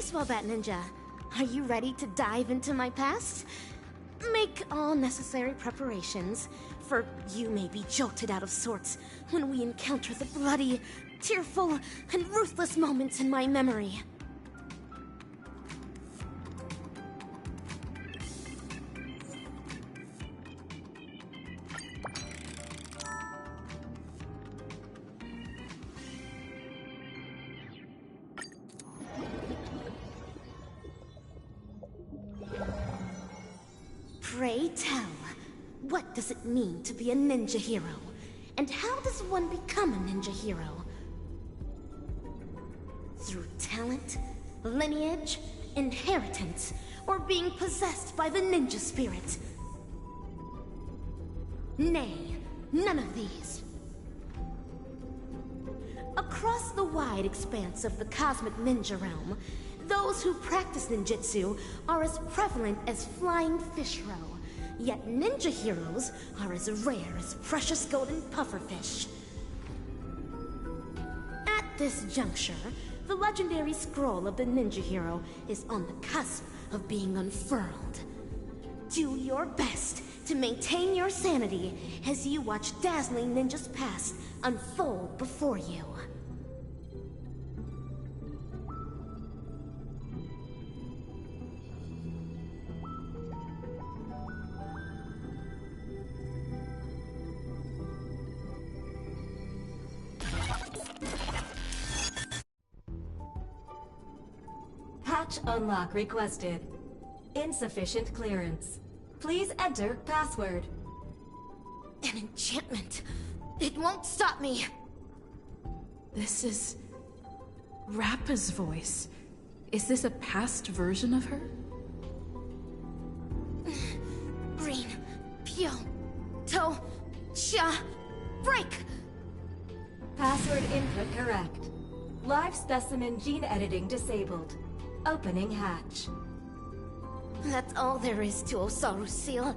Spell Bat Ninja. Are you ready to dive into my past? Make all necessary preparations, for you may be jolted out of sorts when we encounter the bloody, tearful, and ruthless moments in my memory. Pray tell, what does it mean to be a ninja hero? And how does one become a ninja hero? Through talent, lineage, inheritance, or being possessed by the ninja spirit? Nay, none of these. Across the wide expanse of the cosmic ninja realm, those who practice ninjutsu are as prevalent as flying fish roe. Yet ninja heroes are as rare as precious golden pufferfish. At this juncture, the legendary scroll of the ninja hero is on the cusp of being unfurled. Do your best to maintain your sanity as you watch dazzling ninjas past unfold before you. Patch unlock requested. Insufficient clearance. Please enter password. An enchantment. It won't stop me. This is Rappa's voice. Is this a past version of her? Green, Pyo, To, Cha, break! Password input correct. Live specimen gene editing disabled. Opening hatch. That's all there is to Osaru's seal.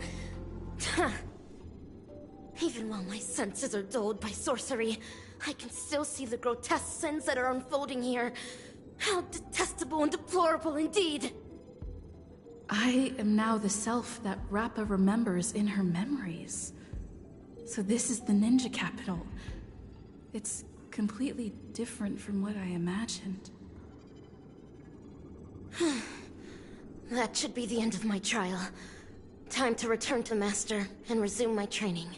Even while my senses are dulled by sorcery, I can still see the grotesque sins that are unfolding here. How detestable and deplorable indeed! I am now the self that Rappa remembers in her memories. So this is the ninja capital. It's completely different from what I imagined. That should be the end of my trial. Time to return to Master and resume my training.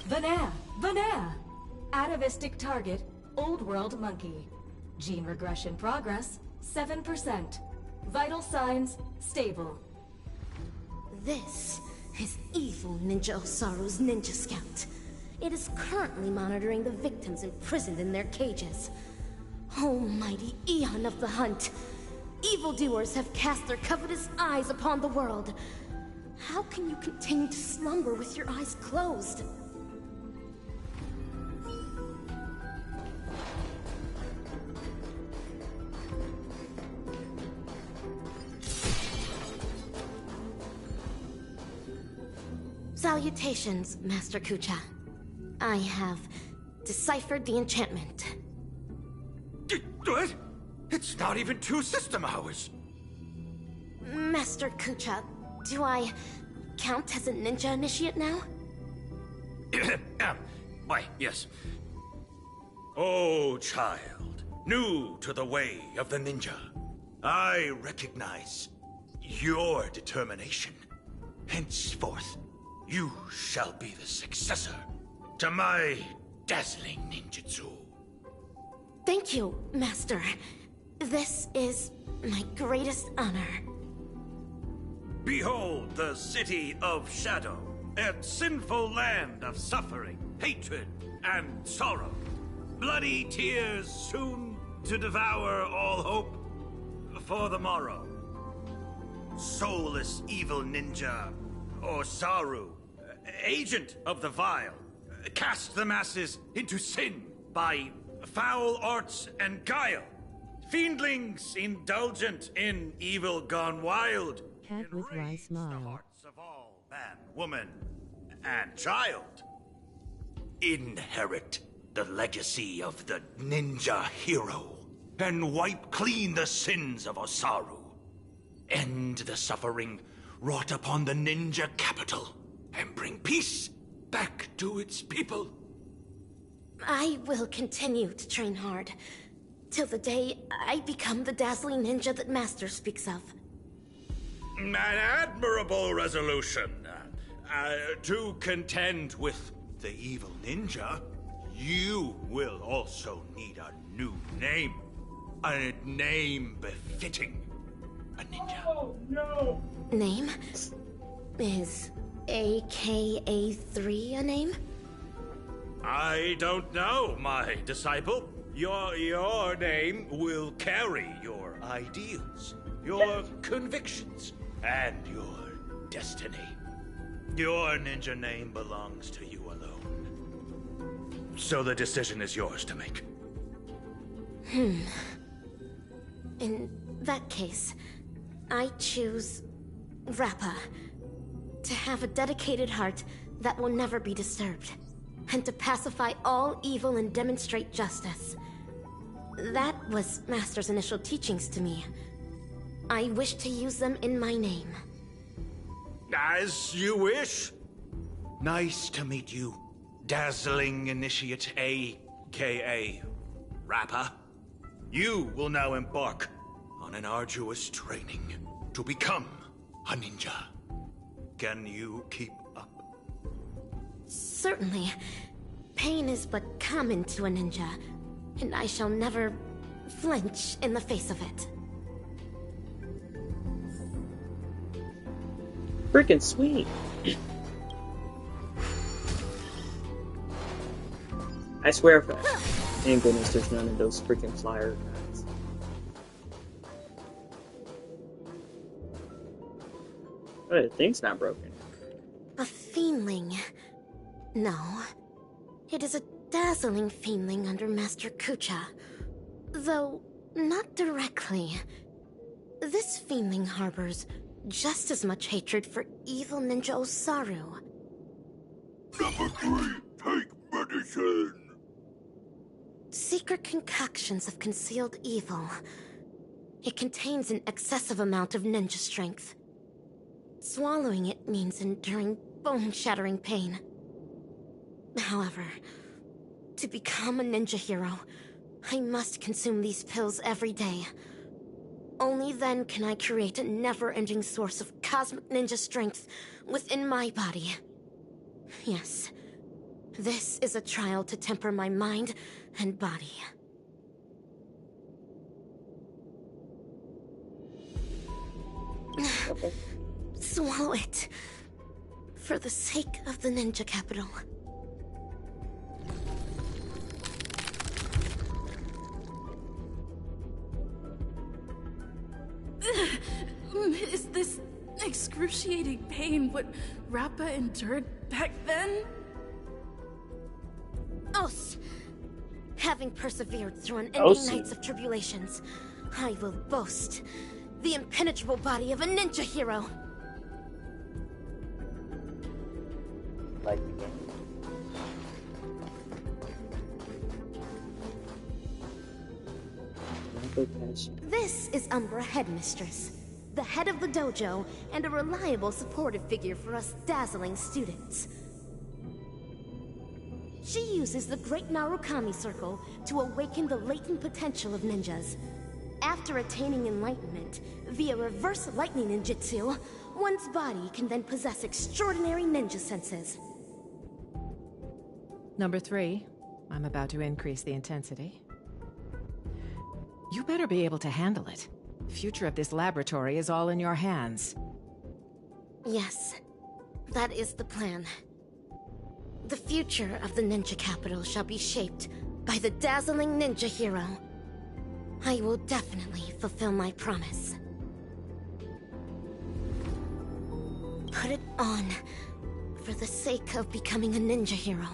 Vanea! Atavistic target, Old World Monkey. Gene regression progress, 7%. Vital signs, stable. This is evil Ninja Osaru's Ninja Scout. It is currently monitoring the victims imprisoned in their cages. Almighty Eon of the Hunt! Evildoers have cast their covetous eyes upon the world. How can you continue to slumber with your eyes closed? Salutations, Master Kucha. I have deciphered the enchantment. What? It's not even 2 system hours. Master Kucha, do I count as a ninja initiate now? Why, yes. Oh, child, new to the way of the ninja, I recognize your determination. Henceforth, you shall be the successor to my dazzling ninjutsu. Thank you, Master. This is my greatest honor. Behold the city of shadow, a sinful land of suffering, hatred, and sorrow. Bloody tears soon to devour all hope for the morrow. Soulless evil ninja, Osaru, agent of the vile, cast the masses into sin by foul arts and guile, fiendlings indulgent in evil gone wild, Cat with wry enrage the smile. hearts of all man, woman, and child. Inherit the legacy of the ninja hero and wipe clean the sins of Osaru. End the suffering wrought upon the ninja capital and bring peace back to its people. I will continue to train hard, till the day I become the dazzling ninja that Master speaks of. An admirable resolution. To contend with the evil ninja, you will also need a new name. A name befitting a ninja. Oh, no! Name? Is AKA3 a name? I don't know, my disciple. Your name will carry your ideals, your convictions, and your destiny. Your ninja name belongs to you alone. So the decision is yours to make. In that case, I choose Rappa. To have a dedicated heart that will never be disturbed. And to pacify all evil and demonstrate justice. That was Master's initial teachings to me. I wish to use them in my name. As you wish. Nice to meet you, Dazzling Initiate A.K.A. Rappa. You will now embark on an arduous training to become a ninja. Can you keep up? Certainly. Pain is but common to a ninja, and I shall never flinch in the face of it. Freaking sweet. I swear, thank goodness there's none of those freaking flyer guys. Oh, the thing's not broken. A fiendling. No. It is a dazzling fiendling under Master Kucha. Though, not directly. This fiendling harbors just as much hatred for evil ninja Osaru. Number 3, take medicine! Secret concoctions of concealed evil. It contains an excessive amount of ninja strength. Swallowing it means enduring bone-shattering pain. However, to become a ninja hero, I must consume these pills every day. Only then can I create a never-ending source of cosmic ninja strength within my body. Yes, this is a trial to temper my mind and body. Okay. Swallow it. For the sake of the ninja capital. Is this excruciating pain what Rappa endured back then? Os! Having persevered through unending Osu. nights of tribulations, I will boast the impenetrable body of a ninja hero. Like the game. This is Umbra Headmistress, the head of the dojo and a reliable supportive figure for us dazzling students. She uses the Great Narukami Circle to awaken the latent potential of ninjas. After attaining enlightenment via reverse lightning ninjutsu, one's body can then possess extraordinary ninja senses. Number 3, I'm about to increase the intensity. You better be able to handle it. The future of this laboratory is all in your hands. Yes, that is the plan. The future of the ninja capital shall be shaped by the dazzling ninja hero. I will definitely fulfill my promise. Put it on for the sake of becoming a ninja hero.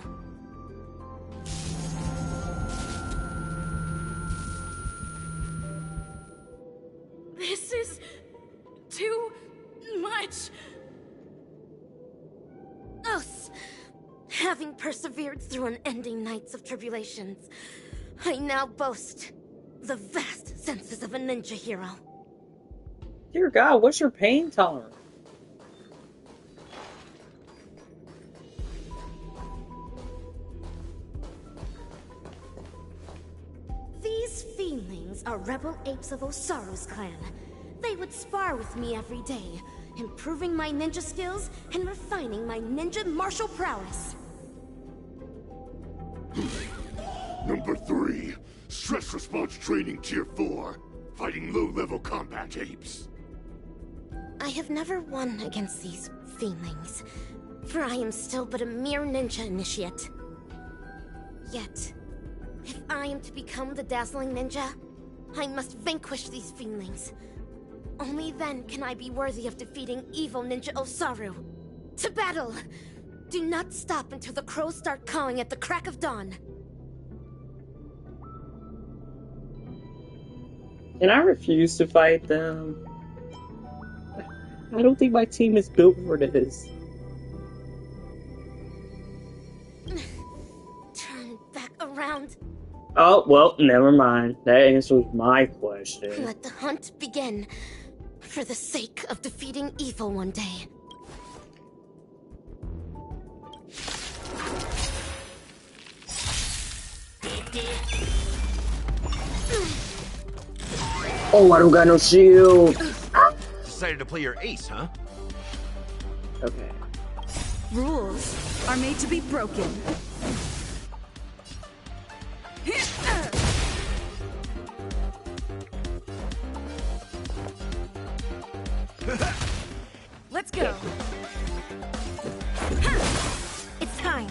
Having persevered through unending nights of tribulations, I now boast the vast senses of a ninja hero. Dear God, what's your pain tolerance? These feelings are rebel apes of Osaru's clan. They would spar with me every day, improving my ninja skills and refining my ninja martial prowess. Number 3. Stress response training tier 4. Fighting low-level combat apes. I have never won against these feelings, for I am still but a mere ninja initiate. Yet, if I am to become the dazzling ninja, I must vanquish these feelings. Only then can I be worthy of defeating evil Ninja Osaru. To battle! Do not stop until the crows start cawing at the crack of dawn. And I refuse to fight them. I don't think my team is built for this. Turn back around. Oh, well, never mind. That answers my question. Let the hunt begin. For the sake of defeating evil one day. Oh, I don't got no shield. Decided to play your ace, huh? Okay. Rules are made to be broken. Let's go. It's time.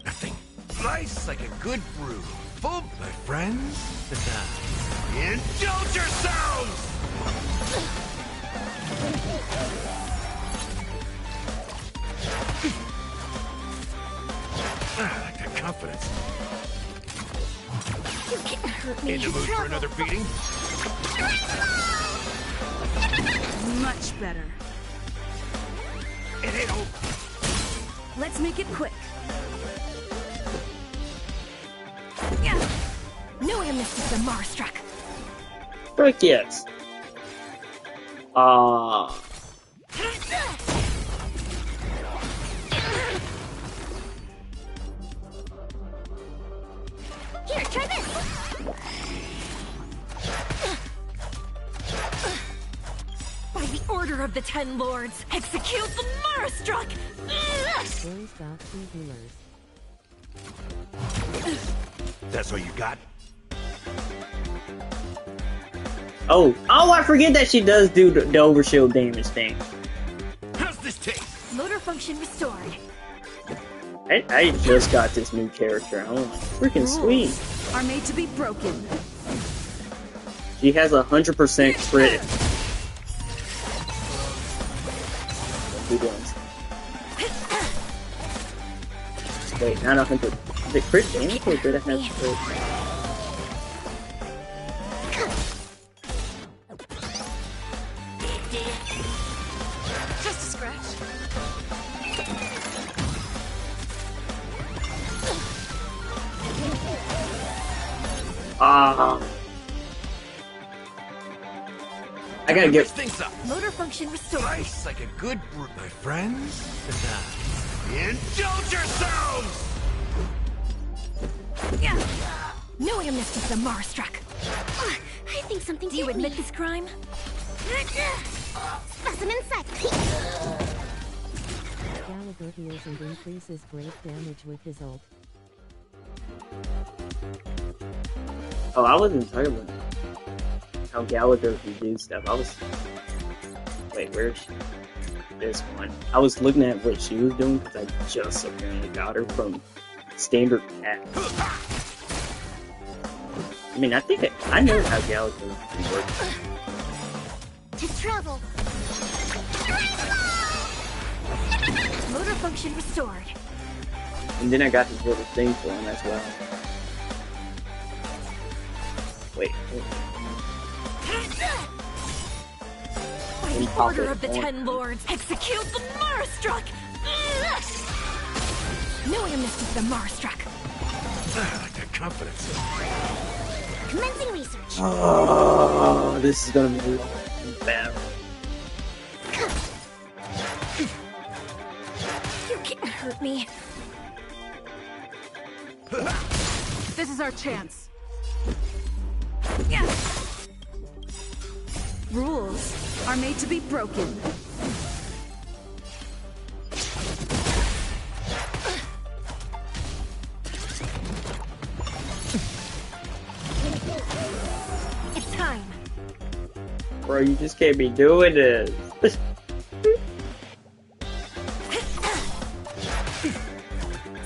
Nothing. Nice like a good brew. Full, my friends. Indulge yourselves! I like that confidence. You can't hurt me. In the mood for another beating? Much better. It ain't over. Let's make it quick. No amnesty for Marstruck. Frick yes. Here, try this. By the order of the Ten Lords, execute the Marstruck! That's all you got? Oh, I forget that she does do the overshield damage thing. How's this taste? Motor function restored. I just got this new character. Oh, freaking sweet. Are made to be broken. She has 100% crit. Who does? Wait, not 100. Is it crit damage or did it have crit? Just a scratch. I gotta get. Things up. Motor function restored. Nice like a good brew, my friends. Indulge yourselves! No amnesty for Marstruck. I think something. Do you admit this crime? Specimen set. Gallagher heals and increases break damage with his ult. Oh, I wasn't talking about how Gallagher can do stuff. I was. Wait, where's she? This one. I was looking at what she was doing because I just apparently got her from standard cat. I mean, I think I know how Gallagher can work. To travel. Motor function restored. And then I got his little thing for him as well. Wait. By the order of the Ten Lords, execute the Marstruck! Knowing Mystic the Marstruck. I like that confidence. Commencing research. Oh, this is gonna be long and bad. You can't hurt me. This is our chance. Rules are made to be broken. It's time. Bro, you just can't be doing this.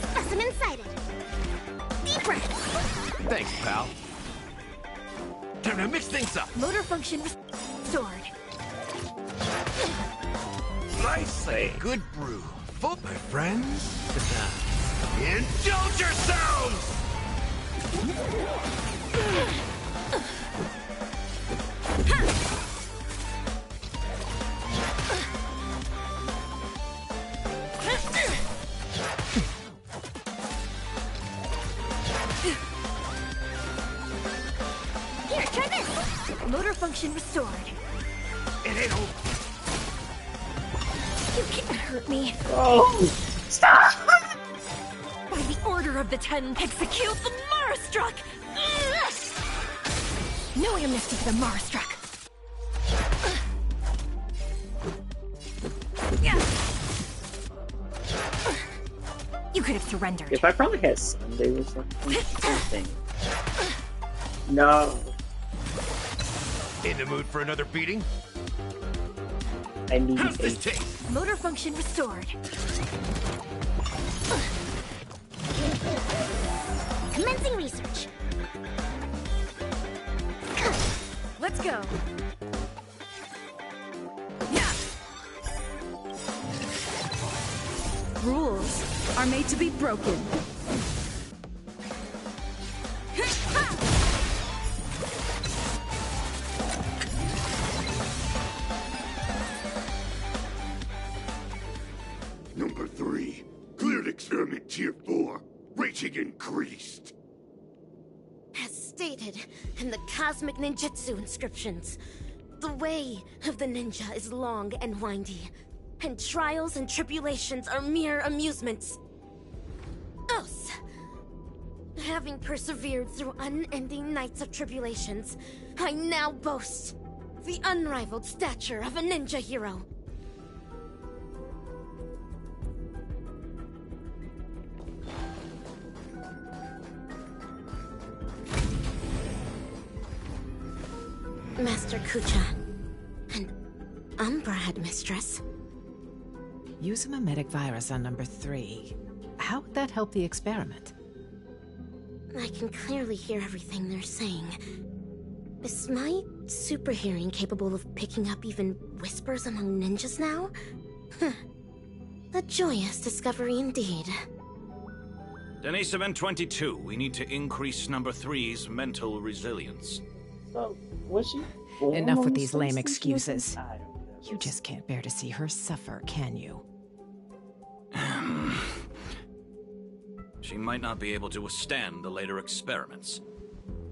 Specimen sighted. Deep breath. Thanks, pal. Time to mix things up. Motor function restored. Nice, good brew. Full, my friends. Indulge yourselves! Here, try this. Motor function restored. It ain't over. You can't hurt me. Oh, stop! By the order of the Ten, execute the Marstruck! Knowing Mystic the Marstruck. You could have surrendered. If I probably had Sunday or something. No. In the mood for another beating? I need How's this a taste? Motor function restored. Commencing research. Let's go. Rules are made to be broken. Number 3. Cleared experiment tier 4. Rating increased. As stated in the cosmic ninjutsu inscriptions, the way of the ninja is long and windy, and trials and tribulations are mere amusements. Us, having persevered through unending nights of tribulations, I now boast the unrivaled stature of a ninja hero. Master Kucha, and Umbra Headmistress. Use a mimetic virus on number 3. How would that help the experiment? I can clearly hear everything they're saying. Is my super hearing capable of picking up even whispers among ninjas now? A joyous discovery indeed. Deniseman 22, we need to increase number 3's mental resilience. So, was she? Enough with these lame I excuses. don't know. You just can't bear to see her suffer, can you? She might not be able to withstand the later experiments.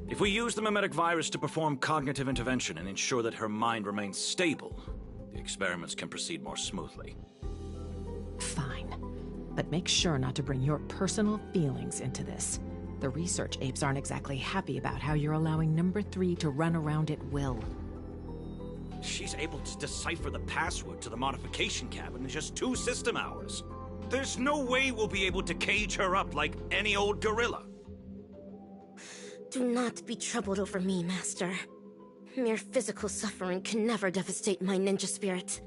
If we use the mimetic virus to perform cognitive intervention and ensure that her mind remains stable, the experiments can proceed more smoothly. Fine. But make sure not to bring your personal feelings into this. The research apes aren't exactly happy about how you're allowing number 3 to run around at will. She's able to decipher the password to the modification cabin in just 2 system hours. There's no way we'll be able to cage her up like any old gorilla. Do not be troubled over me, Master. Mere physical suffering can never devastate my ninja spirit.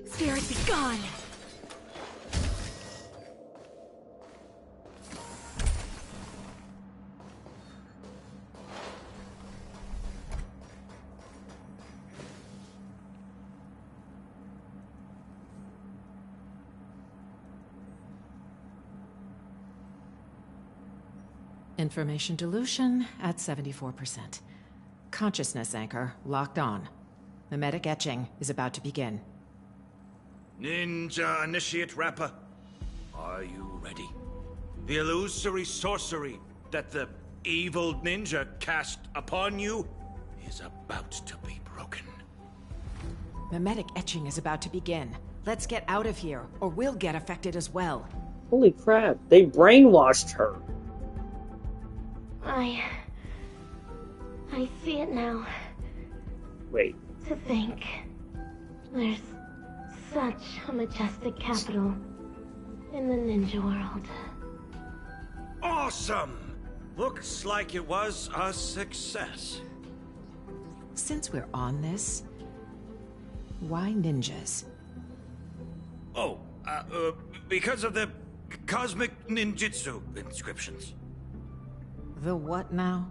Spirit be gone. Information dilution at 74%. Consciousness anchor locked on. Mimetic etching is about to begin. Ninja Initiate Rappa, are you ready? The illusory sorcery that the evil ninja cast upon you is about to be broken. Mimetic etching is about to begin. Let's get out of here, or we'll get affected as well. Holy crap, they brainwashed her. I see it now. Wait. To think there's such a majestic capital in the ninja world. Awesome! Looks like it was a success. Since we're on this, why ninjas? Oh, because of the cosmic ninjutsu inscriptions. The what now?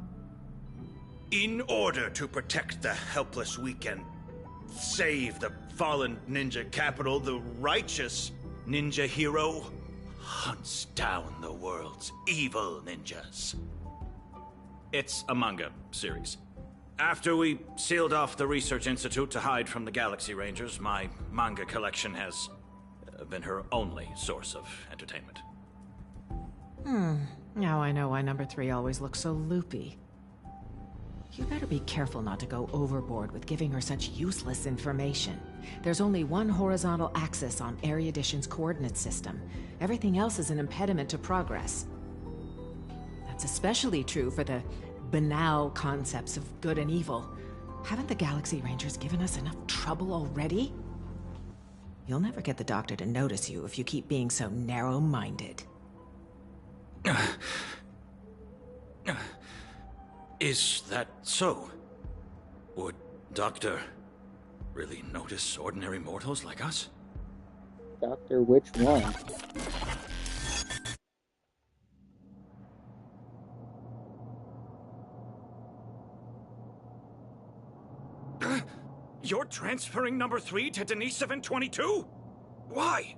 In order to protect the helpless weak and save the fallen ninja capital, the righteous ninja hero hunts down the world's evil ninjas. It's a manga series. After we sealed off the Research Institute to hide from the Galaxy Rangers, my manga collection has been her only source of entertainment. Now I know why number 3 always looks so loopy. You better be careful not to go overboard with giving her such useless information. There's only one horizontal axis on Erudition's coordinate system. Everything else is an impediment to progress. That's especially true for the banal concepts of good and evil. Haven't the Galaxy Rangers given us enough trouble already? You'll never get the Doctor to notice you if you keep being so narrow-minded. Is that so? Would Doctor really notice ordinary mortals like us? Doctor, which one? You're transferring number 3 to Denisovan 22? Why?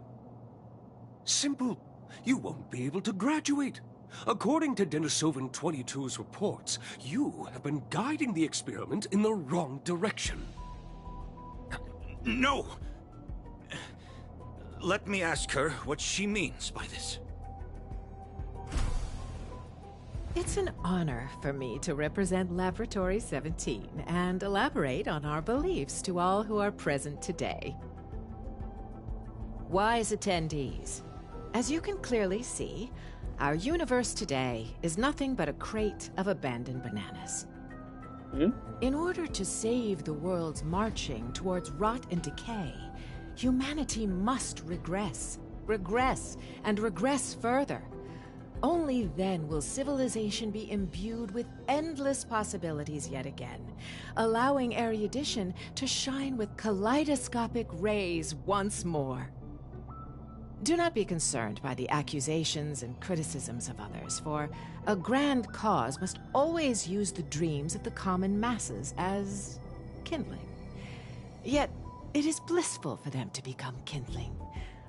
Simple. You won't be able to graduate. According to Denisovan 22's reports, you have been guiding the experiment in the wrong direction. No! Let me ask her what she means by this. It's an honor for me to represent Laboratory 17 and elaborate on our beliefs to all who are present today. Wise attendees, as you can clearly see, our universe today is nothing but a crate of abandoned bananas. In order to save the world's marching towards rot and decay, humanity must regress, and regress further. Only then will civilization be imbued with endless possibilities yet again, allowing erudition to shine with kaleidoscopic rays once more. Do not be concerned by the accusations and criticisms of others, for a grand cause must always use the dreams of the common masses as kindling. Yet, it is blissful for them to become kindling,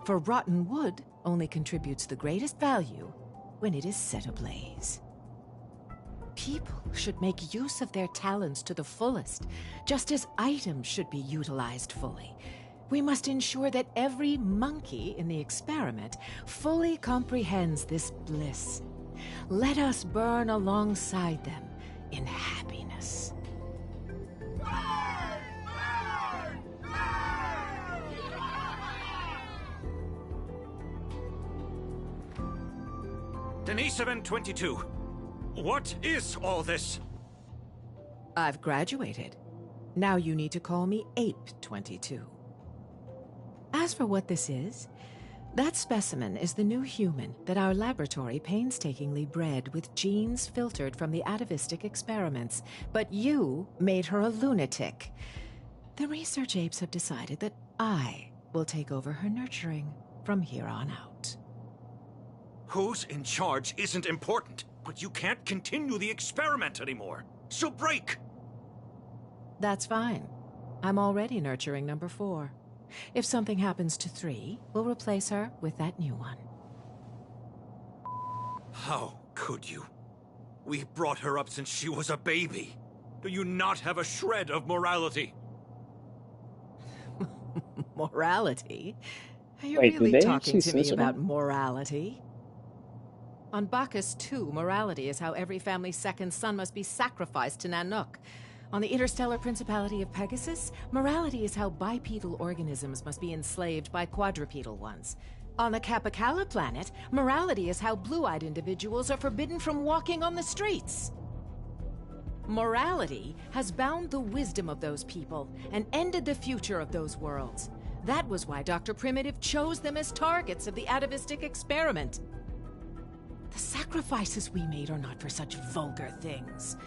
for rotten wood only contributes the greatest value when it is set ablaze. People should make use of their talents to the fullest, just as items should be utilized fully. We must ensure that every monkey in the experiment fully comprehends this bliss. Let us burn alongside them in happiness. Denisovan 22, what is all this? I've graduated. Now you need to call me Ape 22. As for what this is, that specimen is the new human that our laboratory painstakingly bred with genes filtered from the atavistic experiments, but you made her a lunatic. The research apes have decided that I will take over her nurturing from here on out. Who's in charge isn't important, but you can't continue the experiment anymore. So break! That's fine. I'm already nurturing number 4. If something happens to 3, we'll replace her with that new one. How could you? We brought her up since she was a baby. Do you not have a shred of morality? Morality? Are you Wait, did really they talking actually to me censor about that? morality? On Bacchus 2, morality is how every family's second son must be sacrificed to Nanook. On the interstellar principality of Pegasus, morality is how bipedal organisms must be enslaved by quadrupedal ones. On the Capicala planet, morality is how blue-eyed individuals are forbidden from walking on the streets. Morality has bound the wisdom of those people and ended the future of those worlds. That was why Dr. Primitive chose them as targets of the atavistic experiment. The sacrifices we made are not for such vulgar things.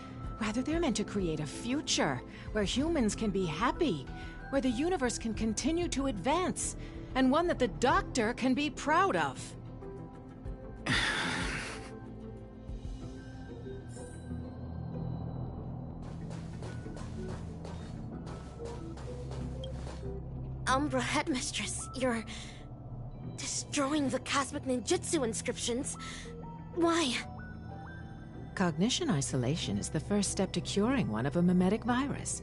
Rather, they're meant to create a future where humans can be happy, where the universe can continue to advance, and one that the Doctor can be proud of. Umbra Headmistress, you're destroying the Cosmic Ninjutsu inscriptions. Why? Cognition isolation is the first step to curing one of a mimetic virus.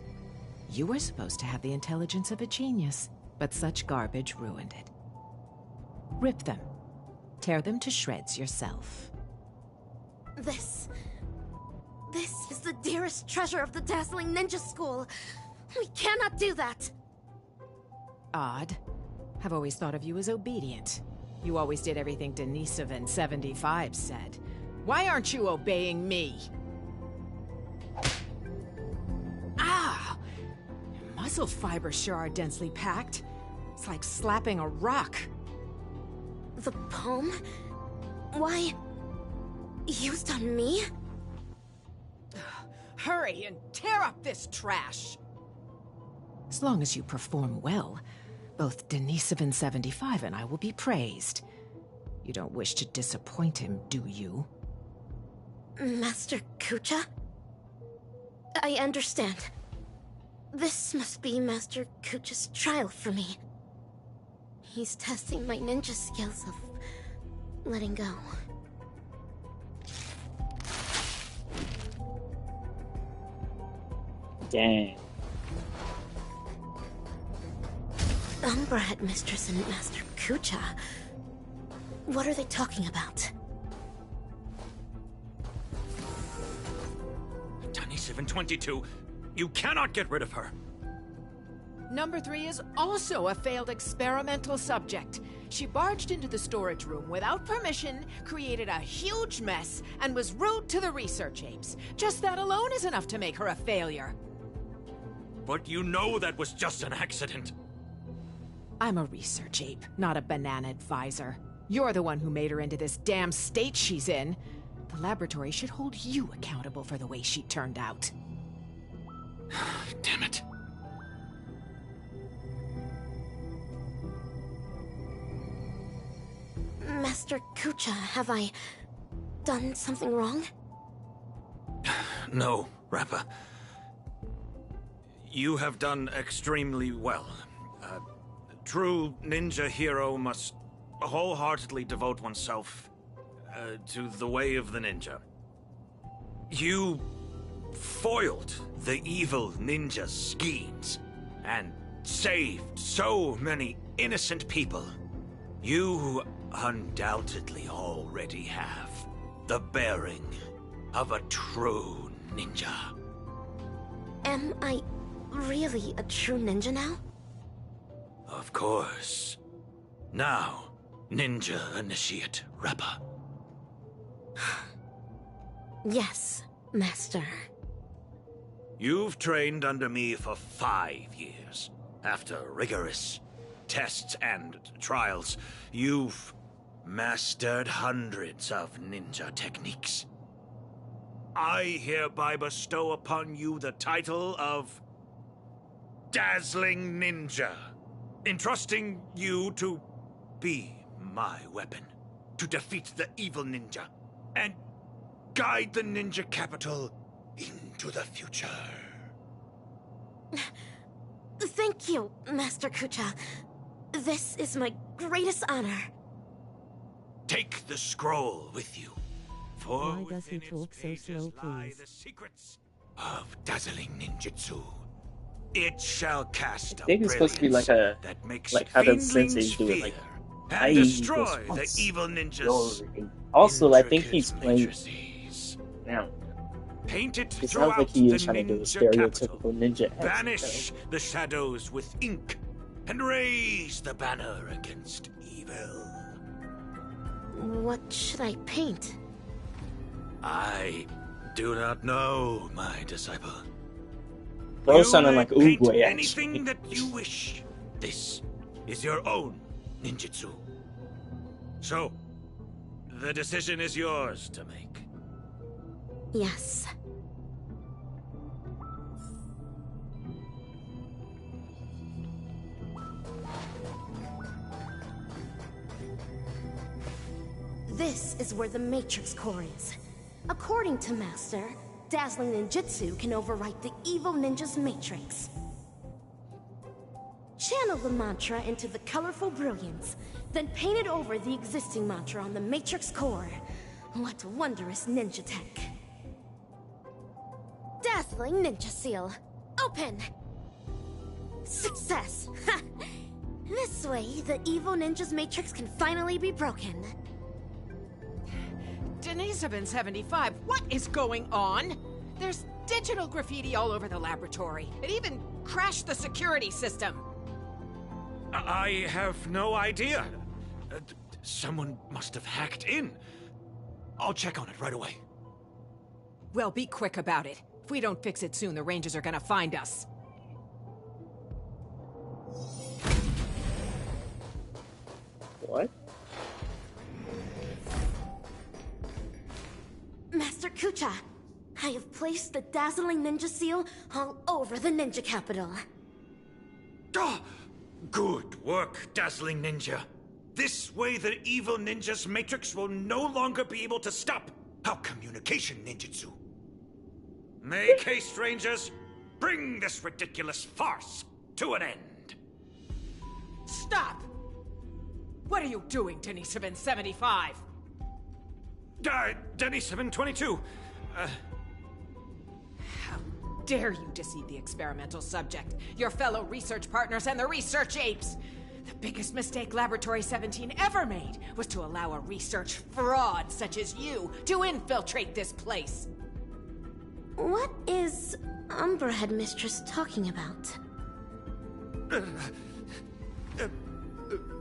You were supposed to have the intelligence of a genius, but such garbage ruined it. Rip them. Tear them to shreds yourself. This is the dearest treasure of the dazzling ninja school. We cannot do that. Odd. I've always thought of you as obedient. You always did everything Denisovan 75 said. Why aren't you obeying me? Ah! Your muscle fibers sure are densely packed. It's like slapping a rock. The poem? Why? Used on me? Hurry and tear up this trash! As long as you perform well, both Denisovan 75 and I will be praised. You don't wish to disappoint him, do you? Master Kucha? I understand. This must be Master Kucha's trial for me. He's testing my ninja skills of letting go. Dang. Umbra Headmistress and Master Kucha. What are they talking about? Denisovan 22, you cannot get rid of her. Number 3 is also a failed experimental subject. She barged into the storage room without permission, created a huge mess, and was rude to the research apes. Just that alone is enough to make her a failure. But you know that was just an accident. I'm a research ape, not a banana advisor. You're the one who made her into this damn state she's in. The laboratory should hold you accountable for the way she turned out. Damn it. Master Kucha, have I done something wrong? No, Rappa. You have done extremely well. A true ninja hero must wholeheartedly devote oneself to the way of the ninja. You foiled the evil ninja's schemes and saved so many innocent people. You undoubtedly already have the bearing of a true ninja. Am I really a true ninja now? Of course. Now, Ninja Initiate Rappa. Yes, Master. You've trained under me for 5 years. After rigorous tests and trials, you've mastered hundreds of ninja techniques. I hereby bestow upon you the title of Dazzling Ninja, entrusting you to be my weapon, to defeat the evil ninja, and guide the ninja capital into the future. Thank you, Master Kucha. This is my greatest honor. Take the scroll with you. For Why does he within its talk so pages slow, lie please? the secrets of dazzling ninjutsu. It shall cast I think a it's supposed to be like brilliance a that makes like how the fiendlings senseis do it, fear like and destroy the evil ninjas. Also, I think he's Intricate playing matrices. now. Painted It sounds throughout like he the is trying to do a ninja stereotypical capital. ninja accent. Banish the shadows with ink and raise the banner against evil. What should I paint? I do not know, my disciple. Those You sounded may like paint Oogway, anything actually. that you wish. This is your own ninjutsu. So, the decision is yours to make. Yes. This is where the Matrix Core is. According to Master, dazzling ninjutsu can overwrite the evil ninja's matrix. Channel the mantra into the colorful brilliance, then paint it over the existing mantra on the Matrix Core. What wondrous ninja tech. Dazzling Ninja Seal. Open! Success! Ha! This way, the evil ninja's matrix can finally be broken. Denisovin 75, what is going on? There's digital graffiti all over the laboratory. It even crashed the security system. I have no idea. Someone must have hacked in. I'll check on it right away. Well, be quick about it. If we don't fix it soon, the Rangers are gonna find us. What? Master Kucha, I have placed the dazzling ninja seal all over the ninja capital. Ah, good work, dazzling ninja. This way the evil ninja's matrix will no longer be able to stop our communication ninjutsu. Make haste, Rangers. Bring this ridiculous farce to an end. Stop! What are you doing, Denisovin 75? Denny 722. How dare you deceive the experimental subject, your fellow research partners, and the research apes? The biggest mistake Laboratory 17 ever made was to allow a research fraud such as you to infiltrate this place. What is Umbra Headmistress talking about?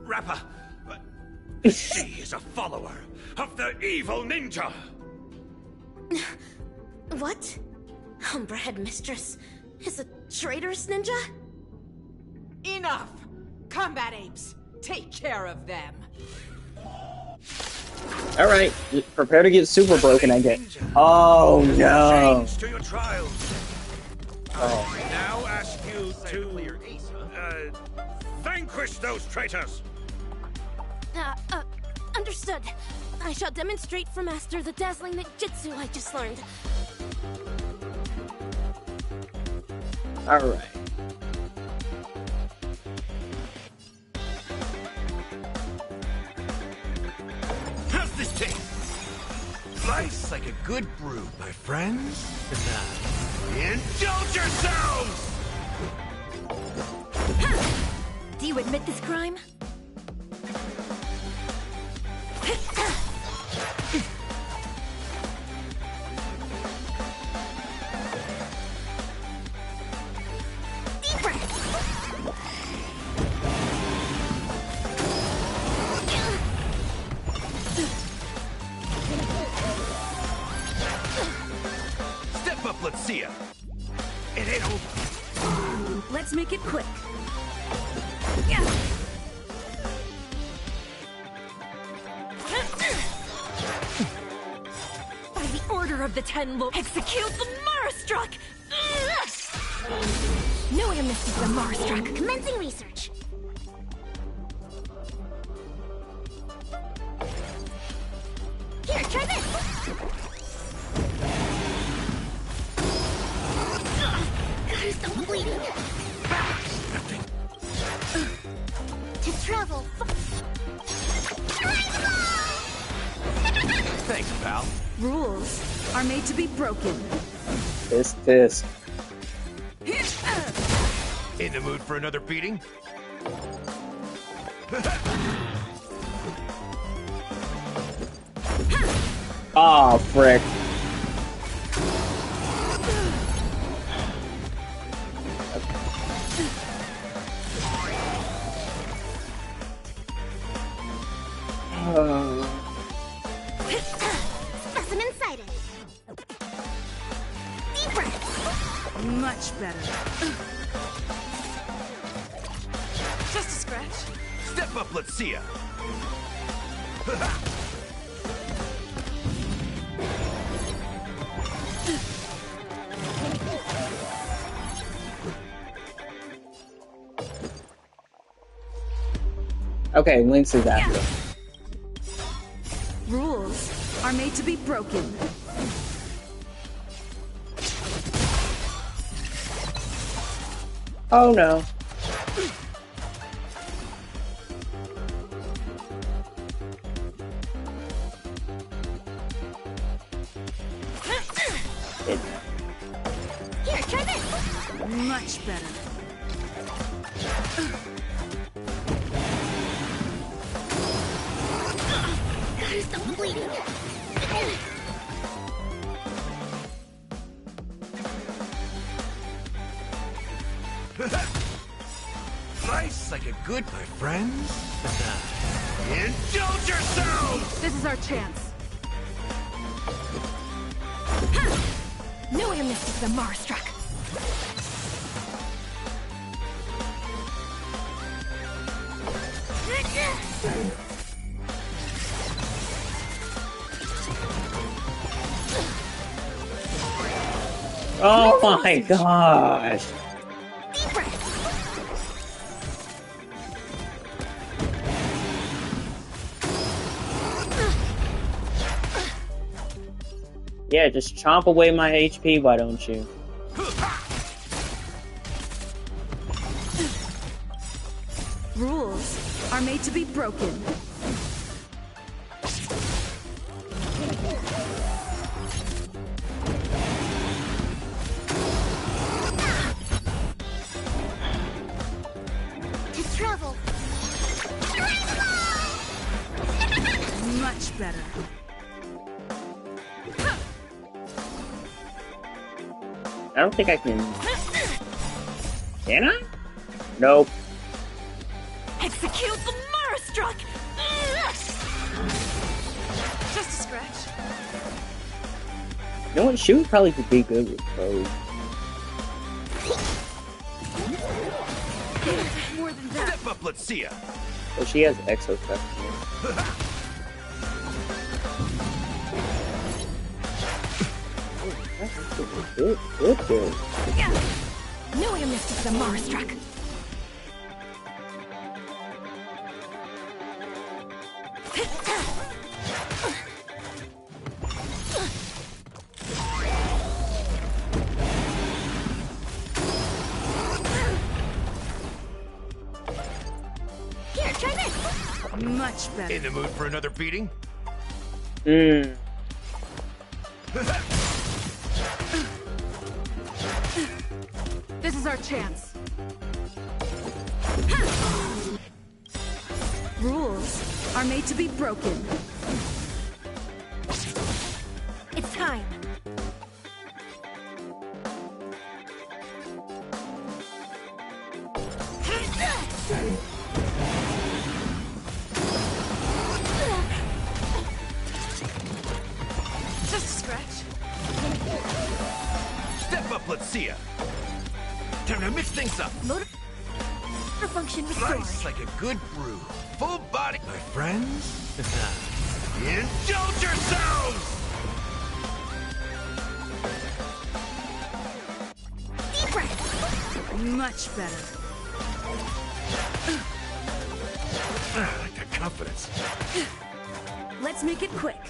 Rappa. She is a follower of the evil ninja. What? Umbra Headmistress is a traitorous ninja? Enough! Combat apes, take care of them. Alright, prepare to get super broken, I guess. Oh no! Change to your trials. I now ask you to vanquish those traitors. Understood. I shall demonstrate for Master the dazzling ninjutsu I just learned. Alright. How's this taste? Life's like a good brew, my friends. Indulge yourselves! Do you admit this crime? Step up, let's see ya. It ain't over. Let's make it quick. By the order of the Ten Lords, execute the Marastruck! No way to miss the Marastruck. Commencing research. Here, try this. God, stop bleeding. To travel. Thanks, pal. Rules are made to be broken. Tisk. In the mood for another beating? Oh, frick. Specimen sighted. Deep breath. Much better. Just a scratch. Step up, let's see ya. Okay, Lynx is after. Rules are made to be broken. Oh no. Here, try this. Much better. Gotta stop bleeding. Nice like a good, my friends. Indulge yourselves! This is our chance. Knew I missed the Marstruck. Oh my gosh. Deep breath. Yeah, just chomp away my HP, why don't you? Rules are made to be broken. To travel. Much better. I don't think I can. Can I? Nope. Execute the Marstruck! Just a scratch. You know what? She would probably be good with bows. More than that. Step up, let's see ya. Well, she has exo stuff. Good. Knew I missed the Marstruck. Here, try this. Much better. In the mood for another beating? This is our chance. Rules are made to be broken. It's time. Just a scratch. Step up, let's see ya. Time to mix things up. Motor function restored. Nice like a good brew. Full body, my friends. Indulge yourselves! Deep breath. Much better. I like that confidence. Let's make it quick.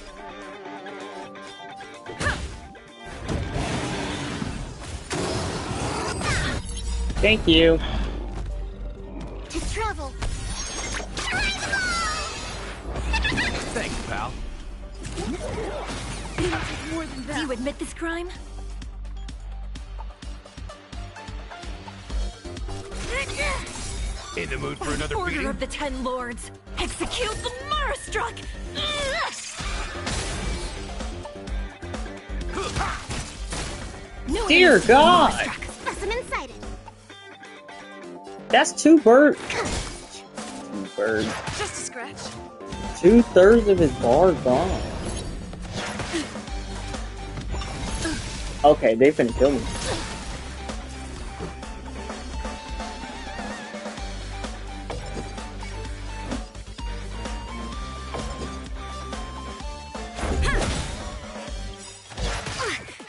Thank you. To travel. Thanks, pal. More than that. Do you admit this crime? In the mood for another Order beating? of the Ten Lords, execute the Marastruck! Dear God! Specimen sighted. That's two birds. Two birds. Just a scratch. 2/3 of his bar gone. Okay, they finna kill me.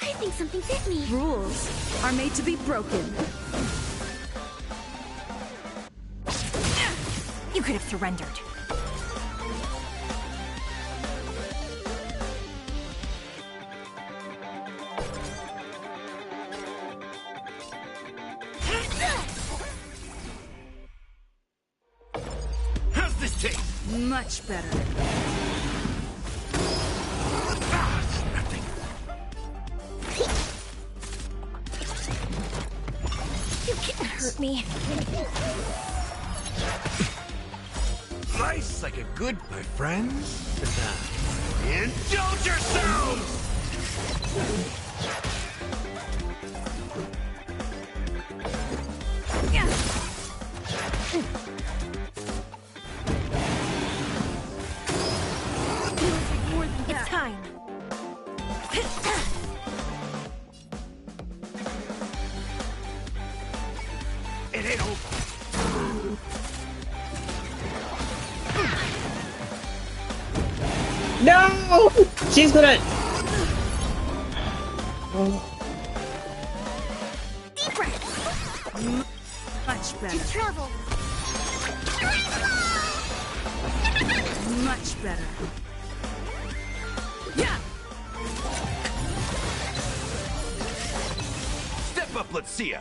I think something bit me. Rules are made to be broken. You could have surrendered. How's this taste? Much better. Nothing. You can't hurt me. Nice like a good, my friends. Indulge yourselves! It's time. It ain't over. No! She's gonna. Deep breath. Much better. To travel. Much better. Yeah. Step up, let's see ya.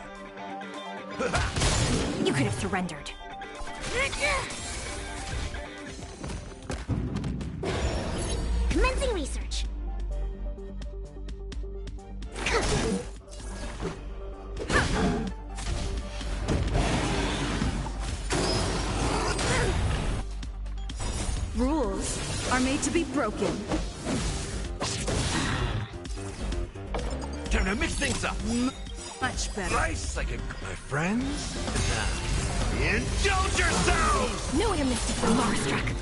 You could have surrendered. Commencing research. Rules are made to be broken. Time to mix things up. Much better. Nice like a my friends. Indulge yourselves! No way to miss the Marastruck.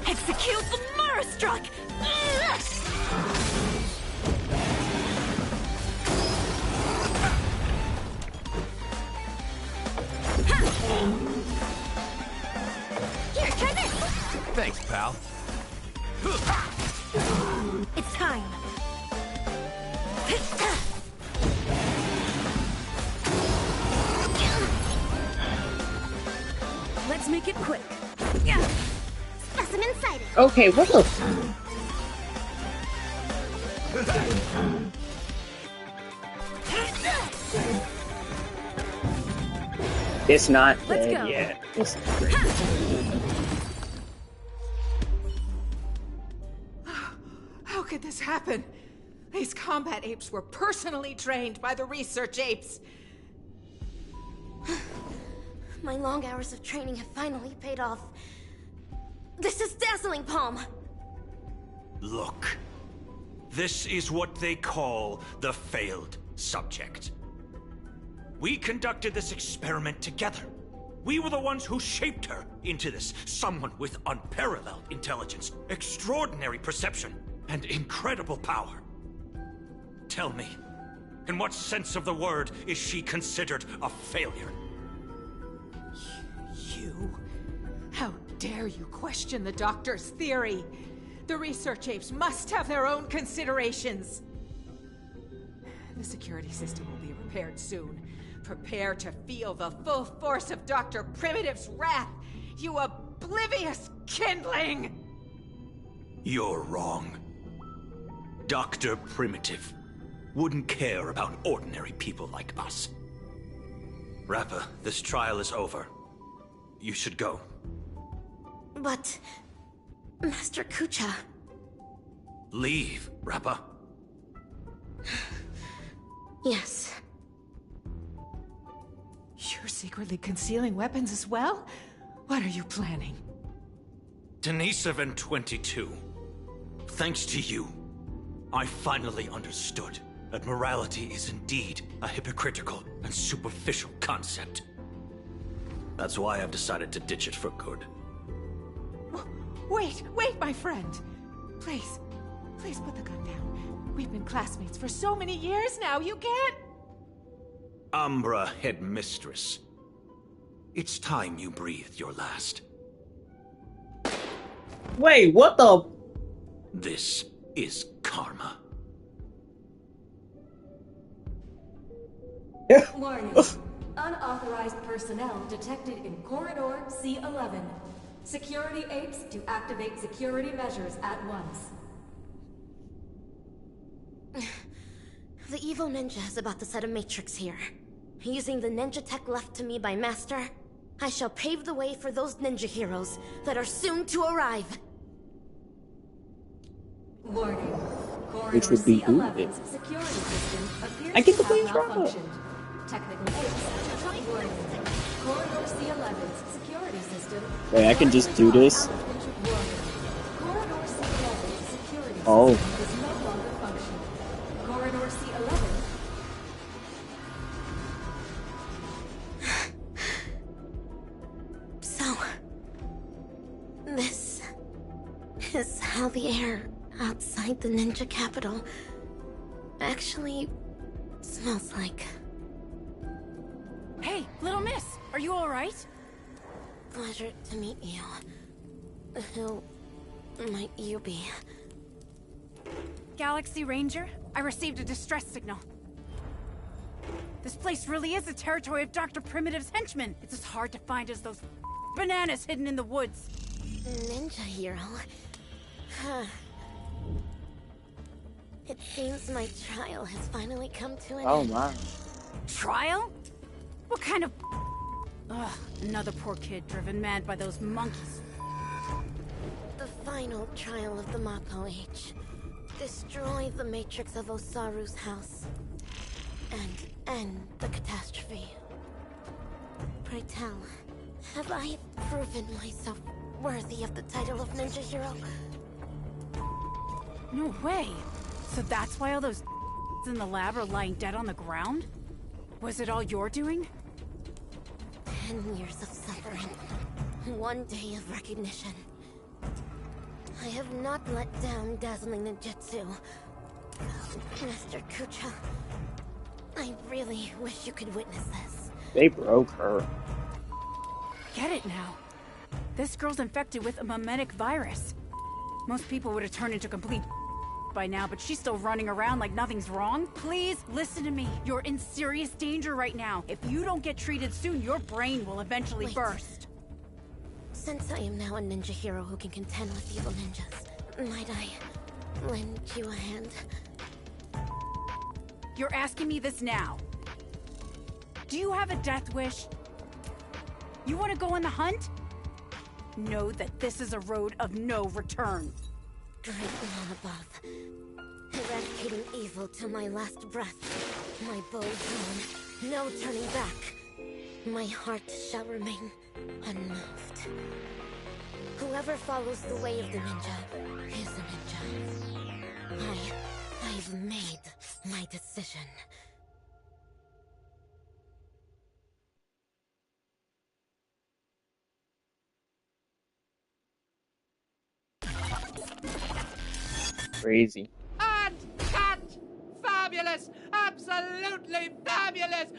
Execute the Marastruck! Here, try this. Thanks, pal. It's time. Let's make it quick. Yeah. Specimen sighted. Okay, what the? It's not Let's dead go. yet. It's How could this happen? These combat apes were personally trained by the research apes. My long hours of training have finally paid off. This is dazzling, Palm. Look. This is what they call the failed subject. We conducted this experiment together. We were the ones who shaped her into this someone with unparalleled intelligence, extraordinary perception, and incredible power. Tell me, in what sense of the word is she considered a failure? You? How dare you question the doctor's theory? The research apes must have their own considerations. The security system will be repaired soon. Prepare to feel the full force of Dr. Primitive's wrath, you oblivious kindling! You're wrong. Dr. Primitive wouldn't care about ordinary people like us. Rappa, this trial is over. you should go. But... Master Kucha... Leave, Rappa. Yes. You're secretly concealing weapons as well? What are you planning? Denisovan 22. Thanks to you, I finally understood that morality is indeed a hypocritical and superficial concept. That's why I've decided to ditch it for good. Wait, my friend. Please put the gun down. We've been classmates for so many years now, you can't... Umbra Headmistress. It's time you breathed your last. Wait, what the... This is karma. Warning. Unauthorized personnel detected in Corridor C11. Security apes to activate security measures at once. The evil ninja is about to set a matrix here. Using the ninja tech left to me by Master, I shall pave the way for those ninja heroes that are soon to arrive. Warning. Which would be who? Security system appears I get the to point have malfunctioned. Technical apes. Warning. Corridor C11's security system. Wait, I can just do this? Corridor C11's security oh. system is no longer functioning. Corridor C11. So, this is how the air outside the ninja capital actually smells like. Hey, little miss, are you alright? Pleasure to meet you. Who might you be? Galaxy Ranger, I received a distress signal. This place really is the territory of Dr. Primitive's henchmen. It's as hard to find as those bananas hidden in the woods. Ninja hero? Huh. It seems my trial has finally come to an end. Oh my. Trial? What kind of... Ugh, another poor kid driven mad by those monkeys. The final trial of the Mako Age. Destroy the matrix of Osaru's house. And end the catastrophe. Pray tell, have I proven myself worthy of the title of ninja hero? No way. So that's why all those in the lab are lying dead on the ground? Was it all your doing? 10 years of suffering. 1 day of recognition. I have not let down dazzling ninjutsu. Master Kucha, I really wish you could witness this. They broke her. Get it now. This girl's infected with a mimetic virus. Most people would have turned into complete by now, but she's still running around like nothing's wrong. Please, listen to me. You're in serious danger right now. If you don't get treated soon, your brain will eventually burst. Since I am now a ninja hero who can contend with evil ninjas, might I lend you a hand? You're asking me this now. Do you have a death wish? You want to go on the hunt? Know that this is a road of no return. Great one above. Eradicating evil till my last breath. My bow drawn, no turning back. My heart shall remain unmoved. Whoever follows the way of the ninja is a ninja. I've made my decision. Crazy. Uncut! Fabulous! Absolutely fabulous!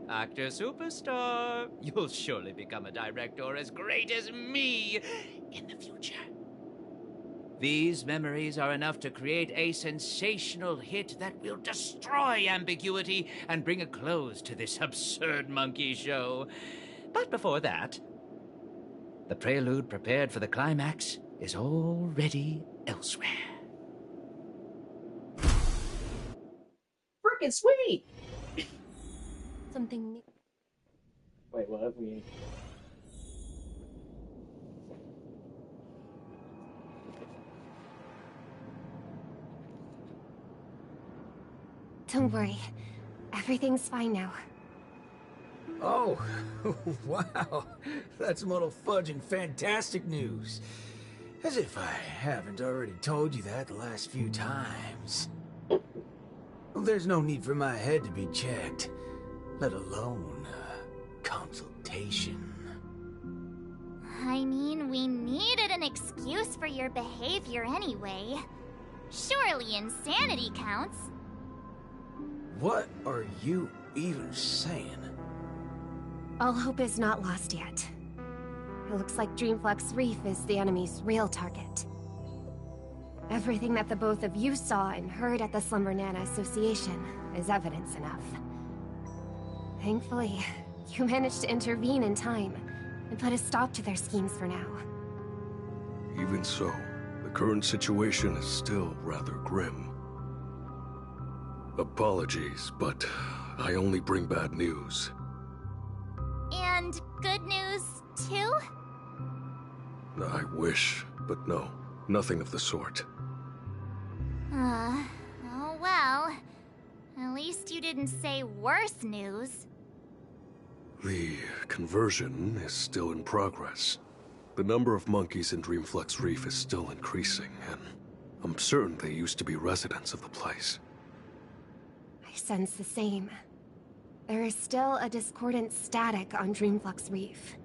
Actor superstar, you'll surely become a director as great as me in the future. These memories are enough to create a sensational hit that will destroy ambiguity and bring a close to this absurd monkey show. But before that, the prelude prepared for the climax is already elsewhere. Freaking sweet! Something new. Wait, what? We... Don't worry. Everything's fine now. Oh, wow. That's muddle fudge and fantastic news. As if I haven't already told you that the last few times. There's no need for my head to be checked, let alone consultation. I mean, we needed an excuse for your behavior anyway. Surely insanity counts. What are you even saying? All hope is not lost yet. It looks like Dreamflux Reef is the enemy's real target. Everything that the both of you saw and heard at the Slumber Nana Association is evidence enough. Thankfully, you managed to intervene in time and put a stop to their schemes for now. Even so, the current situation is still rather grim. Apologies, but I only bring bad news. And good news, too? I wish, but no, nothing of the sort. Oh well. At least you didn't say worse news. The conversion is still in progress. The number of monkeys in Dreamflux Reef is still increasing, and I'm certain they used to be residents of the place. I sense the same. There is still a discordant static on Dreamflux Reef.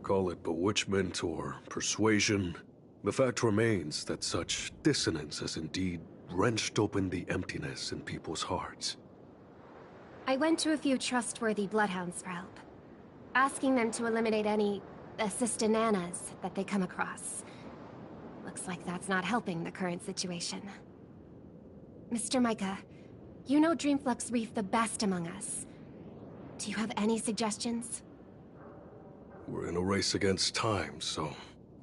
Call it bewitchment or persuasion, the fact remains that such dissonance has indeed wrenched open the emptiness in people's hearts. I went to a few trustworthy bloodhounds for help, asking them to eliminate any assistananas that they come across. Looks like that's not helping the current situation. Mr. Micah, you know Dreamflux Reef the best among us. Do you have any suggestions? We're in a race against time, so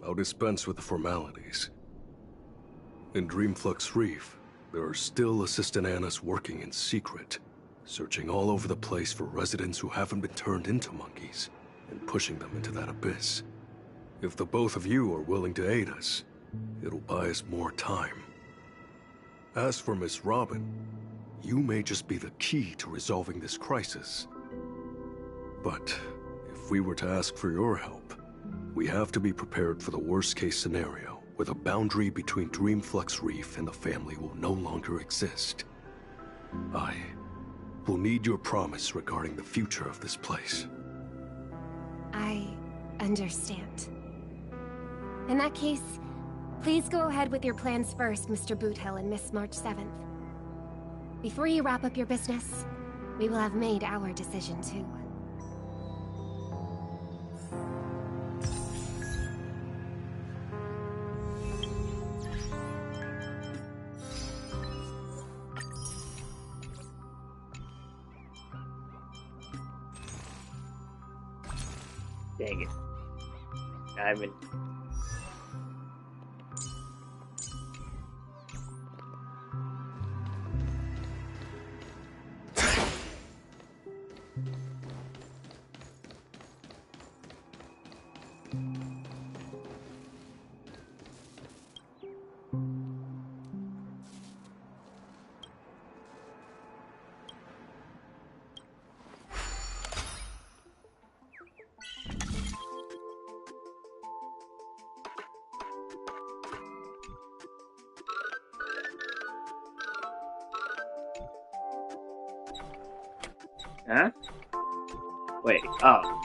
I'll dispense with the formalities. In Dreamflux Reef, there are still assistananas working in secret, searching all over the place for residents who haven't been turned into monkeys, and pushing them into that abyss. If the both of you are willing to aid us, it'll buy us more time. As for Miss Robin, you may just be the key to resolving this crisis. But if we were to ask for your help, we have to be prepared for the worst-case scenario, where the boundary between Dreamflux Reef and the family will no longer exist. I will need your promise regarding the future of this place. I understand. In that case, please go ahead with your plans first, Mr. Boothill and Miss March 7th. Before you wrap up your business, we will have made our decision too. Dang it. I haven't... Huh? Wait, oh.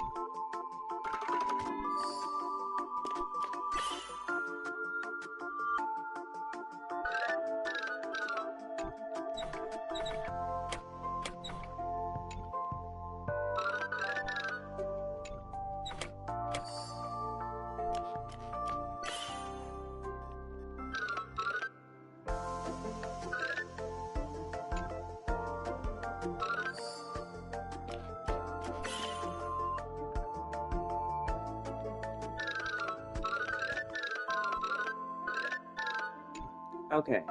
Okay.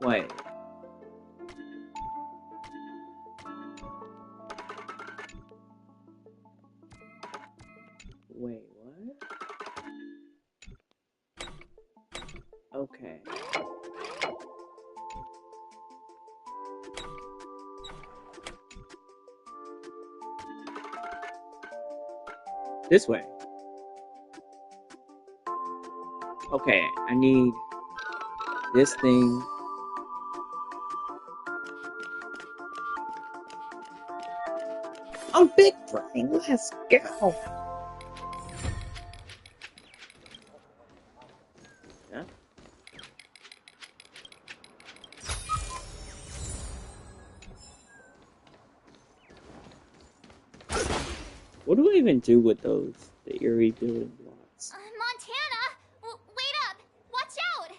Wait. This way. Okay, I need this thing. Oh, big brain, let's go. Yeah. What do I even do with those? The eerie building blocks. Montana! Wait up! Watch out!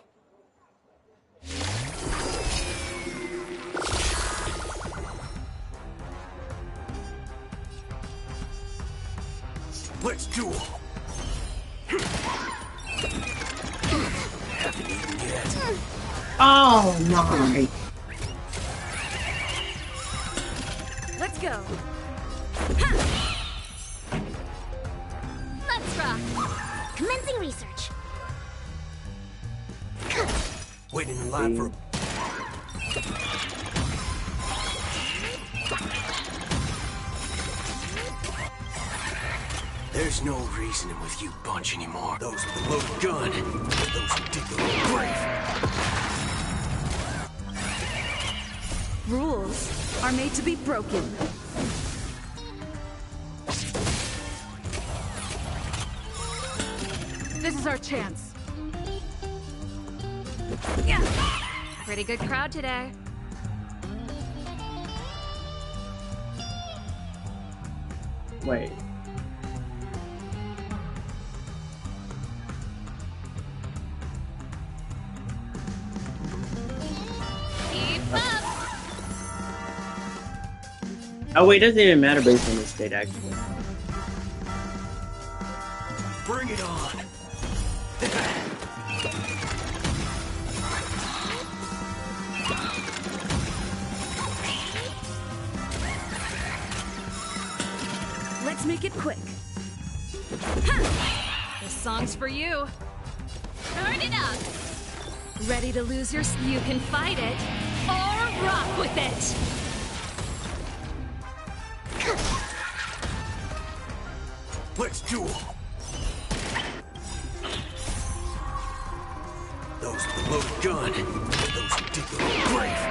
Let's duel. Haven't eaten yet. Oh my! Let's go. Let's rock. Commencing research. Waiting in line for. There's no reasoning with you bunch anymore. Those with the loaded gun. Those who dig the grave. Rules are made to be broken. This is our chance. Yeah. Pretty good crowd today. Wait. Keep up. Oh wait, it doesn't even matter based on the state actually. Bring it on. Let's make it quick. This song's for you. Turn it up. Ready to lose your... You can fight it or rock with it. Let's duel. Those with the loaded gun. Those who dig the grave.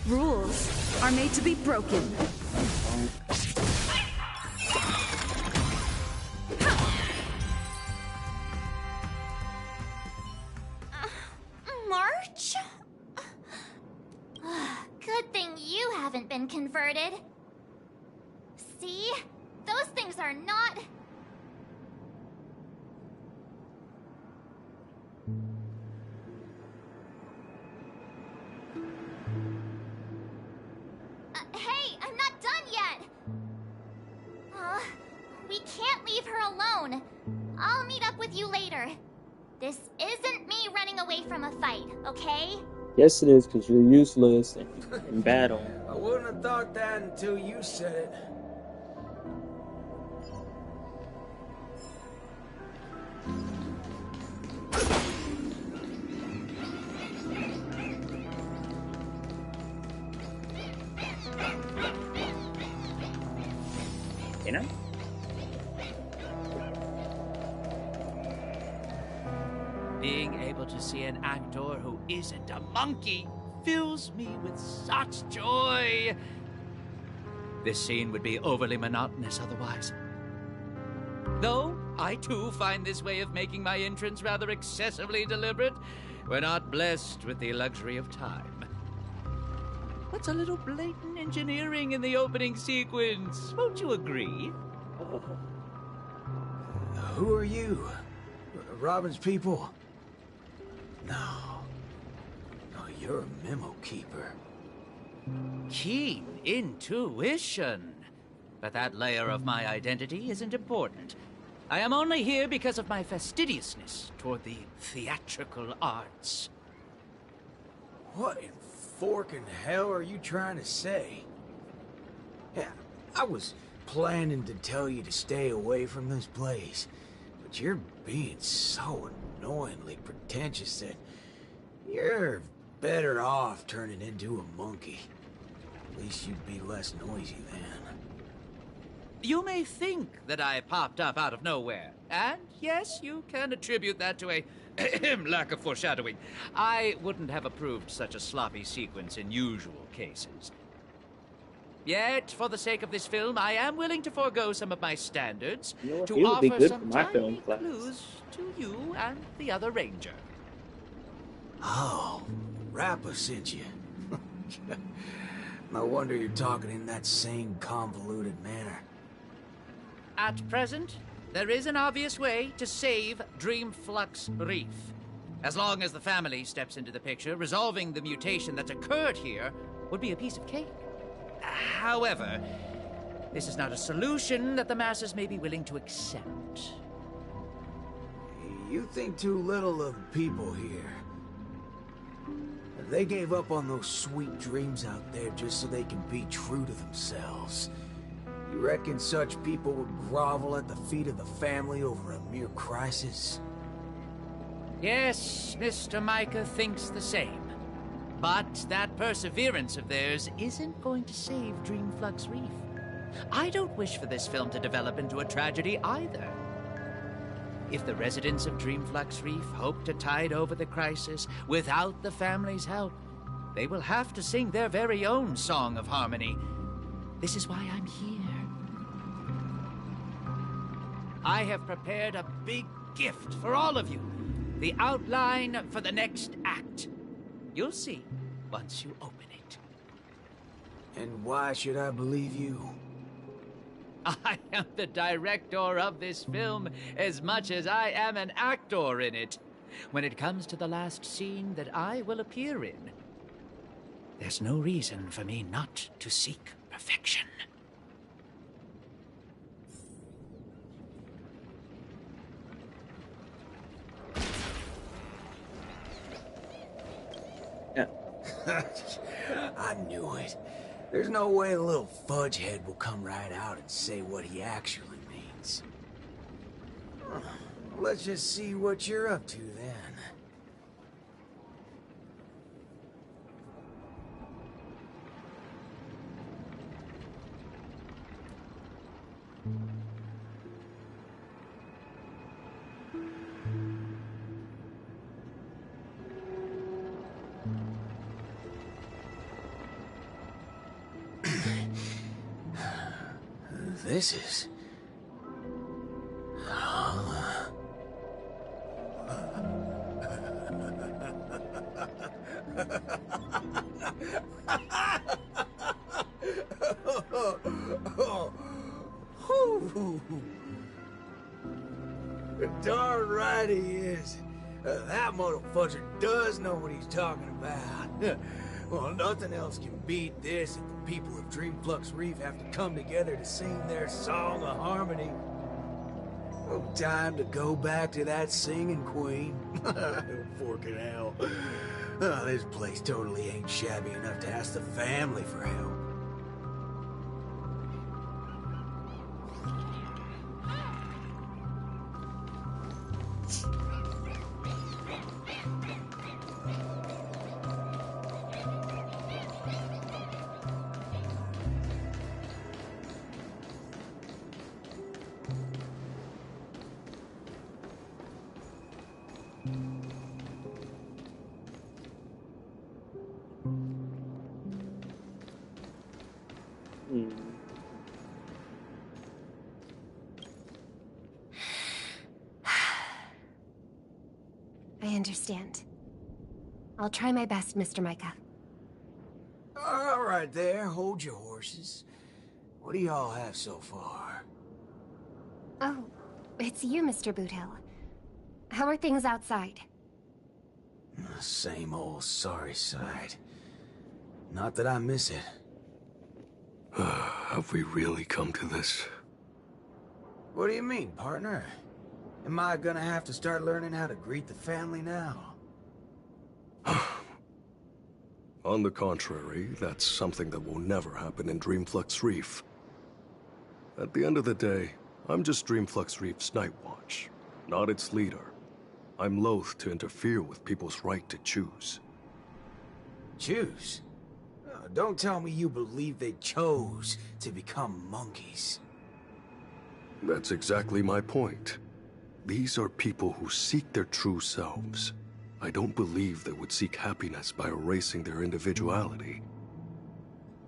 Rules are made to be broken. March? Good thing you haven't been converted. See? Those things are not... Hey, I'm not done yet! We can't leave her alone. I'll meet up with you later. This isn't me running away from a fight, okay? Yes, it is, because you're useless and in battle. I wouldn't have thought that until you said it. You know? Being able to see an actor who isn't a monkey fills me with such joy. This scene would be overly monotonous otherwise. Though, I too find this way of making my entrance rather excessively deliberate. We're not blessed with the luxury of time. What's a little blatant engineering in the opening sequence? Won't you agree? Who are you? Robin's people? No. No, you're a memo keeper. Keen intuition. But that layer of my identity isn't important. I am only here because of my fastidiousness toward the theatrical arts. What in forking hell are you trying to say? Yeah, I was planning to tell you to stay away from this place, but you're being so annoyingly pretentious that you're better off turning into a monkey. At least you'd be less noisy then. You may think that I popped up out of nowhere, and yes, you can attribute that to a lack of foreshadowing. I wouldn't have approved such a sloppy sequence in usual cases. Yet, for the sake of this film, I am willing to forego some of my standards to offer some tiny clues to you and the other ranger. Oh, Rappa sent you. No wonder you're talking in that same convoluted manner. At present, there is an obvious way to save Dreamflux Reef. As long as the family steps into the picture, resolving the mutation that's occurred here would be a piece of cake. However, this is not a solution that the masses may be willing to accept. You think too little of the people here. They gave up on those sweet dreams out there just so they can be true to themselves. You reckon such people would grovel at the feet of the family over a mere crisis? Yes, Mr. Micah thinks the same. But that perseverance of theirs isn't going to save Dreamflux Reef. I don't wish for this film to develop into a tragedy either. If the residents of Dreamflux Reef hope to tide over the crisis without the family's help, they will have to sing their very own song of harmony. This is why I'm here. I have prepared a big gift for all of you. The outline for the next act. You'll see once you open it. And why should I believe you? I am the director of this film as much as I am an actor in it. When it comes to the last scene that I will appear in, there's no reason for me not to seek perfection. I knew it. There's no way a little fudgehead will come right out and say what he actually means. Let's just see what you're up to then. This is... Darn right he is. That motherfucker does know what he's talking about. Well, nothing else can beat this if the people of Dreamflux Reef have to come together to sing their song of harmony. Oh, time to go back to that singing queen. Forking hell. Oh, this place totally ain't shabby enough to ask the family for help. I understand. I'll try my best, Mr. Micah. All right there, hold your horses. What do y'all have so far? Oh, it's you, Mr. Boothill. How are things outside? Same old sorry side. Not that I miss it. Have we really come to this? What do you mean, partner? Am I gonna have to start learning how to greet the family now? On the contrary, that's something that will never happen in Dreamflux Reef. At the end of the day, I'm just Dreamflux Reef's Night Watch, not its leader. I'm loath to interfere with people's right to choose. Choose? Don't tell me you believe they chose to become monkeys. That's exactly my point. These are people who seek their true selves. I don't believe they would seek happiness by erasing their individuality.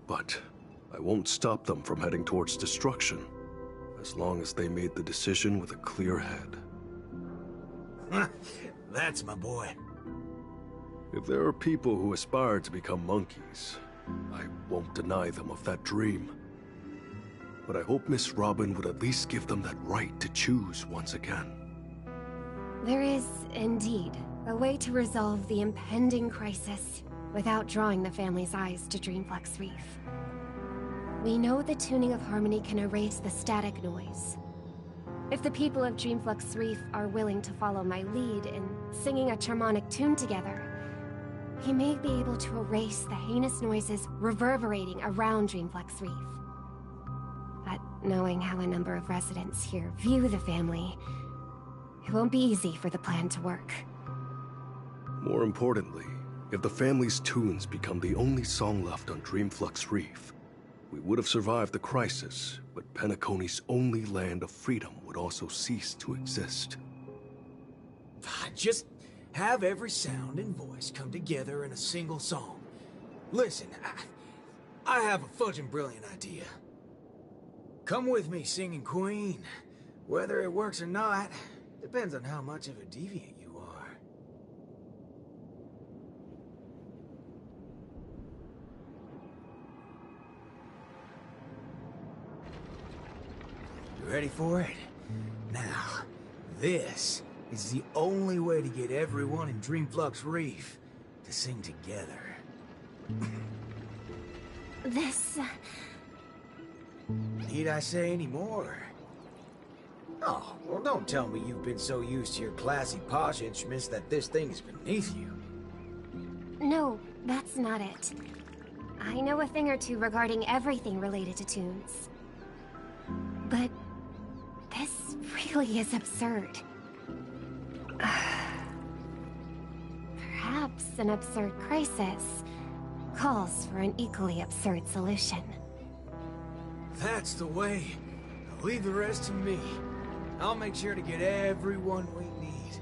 But I won't stop them from heading towards destruction, as long as they made the decision with a clear head. That's my boy. If there are people who aspire to become monkeys, I won't deny them of that dream. But I hope Miss Robin would at least give them that right to choose once again. There is, indeed, a way to resolve the impending crisis without drawing the family's eyes to Dreamflex Reef. We know the tuning of Harmony can erase the static noise. If the people of Dreamflex Reef are willing to follow my lead in singing a charmonic tune together, he may be able to erase the heinous noises reverberating around Dreamflex Reef. But knowing how a number of residents here view the family, it won't be easy for the plan to work. More importantly, if the family's tunes become the only song left on Dreamflux Reef, we would have survived the crisis, but Penacony's only land of freedom would also cease to exist. Just have every sound and voice come together in a single song. Listen, I have a fudging brilliant idea. Come with me singing Queen. Whether it works or not, depends on how much of a deviant you are. You ready for it? Now, this is the only way to get everyone in Dreamflux Reef to sing together. This... Need I say any more? Oh, well, don't tell me you've been so used to your classy, posh instruments that this thing is beneath you. No, that's not it. I know a thing or two regarding everything related to tunes. But this really is absurd. Perhaps an absurd crisis calls for an equally absurd solution. That's the way. Leave the rest to me. I'll make sure to get everyone we need.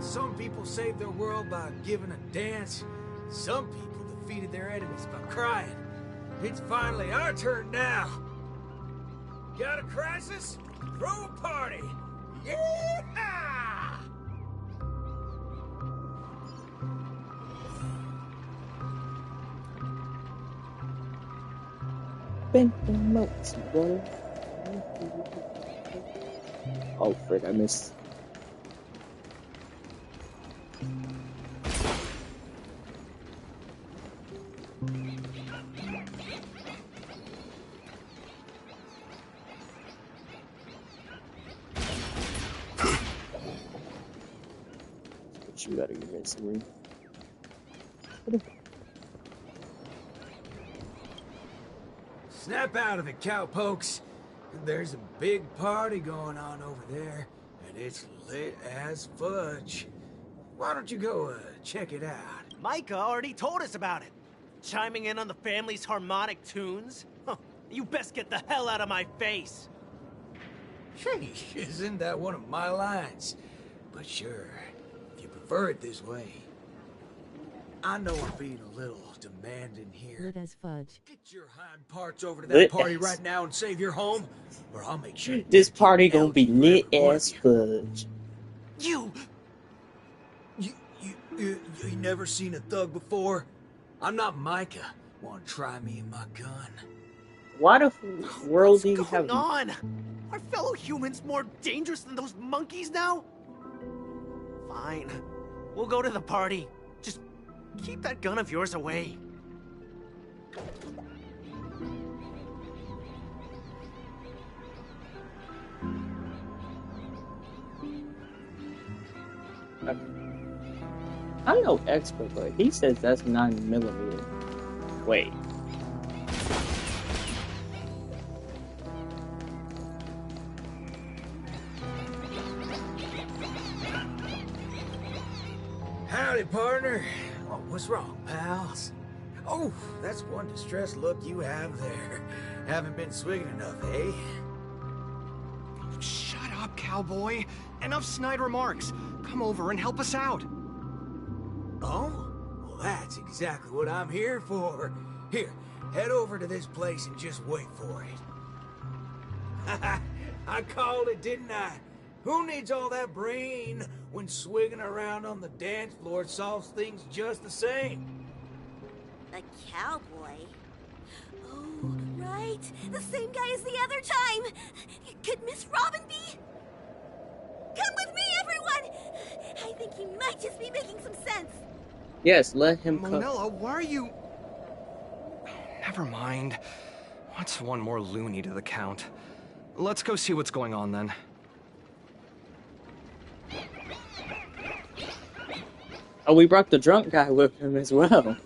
Some people saved their world by giving a dance. Some people defeated their enemies by crying. It's finally our turn now. Got a crisis? Throw a party! Yeah! Bend the moats, brother. Oh, frick, I missed. You gotta give me some room. Snap out of it, cowpokes. There's a big party going on over there, and it's lit as fudge. Why don't you go check it out? Micah already told us about it. Chiming in on the family's harmonic tunes? Huh, you best get the hell out of my face. Hey, isn't that one of my lines? But sure, if you prefer it this way. I know I'm being a little demanding here. Lit as fudge. Get your hind parts over to that party right now and save your home, or I'll make sure this party gonna be lit as fudge. You never seen a thug before? I'm not Micah. Want to try me and my gun? Why the world do you What's have? going on? Are fellow humans more dangerous than those monkeys now? Fine. We'll go to the party. Just keep that gun of yours away. I'm no expert, but he says that's 9mm. Wait. Howdy, partner. Oh, what's wrong, pals? Oh, that's one distressed look you have there. Haven't been swigging enough, eh? cowboy. Enough snide remarks. Come over and help us out. Oh? Well, that's exactly what I'm here for. Here, head over to this place and just wait for it. I called it, didn't I? Who needs all that brain when swigging around on the dance floor solves things just the same? A cowboy? Oh, right. The same guy as the other time. Could Miss Robin be? Come with me, everyone! I think he might just be making some sense. Yes, let him come. Monella, why are you... Never mind. What's one more loony to the count? Let's go see what's going on then. Oh, we brought the drunk guy with him as well.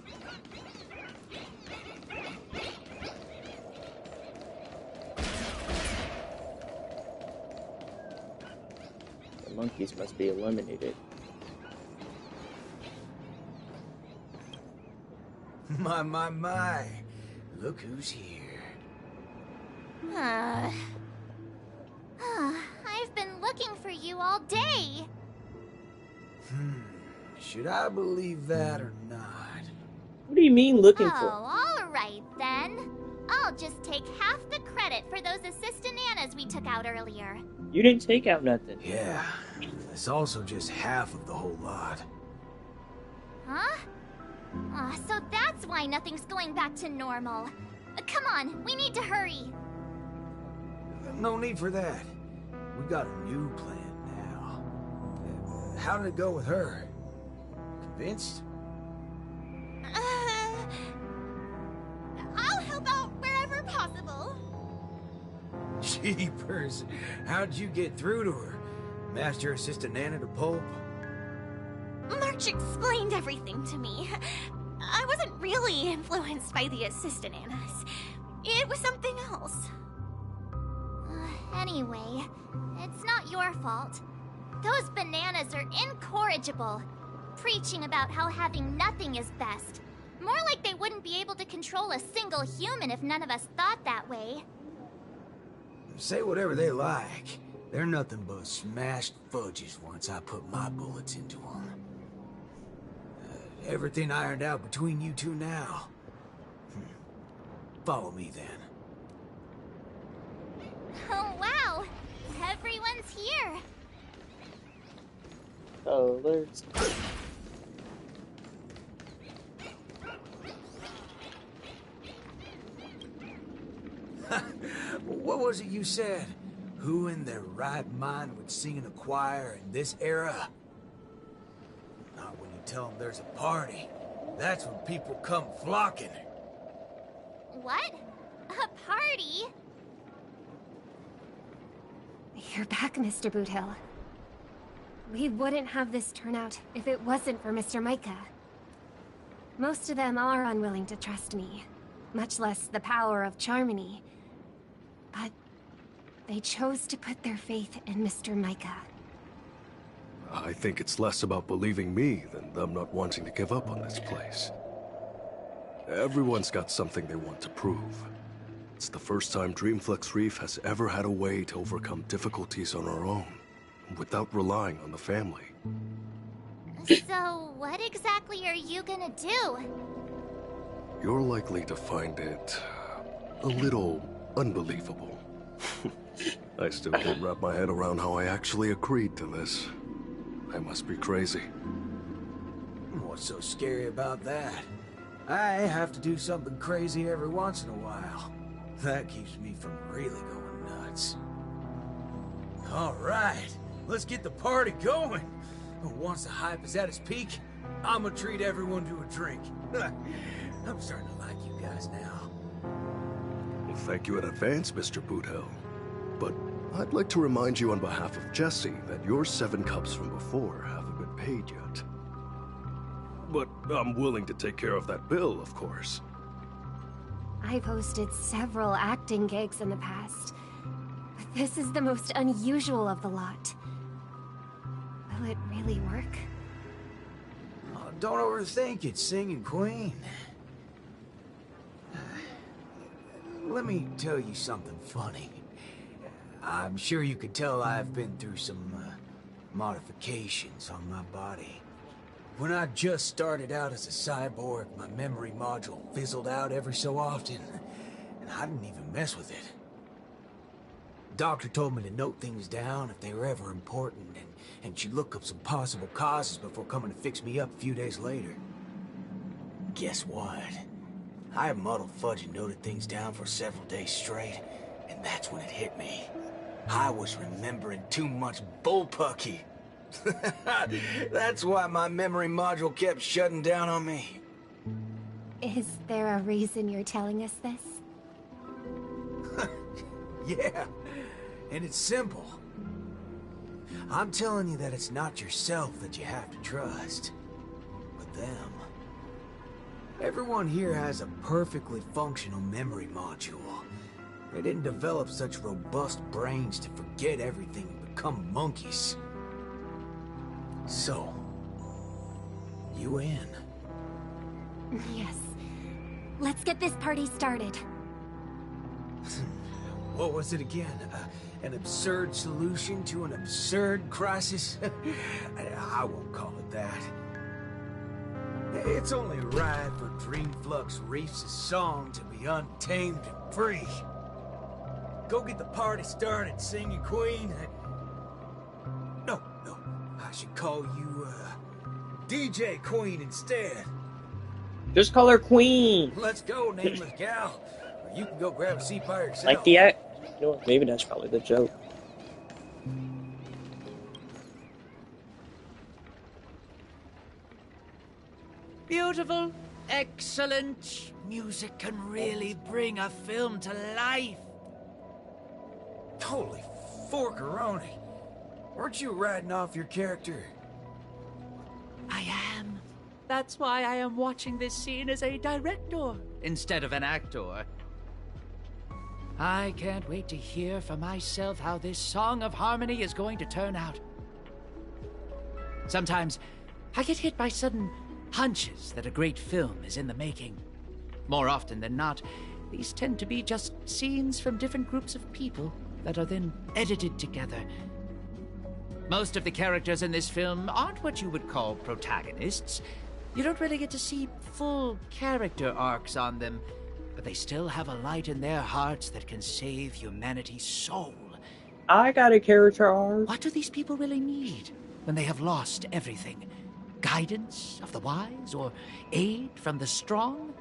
The monkeys must be eliminated. My. Look who's here. I've been looking for you all day. Should I believe that or not? What do you mean looking for? Oh, all right then. I'll just take half the credit for those assistant nanas we took out earlier. You didn't take out nothing. Yeah, that's also just half of the whole lot. Huh? So that's why nothing's going back to normal. Come on, we need to hurry. No need for that. We got a new plan now. How did it go with her? Convinced? I'll help out wherever possible. Jeepers, how'd you get through to her? Master Assistant Nana to pulp? March explained everything to me. I wasn't really influenced by the assistant Annas. It was something else. Anyway, it's not your fault. Those bananas are incorrigible, preaching about how having nothing is best. More like they wouldn't be able to control a single human if none of us thought that way. Say whatever they like. They're nothing but smashed fudges once I put my bullets into them. Everything ironed out between you two now. Follow me then. Oh wow! Everyone's here! Colors. What was it you said? Who in their right mind would sing in a choir in this era? Not when you tell them there's a party. That's when people come flocking. What? A party? You're back, Mr. Boothill. We wouldn't have this turnout if it wasn't for Mr. Micah. Most of them are unwilling to trust me, much less the power of Charmony. But they chose to put their faith in Mr. Micah. I think it's less about believing me than them not wanting to give up on this place. Everyone's got something they want to prove. It's the first time Dreamflex Reef has ever had a way to overcome difficulties on our own, without relying on the family. So, what exactly are you gonna do? You're likely to find it a little unbelievable. I still can't wrap my head around how I actually agreed to this. I must be crazy. What's so scary about that? I have to do something crazy every once in a while. That keeps me from really going nuts. All right, let's get the party going. Once the hype is at its peak, I'm gonna treat everyone to a drink. I'm starting to like you guys now. Well, thank you in advance, Mr. Boothill. But I'd like to remind you on behalf of Jesse that your 7 cups from before haven't been paid yet. But I'm willing to take care of that bill, of course. I've hosted several acting gigs in the past, but this is the most unusual of the lot. Will it really work? Oh, don't overthink it, Singing Queen. Let me tell you something funny. I'm sure you could tell I've been through some modifications on my body. When I just started out as a cyborg, my memory module fizzled out every so often, and I didn't even mess with it. Doctor told me to note things down if they were ever important, and she'd look up some possible causes before coming to fix me up a few days later. Guess what? I muddled fudge and noted things down for several days straight, and that's when it hit me. I was remembering too much bullpucky. That's why my memory module kept shutting down on me. Is there a reason you're telling us this? Yeah, and it's simple. I'm telling you that it's not yourself that you have to trust, but them. Everyone here has a perfectly functional memory module. They didn't develop such robust brains to forget everything and become monkeys. So, you in? Yes. Let's get this party started. What was it again? An absurd solution to an absurd crisis? I won't call it that. It's only right for Dreamflux Reefs' song to be untamed and free. Go get the party started, singing queen. No, I should call you, DJ Queen instead. Just call her Queen. Let's go, nameless gal. Or you can go grab a seat by yourself. Like the act. You know what? Maybe that's probably the joke. Beautiful, excellent. Music can really bring a film to life. Holy forkeroni. Weren't you riding off your character? I am. That's why I am watching this scene as a director instead of an actor. I can't wait to hear for myself how this Song of Harmony is going to turn out. Sometimes I get hit by sudden hunches that a great film is in the making. More often than not, these tend to be just scenes from different groups of people that are then edited together. Most of the characters in this film aren't what you would call protagonists. You don't really get to see full character arcs on them, but they still have a light in their hearts that can save humanity's soul. I got a character arc. What do these people really need when they have lost everything? Guidance of the wise or aid from the strong?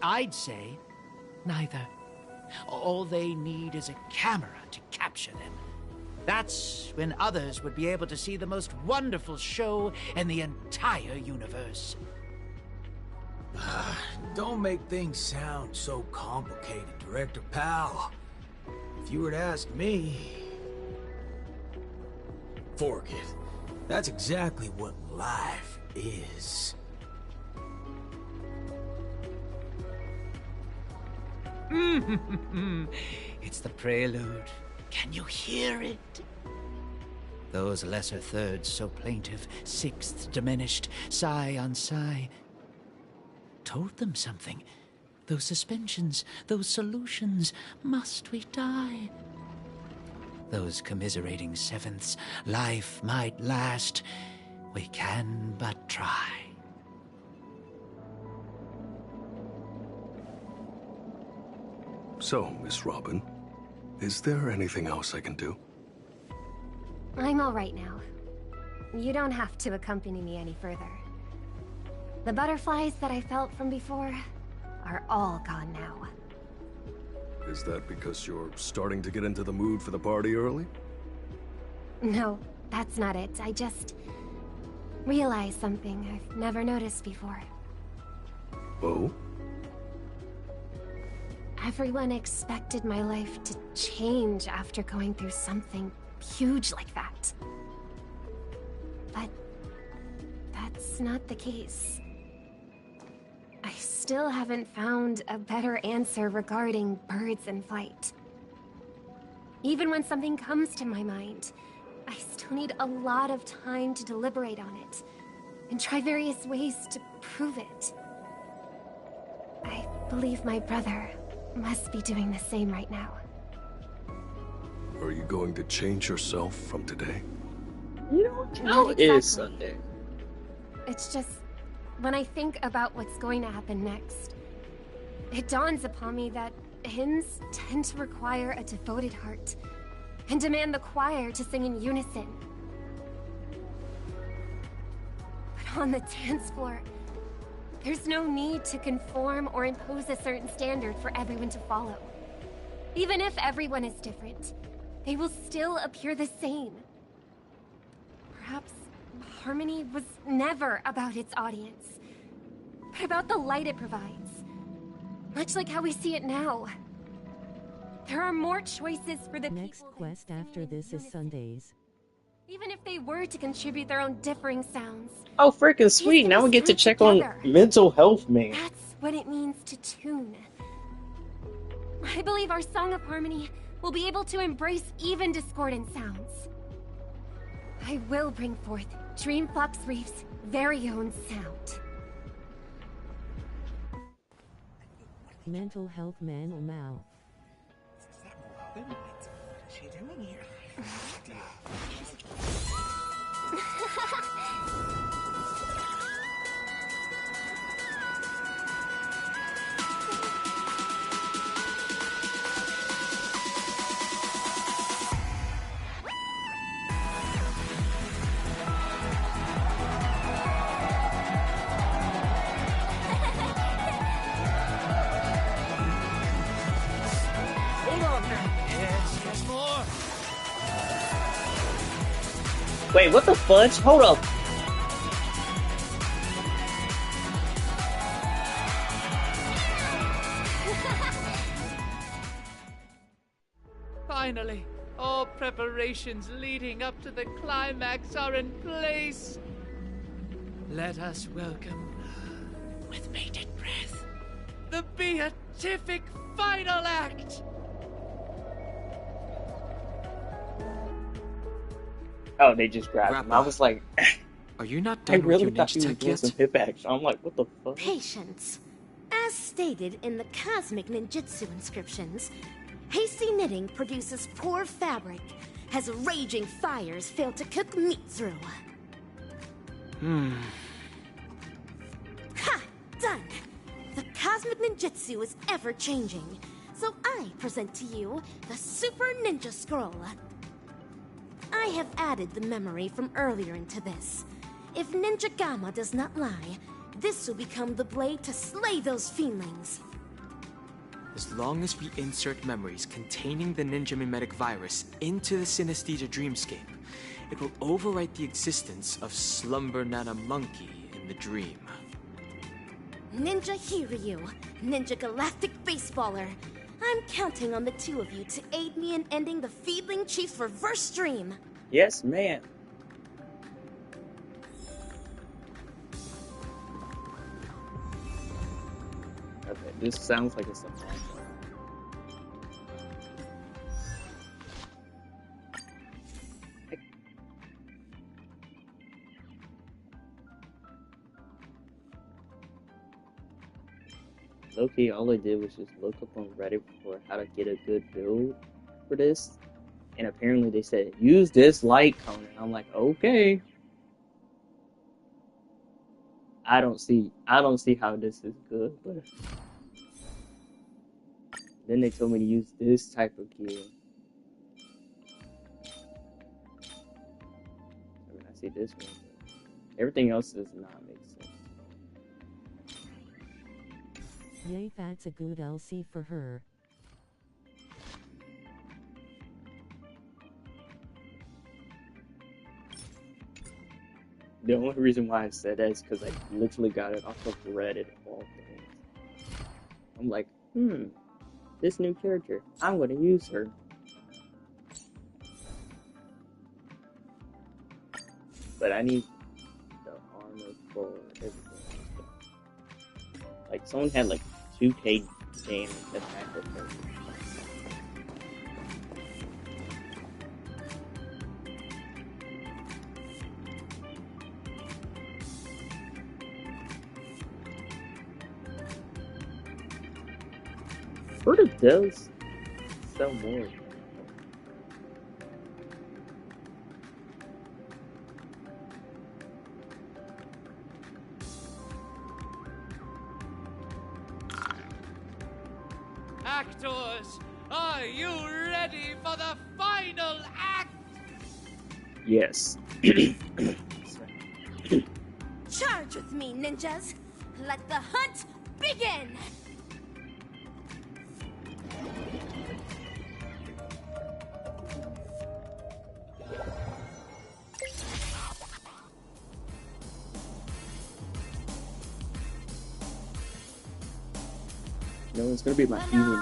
I'd say neither. All they need is a camera to capture them. That's when others would be able to see the most wonderful show in the entire universe. Don't make things sound so complicated, Director Pal. If you were to ask me... Fork it. That's exactly what life is. It's the prelude. Can you hear it? Those lesser thirds so plaintive, sixths diminished, sigh on sigh. Told them something. Those suspensions, those solutions, must we die? Those commiserating sevenths, life might last. We can but try. So, Miss Robin, is there anything else I can do? I'm all right now. You don't have to accompany me any further. The butterflies that I felt from before are all gone now. Is that because you're starting to get into the mood for the party early? No, that's not it. I just realized something I've never noticed before. Oh? Everyone expected my life to change after going through something huge like that. But that's not the case. I still haven't found a better answer regarding birds in flight. Even when something comes to my mind, I still need a lot of time to deliberate on it and try various ways to prove it. I believe my brother must be doing the same right now. Are you going to change yourself from today? You know, Not it is exactly. Sunday. It's just, when I think about what's going to happen next, it dawns upon me that hymns tend to require a devoted heart and demand the choir to sing in unison. But on the dance floor, there's no need to conform or impose a certain standard for everyone to follow. Even if everyone is different, they will still appear the same. Perhaps Harmony was never about its audience, but about the light it provides. Much like how we see it now. There are more choices for the Next people quest after this is Sundays. even if they were to contribute their own differing sounds. Oh, freaking sweet! Now we get to check on mental health, man. That's what it means to tune. I believe our Song of Harmony will be able to embrace even discordant sounds. I will bring forth Dreamflux Reef's very own sound. Mental health man or Mal. What is she doing here? Hold on now. Yes, more. Wait, what the fudge? Hold up. Finally, all preparations leading up to the climax are in place. Let us welcome, with bated breath, the beatific final act. Oh, they just grabbed him. I was like, Are you not I done really with your thought he ninja was tech doing yet? some hip action. I'm like, what the fuck? Patience. As stated in the cosmic ninjutsu inscriptions, hasty knitting produces poor fabric, as raging fires fail to cook meat through. Ha! Done! The cosmic ninjutsu is ever-changing, so I present to you the Super Ninja Scroll. I have added the memory from earlier into this. If Ninja Gamma does not lie, this will become the blade to slay those fiendlings. As long as we insert memories containing the ninja mimetic virus into the synesthesia dreamscape, it will overwrite the existence of Slumber Nana Monkey in the dream. Ninja Hiryu, Ninja Galactic Baseballer. I'm counting on the two of you to aid me in ending the Feedling Chief's reverse dream. Yes, ma'am. Okay, this sounds like it's a monster. Low-key, all I did was just look up on Reddit for how to get a good build for this, and apparently they said use this light cone, and I'm like, okay. I don't see how this is good, but then they told me to use this type of gear. I mean, I see this one, but everything else does not make sense. Yay, that's a good LC for her. The only reason why I said that is because I literally got it off of Reddit of all things. I'm like, this new character, I'm gonna use her. But I need the armor for everything. Like, someone had like 2k damage attack with her. Sort of does sell more. actors, are you ready for the final act? Yes. Charge with me, ninjas! Let the hunt begin! No, it's gonna be my human.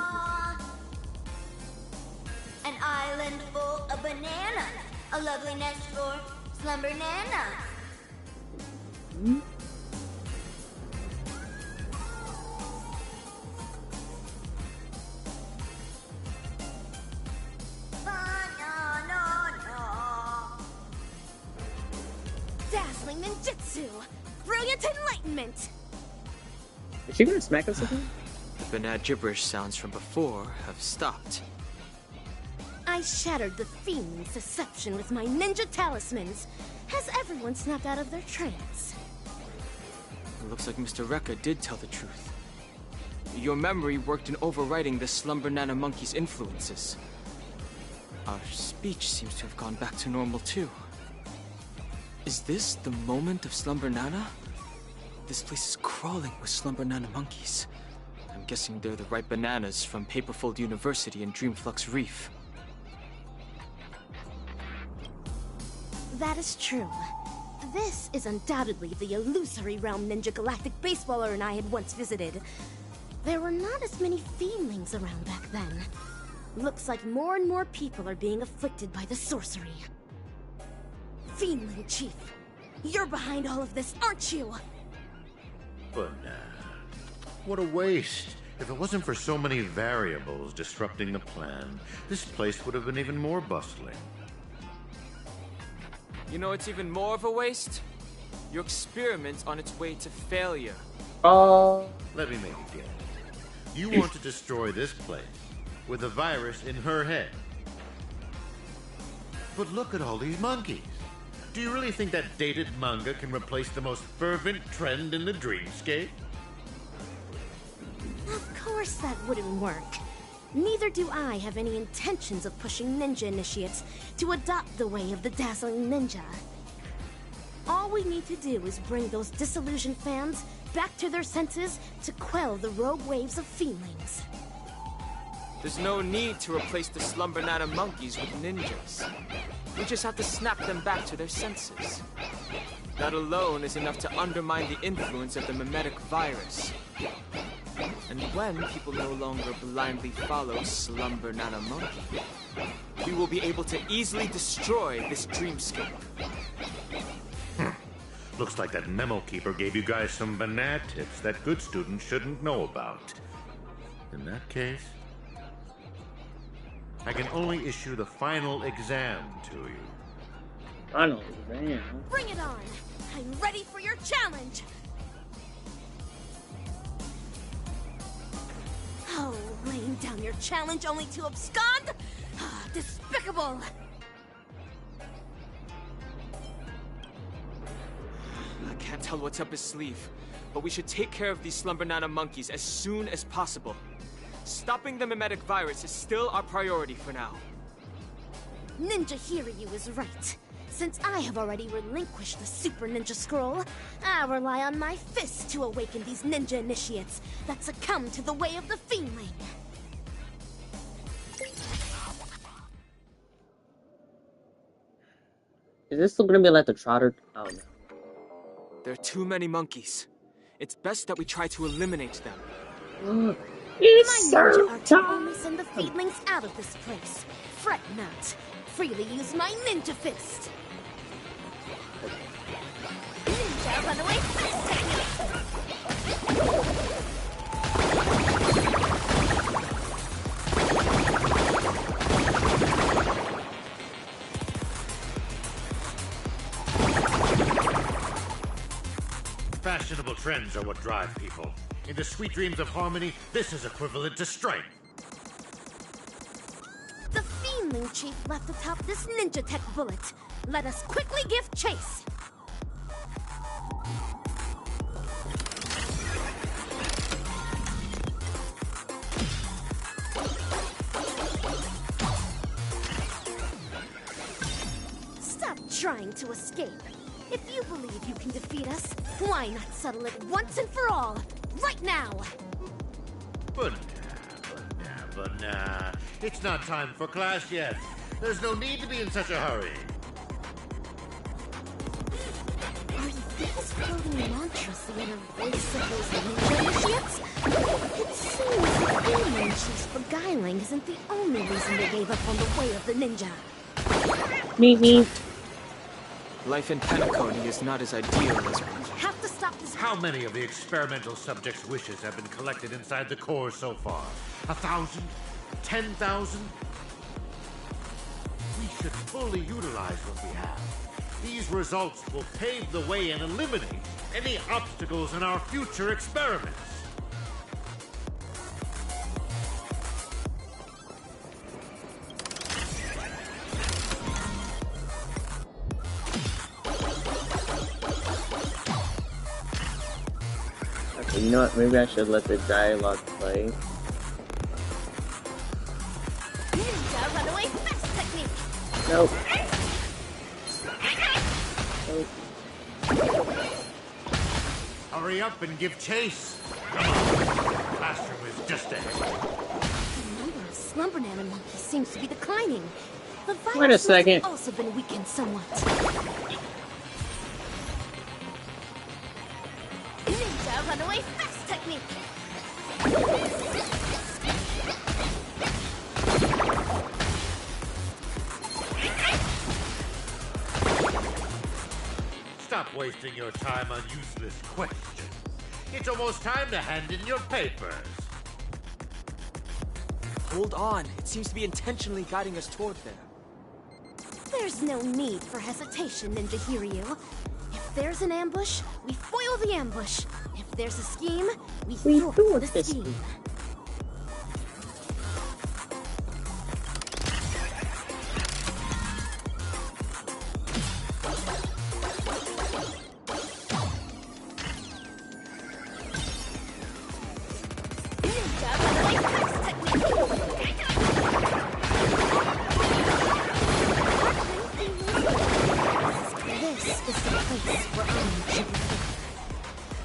An island full of bananas. A lovely nest for Slumber Nana. Dazzling ninjutsu! Brilliant enlightenment! Is she gonna smack us again? The banana gibberish sounds from before have stopped. I shattered the fiend's deception with my ninja talismans. Has everyone snapped out of their trance? It looks like Mr. Rekka did tell the truth. Your memory worked in overriding the Slumber Nana monkey's influences. Our speech seems to have gone back to normal too. Is this the moment of Slumber Nana? This place is crawling with Slumber Nana monkeys. I'm guessing they're the right bananas from Paperfold University and Dreamflux Reef. That is true. This is undoubtedly the illusory realm Ninja Galactic Baseballer and I had once visited. There were not as many fiendlings around back then. Looks like more and more people are being afflicted by the sorcery. Fiendling Chief, you're behind all of this, aren't you? But what a waste. If it wasn't for so many variables disrupting the plan, this place would have been even more bustling. You know it's even more of a waste? Your experiment's on its way to failure. Let me make it clear. You want to destroy this place with a virus in her head. But look at all these monkeys. Do you really think that dated manga can replace the most fervent trend in the dreamscape? Of course that wouldn't work. Neither do I have any intentions of pushing ninja initiates to adopt the way of the dazzling ninja. All we need to do is bring those disillusioned fans back to their senses to quell the rogue waves of fiendlings. There's no need to replace the Slumber Nana monkeys with ninjas. We just have to snap them back to their senses. That alone is enough to undermine the influence of the mimetic virus. And when people no longer blindly follow Slumber Nana Monkey, we will be able to easily destroy this dreamscape. Looks like that memo keeper gave you guys some banana tips that good students shouldn't know about. In that case, I can only issue the final exam to you. Final exam? Bring it on! I'm ready for your challenge! Oh, laying down your challenge only to abscond? Ah, despicable! I can't tell what's up his sleeve, but we should take care of these Slumber Nana monkeys as soon as possible. Stopping the mimetic virus is still our priority for now. Ninja Hiryu is right. Since I have already relinquished the Super Ninja Scroll, I rely on my fists to awaken these ninja initiates that succumb to the way of the Fiendling. Is this still gonna be like the Trotter? Oh no. There are too many monkeys. It's best that we try to eliminate them. My ninja art to only send the Fiendlings out of this place. Fret not. Freely use my ninja fist. Ninja runaway fist technique! Fashionable trends are what drive people. In the sweet dreams of harmony, this is equivalent to strength. The Fiendling Chief left atop this ninja tech bullet. Let us quickly give chase. trying to escape. If you believe you can defeat us, why not settle it once and for all? Right now! But nah. It's not time for class yet. There's no need to be in such a hurry. Are these floating mantras the inner voice of those ninja initiates? It seems the demon chief's beguiling isn't the only reason they gave up on the way of the ninja. Me. Life in Penacony is not as ideal as We have to stop this. How many of the experimental subjects' wishes have been collected inside the core so far? 1,000? 10,000? We should fully utilize what we have. These results will pave the way and eliminate any obstacles in our future experiments. Okay, you know what? Maybe I should let the dialogue play. Ninja runaway fast technique! Nope. Hurry up and give chase. Come on. Classroom is just ahead. The number of Slumber Nana monkeys seems to be declining. The virus Wait a second. has also been weakened somewhat. Ninja runaway fast technique! Stop wasting your time on useless questions. It's almost time to hand in your papers. Hold on. It seems to be intentionally guiding us toward there. There's no need for hesitation, Ninja Hiryu. If there's an ambush, we foil the ambush. If there's a scheme, we thwart the scheme.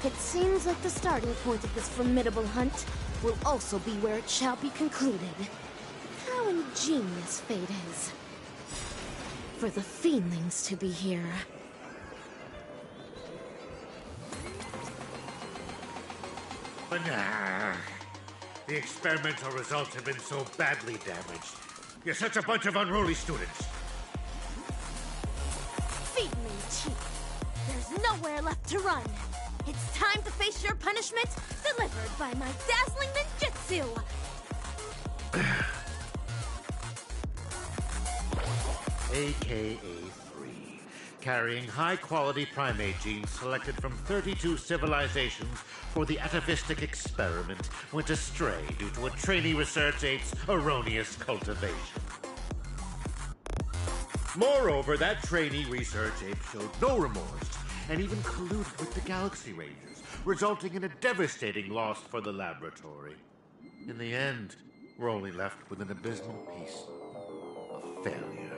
It seems like the starting point of this formidable hunt will also be where it shall be concluded. How ingenious fate is. For the fiendlings to be here. Nah. The experimental results have been so badly damaged. You're such a bunch of unruly students. Feed me, Chief. There's nowhere left to run. It's time to face your punishment, delivered by my dazzling ninjutsu! AKA 3. Carrying high-quality primate genes selected from 32 civilizations for the atavistic experiment went astray due to a trainee research ape's erroneous cultivation. Moreover, that trainee research ape showed no remorse and even colluded with the Galaxy Rangers, resulting in a devastating loss for the laboratory. In the end, we're only left with an abysmal piece of failure.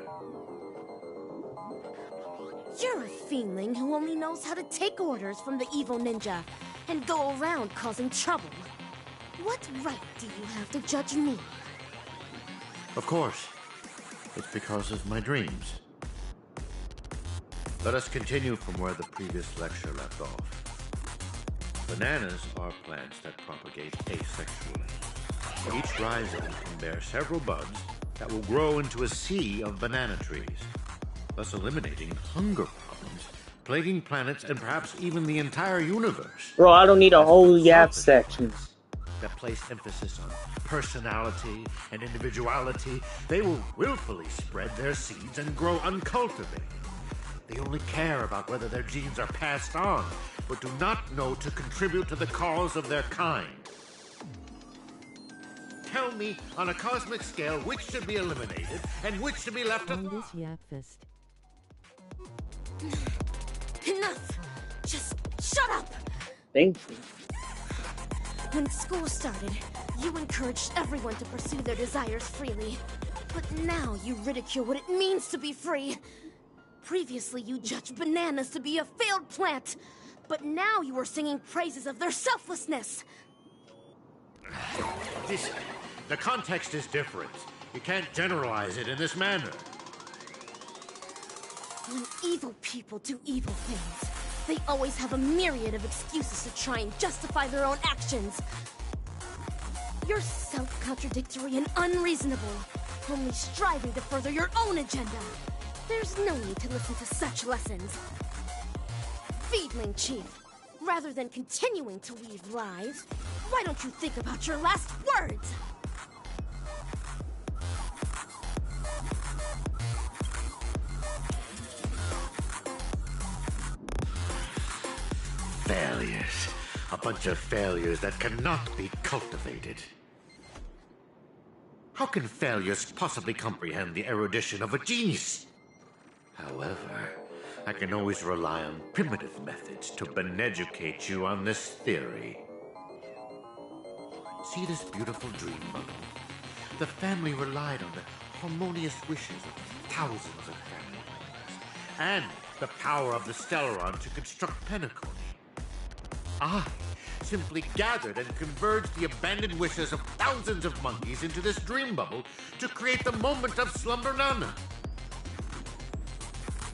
You're a fiendling who only knows how to take orders from the evil ninja and go around causing trouble. What right do you have to judge me? Of course. It's because of my dreams. Let us continue from where the previous lecture left off. Bananas are plants that propagate asexually. Each rhizome can bear several buds that will grow into a sea of banana trees, thus eliminating hunger problems, plaguing planets, and perhaps even the entire universe. Bro, I don't need a whole yap section. That place emphasis on personality and individuality, they will willfully spread their seeds and grow uncultivated. They only care about whether their genes are passed on, but do not know to contribute to the cause of their kind. Tell me, on a cosmic scale, which should be eliminated and which should be left on this yap fist. Enough! Just shut up! Thank you. When school started, you encouraged everyone to pursue their desires freely. But now you ridicule what it means to be free. Previously, you judged bananas to be a failed plant, but now you are singing praises of their selflessness. The context is different. You can't generalize it in this manner. When evil people do evil things, they always have a myriad of excuses to try and justify their own actions. You're self-contradictory and unreasonable, only striving to further your own agenda. There's no need to listen to such lessons. Feedling Chief, rather than continuing to weave lies, why don't you think about your last words? Failures. A bunch of failures that cannot be cultivated. How can failures possibly comprehend the erudition of a genius? However, I can always rely on primitive methods to beneducate you on this theory. See this beautiful dream bubble? The family relied on the harmonious wishes of thousands of family members, and the power of the Stellaron to construct Penacony. I simply gathered and converged the abandoned wishes of thousands of monkeys into this dream bubble to create the moment of Slumber Nana.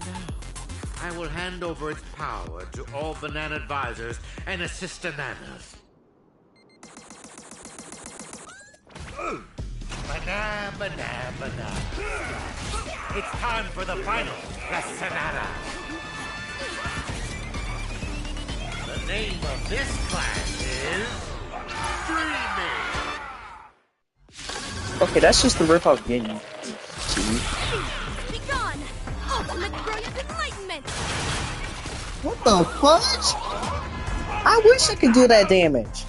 Now, I will hand over its power to all banana advisors and assistantanas. Banana. It's time for the final Rasanada. The name of this class is Dreaming. Okay, that's just the rip off game. Be gone! Ultimate brilliant enlightenment! What the fudge? I wish I could do that damage.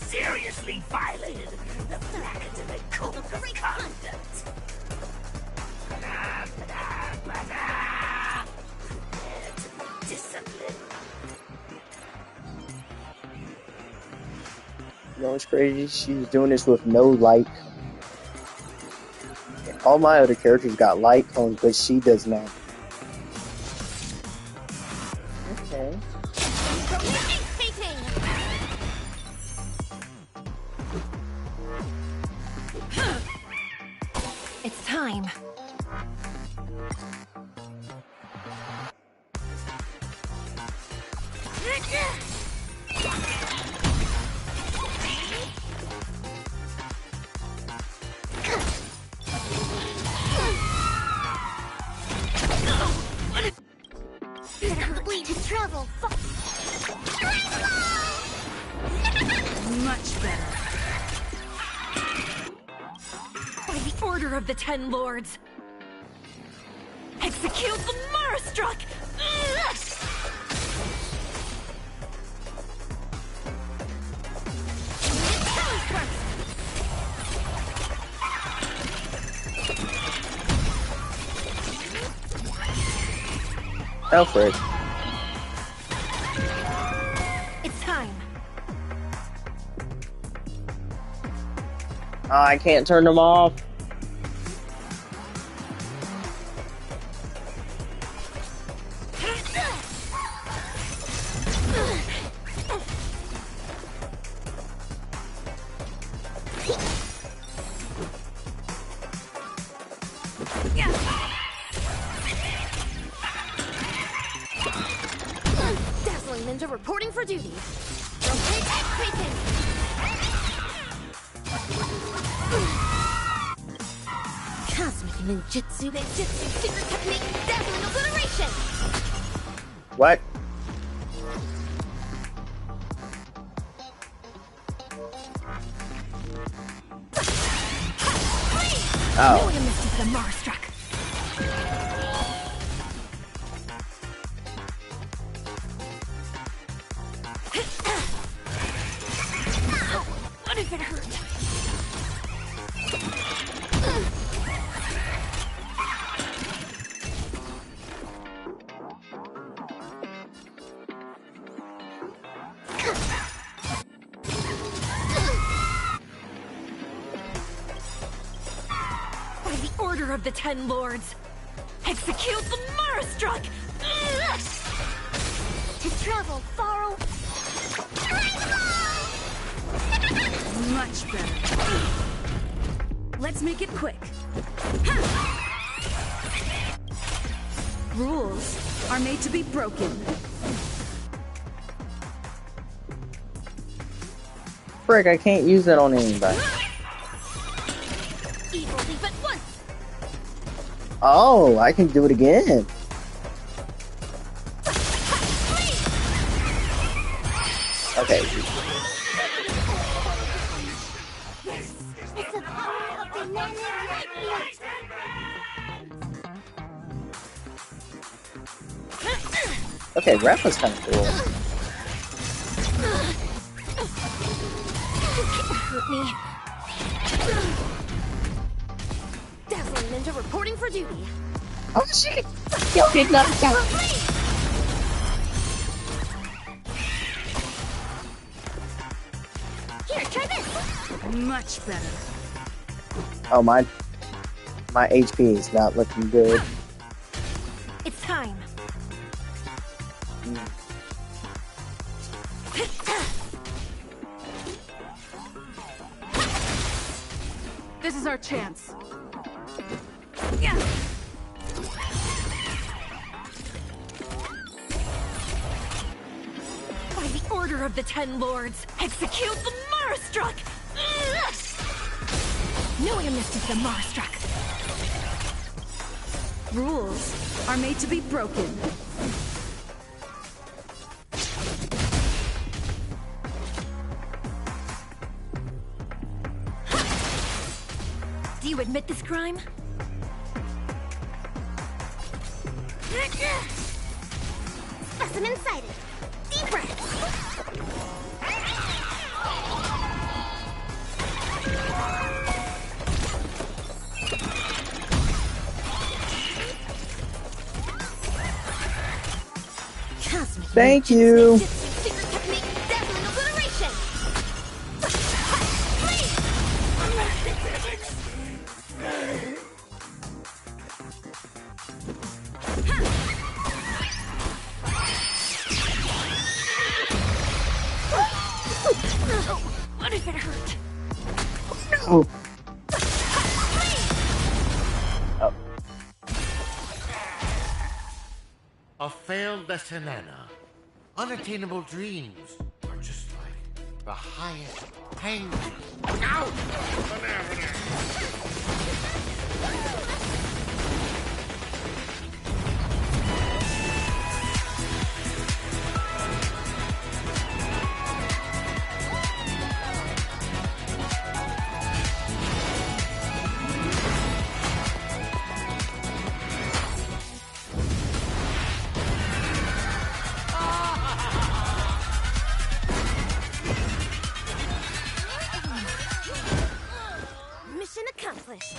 Seriously violated the Flacademic Code of Conduct. Discipline. You know what's crazy? She's doing this with no light. All my other characters got light cones, but she does not. Okay. It's time. To travel Much better. By the order of the Ten Lords, execute the Marastruck! Alfred. It's time. I can't turn them off. Dazzling Ninja reporting for duty. Rotate everything. Cosmic Ninjutsu, secret technique, dazzling obliteration. What? No way to misuse the Marastruck. What if it hurt? of the Ten Lords, execute the Marastruck! To travel far away. Much better. Let's make it quick. Rules are made to be broken. Frick, I can't use that on anybody. Evil leave at once. Oh, I can do it again. Okay. This is the power of the Nana. Okay, rap was kind of cool. Hurt me. Dazzling Ninja reporting for duty. Oh shit! Yo, did not count. Here, try this. Much better. Oh, my HP is not looking good. It's time. This is our chance. By the order of the Ten Lords, execute the Marastruck! Knew I missed the Marastruck. Rules are made to be broken. Do you admit this crime? Specimen sighted. Deep breath. Thank you. Secret technique, dazzling obliteration. What if it hurt? Oh. A failed Decenana. Unattainable dreams are just like the highest penguin. Ow! Mission accomplished.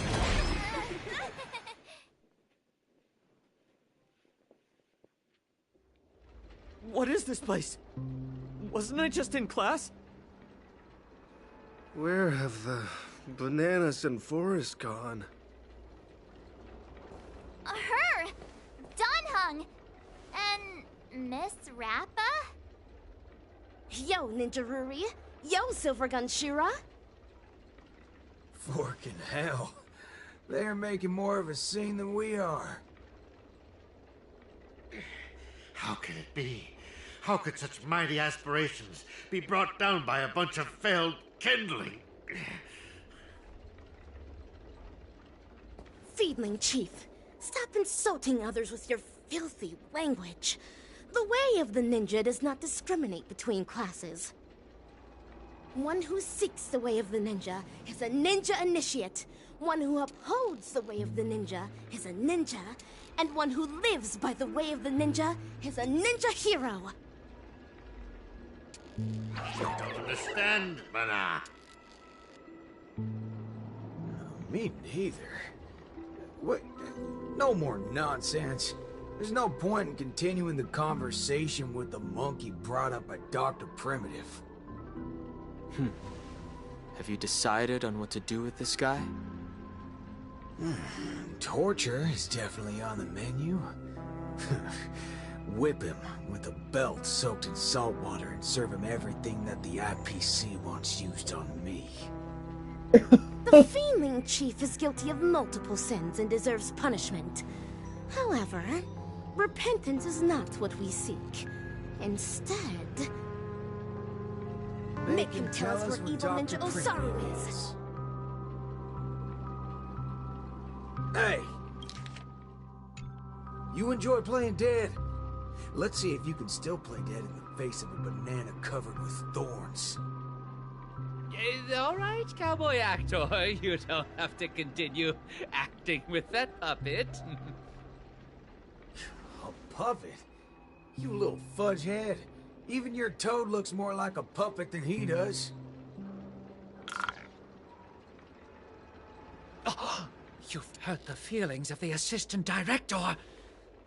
What is this place? Wasn't I just in class? Where have the bananas and Forrest gone? Her! Dunhung! And Miss Rappa? Yo, Ninja Ruri. Yo, Silvergun Shira. Forking hell. They're making more of a scene than we are. How could it be? How could such mighty aspirations be brought down by a bunch of failed kindling? Feedling Chief, stop insulting others with your filthy language. The way of the ninja does not discriminate between classes. One who seeks the way of the ninja is a ninja initiate. One who upholds the way of the ninja is a ninja. And one who lives by the way of the ninja is a ninja hero. I don't understand, Mana. Me neither. What? No more nonsense. There's no point in continuing the conversation with the monkey brought up by Dr. Primitive. Have you decided on what to do with this guy? Torture is definitely on the menu. Whip him with a belt soaked in salt water and serve him everything that the IPC wants used on me. The Fiendling Chief is guilty of multiple sins and deserves punishment. However, repentance is not what we seek. Instead, make him tell us where evil Ninja Osaru is. Hey! You enjoy playing dead? Let's see if you can still play dead in the face of a banana covered with thorns. All right, cowboy actor. You don't have to continue acting with that puppet. A puppet? You little fudge head. Even your toad looks more like a puppet than he does. Oh, you've hurt the feelings of the assistant director.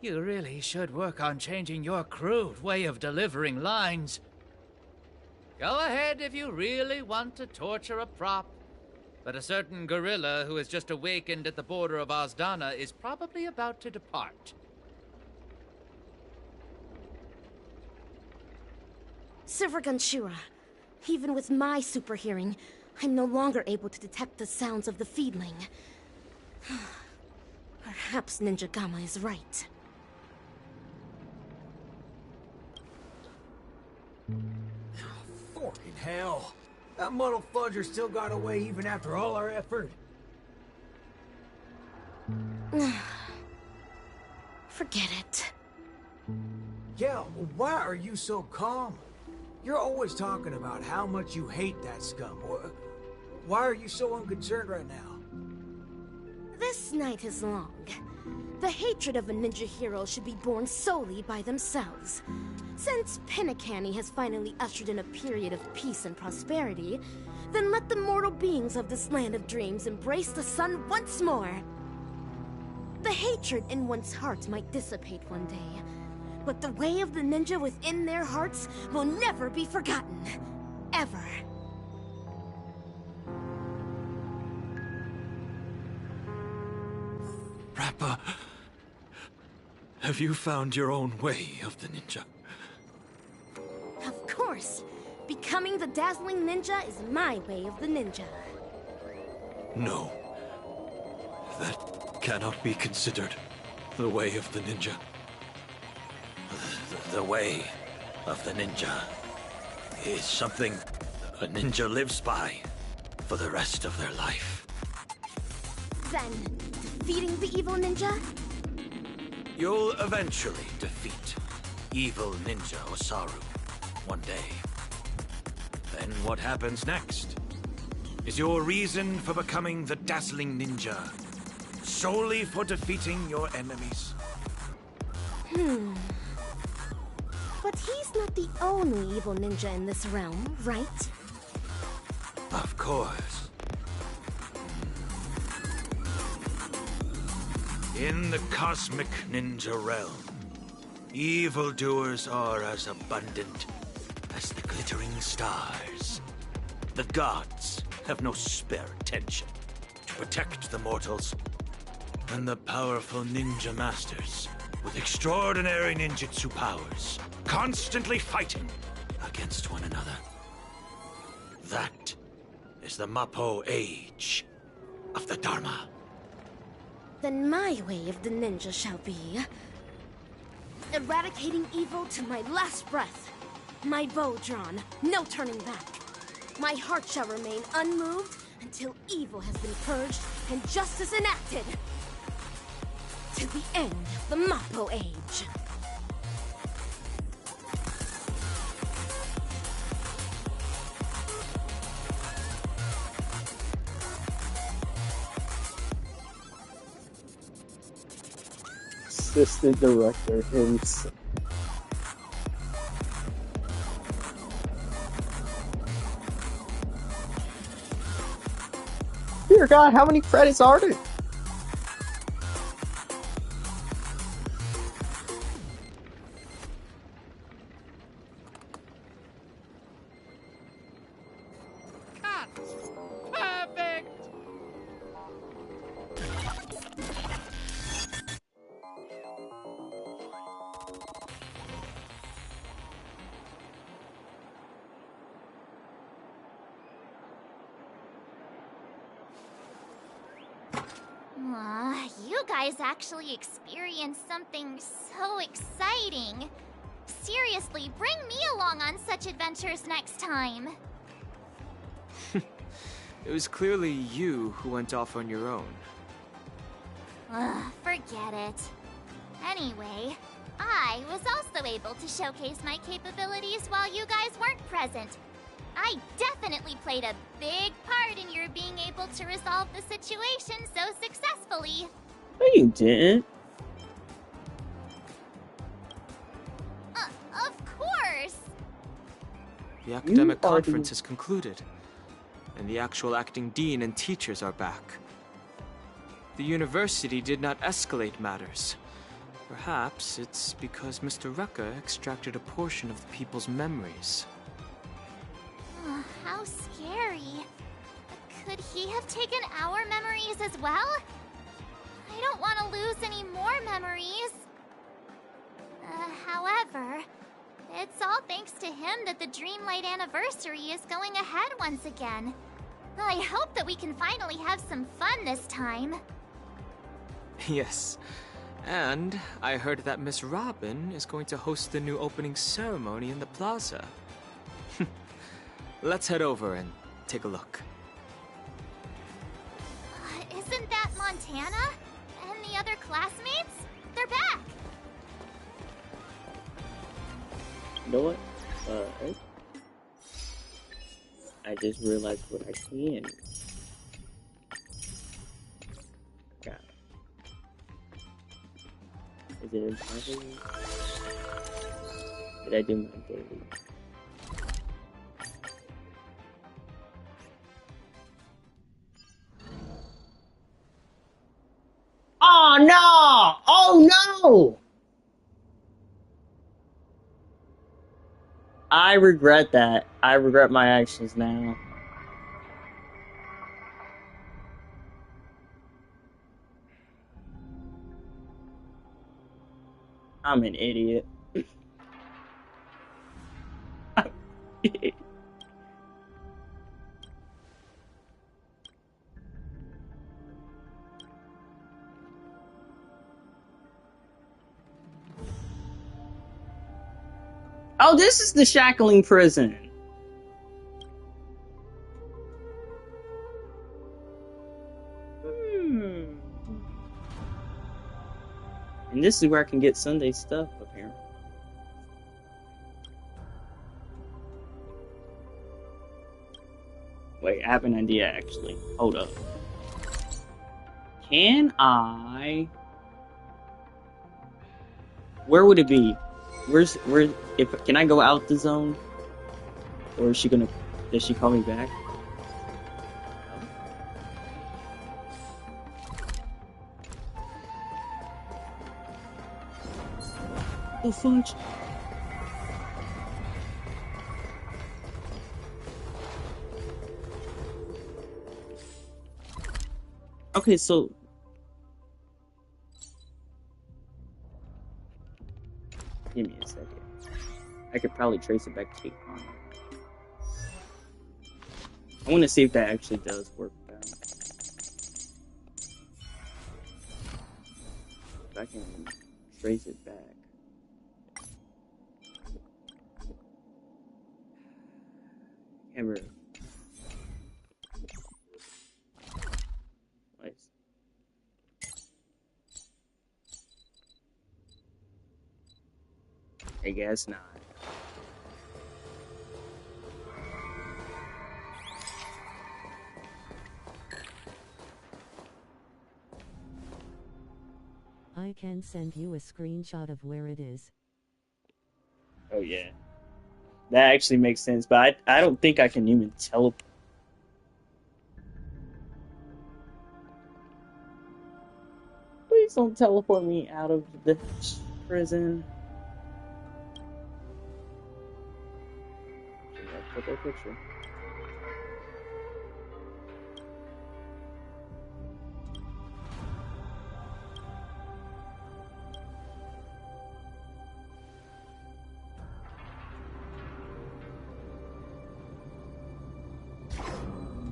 You really should work on changing your crude way of delivering lines. Go ahead if you really want to torture a prop. But a certain gorilla who has just awakened at the border of Ozdana is probably about to depart. Silver Gunshira, even with my super hearing, I'm no longer able to detect the sounds of the Fiendling. Perhaps Ninja Gamma is right. Fucking hell. That muddle fudger still got away even after all our effort. Forget it. Yeah, why are you so calm? You're always talking about how much you hate that scum. Why are you so unconcerned right now? This night is long. The hatred of a ninja hero should be borne solely by themselves. Since Penacany has finally ushered in a period of peace and prosperity, then let the mortal beings of this land of dreams embrace the sun once more. The hatred in one's heart might dissipate one day, but the way of the ninja within their hearts will never be forgotten. Ever. Rappa, have you found your own way of the ninja? Of course. Becoming the dazzling ninja is my way of the ninja. No. That cannot be considered the way of the ninja. The way of the ninja is something a ninja lives by for the rest of their life. Then, defeating the evil ninja? You'll eventually defeat evil Ninja Osaru one day. Then what happens next? Is your reason for becoming the dazzling ninja solely for defeating your enemies? But he's not the only evil ninja in this realm, right? Of course. In the cosmic ninja realm, evildoers are as abundant as the glittering stars. The gods have no spare attention to protect the mortals, and the powerful ninja masters with extraordinary ninjutsu powers constantly fighting against one another. That is the Mappo age of the Dharma. Then my way of the ninja shall be eradicating evil to my last breath. My bow drawn, no turning back. My heart shall remain unmoved until evil has been purged and justice enacted. To the end of the Mappo age. Assistant director hints. Dear God, how many credits are there? Cut! Perfect! You guys actually experienced something so exciting. Seriously, bring me along on such adventures next time. It was clearly you who went off on your own. Forget it. Anyway, I was also able to showcase my capabilities while you guys weren't present. I definitely played a big part in your being able to resolve the situation so successfully. No, you didn't. Of course! The academic conference has concluded, and the actual acting dean and teachers are back. The university did not escalate matters. Perhaps it's because Mr. Rucker extracted a portion of the people's memories. How scary. Could he have taken our memories as well? I don't want to lose any more memories. However, it's all thanks to him that the Dreamlight anniversary is going ahead once again. I hope that we can finally have some fun this time. Yes, and I heard that Miss Robin is going to host the new opening ceremony in the plaza. Let's head over and take a look. Isn't that Montana? And the other classmates? They're back! You know what? I just realized what I can. God. Is it impossible? Did I do my daily? Oh no! Oh no! I regret that. I regret my actions now. I'm an idiot. Oh, this is the shackling prison. And this is where I can get Sunday stuff, apparently. Wait, I have an idea, actually. Hold up. Can I... Where would it be? Can I go out the zone? Or is she gonna... Does she call me back? Oh, fudge. Okay, so... Give me a second. I could probably trace it back to the armor. I want to see if that actually does work better. If I can trace it back. Camera. Nice. I guess not. I can send you a screenshot of where it is. Oh yeah. That actually makes sense, but I don't think I can even teleport. Please don't teleport me out of the prison. Put that picture.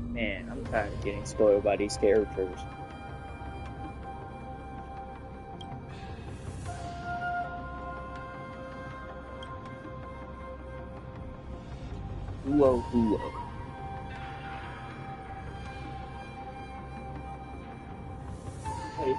Man, I'm tired of getting spoiled by these characters. Huo Huo. Wait.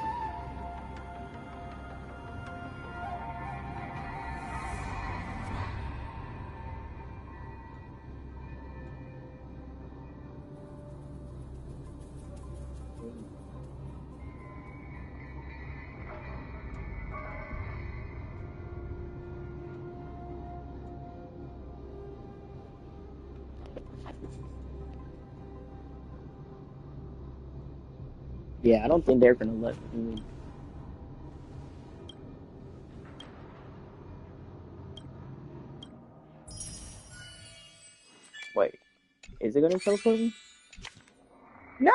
Yeah, I don't think they're gonna let me. Wait, is it gonna teleport me? No!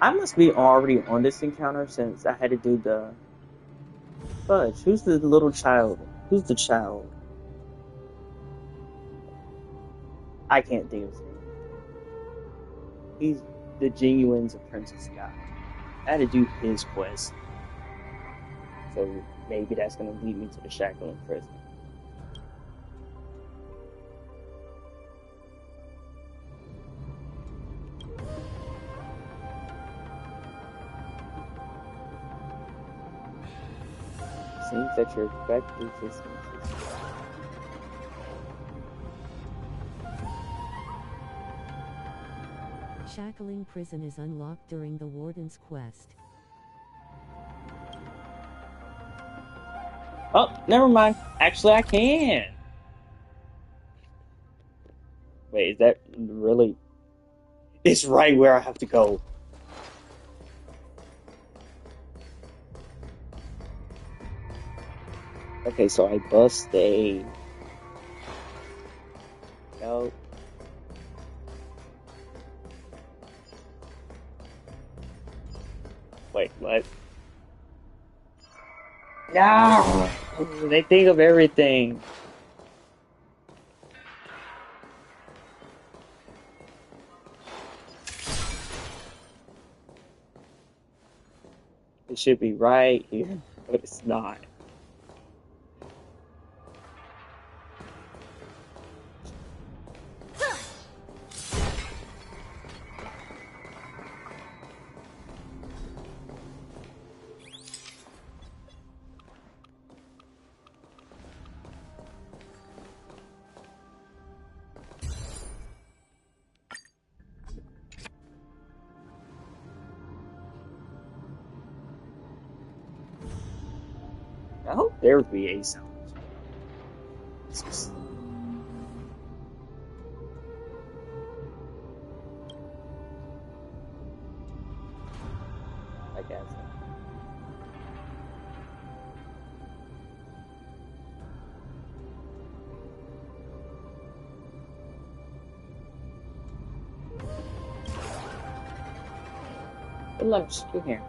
I must be already on this encounter since I had to do the fudge. Who's the little child? Who's the child? I can't think of his name. He's the Genuine's apprentice guy. I had to do his quest. So maybe that's gonna lead me to the Shackling prison. Seems that your effective resistance is Shackling Prison is unlocked during the Warden's quest. Oh, never mind. Actually, I can. Wait, is that really? It's right where I have to go. Okay, so I bust a. No. Wait, what? No! They think of everything. It should be right here, but it's not. I hope there would be a sound. I guess. Good lunch. Come here.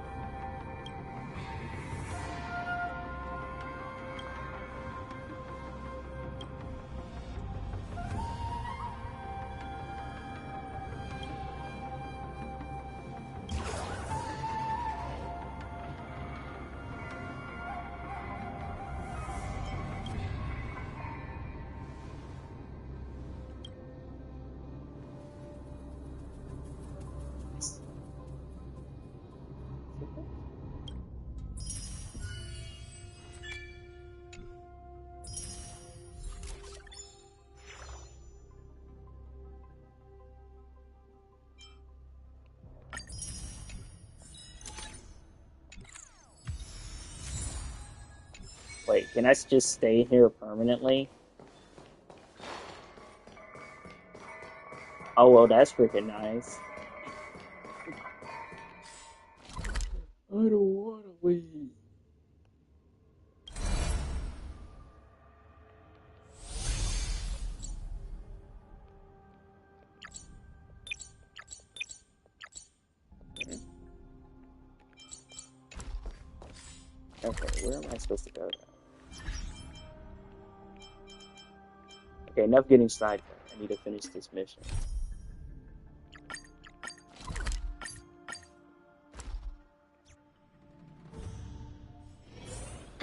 Wait, can I just stay here permanently? Oh, well, that's freaking nice. I don't want to leave. Okay, where am I supposed to go now? Okay, enough getting sidetracked. I need to finish this mission.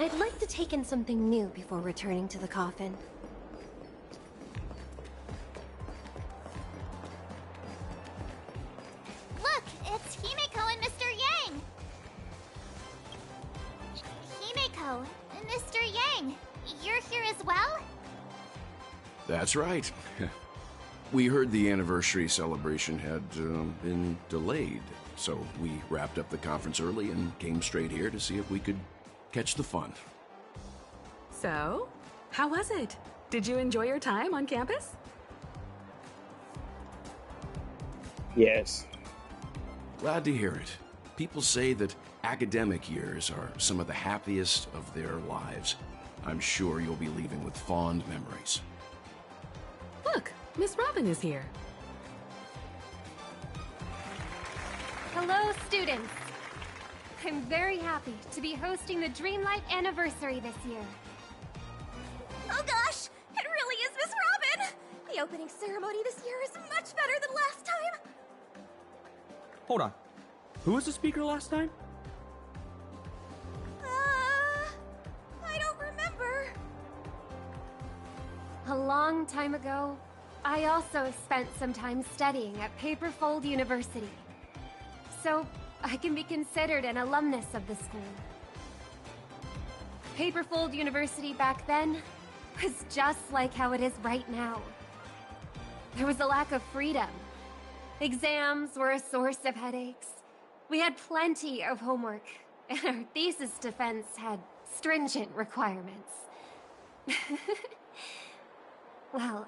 I'd like to take in something new before returning to the coffin. Look, it's Himeko and Mr. Yang! Himeko, Mr. Yang, you're here as well? That's right. We heard the anniversary celebration had been delayed, so we wrapped up the conference early and came straight here to see if we could catch the fun. So, how was it? Did you enjoy your time on campus? Yes. Glad to hear it. People say that academic years are some of the happiest of their lives. I'm sure you'll be leaving with fond memories. Look, Miss Robin is here. Hello, students. I'm very happy to be hosting the Dreamlight Anniversary this year. Oh gosh, it really is Miss Robin! The opening ceremony this year is much better than last time. Hold on. Who was the speaker last time? I don't remember. A long time ago, I also spent some time studying at Paperfold University. So, I can be considered an alumnus of the school. Paperfold University back then was just like how it is right now. There was a lack of freedom. Exams were a source of headaches. We had plenty of homework, and our thesis defense had stringent requirements. Well,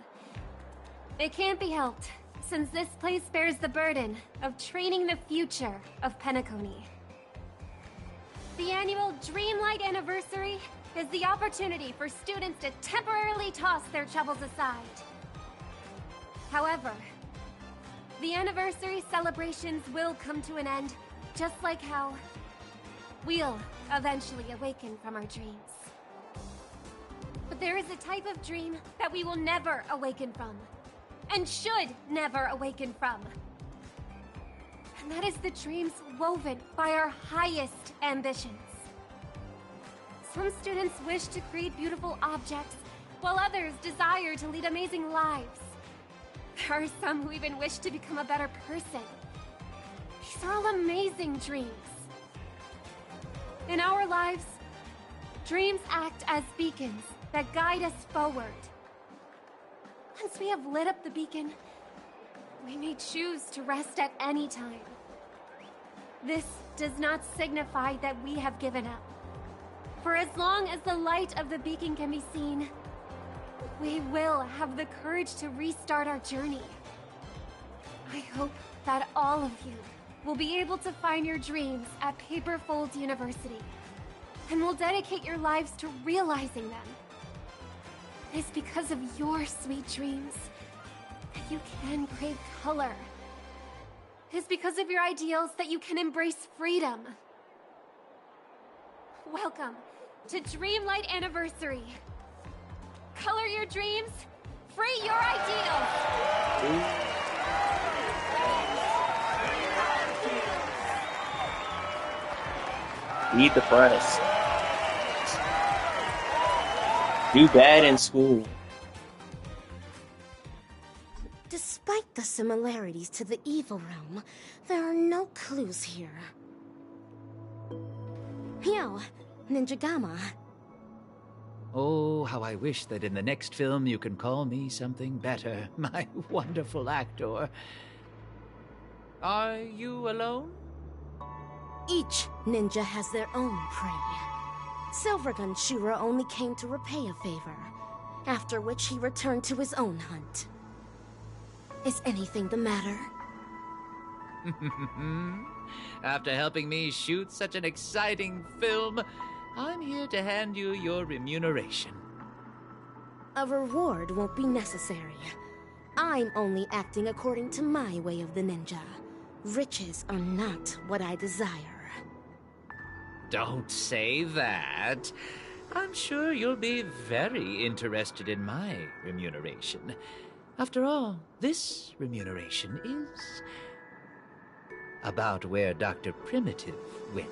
it can't be helped, since this place bears the burden of training the future of Penacony. The annual Dreamlight Anniversary is the opportunity for students to temporarily toss their troubles aside. However, the anniversary celebrations will come to an end, just like how we'll eventually awaken from our dreams. But there is a type of dream that we will never awaken from, and should never awaken from. And that is the dreams woven by our highest ambitions. Some students wish to create beautiful objects, while others desire to lead amazing lives. There are some who even wish to become a better person. These are all amazing dreams. In our lives, dreams act as beacons that guide us forward. Once we have lit up the beacon, we may choose to rest at any time. This does not signify that we have given up. For as long as the light of the beacon can be seen, we will have the courage to restart our journey. I hope that all of you will be able to find your dreams at Paperfold University, and will dedicate your lives to realizing them. It is because of your sweet dreams that you can crave color. It is because of your ideals that you can embrace freedom. Welcome to Dreamlight Anniversary. Color your dreams, free your ideals! Need the press. Do bad in school. Despite the similarities to the evil realm, there are no clues here. Yo, Ninja Gamma. Oh, how I wish that in the next film you can call me something better, my wonderful actor. Are you alone? Each ninja has their own prey. Silvergun Shura only came to repay a favor, after which he returned to his own hunt. Is anything the matter? After helping me shoot such an exciting film, I'm here to hand you your remuneration. A reward won't be necessary. I'm only acting according to my way of the ninja. Riches are not what I desire. don't say that. I'm sure you'll be very interested in my remuneration. After all, this remuneration is about where Dr. Primitive went.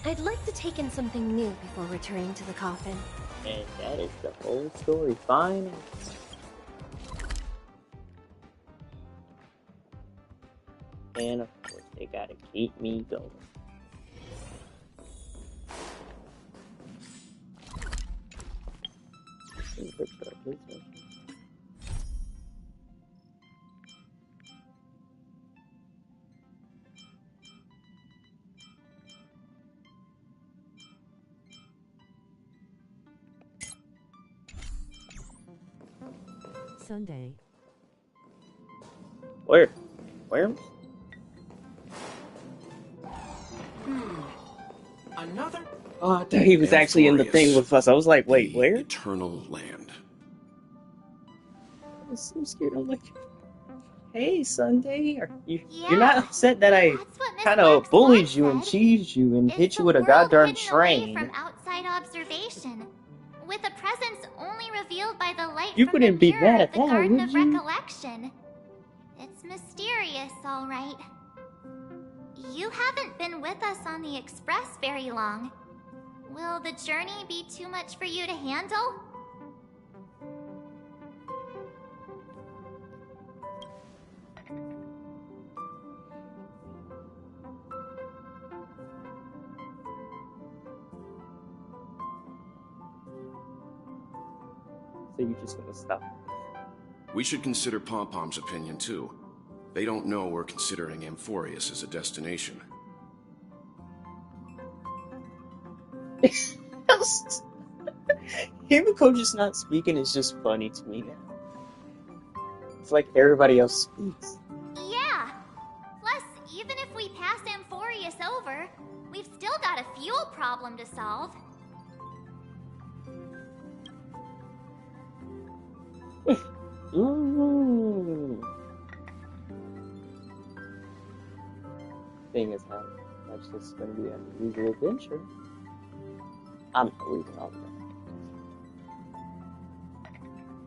I'd like to take in something new before returning to the coffin. And that is the whole story. Fine. And of course, they gotta keep me going. Sunday. Where? Where? Another? Oh, I thought he was actually in the thing with us. I was like, wait, where? Eternal land. I was so scared. I'm like, hey, Sunday, you're not upset that I kind of bullied you and cheesed you and hit you with a goddamn train? From outside observation, with a presence only revealed by the light You from wouldn't the be mirror mad of at the that, Garden would of you? Recollection. It's mysterious, all right. You haven't been with us on the Express very long. Will the journey be too much for you to handle? So you're just gonna stop? We should consider Pom-Pom's opinion, too. They don't know we're considering Amphorius as a destination. Himiko just not speaking is just funny to me now. It's like everybody else speaks. Yeah. Plus, even if we pass Amphorius over, we've still got a fuel problem to solve. Ooh. Thing is how much this is going to be an unusual adventure. I'm not leaving all that.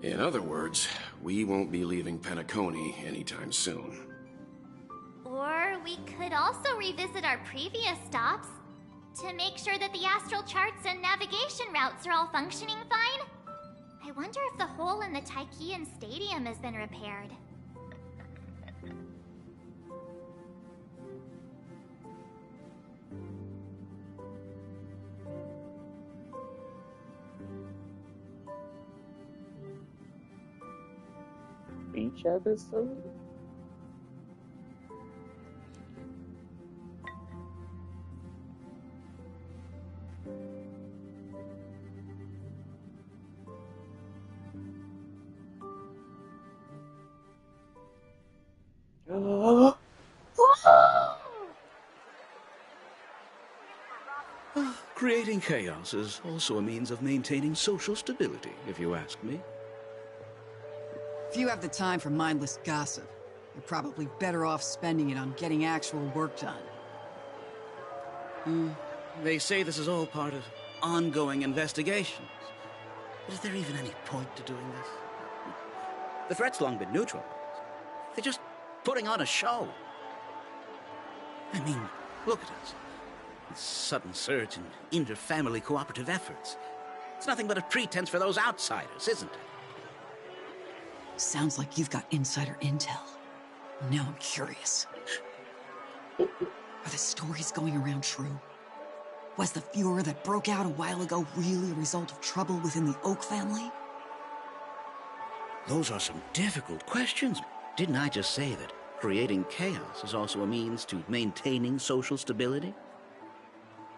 In other words, we won't be leaving Penacony anytime soon. Or we could also revisit our previous stops to make sure that the astral charts and navigation routes are all functioning fine. I wonder if the hole in the Tychean Stadium has been repaired. Beach episode? Creating chaos is also a means of maintaining social stability, if you ask me. If you have the time for mindless gossip, you're probably better off spending it on getting actual work done. They say this is all part of ongoing investigations. But is there even any point to doing this? The threat's long been neutralized. They're just putting on a show. I mean, look at us. This sudden surge in inter-family cooperative efforts. It's nothing but a pretense for those outsiders, isn't it? Sounds like you've got insider intel. Now I'm curious. Are the stories going around true? Was the furor that broke out a while ago really a result of trouble within the Oak family? Those are some difficult questions. Didn't I just say that creating chaos is also a means to maintaining social stability?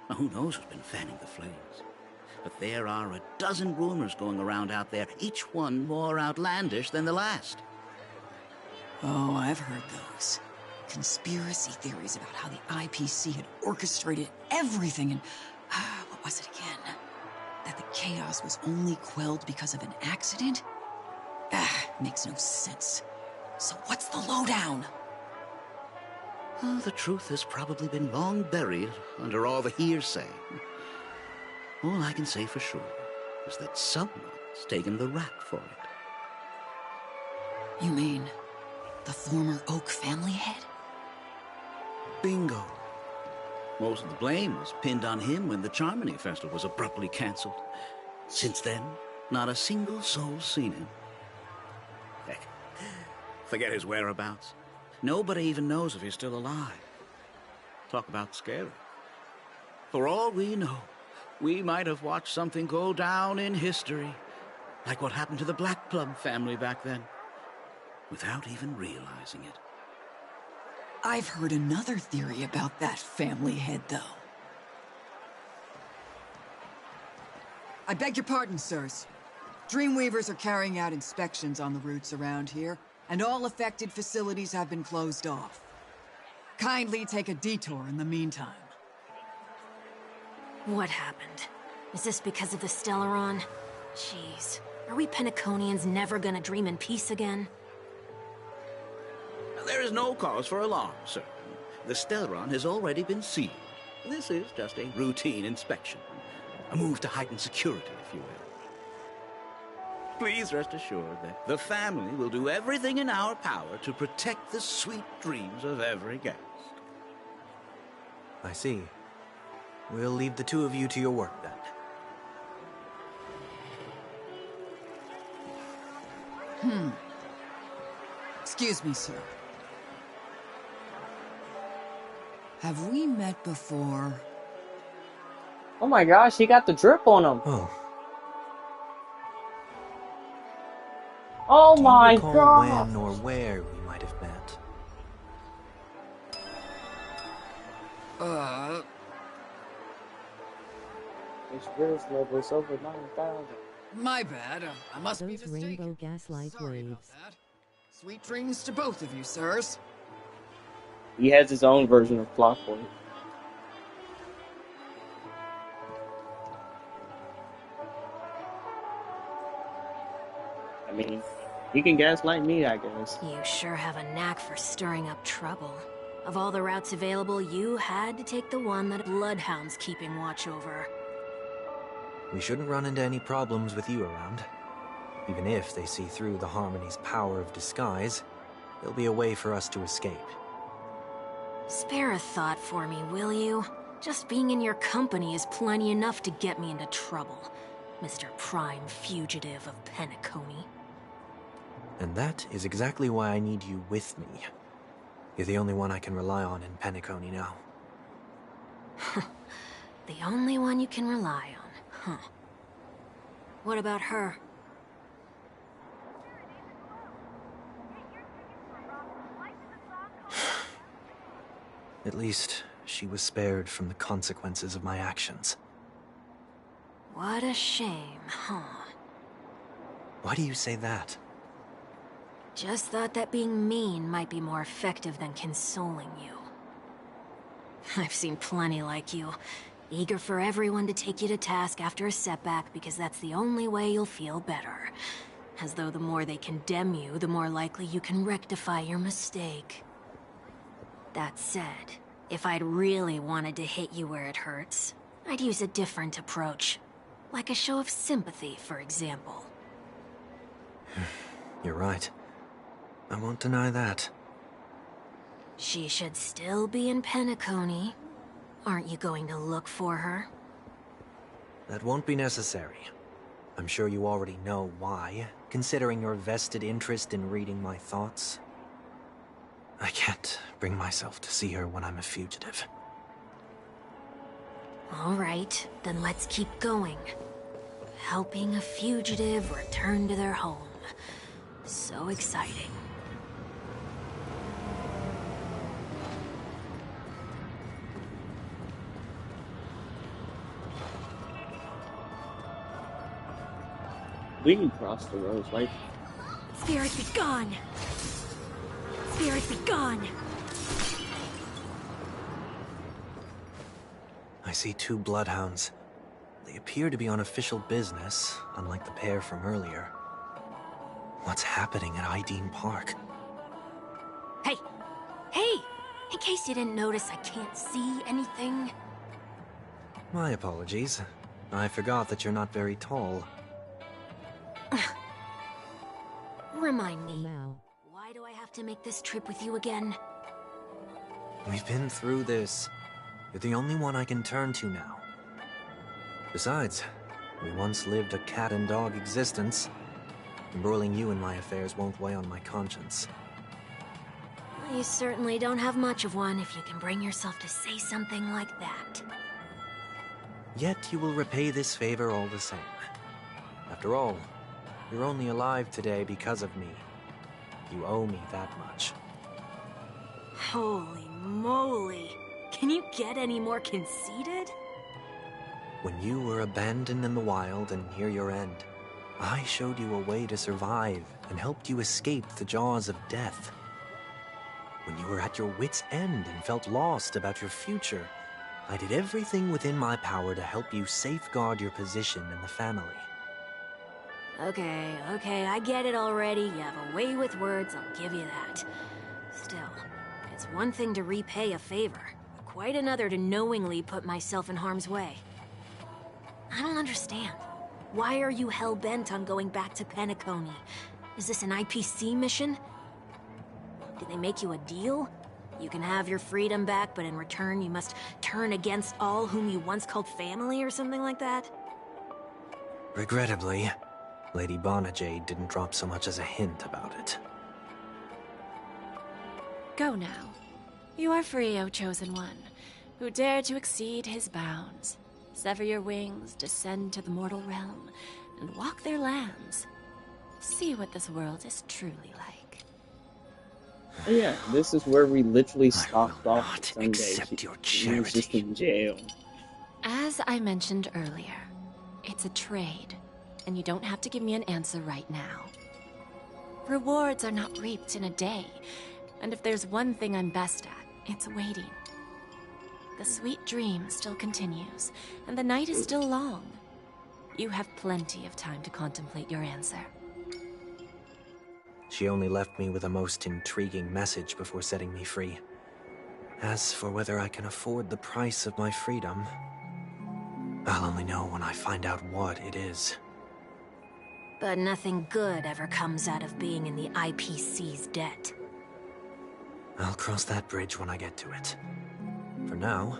Now, who knows who's been fanning the flames? But there are a dozen rumors going around out there, each one more outlandish than the last. Oh, I've heard those. Conspiracy theories about how the IPC had orchestrated everything and... what was it again? That the chaos was only quelled because of an accident? Makes no sense. So what's the lowdown? Well, the truth has probably been long buried under all the hearsay. All I can say for sure is that someone's taken the rap for it. You mean the former Oak family head? Bingo. Most of the blame was pinned on him when the Charmony Festival was abruptly cancelled. Since then, not a single soul's seen him. Heck, forget his whereabouts. Nobody even knows if he's still alive. Talk about scary. For all we know, we might have watched something go down in history, like what happened to the Black Plum family back then, without even realizing it. I've heard another theory about that family head, though. I beg your pardon, sirs. Dreamweavers are carrying out inspections on the routes around here, and all affected facilities have been closed off. Kindly take a detour in the meantime. What happened? Is this because of the Stellaron? Jeez, are we Penaconians never gonna dream in peace again? There is no cause for alarm, sir. The Stellaron has already been sealed. This is just a routine inspection. A move to heighten security, if you will. Please rest assured that the family will do everything in our power to protect the sweet dreams of every guest. I see. We'll leave the two of you to your work, then. Excuse me, sir. Have we met before? Oh my gosh, he got the drip on him. Oh Do my you recall god. when or where we might have met? His risk level is over 9,000. My bad. I must be Those mistaken. rainbow gaslight Sorry about waves. that. Sweet dreams to both of you, sirs. He has his own version of Clockwork. I mean, he can gaslight me, I guess. You sure have a knack for stirring up trouble. Of all the routes available, you had to take the one that Bloodhound's keeping watch over. We shouldn't run into any problems with you around. Even if they see through the Harmony's power of disguise, there'll be a way for us to escape. Spare a thought for me, will you? Just being in your company is plenty enough to get me into trouble, Mr. Prime Fugitive of Penacony. And that is exactly why I need you with me. You're the only one I can rely on in Penacony now. The only one you can rely on, huh? What about her? At least, she was spared from the consequences of my actions. What a shame, huh? Why do you say that? Just thought that being mean might be more effective than consoling you. I've seen plenty like you, eager for everyone to take you to task after a setback because that's the only way you'll feel better. As though the more they condemn you, the more likely you can rectify your mistake. That said, if I'd really wanted to hit you where it hurts, I'd use a different approach. Like a show of sympathy, for example. You're right. I won't deny that. She should still be in Penacony. Aren't you going to look for her? That won't be necessary. I'm sure you already know why, considering your vested interest in reading my thoughts. I can't bring myself to see her when I'm a fugitive. All right, then let's keep going. Helping a fugitive return to their home. So exciting. We can cross the roads, like... Spirit be gone! Spirit be gone! I see 2 bloodhounds. They appear to be on official business, unlike the pair from earlier. What's happening at Ideen Park? case you didn't notice, I can't see anything. My apologies. I forgot that you're not very tall. Remind me, why do I have to make this trip with you again? We've been through this. You're the only one I can turn to now. Besides, we once lived a cat and dog existence. Embroiling you in my affairs won't weigh on my conscience. You certainly don't have much of one if you can bring yourself to say something like that. Yet you will repay this favor all the same. After all, you're only alive today because of me. You owe me that much. Holy moly! Can you get any more conceited? When you were abandoned in the wild and near your end, I showed you a way to survive and helped you escape the jaws of death. When you were at your wit's end and felt lost about your future, I did everything within my power to help you safeguard your position in the family. Okay, I get it already. You have a way with words, I'll give you that. Still, it's one thing to repay a favor, quite another to knowingly put myself in harm's way. I don't understand. Why are you hell-bent on going back to Penacony? Is this an IPC mission? Did they make you a deal? You can have your freedom back, but in return you must turn against all whom you once called family or something like that? Regrettably, Lady Bonajade didn't drop so much as a hint about it. Go now. You are free, O Chosen One, who dare to exceed his bounds. Sever your wings, descend to the mortal realm, and walk their lands. See what this world is truly like. Oh, yeah, this is where we literally stopped off Sunday. Accept your She was just in jail. As I mentioned earlier, it's a trade, and you don't have to give me an answer right now. Rewards are not reaped in a day, and if there's one thing I'm best at, it's waiting. The sweet dream still continues, and the night is still long. You have plenty of time to contemplate your answer. She only left me with a most intriguing message before setting me free. As for whether I can afford the price of my freedom, I'll only know when I find out what it is. But nothing good ever comes out of being in the IPC's debt. I'll cross that bridge when I get to it. For now,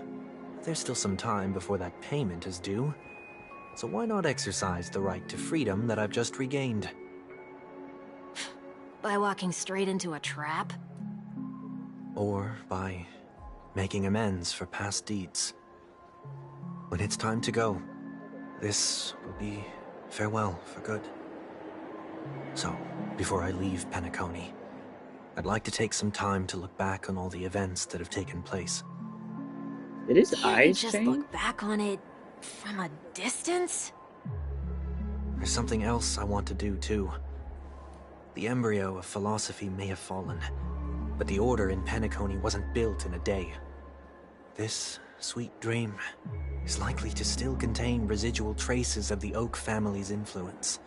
there's still some time before that payment is due, so why not exercise the right to freedom that I've just regained? By walking straight into a trap? Or by making amends for past deeds. When it's time to go, this will be farewell for good. So, before I leave Penacony, I'd like to take some time to look back on all the events that have taken place. Did his Can't eyes you just change? look back on it from a distance? There's something else I want to do, too. The embryo of philosophy may have fallen, but the order in Penacony wasn't built in a day. This sweet dream is likely to still contain residual traces of the Oak family's influence.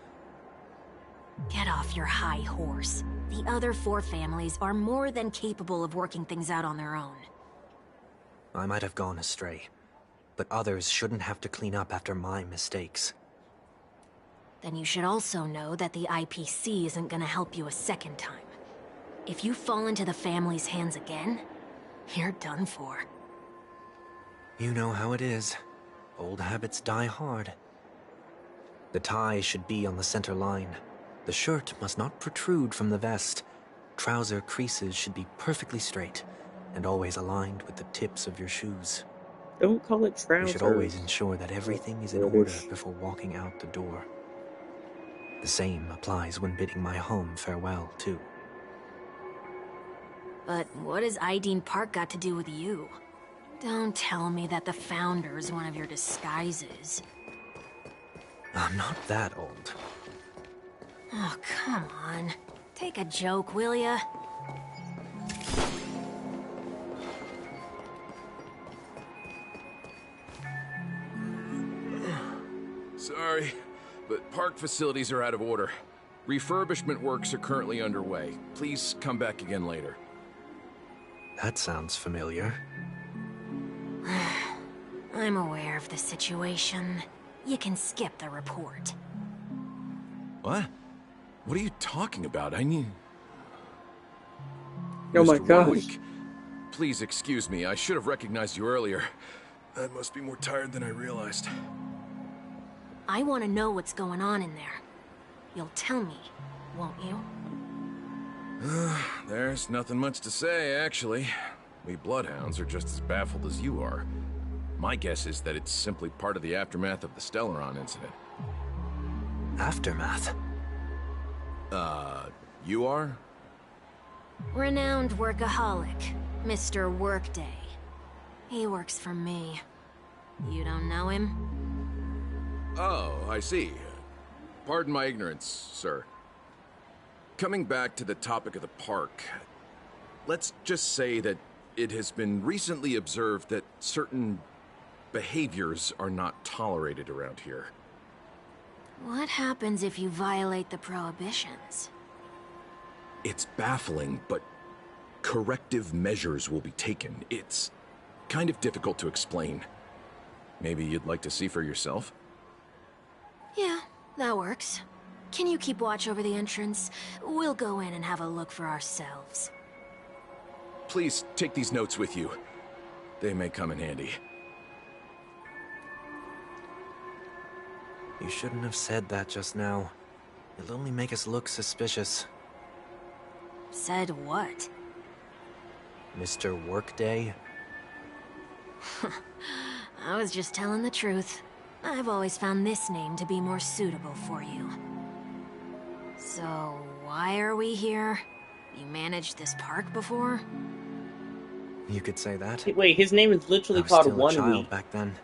Get off your high horse. The other 4 families are more than capable of working things out on their own. I might have gone astray, but others shouldn't have to clean up after my mistakes. Then you should also know that the IPC isn't gonna help you a second time. If you fall into the family's hands again, you're done for. You know how it is. Old habits die hard. The tie should be on the center line. The shirt must not protrude from the vest. Trouser creases should be perfectly straight, and always aligned with the tips of your shoes. Don't call it trousers. You should always ensure that everything is in order before walking out the door. The same applies when bidding my home farewell, too. But what has Ideen Park got to do with you? Don't tell me that the Founder's one of your disguises. I'm not that old. Oh, come on. Take a joke, will ya? Sorry, but park facilities are out of order. Refurbishment works are currently underway. Please come back again later. That sounds familiar. I'm aware of the situation. You can skip the report. What? What are you talking about? I need... Oh my Mr. gosh. Warwick, please excuse me. I should have recognized you earlier. I must be more tired than I realized. I want to know what's going on in there. You'll tell me, won't you? There's nothing much to say, actually. We Bloodhounds are just as baffled as you are. My guess is that it's simply part of the aftermath of the Stellaron incident. Aftermath? You are? Renowned workaholic, Mr. Workday. He works for me. You don't know him? Oh, I see. Pardon my ignorance, sir. Coming back to the topic of the park, let's just say that it has been recently observed that certain behaviors are not tolerated around here. What happens if you violate the prohibitions? It's baffling, but corrective measures will be taken. It's kind of difficult to explain. Maybe you'd like to see for yourself? Yeah, that works. Can you keep watch over the entrance? We'll go in and have a look for ourselves. Please take these notes with you. They may come in handy. You shouldn't have said that just now. It'll only make us look suspicious. Said what? Mr. Workday? I was just telling the truth. I've always found this name to be more suitable for you. So, why are we here? You managed this park before? You could say that. Wait, his name is literally I was called still a One child Week. back then.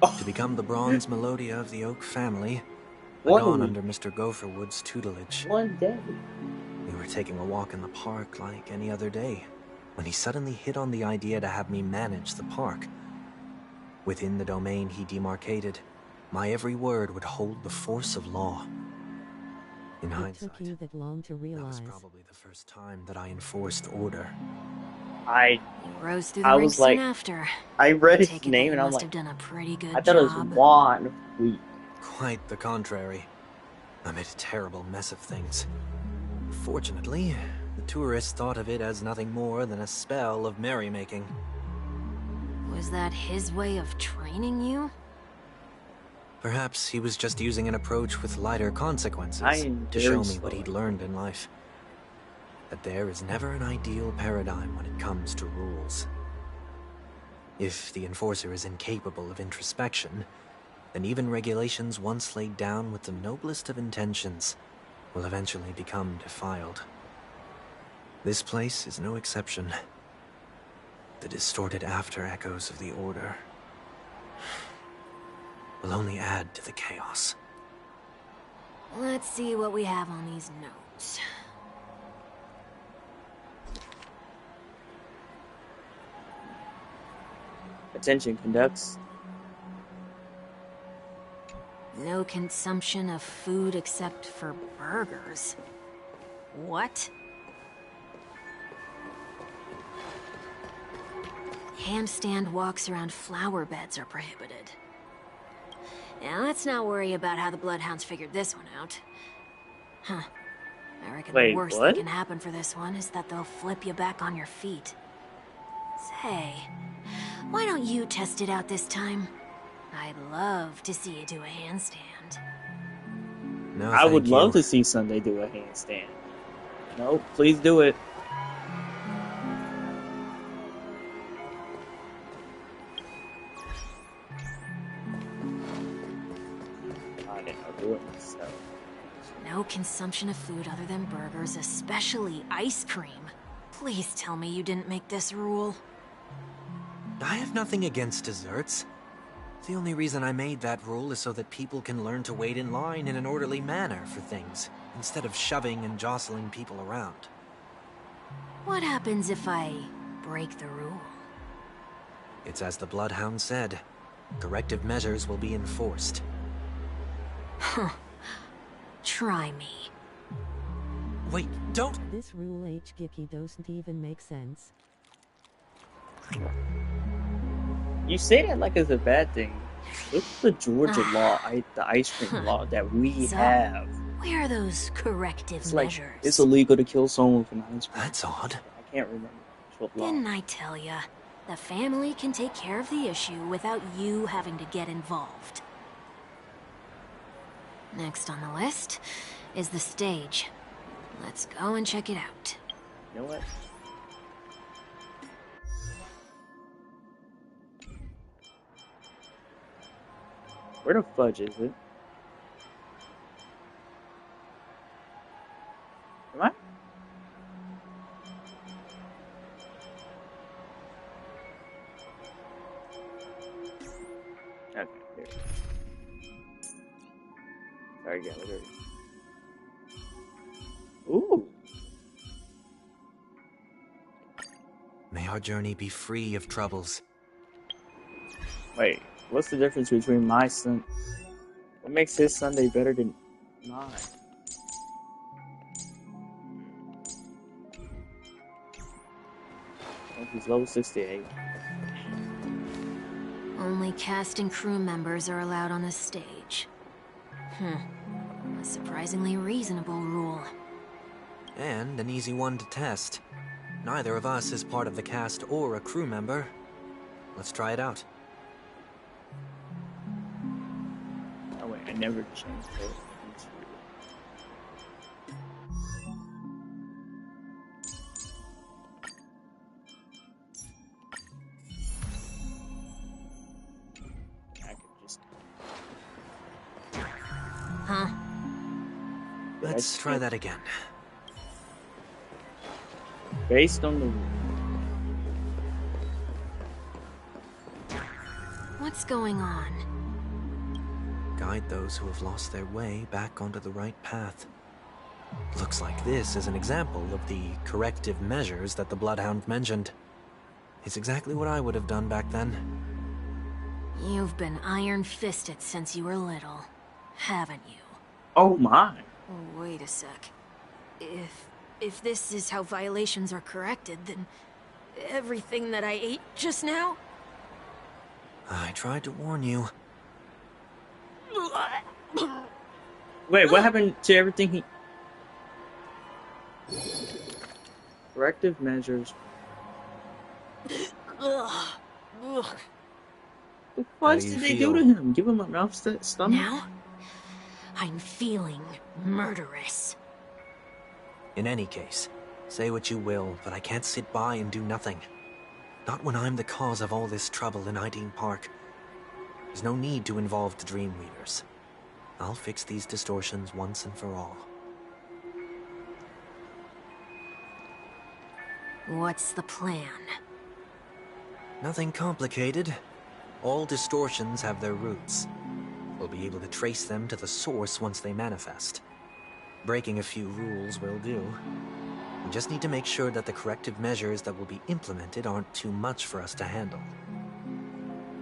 Oh. To become the bronze Melodia of the Oak family, I'd One gone week. under Mr. Gopherwood's tutelage. One day. We were taking a walk in the park like any other day, when he suddenly hit on the idea to have me manage the park. Within the domain he demarcated, my every word would hold the force of law. In It hindsight, took you that long to that realize. was probably the first time that I enforced order. I Rose through the I ranks was soon like, after. I read his Take it that name you and I'm must like, have done a pretty good I thought it was job. One Week. Quite the contrary. I made a terrible mess of things. Fortunately, the tourists thought of it as nothing more than a spell of merrymaking. Was that his way of training you? Perhaps he was just using an approach with lighter consequences I am to very show me sorry. what he'd learned in life. That there is never an ideal paradigm when it comes to rules. If the enforcer is incapable of introspection, then even regulations once laid down with the noblest of intentions will eventually become defiled. This place is no exception. The distorted after-echoes of the Order will only add to the chaos. Let's see what we have on these notes. Attention conducts. No consumption of food except for burgers. What? Handstand walks around flower beds are prohibited. Now let's not worry about how the Bloodhounds figured this one out. Huh. I reckon Wait, the worst what? that can happen for this one is that they'll flip you back on your feet. Say, why don't you test it out this time? I'd love to see you do a handstand. No, I would thank love you. to see Sunday do a handstand. No, please do it. I didn't do it myself. No consumption of food other than burgers, especially ice cream. Please tell me you didn't make this rule. I have nothing against desserts. The only reason I made that rule is so that people can learn to wait in line in an orderly manner for things, instead of shoving and jostling people around. What happens if I break the rule? It's as the Bloodhound said. Corrective measures will be enforced. Huh. Try me. Wait, don't... This rule H. Giki doesn't even make sense. You say that like it's a bad thing. Look at the Georgia law, the ice cream law that we So, have. Where are those corrective It's like measures? it's illegal to kill someone with an ice cream. That's odd. I can't remember what law. Didn't I tell ya? The family can take care of the issue without you having to get involved. Next on the list is the stage. Let's go and check it out. You know what? Where the fudge is it? Am I? Okay, there it is. Sorry, Gallagher. Ooh. May our journey be free of troubles. Wait, what's the difference between my son? What makes his Sunday better than mine? Oh, he's level 68. Only cast and crew members are allowed on the stage. A surprisingly reasonable rule. And an easy one to test. Neither of us is part of the cast or a crew member. Let's try it out. Oh wait, I never changed it. I could just... Huh? Let's try that again. Based on the... What's going on? Guide those who have lost their way back onto the right path. Looks like this is an example of the corrective measures that the Bloodhound mentioned. It's exactly what I would have done back then. You've been iron-fisted since you were little, haven't you? Oh my! Oh, wait a sec. If this is how violations are corrected, then everything that I ate just now? I tried to warn you. Wait, what happened to everything he... Corrective measures. Ugh. What the fuck did they do to him? Give him a mouth stomach? Now, I'm feeling murderous. In any case, say what you will, but I can't sit by and do nothing. Not when I'm the cause of all this trouble in Ideen Park. There's no need to involve the Dreamweavers. I'll fix these distortions once and for all. What's the plan? Nothing complicated. All distortions have their roots. We'll be able to trace them to the source once they manifest. Breaking a few rules will do. We just need to make sure that the corrective measures that will be implemented aren't too much for us to handle.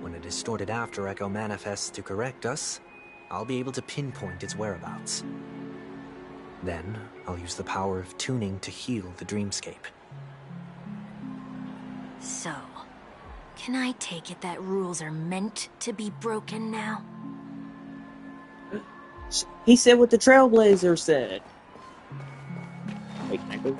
When a distorted After Echo manifests to correct us, I'll be able to pinpoint its whereabouts. Then, I'll use the power of tuning to heal the dreamscape. So, can I take it that rules are meant to be broken now? He said what the Trailblazer said. Wait, can I go?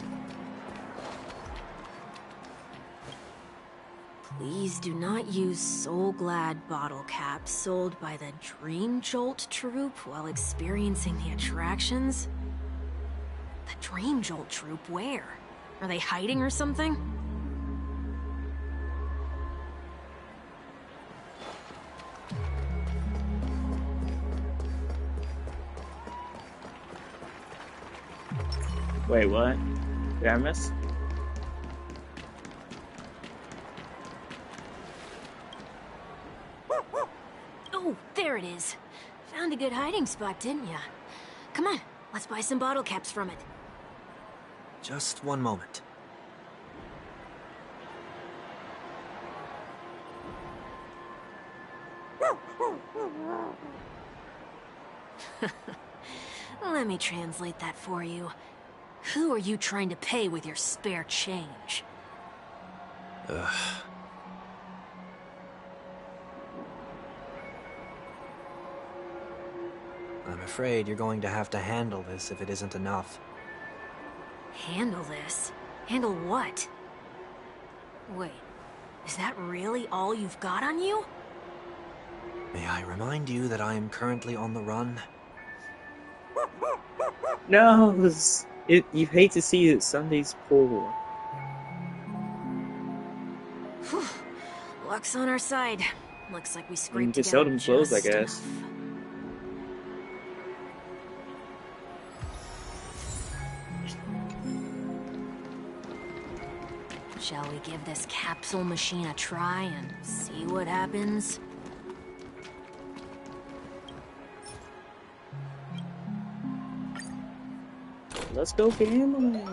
Please do not use Soul Glad bottle caps sold by the Dream Jolt troupe while experiencing the attractions. The Dream Jolt troupe, where? Are they hiding or something? Wait, what? Did I miss? Oh, there it is. Found a good hiding spot, didn't ya? Come on, let's buy some bottle caps from it. Just one moment. Let me translate that for you. Who are you trying to pay with your spare change? Ugh. I'm afraid you're going to have to handle this if it isn't enough. Handle this? Handle what? Wait, is that really all you've got on you? May I remind you that I am currently on the run? No, you hate to see it. Sunday's poor. Whew. Luck's on our side. Looks like we scraped You can sell together them clothes, I just guess. enough. Shall we give this capsule machine a try and see what happens? Let's go gambling.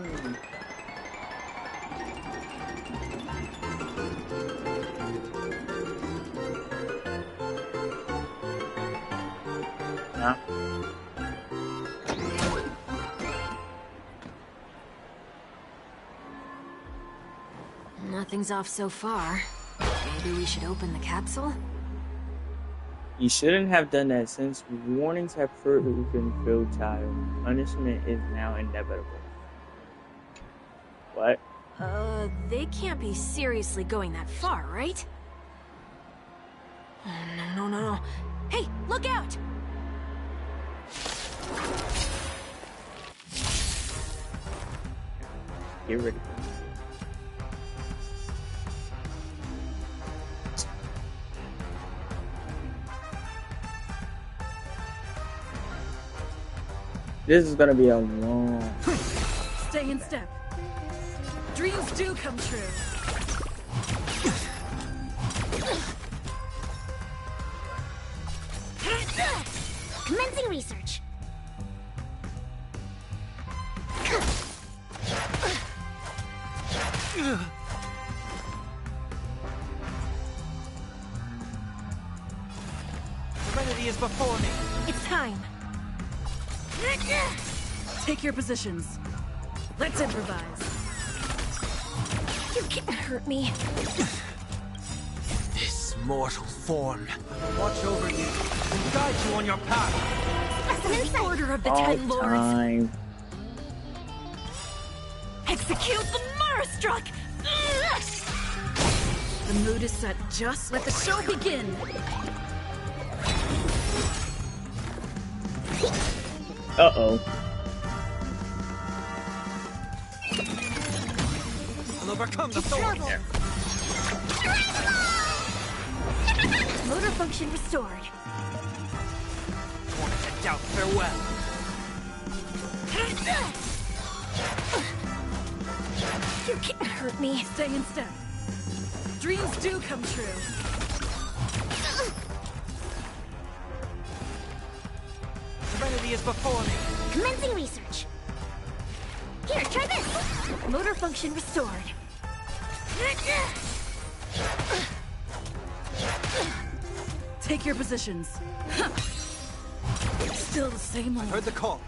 Nah. Nothing's off so far. Maybe we should open the capsule? You shouldn't have done that since warnings have proven futile. Punishment is now inevitable. What? They can't be seriously going that far, right? Oh, no. Hey, look out! Get ready. This is gonna be a long... Stay in step. Dreams do come true. Commencing research. Serenity is before me. It's time. Take your positions. Let's improvise. You can't hurt me. This mortal form will watch over you and guide you on your path. The order of the All Ten Lords. time. Execute the Marastruck! The mood is set. Just let the show begin. Uh-oh. I'll overcome the thorn. Motor function restored. Warning to doubt farewell. You can't hurt me. Stay in step. Dreams do come true. Serenity is before me. Commencing research. Here, try this. Motor function restored. Take your positions. Still the same old. Heard the call.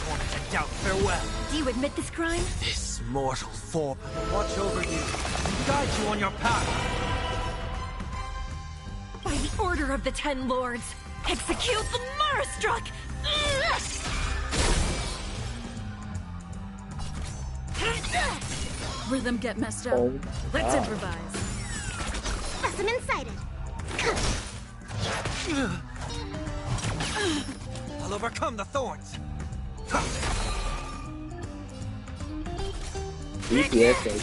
Warning to doubt farewell. Do you admit this crime? This mortal form will watch over you and guide you on your path. By the order of the Ten Lords, execute the Marastruck! Rhythm get messed up. Oh, Let's wow. improvise. Specimen sighted. I'll overcome the thorns. BTS.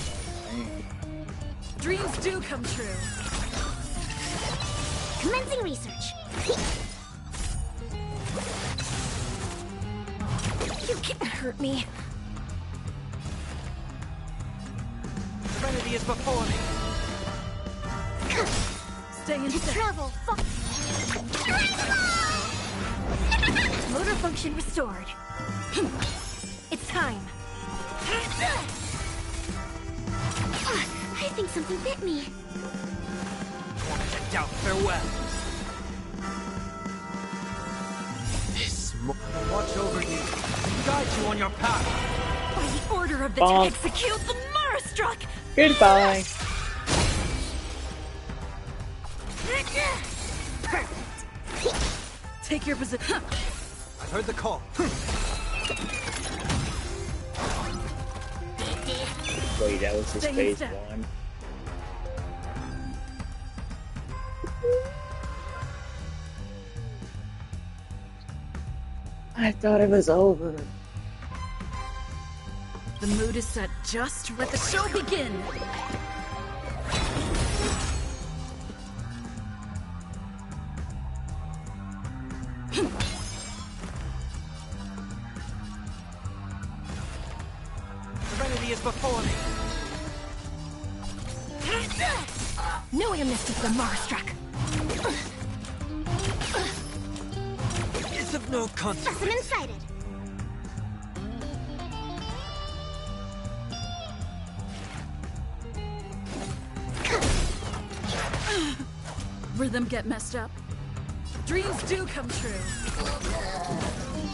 Dreams do come true. Commencing research. You can't hurt me. Serenity is before me. Stay in step. Travel. Motor function restored. It's time. I think something bit me. Warning to doubt farewell. This will watch over you and guide you on your path. By the order of the Bonk. execute the Marastruck! Goodbye. Perfect. Take Take your position. I heard the call. Wait, that was his Stay in phase step. 1. I thought it was over. The mood is set. Just let the show begin. Serenity is before me. No amnesty for the Marstruck. It's of no consequence. Specimen sighted. Rhythm get messed up. Dreams do come true.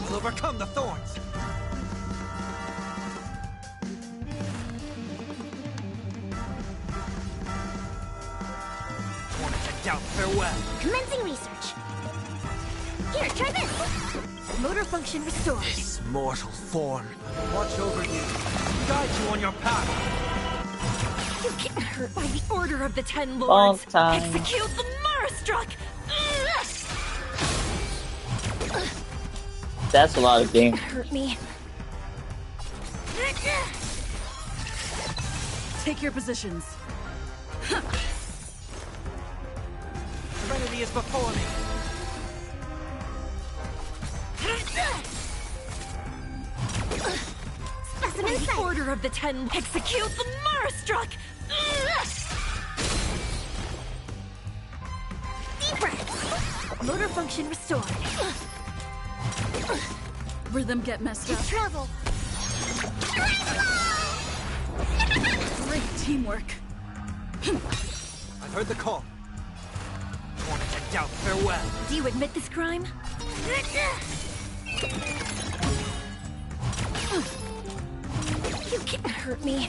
We'll overcome the thorns. Torment doubt, farewell. Commencing research. Here, try this. Motor function restored. This mortal form. Watch over you. Guide you on your path. You get hurt by the order of the Ten Lords. Time. Execute the Marstruck. That's a lot of game. Hurt me. Take your positions. Serenity is before me. By the order of the Ten, execute the Marstruck. Deep breath. Motor function restored. Rhythm get messed up. Travel. Great teamwork. I've heard the call. Torment and doubt, farewell. Do you admit this crime? You can't hurt me.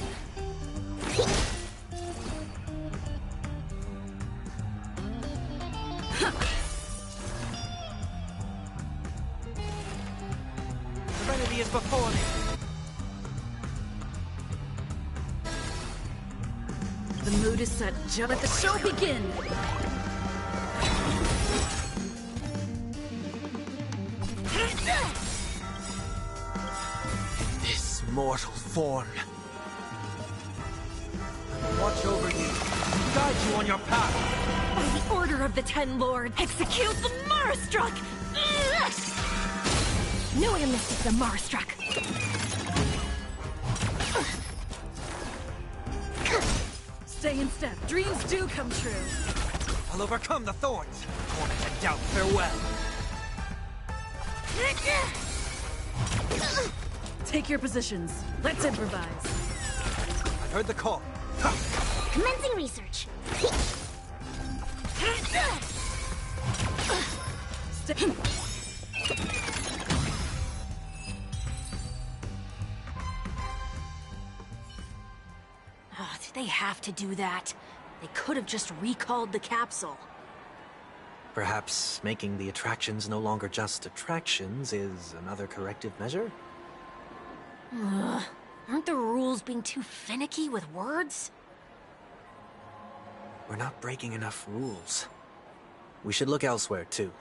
Serenity is before me. The mood is set. Just let the show begin. This mortal form. Watch over you. Guide you on your path. By the order of the Ten Lords, execute the Marstruck. No amnesty for the Marstruck. Stay in step. Dreams do come true. I'll overcome the thorns. Torment and doubt, farewell. Take your positions. Let's improvise. I've heard the call. Commencing research. Oh, did they have to do that? They could have just recalled the capsule. Perhaps making the attractions no longer just attractions is another corrective measure? Ugh. Aren't the rules being too finicky with words? We're not breaking enough rules. We should look elsewhere, too.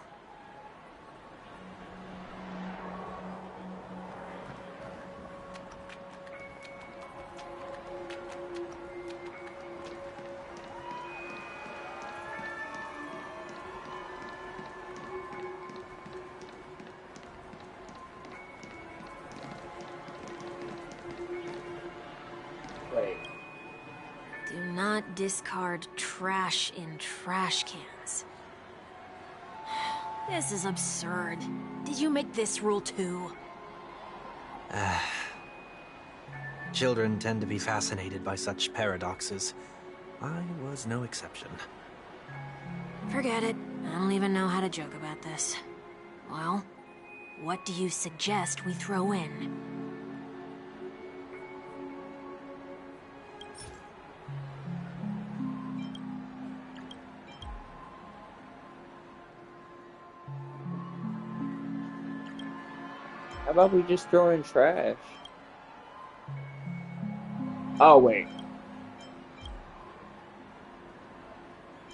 Do not discard trash in trash cans. This is absurd. Did you make this rule too? Children tend to be fascinated by such paradoxes. I was no exception. Forget it. I don't even know how to joke about this. Well, what do you suggest we throw in? How about we just throw in trash? Oh, wait.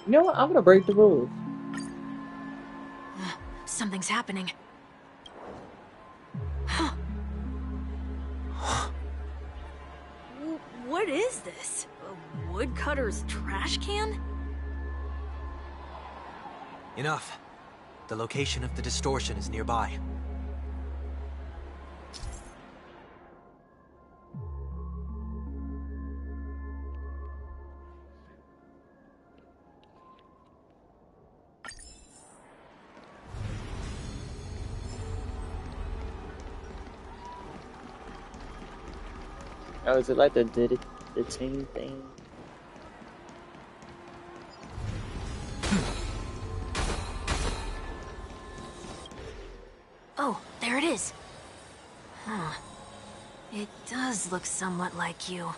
You know what? I'm gonna break the rules. Something's happening. What is this? A woodcutter's trash can? Enough. The location of the distortion is nearby. Oh, is it like the team thing? Oh, there it is. Huh. It does look somewhat like you.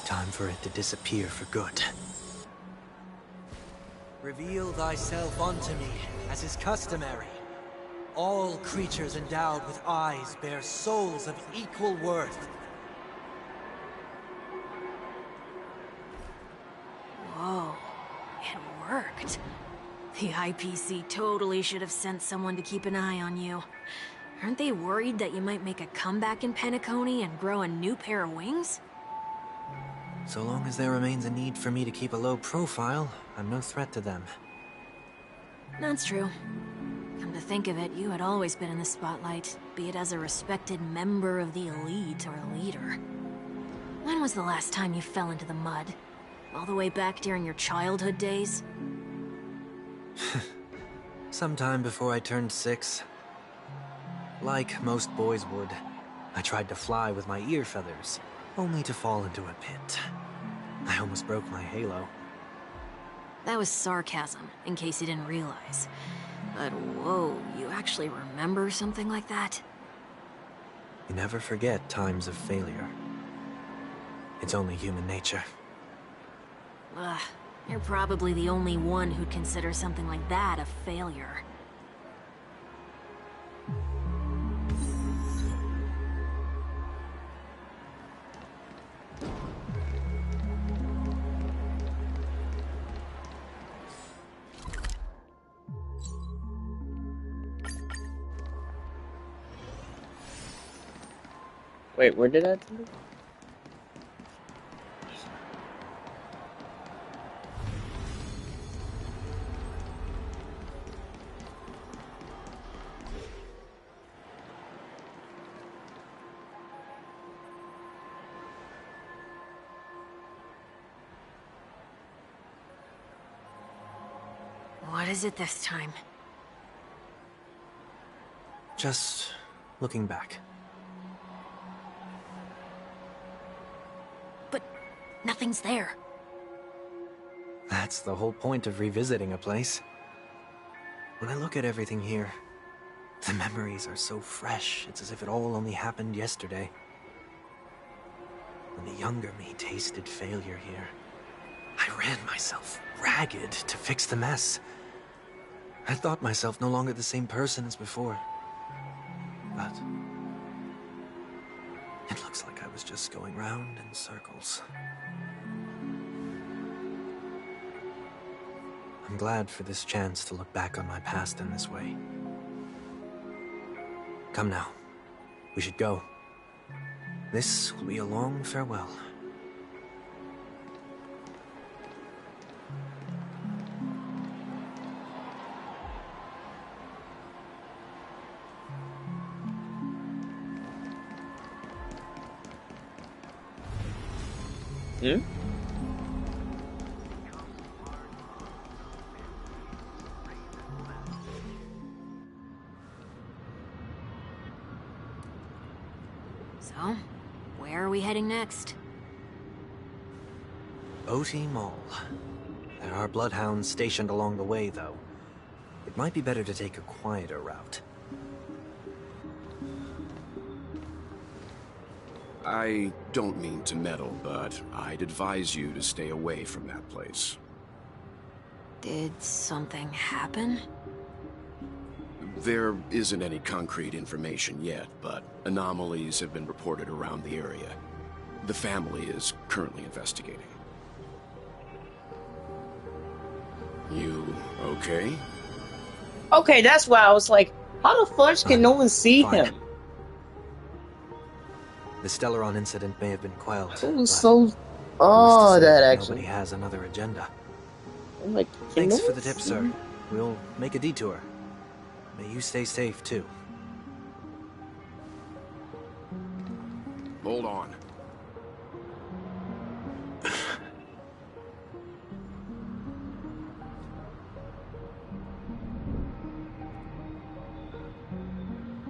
Time for it to disappear for good. Reveal thyself unto me, as is customary. All creatures endowed with eyes bear souls of equal worth. Whoa, it worked. The IPC totally should have sent someone to keep an eye on you. Aren't they worried that you might make a comeback in Penacony and grow a new pair of wings? So long as there remains a need for me to keep a low profile, I'm no threat to them. That's true. Come to think of it, you had always been in the spotlight, be it as a respected member of the elite or leader. When was the last time you fell into the mud? All the way back during your childhood days? Sometime before I turned 6. Like most boys would, I tried to fly with my ear feathers, only to fall into a pit. I almost broke my halo. That was sarcasm, in case you didn't realize. But whoa, you actually remember something like that? You never forget times of failure. It's only human nature. Ugh, you're probably the only one who'd consider something like that a failure. Wait, where did that do? What is it this time? Just looking back. Nothing's there. That's the whole point of revisiting a place. When I look at everything here, the memories are so fresh, it's as if it all only happened yesterday. When the younger me tasted failure here, I ran myself ragged to fix the mess. I thought myself no longer the same person as before. But it looks like I was just going round in circles. I'm glad for this chance to look back on my past in this way. Come now. We should go. This will be a long farewell. Hmm? So, where are we heading next? Oti Mall. There are bloodhounds stationed along the way, though. It might be better to take a quieter route. I don't mean to meddle, but I'd advise you to stay away from that place. Did something happen? There isn't any concrete information yet, but anomalies have been reported around the area. The family is currently investigating. You okay? Okay, that's why I was like, how the fudge can no one see him? The Stellaron incident may have been quelled. It was so odd that actually. Nobody has another agenda. I'm like, thanks for the tip, sir. We'll make a detour. May you stay safe, too. Hold on.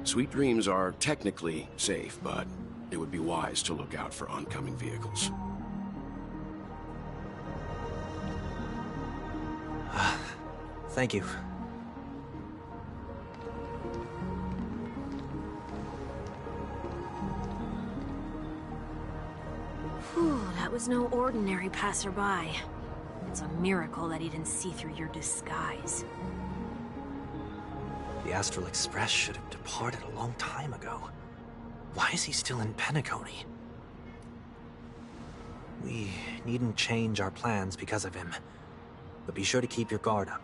Sweet Dreams are technically safe, but it would be wise to look out for oncoming vehicles. Thank you. Whew, that was no ordinary passerby. It's a miracle that he didn't see through your disguise. The Astral Express should have departed a long time ago. Why is he still in Penacony? We needn't change our plans because of him. But be sure to keep your guard up.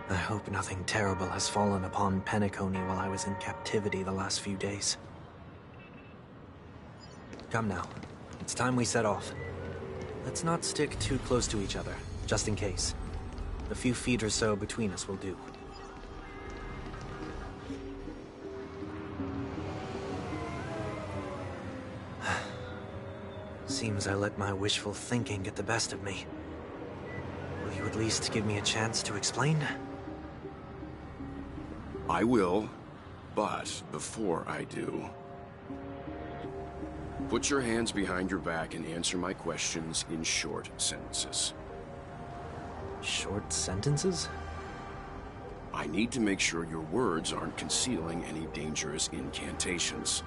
I hope nothing terrible has fallen upon Penacony while I was in captivity the last few days. Come now. It's time we set off. Let's not stick too close to each other, just in case. A few feet or so between us will do. Seems I let my wishful thinking get the best of me. Will you at least give me a chance to explain? I will, but before I do, put your hands behind your back and answer my questions in short sentences. Short sentences? I need to make sure your words aren't concealing any dangerous incantations.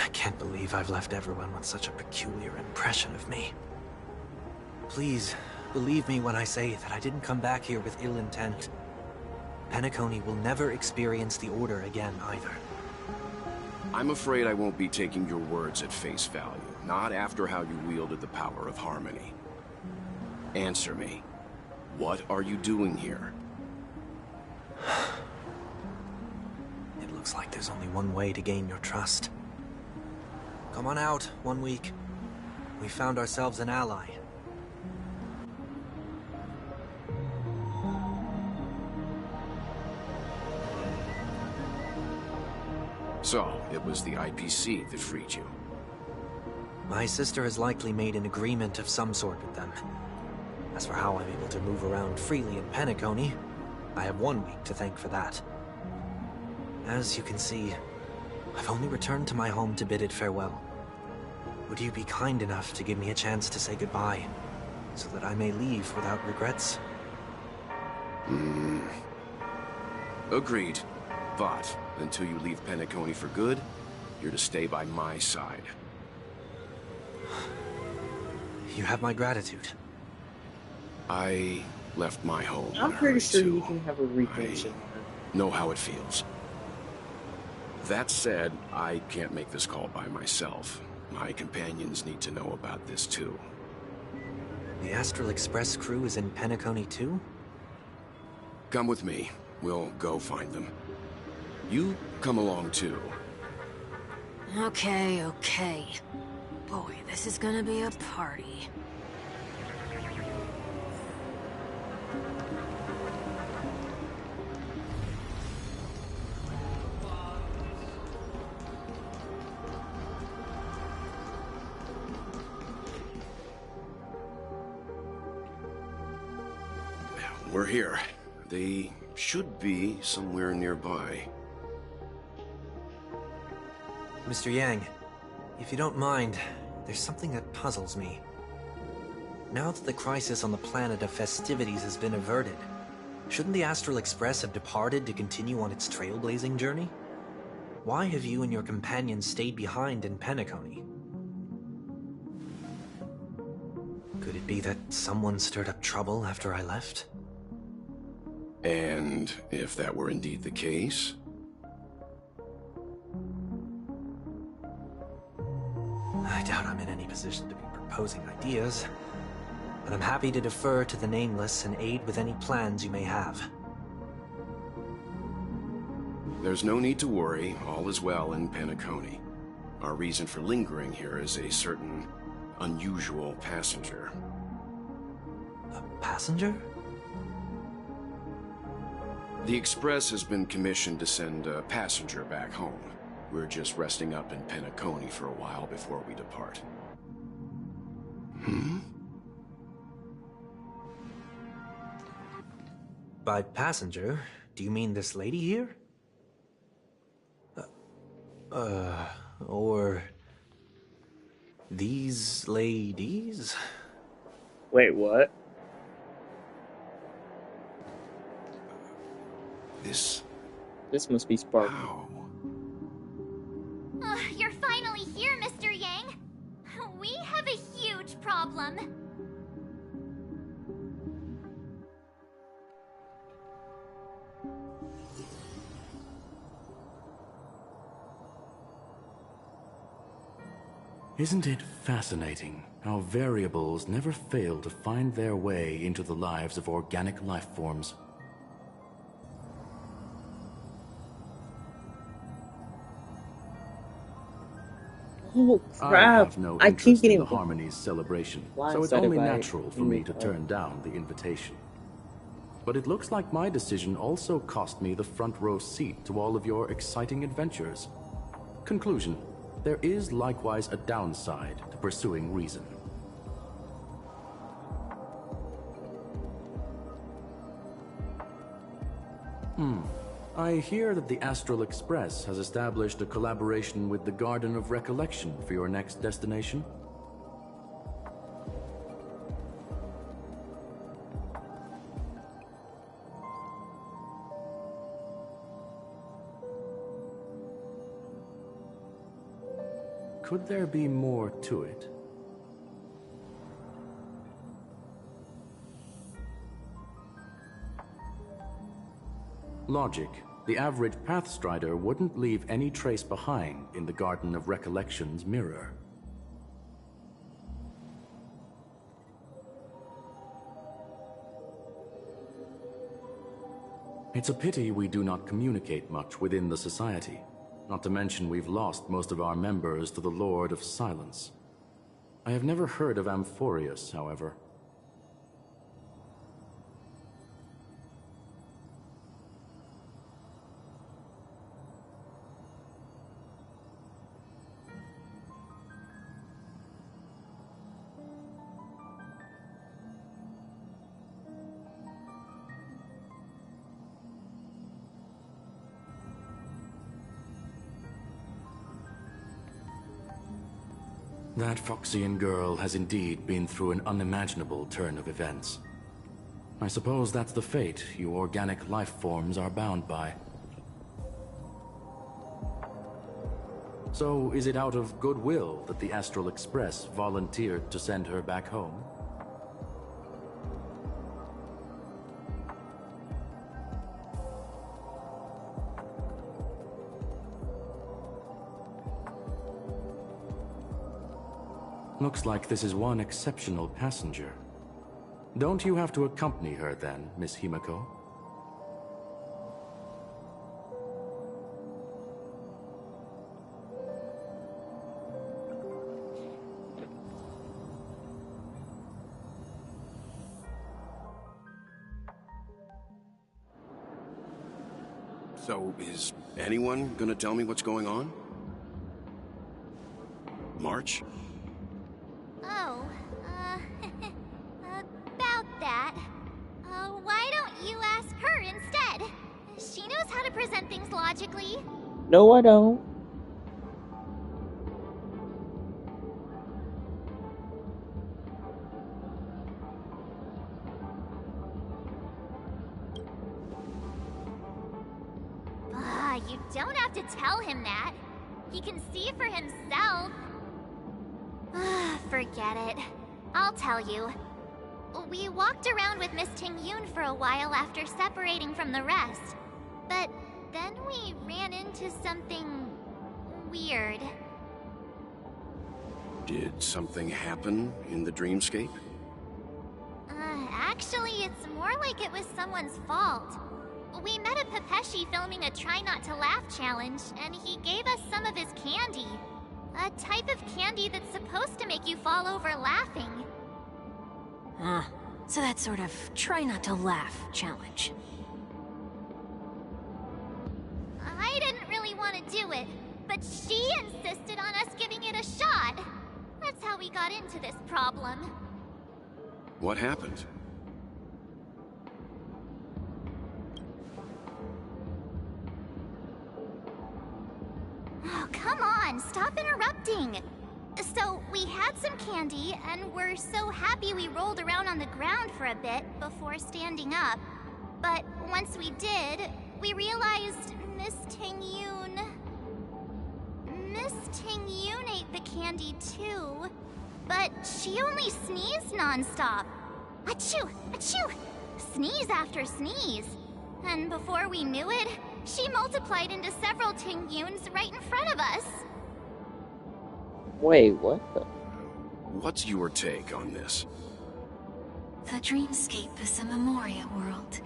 I can't believe I've left everyone with such a peculiar impression of me. Please, believe me when I say that I didn't come back here with ill intent. Penacony will never experience the Order again, either. I'm afraid I won't be taking your words at face value, not after how you wielded the power of harmony. Answer me. What are you doing here? It looks like there's only one way to gain your trust. Come on out, 1 week. We found ourselves an ally. So, it was the IPC that freed you. My sister has likely made an agreement of some sort with them. As for how I'm able to move around freely in Penacony, I have 1 week to thank for that. As you can see, I've only returned to my home to bid it farewell. Would you be kind enough to give me a chance to say goodbye, so that I may leave without regrets? Agreed. But, until you leave Penacony for good, you're to stay by my side. You have my gratitude. I left my home. I'm pretty sure you can have a reconnection. Know how it feels. That said, I can't make this call by myself. My companions need to know about this too. The Astral Express crew is in Penacony too? Come with me. We'll go find them. You come along too. Okay. Boy, this is gonna be a party. We're here. They should be somewhere nearby. Mr. Yang, if you don't mind, there's something that puzzles me. Now that the crisis on the planet of festivities has been averted, shouldn't the Astral Express have departed to continue on its trailblazing journey? Why have you and your companions stayed behind in Penacony? Could it be that someone stirred up trouble after I left? And if that were indeed the case? I doubt I'm in any position to be proposing ideas, but I'm happy to defer to the Nameless and aid with any plans you may have. There's no need to worry. All is well in Penacony. Our reason for lingering here is a certain unusual passenger. A passenger? The Express has been commissioned to send a passenger back home. We're just resting up in Penacony for a while before we depart. By passenger, do you mean this lady here? Or these ladies? Wait, what? This must be Sparky. You're finally here, Mr. Yang. We have a huge problem. Isn't it fascinating how variables never fail to find their way into the lives of organic life forms? Oh I crap! have no I keep interest in getting the Harmony's celebration, so it's blindsided only by natural for me to turn down the invitation. But it looks like my decision also cost me the front row seat to all of your exciting adventures. Conclusion: there is likewise a downside to pursuing reason. I hear that the Astral Express has established a collaboration with the Garden of Recollection for your next destination. Could there be more to it? Logic. The average Pathstrider wouldn't leave any trace behind in the Garden of Recollection's mirror. It's a pity we do not communicate much within the Society. Not to mention we've lost most of our members to the Lord of Silence. I have never heard of Amphorius, however. That Foxian girl has indeed been through an unimaginable turn of events. I suppose that's the fate you organic life forms are bound by. So, is it out of goodwill that the Astral Express volunteered to send her back home? Looks like this is one exceptional passenger. Don't you have to accompany her then, Miss Himiko? So, is anyone gonna tell me what's going on? March? Oh, about that. Why don't you ask her instead? She knows how to present things logically. No, I don't. You don't have to tell him that. He can see for himself. Forget it. I'll tell you. We walked around with Miss Ting-Yun for a while after separating from the rest. But then we ran into something weird. Did something happen in the dreamscape? Actually, it's more like it was someone's fault. We met a Pepeshi filming a Try Not to Laugh challenge, and he gave us some of his candy. A type of candy that's supposed to make you fall over laughing. So that sort of try not to laugh challenge. I didn't really want to do it, but she insisted on us giving it a shot. That's how we got into this problem. What happened? Oh, come on, stop interrupting. So, we had some candy, and we're so happy we rolled around on the ground for a bit before standing up. But once we did, we realized Miss Ting-Yun ate the candy too. But she only sneezed nonstop. Achoo! Achoo! Sneeze after sneeze. And before we knew it, she multiplied into several Ting-Yuns right in front of us. Wait, what the? What's your take on this? The dreamscape is a Memoria world.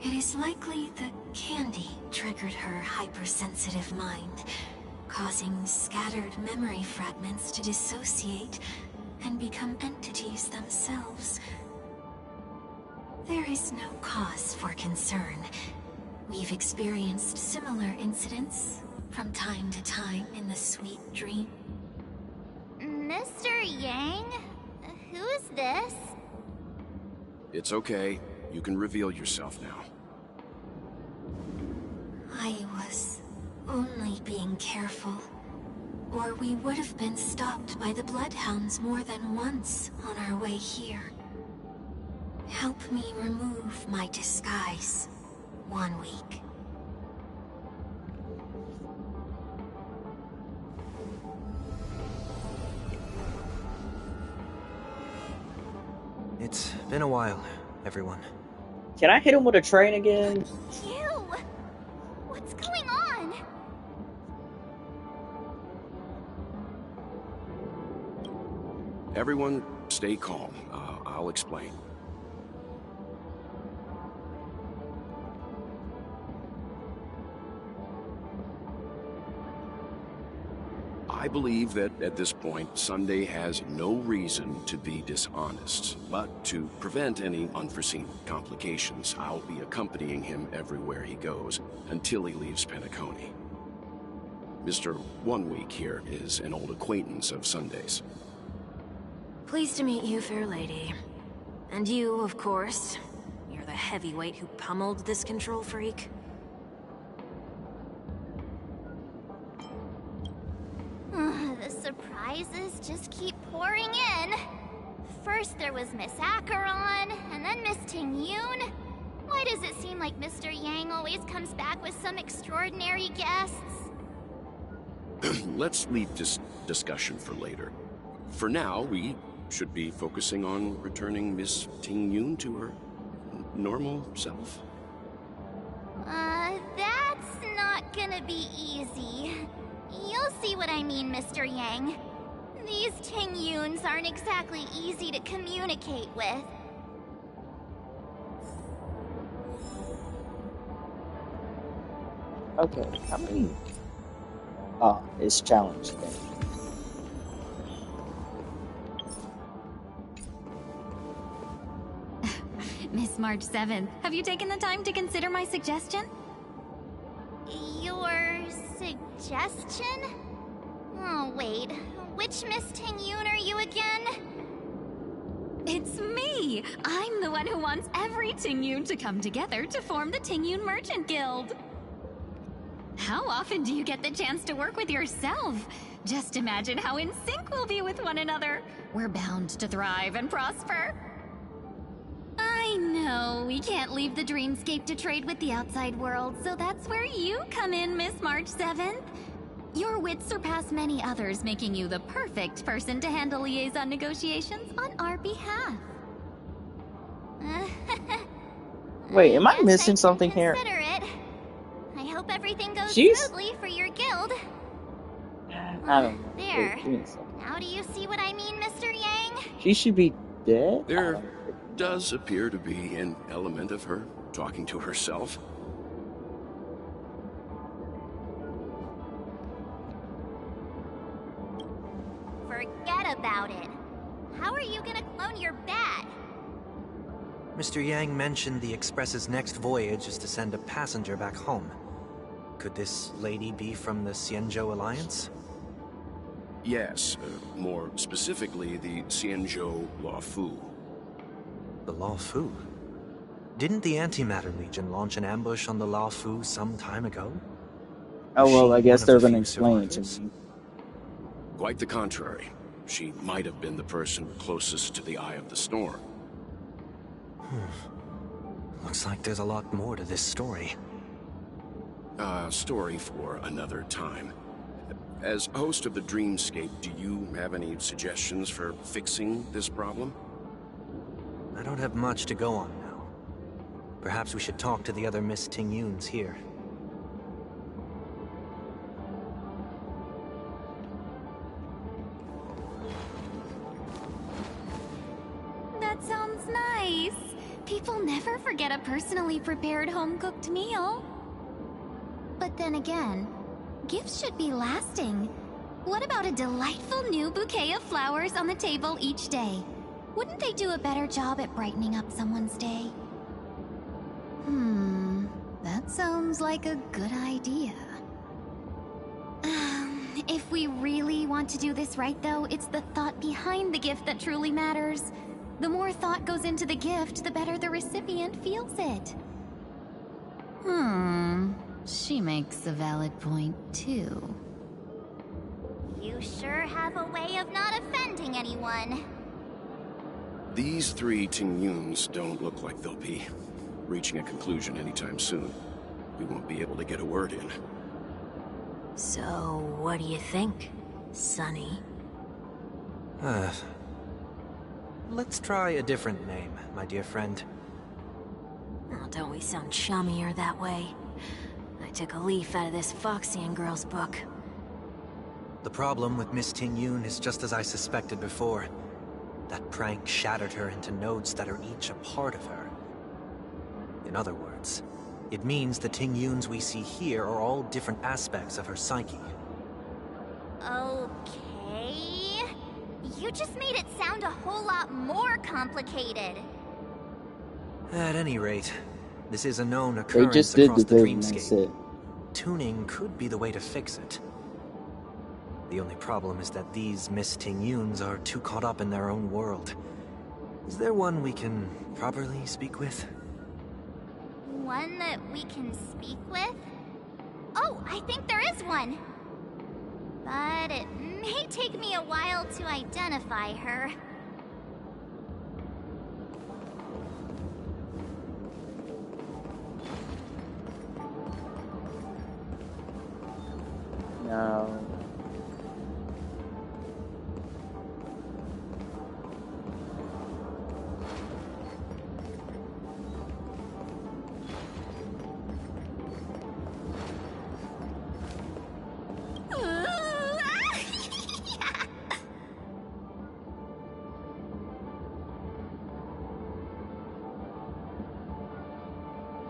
It is likely the candy triggered her hypersensitive mind, causing scattered memory fragments to dissociate and become entities themselves. There is no cause for concern. We've experienced similar incidents from time to time in the sweet dream. Mr. Yang? Who's this? It's okay. You can reveal yourself now. I was only being careful, or we would have been stopped by the Bloodhounds more than once on our way here. Help me remove my disguise 1 week. It's been a while, everyone. Can I hit him with a train again? Ew! What's going on? Everyone, stay calm. I'll explain. I believe that at this point, Sunday has no reason to be dishonest. But to prevent any unforeseen complications, I'll be accompanying him everywhere he goes until he leaves Penacony. Mr. 1 Week here is an old acquaintance of Sunday's. Pleased to meet you, fair lady. And you, of course. You're the heavyweight who pummeled this control freak. The surprises just keep pouring in. First there was Miss Acheron, and then Miss Ting-Yun. Why does it seem like Mr. Yang always comes back with some extraordinary guests? Let's leave this discussion for later. For now, we should be focusing on returning Miss Ting-Yun to her normal self. That's not gonna be easy. You'll see what I mean, Mr. Yang. These Ting-Yuns aren't exactly easy to communicate with. Okay, how many? Oh, it's challenge day. Miss March 7th, have you taken the time to consider my suggestion? Your suggestion? Oh, wait. Which Miss Ting-Yun are you again? It's me! I'm the one who wants every Ting-Yun to come together to form the Ting-Yun Merchant Guild. How often do you get the chance to work with yourself? Just imagine how in sync we'll be with one another. We're bound to thrive and prosper. I know, we can't leave the dreamscape to trade with the outside world, so that's where you come in, Miss March 7th. Your wits surpass many others, making you the perfect person to handle liaison negotiations on our behalf. Wait, am I missing something here? Consider it. I hope everything goes She's- smoothly for your guild. I don't know. There. Wait, give me a second. Now do you see what I mean, Mr. Yang? She should be dead? There does appear to be an element of her talking to herself. Forget about it. How are you gonna clone your bat? Mr. Yang mentioned the Express's next voyage is to send a passenger back home. Could this lady be from the Xianzhou Alliance? Yes, more specifically, the Xianzhou Luofu. The Luofu? Didn't the Antimatter Legion launch an ambush on the Luofu some time ago? Oh, well, I guess one they're of the gonna few explain it to survivors? me. Quite the contrary. She might have been the person closest to the Eye of the Storm. Looks like there's a lot more to this story. Story for another time. As host of the Dreamscape, do you have any suggestions for fixing this problem? I don't have much to go on now. Perhaps we should talk to the other Miss Tingyuns here. That sounds nice. People never forget a personally prepared home-cooked meal. But then again, gifts should be lasting. What about a delightful new bouquet of flowers on the table each day? Wouldn't they do a better job at brightening up someone's day? That sounds like a good idea. If we really want to do this right, though, it's the thought behind the gift that truly matters. The more thought goes into the gift, the better the recipient feels it. She makes a valid point, too. You sure have a way of not offending anyone. These three Tingyuns don't look like they'll be reaching a conclusion anytime soon. We won't be able to get a word in. So, what do you think, Sonny? Let's try a different name, my dear friend. Oh, don't we sound chummier that way? I took a leaf out of this Foxian girl's book. The problem with Miss Tingyun is just as I suspected before. That prank shattered her into nodes that are each a part of her. In other words, it means the Tingyuns we see here are all different aspects of her psyche. Okay. You just made it sound a whole lot more complicated. At any rate, this is a known They occurrence just did across the the thing, that's dreamscape. it. Tuning could be the way to fix it. The only problem is that these Miss Tingyuns are too caught up in their own world. Is there one we can properly speak with? One that we can speak with? Oh, I think there is one. But it may take me a while to identify her. No.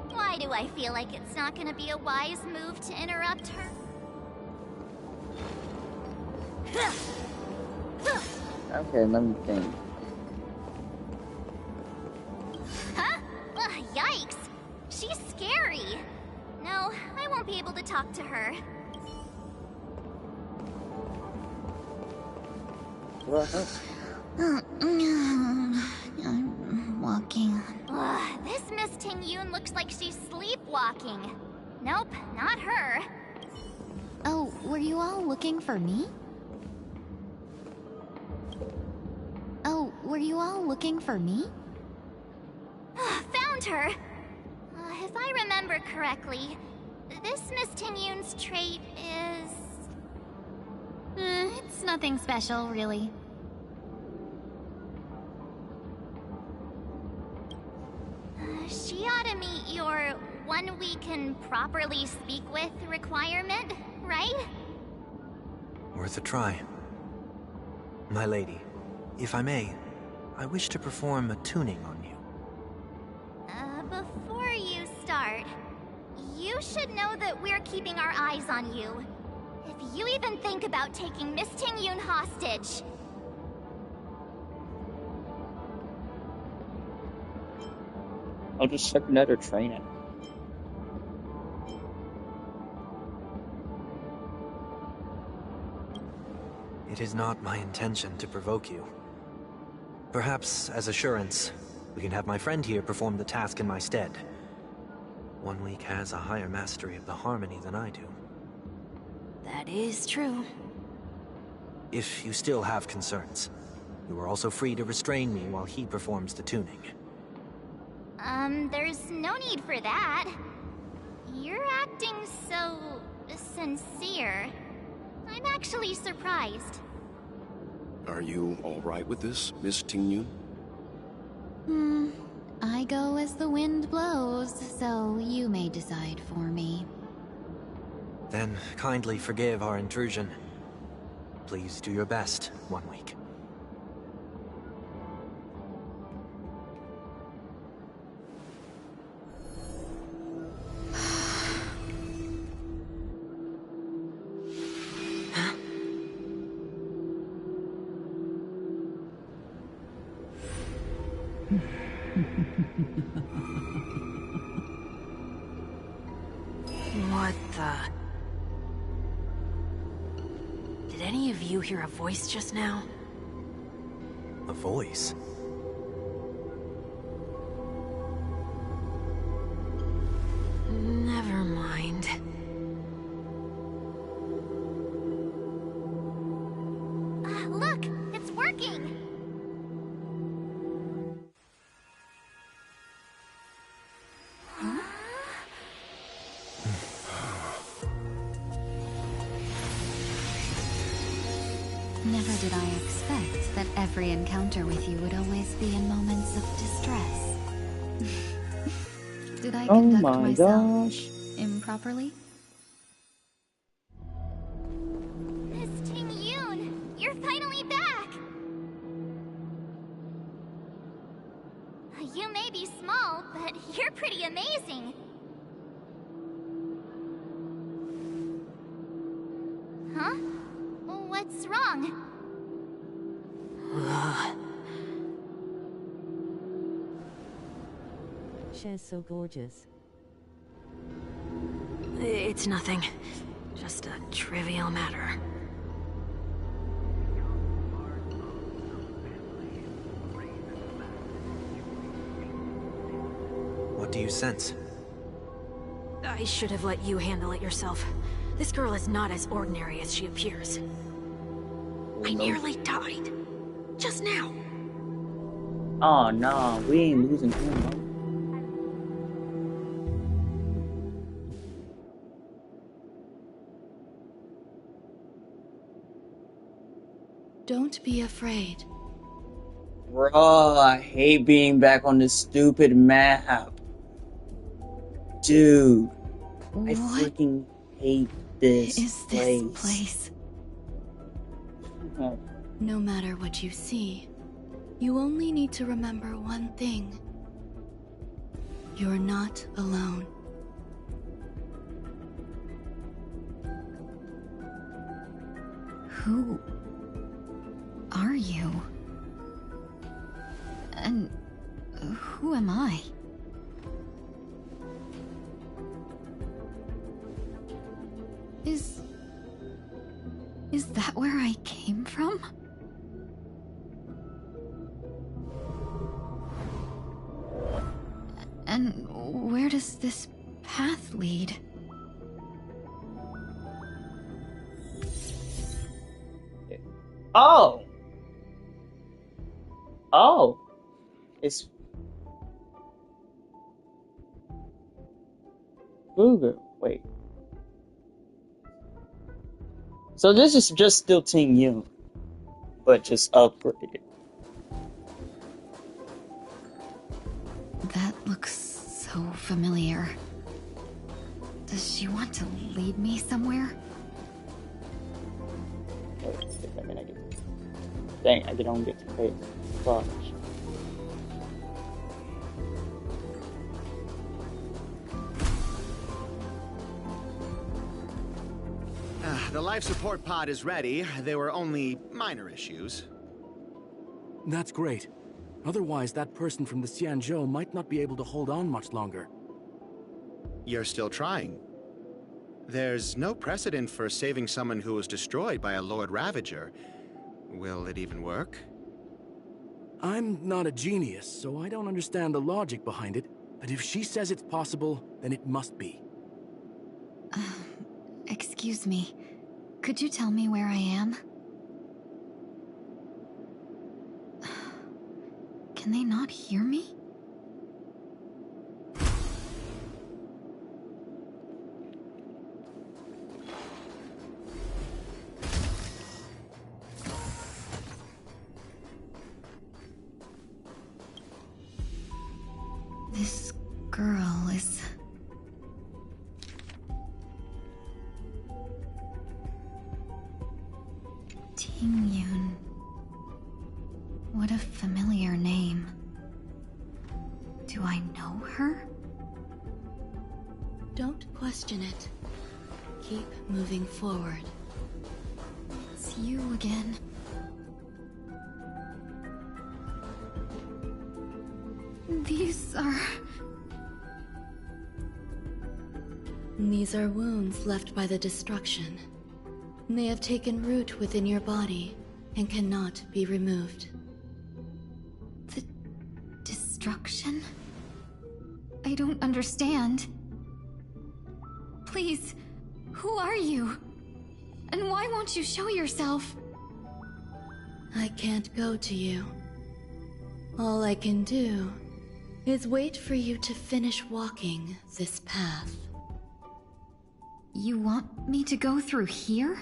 Why do I feel like it's not gonna be a wise move to interrupt her? Okay, let me think. Huh? Ugh, yikes! She's scary. No, I won't be able to talk to her. I'm walking. Ugh, this Miss Tingyun looks like she's sleepwalking. Nope, not her. Oh, were you all looking for me? Oh, were you all looking for me? Found her! If I remember correctly, this Miss Tingyun's trait is... It's nothing special, really. she ought to meet your one we can properly speak with requirement, right? Worth a try. My lady, if I may, I wish to perform a tuning on you. Before you start, you should know that we're keeping our eyes on you. If you even think about taking Miss Ting-Yun hostage... I'll just check another train it. It is not my intention to provoke you. Perhaps, as assurance, we can have my friend here perform the task in my stead. 1 week has a higher mastery of the harmony than I do. That is true. If you still have concerns, you are also free to restrain me while he performs the tuning. There's no need for that. You're acting so... sincere. I'm actually surprised. Are you all right with this, Miss Ting-Yun? I go as the wind blows, so you may decide for me. Then kindly forgive our intrusion. Please do your best, 1 week. What the... Did any of you hear a voice just now? A voice? Never mind. Look! It's working! Never did I expect that every encounter with you would always be in moments of distress. Did I conduct myself improperly? Miss Ting-Yun, you're finally back! You may be small, but you're pretty amazing. Huh? What's wrong? She's so gorgeous. It's nothing. Just a trivial matter. What do you sense? I should have let you handle it yourself. This girl is not as ordinary as she appears. I nearly died. Just now. Oh no, we ain't losing him. Don't be afraid. Bro, I hate being back on this stupid map. Dude, I freaking hate this place. No matter what you see, you only need to remember one thing. You're not alone. Who are you? And who am I? Is that where I came from? And where does this path lead? Oh! Oh! It's... Booger. Wait. So this is just still Ting-Yun, but just upgraded. That looks So familiar. Does she want to lead me somewhere? Dang, I don't get to play. Fuck. The life support pod is ready. There were only minor issues. That's great. Otherwise, that person from the Xianzhou might not be able to hold on much longer. You're still trying. There's no precedent for saving someone who was destroyed by a Lord Ravager. Will it even work? I'm not a genius, so I don't understand the logic behind it. But if she says it's possible, then it must be. Excuse me. Could you tell me where I am? Can they not hear me? This girl is... Tingyun. What a familiar name. Do I know her? Don't question it. Keep moving forward. It's you again. These are wounds left by the destruction. They have taken root within your body and cannot be removed. The destruction? I don't understand. Please, who are you? And why won't you show yourself? I can't go to you. All I can do is wait for you to finish walking this path. You want me to go through here?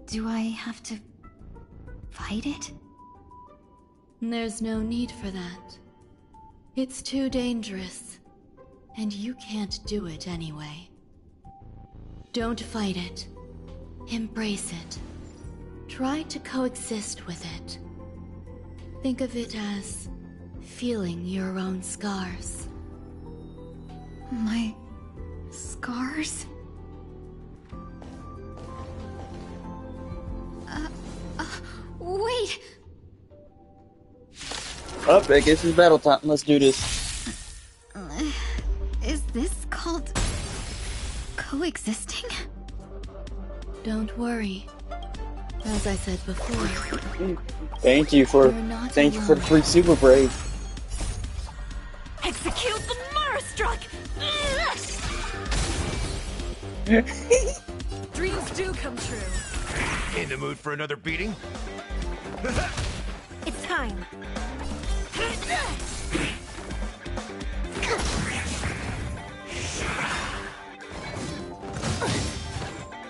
Do I have to fight it? There's no need for that. It's too dangerous, and you can't do it anyway. Don't fight it. Embrace it. Try to coexist with it. Think of it as feeling your own scars. My scars? Wait! Up, I guess it's battle time. Let's do this. Is this called... coexisting? Don't worry. As I said before... Thank you for the free super braid. Execute the Marastruck! Dreams do come true. In the mood for another beating? It's time.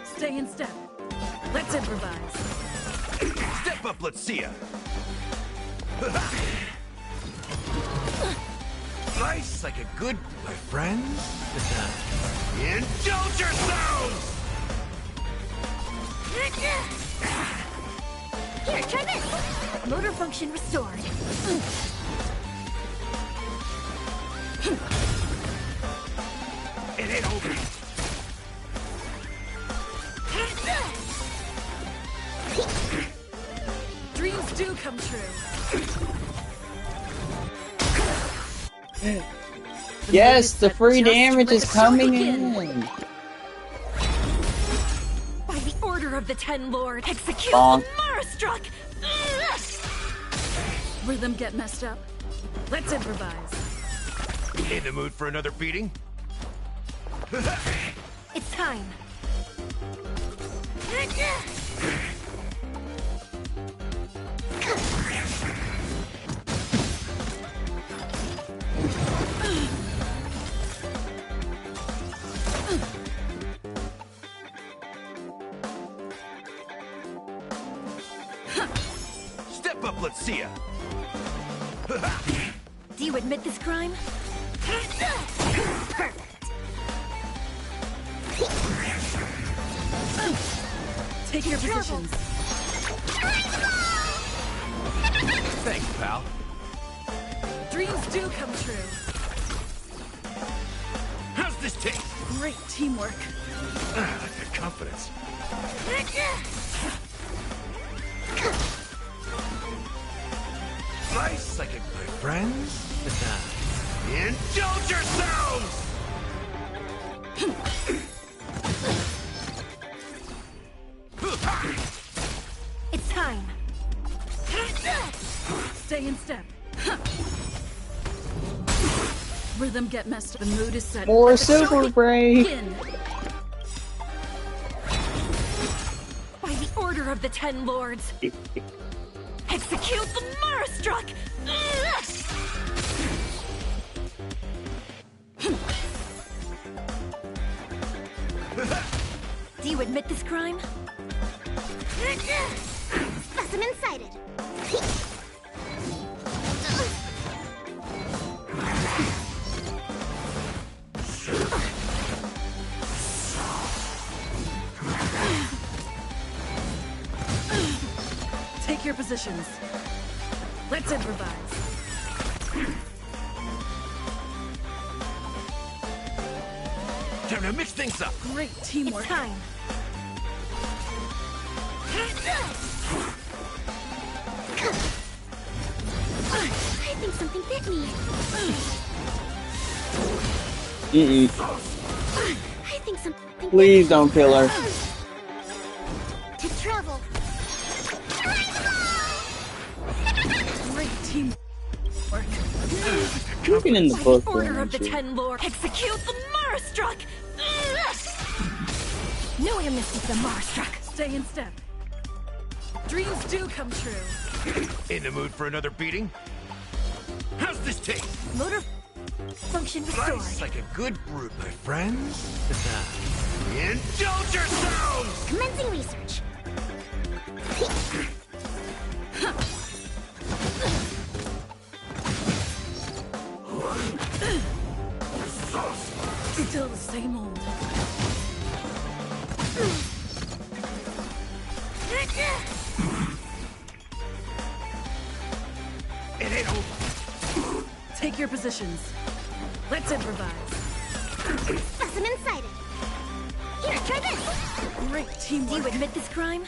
Stay in step. Let's improvise. Step up, let's see ya. Nice, like a good my friends. Indulge yourselves! Here, try this! Motor function restored. It ain't over. Dreams do come true. Yes, the free damage is coming in. By the order of the Ten Lord, execute Bonk. the Marastruck! Rhythm get messed up. Let's improvise. In the mood for another beating? It's time. Step up, let's see ya. Do you admit this crime? Take your positions. Thanks, pal. Dreams do come true. How's this taste? Great teamwork. Good confidence. Slice like it, my friends. Indulge yourselves! It's time. Stay in step. Rhythm get messed up. The mood is set. More Let the show Silver Braid. begin. By the order of the Ten Lords, execute the Marastruck! Do you admit this crime? Specimen sighted. Take your positions. Let's improvise. Time to mix things up. Great teamwork. It's time. I think something bit me. I think something. Please don't kill her. To travel. Great teamwork. Looking in the book. Order of the Ten Lords, execute the Marastruck! No amnesty for the Marastruck. Stay in step. Dreams do come true. In the mood for another beating? How's this taste? Motor function restored. Slice like a good brute, my friends. Indulge yourselves! Commencing research. Still the same old. It ain't over. Take your positions. Let's improvise. Specimen sighted. Here, try this. Great teamwork. Do you admit this crime?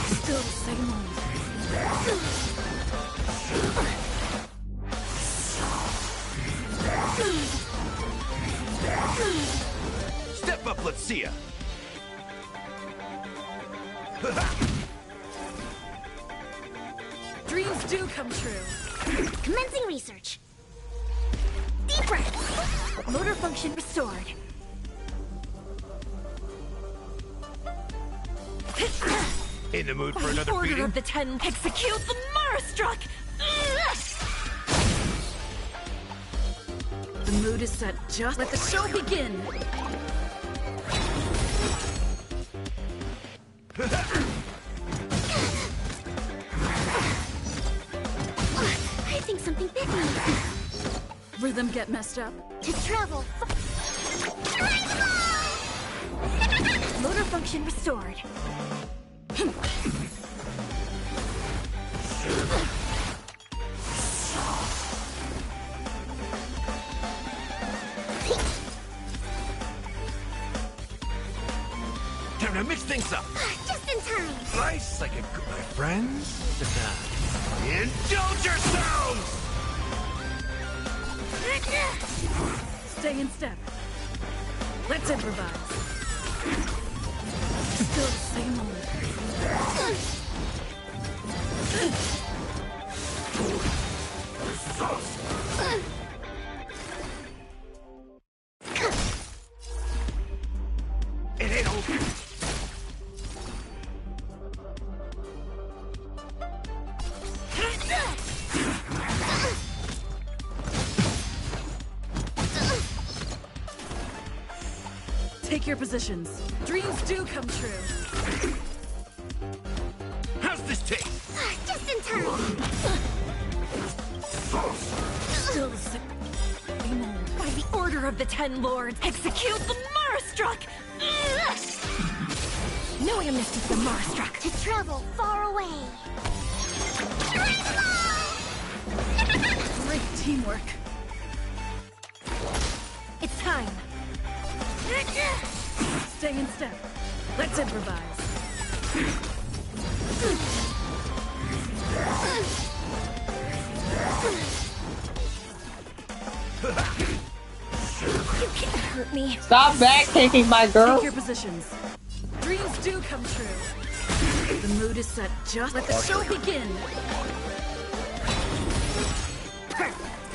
Still the same old. Step up, let's see ya. Dreams do come true. Commencing research. Deep breath. Motor function restored. In the mood By for the another order beating? of the Ten, execute the Marastruck! The mood is set. Just let the show begin. I think something bit me. Rhythm get messed up. To travel. Motor function restored. Time to mix things up. Just in time. Slice like a good, my friends. Indulge yourselves! Stay in step. Let's improvise. Still the same old. It ain't over. Take your positions. Dreams do come true. How's this taste? Just in time. of the Ten Lords, execute the Marastruck! No amnesty for the Marastruck! To travel far away. Great teamwork. It's time! Stay in step. Let's improvise. You can't hurt me! Stop backtaking my girl! Take your positions. Dreams do come true. The mood is set. Just let the show begin.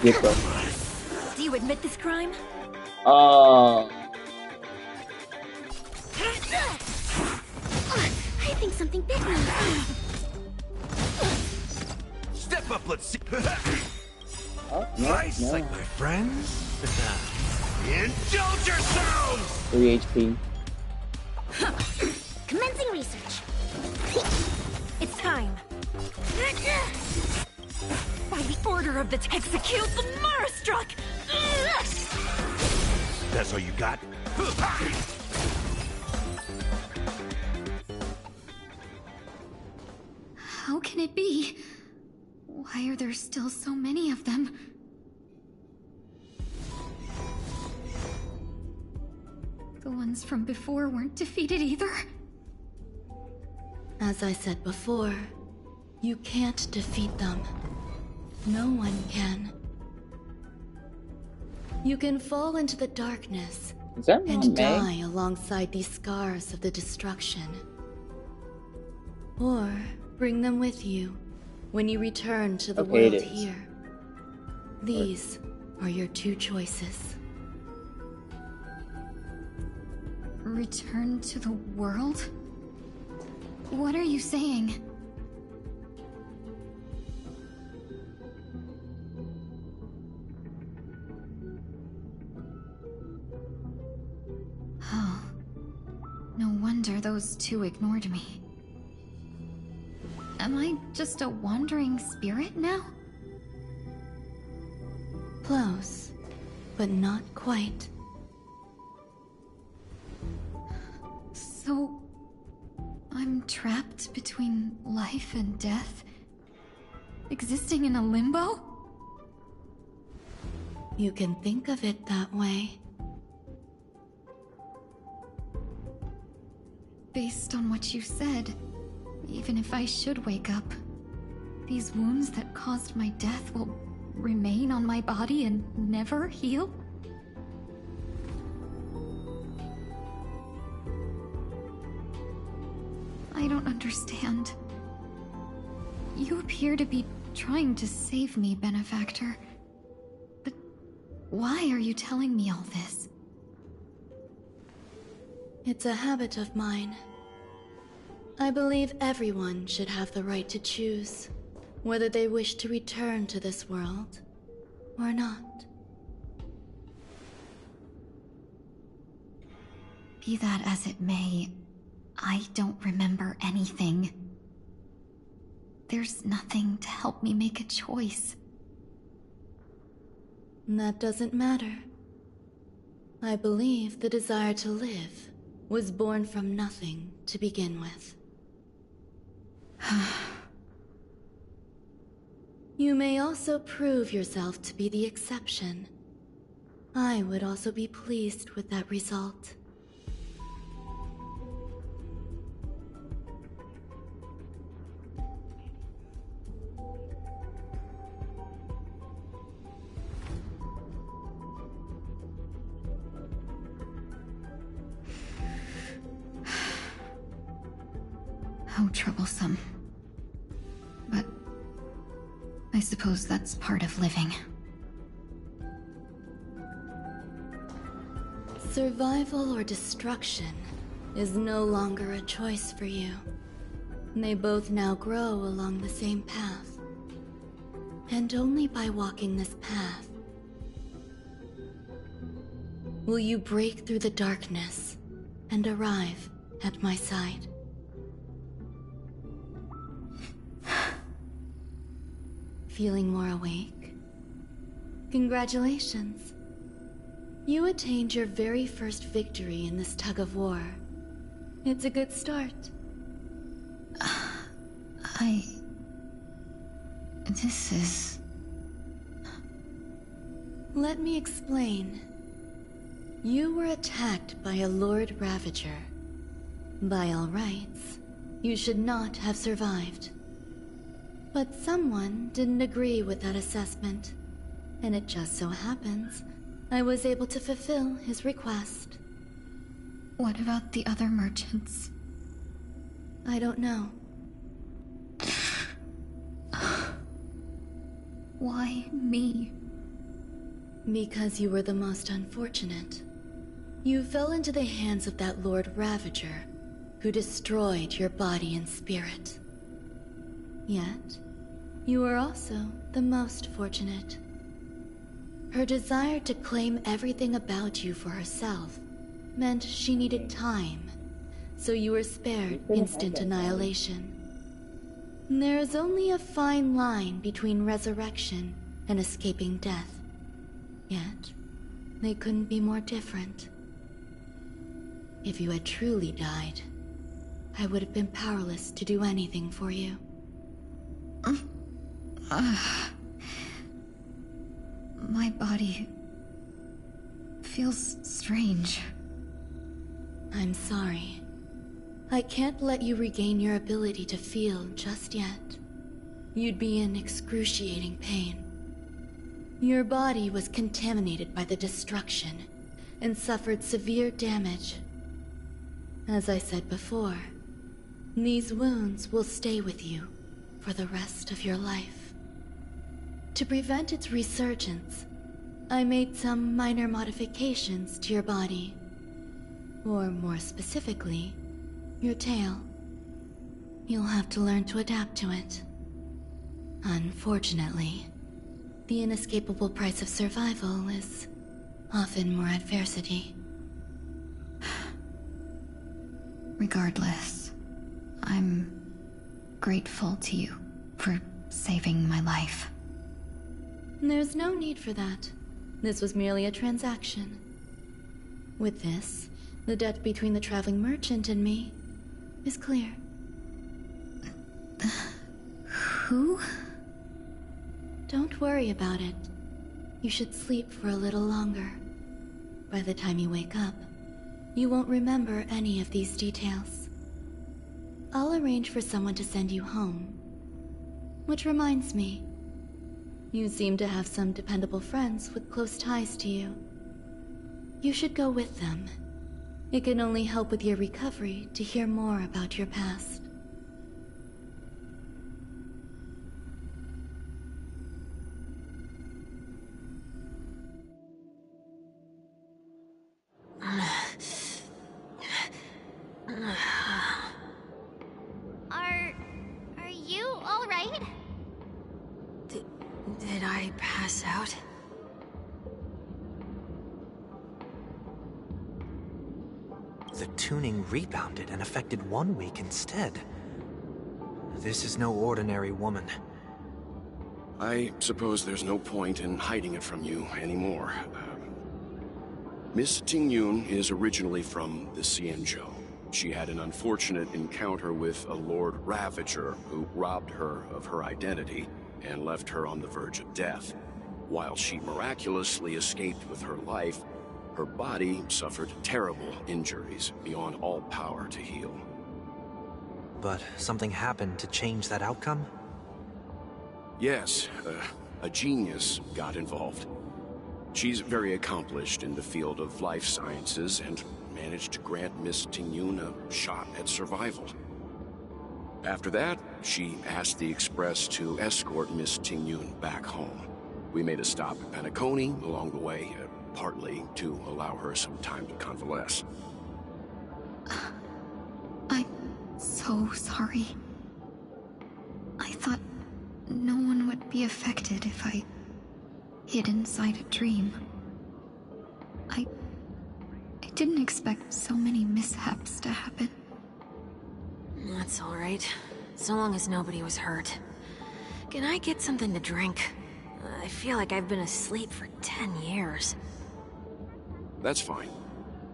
Get them. Do you admit this crime? I think something bit me. Step up, let's see. Nice, like my friends. Indulge yourselves! 3 HP. Commencing research. It's time! By the order of the execute the Marastruck! That's all you got? How can it be? Why are there still so many of them? The ones from before weren't defeated either? As I said before, you can't defeat them. No one can. You can fall into the darkness Is that and May? die alongside these scars of the destruction. Or bring them with you when you return to the Okay, it world is. here. These are your two choices. Return to the world? What are you saying? Oh. No wonder those two ignored me. Am I just a wandering spirit now? Close, but not quite. So, I'm trapped between life and death? Existing in a limbo? You can think of it that way. Based on what you said, even if I should wake up, these wounds that caused my death will remain on my body and never heal? I don't understand. You appear to be trying to save me, Benefactor. But why are you telling me all this? It's a habit of mine. I believe everyone should have the right to choose whether they wish to return to this world or not. Be that as it may, I don't remember anything. There's nothing to help me make a choice. That doesn't matter. I believe the desire to live was born from nothing to begin with. You may also prove yourself to be the exception. I would also be pleased with that result. How troublesome. But I suppose that's part of living. Survival or destruction is no longer a choice for you. They both now grow along the same path. And only by walking this path will you break through the darkness and arrive at my side. Feeling more awake? Congratulations. You attained your very first victory in this tug of war. It's a good start. This is... Let me explain. You were attacked by a Lord Ravager. By all rights, you should not have survived. But someone didn't agree with that assessment, and it just so happens I was able to fulfill his request. What about the other merchants? I don't know. Why me? Because you were the most unfortunate. You fell into the hands of that Lord Ravager, who destroyed your body and spirit. Yet, you were also the most fortunate. Her desire to claim everything about you for herself meant she needed time, so you were spared instant annihilation. There is only a fine line between resurrection and escaping death. Yet, they couldn't be more different. If you had truly died, I would have been powerless to do anything for you. My body feels strange. I'm sorry. I can't let you regain your ability to feel just yet. You'd be in excruciating pain. Your body was contaminated by the destruction and suffered severe damage. As I said before, these wounds will stay with you for the rest of your life. To prevent its resurgence, I made some minor modifications to your body. Or more specifically, your tail. You'll have to learn to adapt to it. Unfortunately, the inescapable price of survival is often more adversity. Regardless, I'm grateful to you for saving my life. There's no need for that. This was merely a transaction. With this, the debt between the traveling merchant and me is clear. Who? Don't worry about it. You should sleep for a little longer. By the time you wake up, you won't remember any of these details. I'll arrange for someone to send you home. Which reminds me, you seem to have some dependable friends with close ties to you. You should go with them. It can only help with your recovery to hear more about your past. Are you all right? Did I pass out? The tuning rebounded and affected 1 week instead. This is no ordinary woman. I suppose there's no point in hiding it from you anymore. Miss Tingyun is originally from the Xianzhou. She had an unfortunate encounter with a Lord Ravager who robbed her of her identity and left her on the verge of death. While she miraculously escaped with her life, her body suffered terrible injuries beyond all power to heal. But something happened to change that outcome? Yes, a genius got involved. She's very accomplished in the field of life sciences and managed to grant Miss Tingyun a shot at survival. After that, she asked the Express to escort Miss Tingyun back home. We made a stop at Penacony along the way, partly to allow her some time to convalesce. I'm so sorry. I thought no one would be affected if I hid inside a dream. I didn't expect so many mishaps to happen. That's all right. So long as nobody was hurt. Can I get something to drink? I feel like I've been asleep for 10 years. That's fine.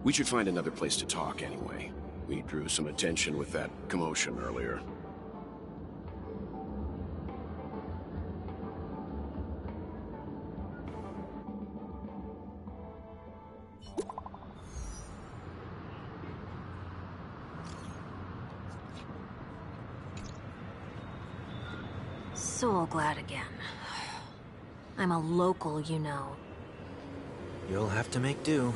We should find another place to talk anyway. We drew some attention with that commotion earlier. So glad again. I'm a local, you know. You'll have to make do.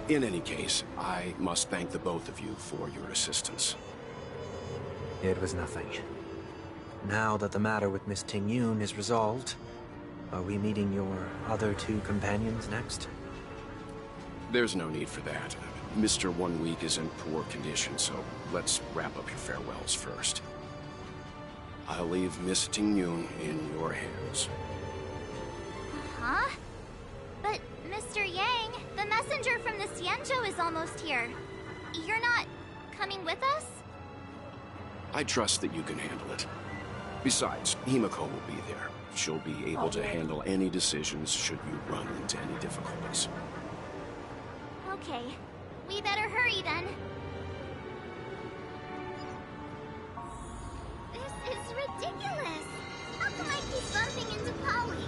In any case, I must thank the both of you for your assistance. It was nothing. Now that the matter with Miss Ting-Yun is resolved, are we meeting your other two companions next? There's no need for that. Mr. 1 Week is in poor condition, so let's wrap up your farewells first. I'll leave Miss Ting-Yun in your hands. Huh? But, Mr. Yang, the messenger from the Xianzhou is almost here. You're not coming with us? I trust that you can handle it. Besides, Himiko will be there. She'll be able to handle any decisions should you run into any difficulties. Okay. We better hurry then. This is ridiculous! How come I keep bumping into colleagues?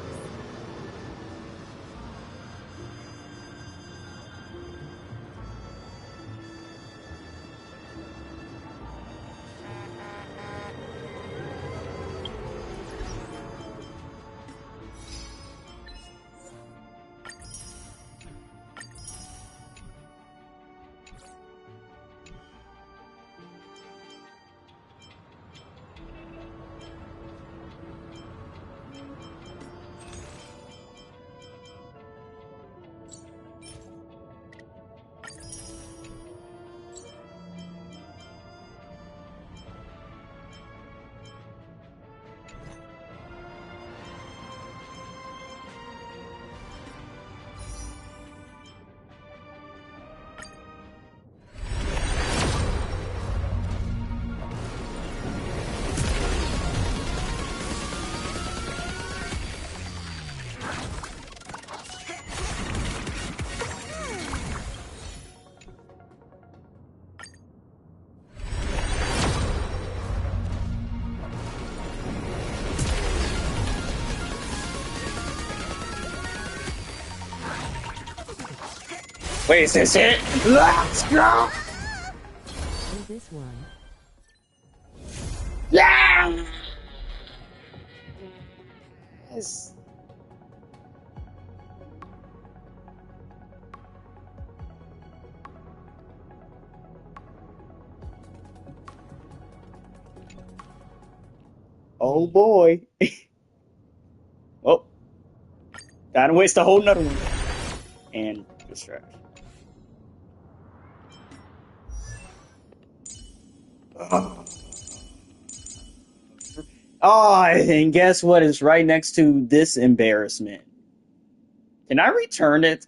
Wait, is this it? Let's go! And this one. Yeah! Yes. Oh boy. Oh. Gotta waste a whole nother one. And distract. Oh, and guess what is right next to this embarrassment? Can I return it?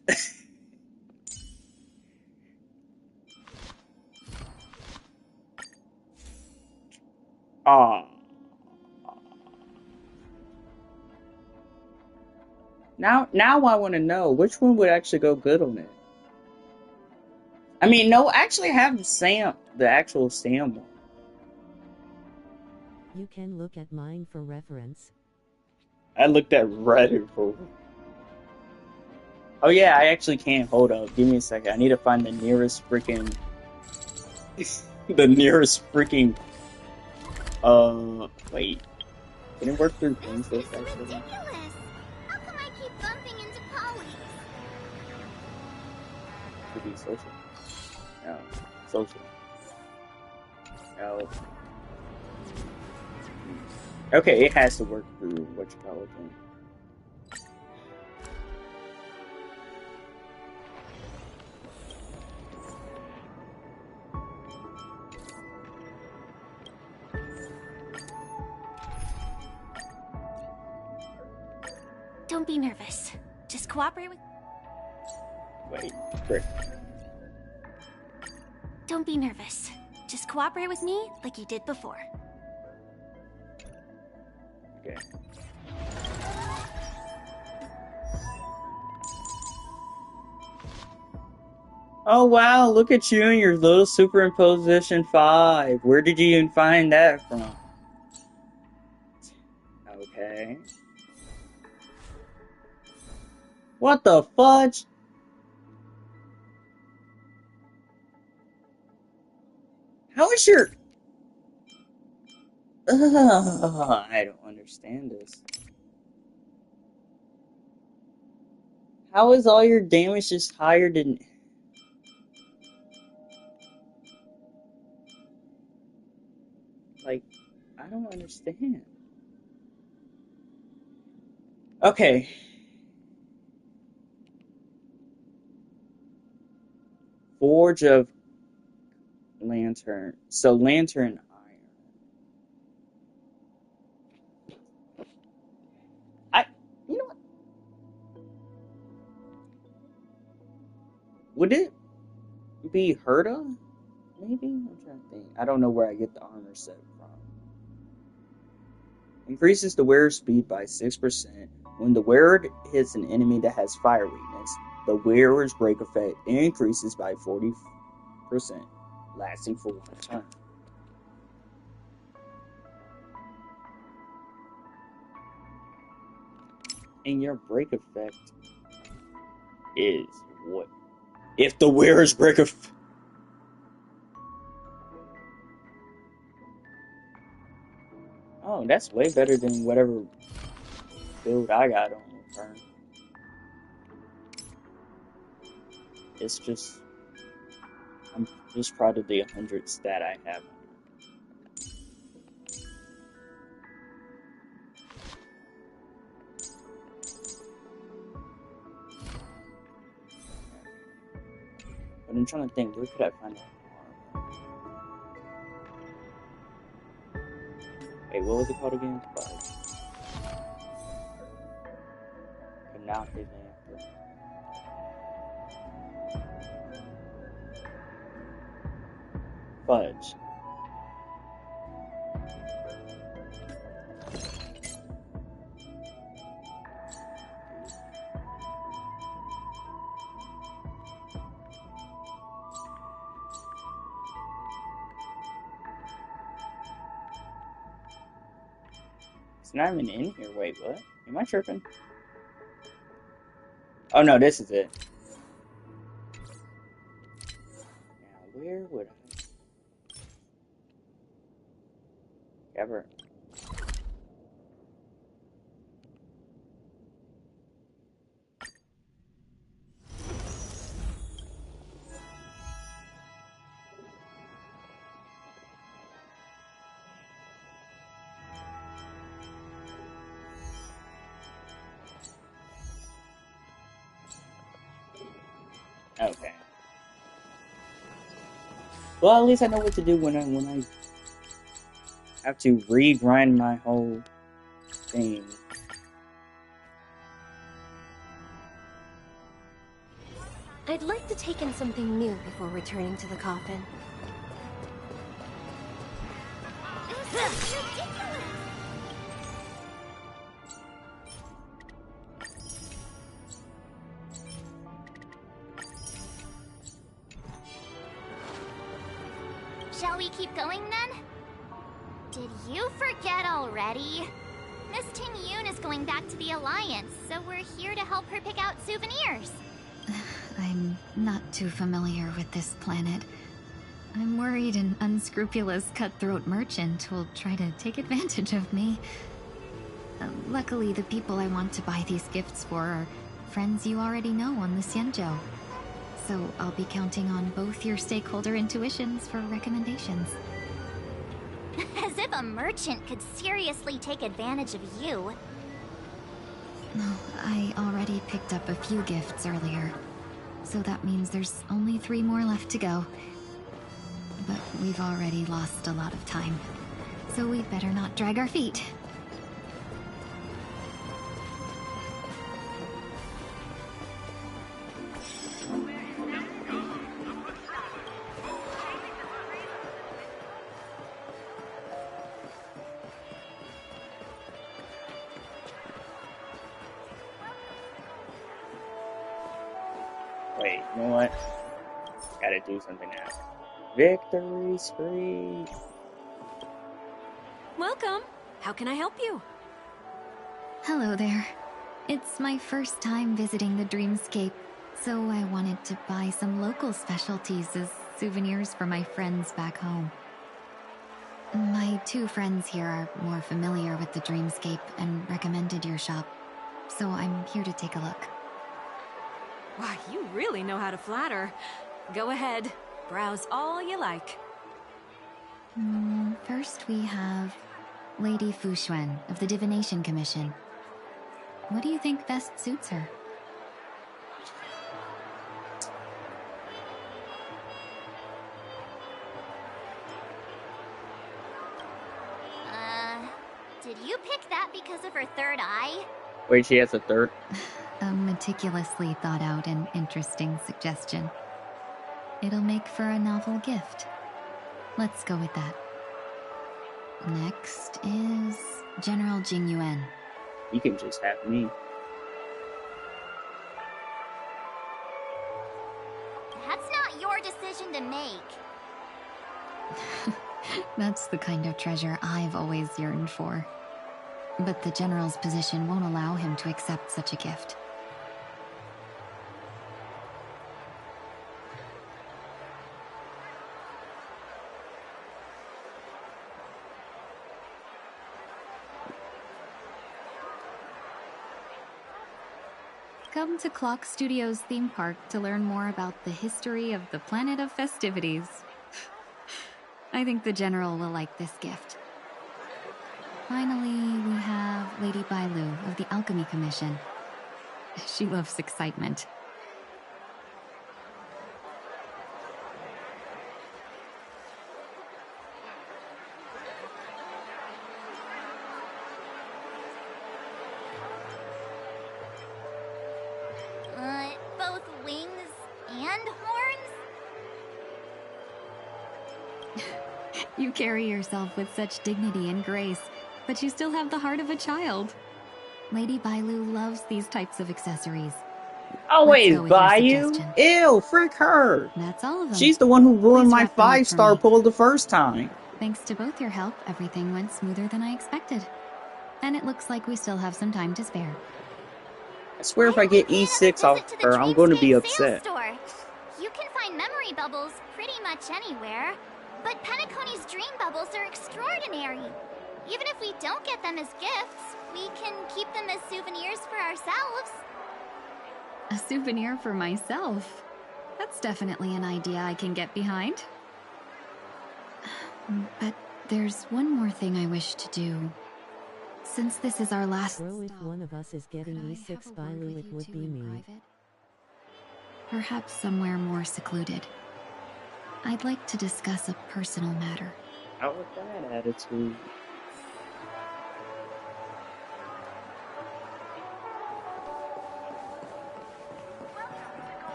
Ah. Now I want to know which one would actually go good on it. I mean, no, actually have the actual Sam one. You can look at mine for reference. I looked at Reddit for. Oh yeah, I actually can. Hold up, give me a second. I need to find the nearest freaking. The nearest freaking. Wait. Can it work through things? This is ridiculous. How come I keep bumping into colleagues? Could be social. No, social. No. Okay, it has to work through what you call it. Don't be nervous. Just cooperate with... Wait, great. Don't be nervous. Just cooperate with me like you did before. Okay. Oh wow, look at you and your little superimposition 5. Where did you even find that from? Okay. What the fudge? How is your... I don't understand this. How is all your damage just higher than... Like, I don't understand. Okay. Forge of Lantern. So, Lantern Iron. You know what? Would it be Herta? Maybe? I'm trying to think. I don't know where I get the armor set from. Increases the wearer's speed by 6%. When the wearer hits an enemy that has fire weakness, the wearer's break effect increases by 40%, lasting for 1 turn. And your break effect is what? If the wearer's break effect... Oh, that's way better than whatever build I got on turn. It's just... I'm just proud of the 100 stat I have. But I'm trying to think, where could I find that armor? Wait, what was it called again? Canopy Lantern. Fudge. It's not even in here. Wait, what? Am I tripping? Oh no, this is it. Now, where would I ever? Okay. Well, at least I know what to do when I have to regrind my whole thing. I'd like to take in something new before returning to the coffin. This is ridiculous! Shall we keep going then? Did you forget already? Miss Ting-Yun is going back to the Alliance, so we're here to help her pick out souvenirs. I'm not too familiar with this planet. I'm worried an unscrupulous cutthroat merchant will try to take advantage of me. Luckily, the people I want to buy these gifts for are friends you already know on the Xianzhou. So I'll be counting on both your stakeholder intuitions for recommendations. As if a merchant could seriously take advantage of you. No, I already picked up a few gifts earlier. So that means there's only 3 more left to go. But we've already lost a lot of time. So we'd better not drag our feet. Wait, you know what? Gotta do something now. Victory spree! Welcome. How can I help you? Hello there. It's my first time visiting the Dreamscape, so I wanted to buy some local specialties as souvenirs for my friends back home. My 2 friends here are more familiar with the Dreamscape and recommended your shop, so I'm here to take a look. Wow, you really know how to flatter. Go ahead, browse all you like. First we have Lady Fu Xuan of the Divination Commission. What do you think best suits her? Did you pick that because of her third eye? Wait, she has a third? A meticulously thought out and interesting suggestion. It'll make for a novel gift. Let's go with that. Next is General Jing Yuan. You can just have me. That's not your decision to make. That's the kind of treasure I've always yearned for. But the General's position won't allow him to accept such a gift. Come to Clock Studios theme park to learn more about the history of the Planet of Festivities. I think the General will like this gift. Finally, we have Lady Bailu of the Alchemy Commission. She loves excitement. Both wings and horns? You carry yourself with such dignity and grace, but you still have the heart of a child. Lady Bailu loves these types of accessories. Always buy you? Ew, frick her. That's all of them. She's the one who ruined Please my wrap them up for 5-star me. pull the first time. Thanks to both your help, everything went smoother than I expected. And it looks like we still have some time to spare. I swear if I get E6 off her, I'm going to be upset. Store. You can find memory bubbles pretty much anywhere, but Penacony's dream bubbles are extraordinary. Even if we don't get them as gifts, we can keep them as souvenirs for ourselves. A souvenir for myself? That's definitely an idea I can get behind. But there's one more thing I wish to do. Since this is our last Bro, if one of us is getting E6 Bailu, it would be me. Perhaps somewhere more secluded. I'd like to discuss a personal matter. Out with that attitude.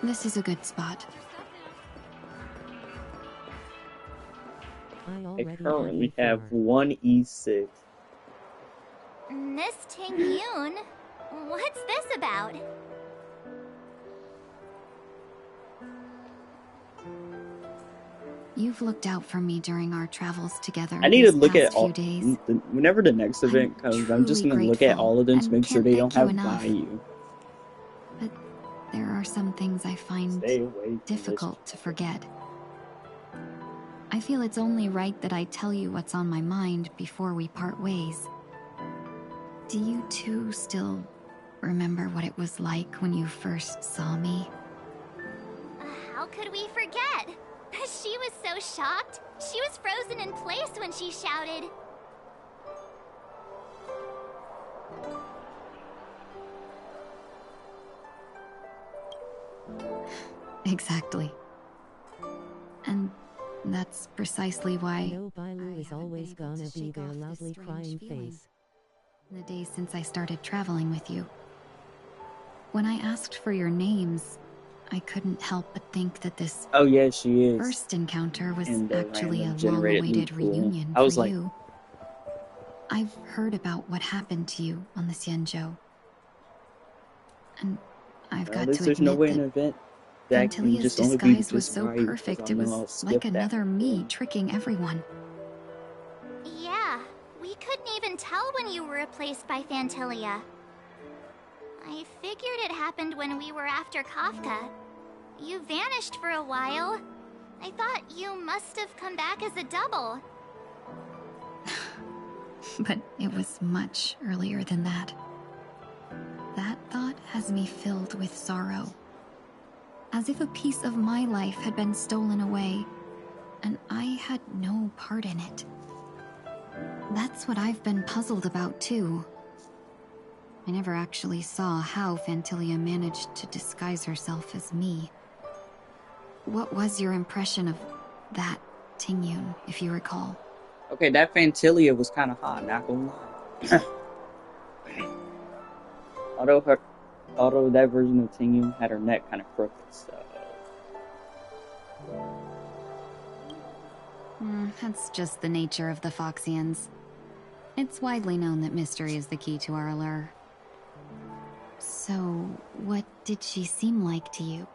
This is a good spot. I currently have 1 E6. Miss Ting Yun, what's this about? You've looked out for me during our travels together. I need to these look past at all, few days. whenever the next event comes, I'm just truly going to look at grateful all of them to and make sure can't they don't thank have you enough. value. There are some things I find Stay away from difficult to forget. I feel it's only right that I tell you what's on my mind before we part ways. Do you two still remember what it was like when you first saw me? How could we forget? She was so shocked. She was frozen in place when she shouted. Exactly. And that's precisely why No, Bailu is always gonna be their loudly crying face. the days since I started traveling with you. When I asked for your names, I couldn't help but think that this Oh yeah, she is. first encounter was And the actually a random generated long-awaited new pool. reunion I was for like, you. I've heard about what happened to you on the Xianzhou. And I've at got least to there's no admit way that an event Exactly. Ventilia's Just only way to disguise was so describe it, 'cause perfect, I it know I'll was skip like that another part. me tricking everyone. Yeah, we couldn't even tell when you were replaced by Phantilia. I figured it happened when we were after Kafka. You vanished for a while. I thought you must have come back as a double. But it was much earlier than that. That thought has me filled with sorrow. As if a piece of my life had been stolen away, and I had no part in it. That's what I've been puzzled about, too. I never actually saw how Phantilia managed to disguise herself as me. What was your impression of that Tingyun, if you recall? Okay, that Phantilia was kind of hot, not gonna lie. although that version of Tingyun had her neck kind of crooked, so... That's just the nature of the Foxians. It's widely known that mystery is the key to our allure. So, what did she seem like to you?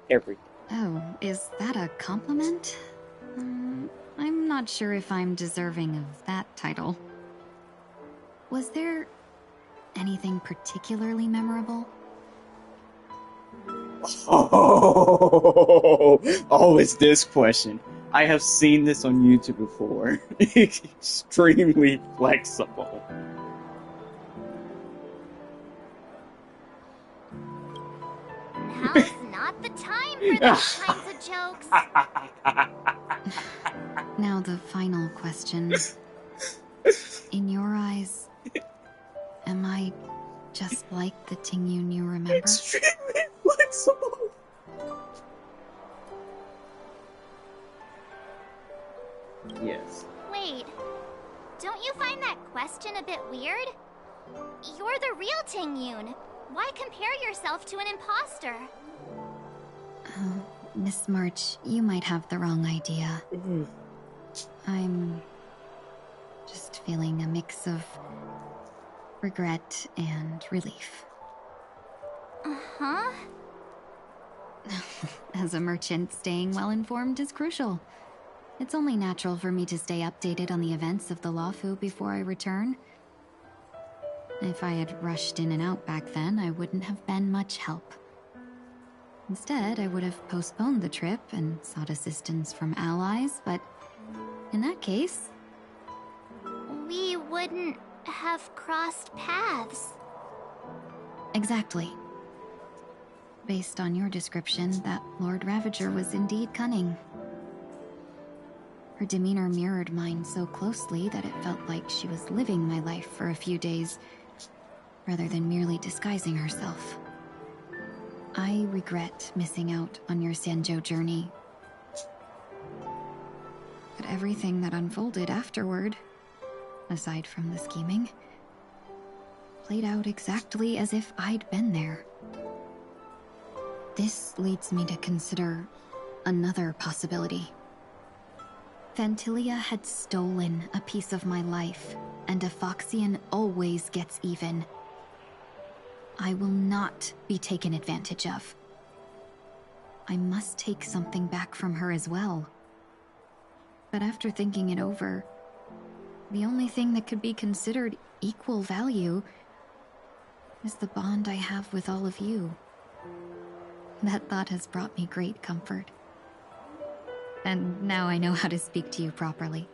Everything. Oh, is that a compliment? I'm not sure if I'm deserving of that title. Was there anything particularly memorable? Oh, it's this question. I have seen this on YouTube before. Extremely flexible. Now's not the time for those kinds of jokes. Now the final question. In your eyes, am I just like the Tingyun you remember? Extremely flexible. Yes. Wait, don't you find that question a bit weird? You're the real Tingyun. Why compare yourself to an imposter? Oh, Miss March, you might have the wrong idea. I'm just feeling a mix of regret and relief. Uh-huh. As a merchant, staying well informed is crucial. It's only natural for me to stay updated on the events of the Luofu before I return. If I had rushed in and out back then, I wouldn't have been much help. Instead, I would have postponed the trip and sought assistance from allies, but in that case... We wouldn't have crossed paths. Exactly. Based on your description, that Lord Ravager was indeed cunning. Her demeanor mirrored mine so closely that it felt like she was living my life for a few days, rather than merely disguising herself. I regret missing out on your Sanzhou journey. But everything that unfolded afterward, aside from the scheming, played out exactly as if I'd been there. This leads me to consider another possibility. Phantilia had stolen a piece of my life, and a Foxian always gets even. I will not be taken advantage of. I must take something back from her as well. But after thinking it over, the only thing that could be considered equal value is the bond I have with all of you. That thought has brought me great comfort. And now I know how to speak to you properly.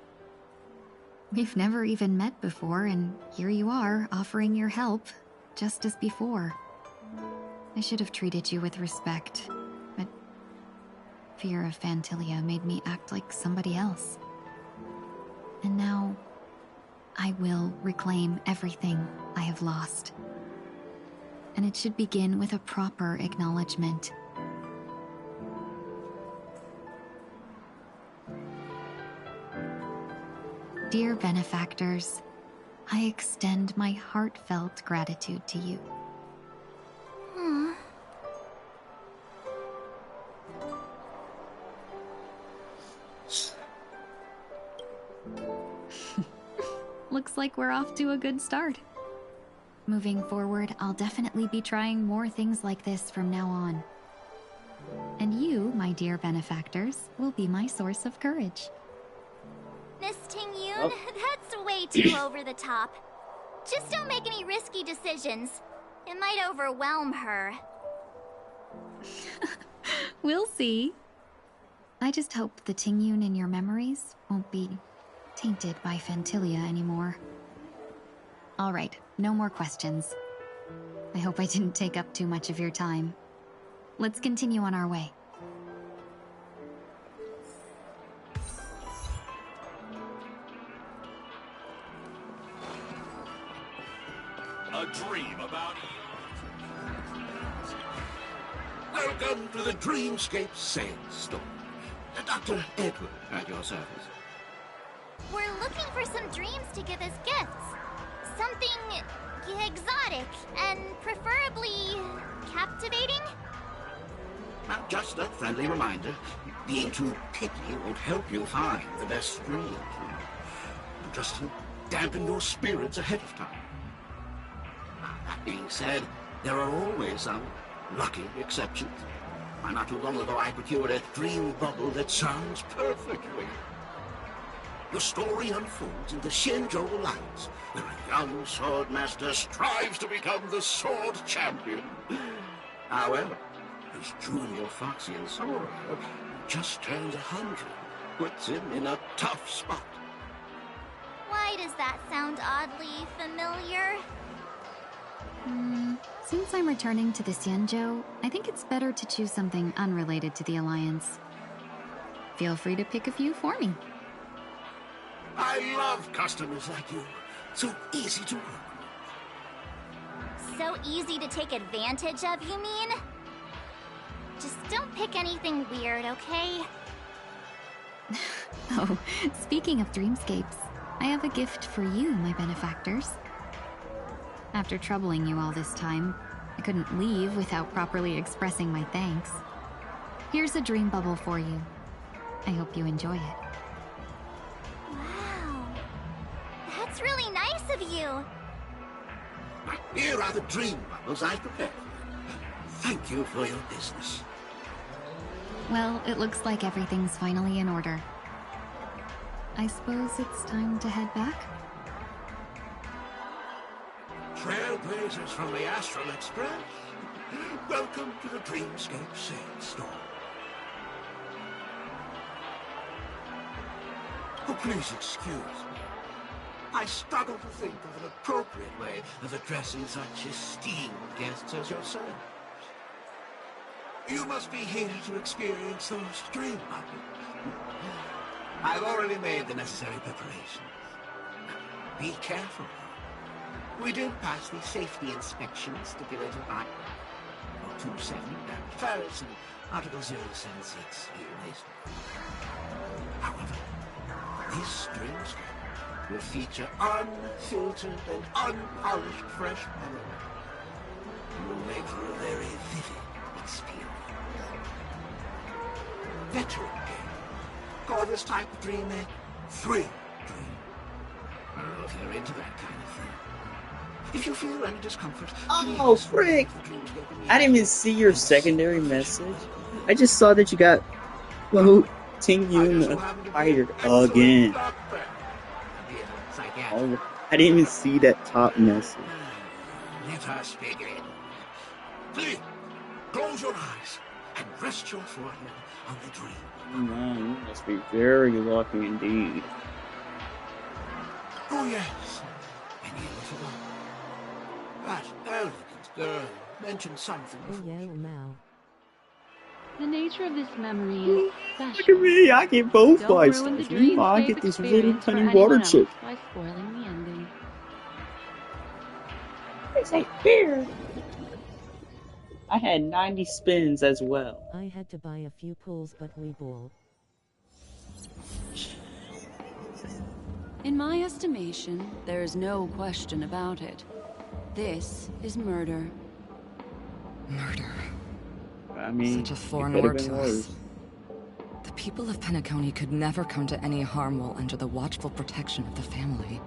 We've never even met before, and here you are, offering your help, just as before. I should have treated you with respect, but fear of Phantilia made me act like somebody else. And now, I will reclaim everything I have lost. And it should begin with a proper acknowledgement. Dear benefactors, I extend my heartfelt gratitude to you. looks like we're off to a good start. Moving forward, I'll definitely be trying more things like this from now on. And you, my dear benefactors, will be my source of courage. Miss Ting-Yun, that's way too over the top. Just don't make any risky decisions. It might overwhelm her. We'll see. I just hope the Ting-Yun in your memories won't be tainted by Phantylia anymore. All right, no more questions. I hope I didn't take up too much of your time. Let's continue on our way. A dream about you. Welcome to the Dreamscape Sandstorm. Dr. Edward at your service. We're looking for some dreams to give as gifts. Something exotic and preferably captivating. Now, just a friendly reminder, being too picky won't help you find the best dreams. Just to dampen your spirits ahead of time. That being said, there are always some lucky exceptions. Not too long ago I procured a dream bubble that sounds perfectly. Your story unfolds in the Xinzhou Alliance, where a young sword master strives to become the sword champion. However, his junior Foxian Sora, who just turned 100, puts him in a tough spot. Why does that sound oddly familiar? Since I'm returning to the Xianzhou, I think it's better to choose something unrelated to the Alliance. Feel free to pick a few for me. I love customers like you. So easy to work with. So easy to take advantage of, you mean? Just don't pick anything weird, okay? Oh, speaking of dreamscapes, I have a gift for you, my benefactors. After troubling you all this time, I couldn't leave without properly expressing my thanks. Here's a dream bubble for you. I hope you enjoy it. Wow. That's really nice of you. Here are the dream bubbles I prepared. Thank you for your business. Well, it looks like everything's finally in order. I suppose it's time to head back? Trailblazers from the Astral Express, welcome to the Dreamscape Sandstorm. Oh, please excuse me. I struggle to think of an appropriate way of addressing such esteemed guests as yourselves. You must be here to experience those dream bubbles. I've already made the necessary preparations. Be careful. We did pass the safety inspections stipulated by 27 Ferris and Article 076 However, this dreamscape will feature unfiltered and unpolished fresh memory. It will make for a very vivid experience. Veteran game. Call this type of dream a thrill dream. I don't know if you're into that kind of thing. If you feel any discomfort... Oh, frick! I didn't even see your secondary message. I just saw that you got Ting-Yun fired again. Oh, I didn't even see that top message. Let us begin. Please, close your eyes and rest your forehead on the dream. Oh, man, you must be very lucky indeed. Oh, yes. Any little that elegant girl mentioned something. Oh, yeah, now. The nature of this memory is special. Look at me, I get both Don't life ruin the stars. Meanwhile, I dreamscape get this little experience for tiny anyone water else chip. by spoiling the ending. It's a beer. I had 90 spins as well. I had to buy a few pulls, but we ball. In my estimation, there is no question about it. This is murder. Murder. I mean, such a foreign it could've word been to worse. us. The people of Penacony could never come to any harm while under the watchful protection of the family.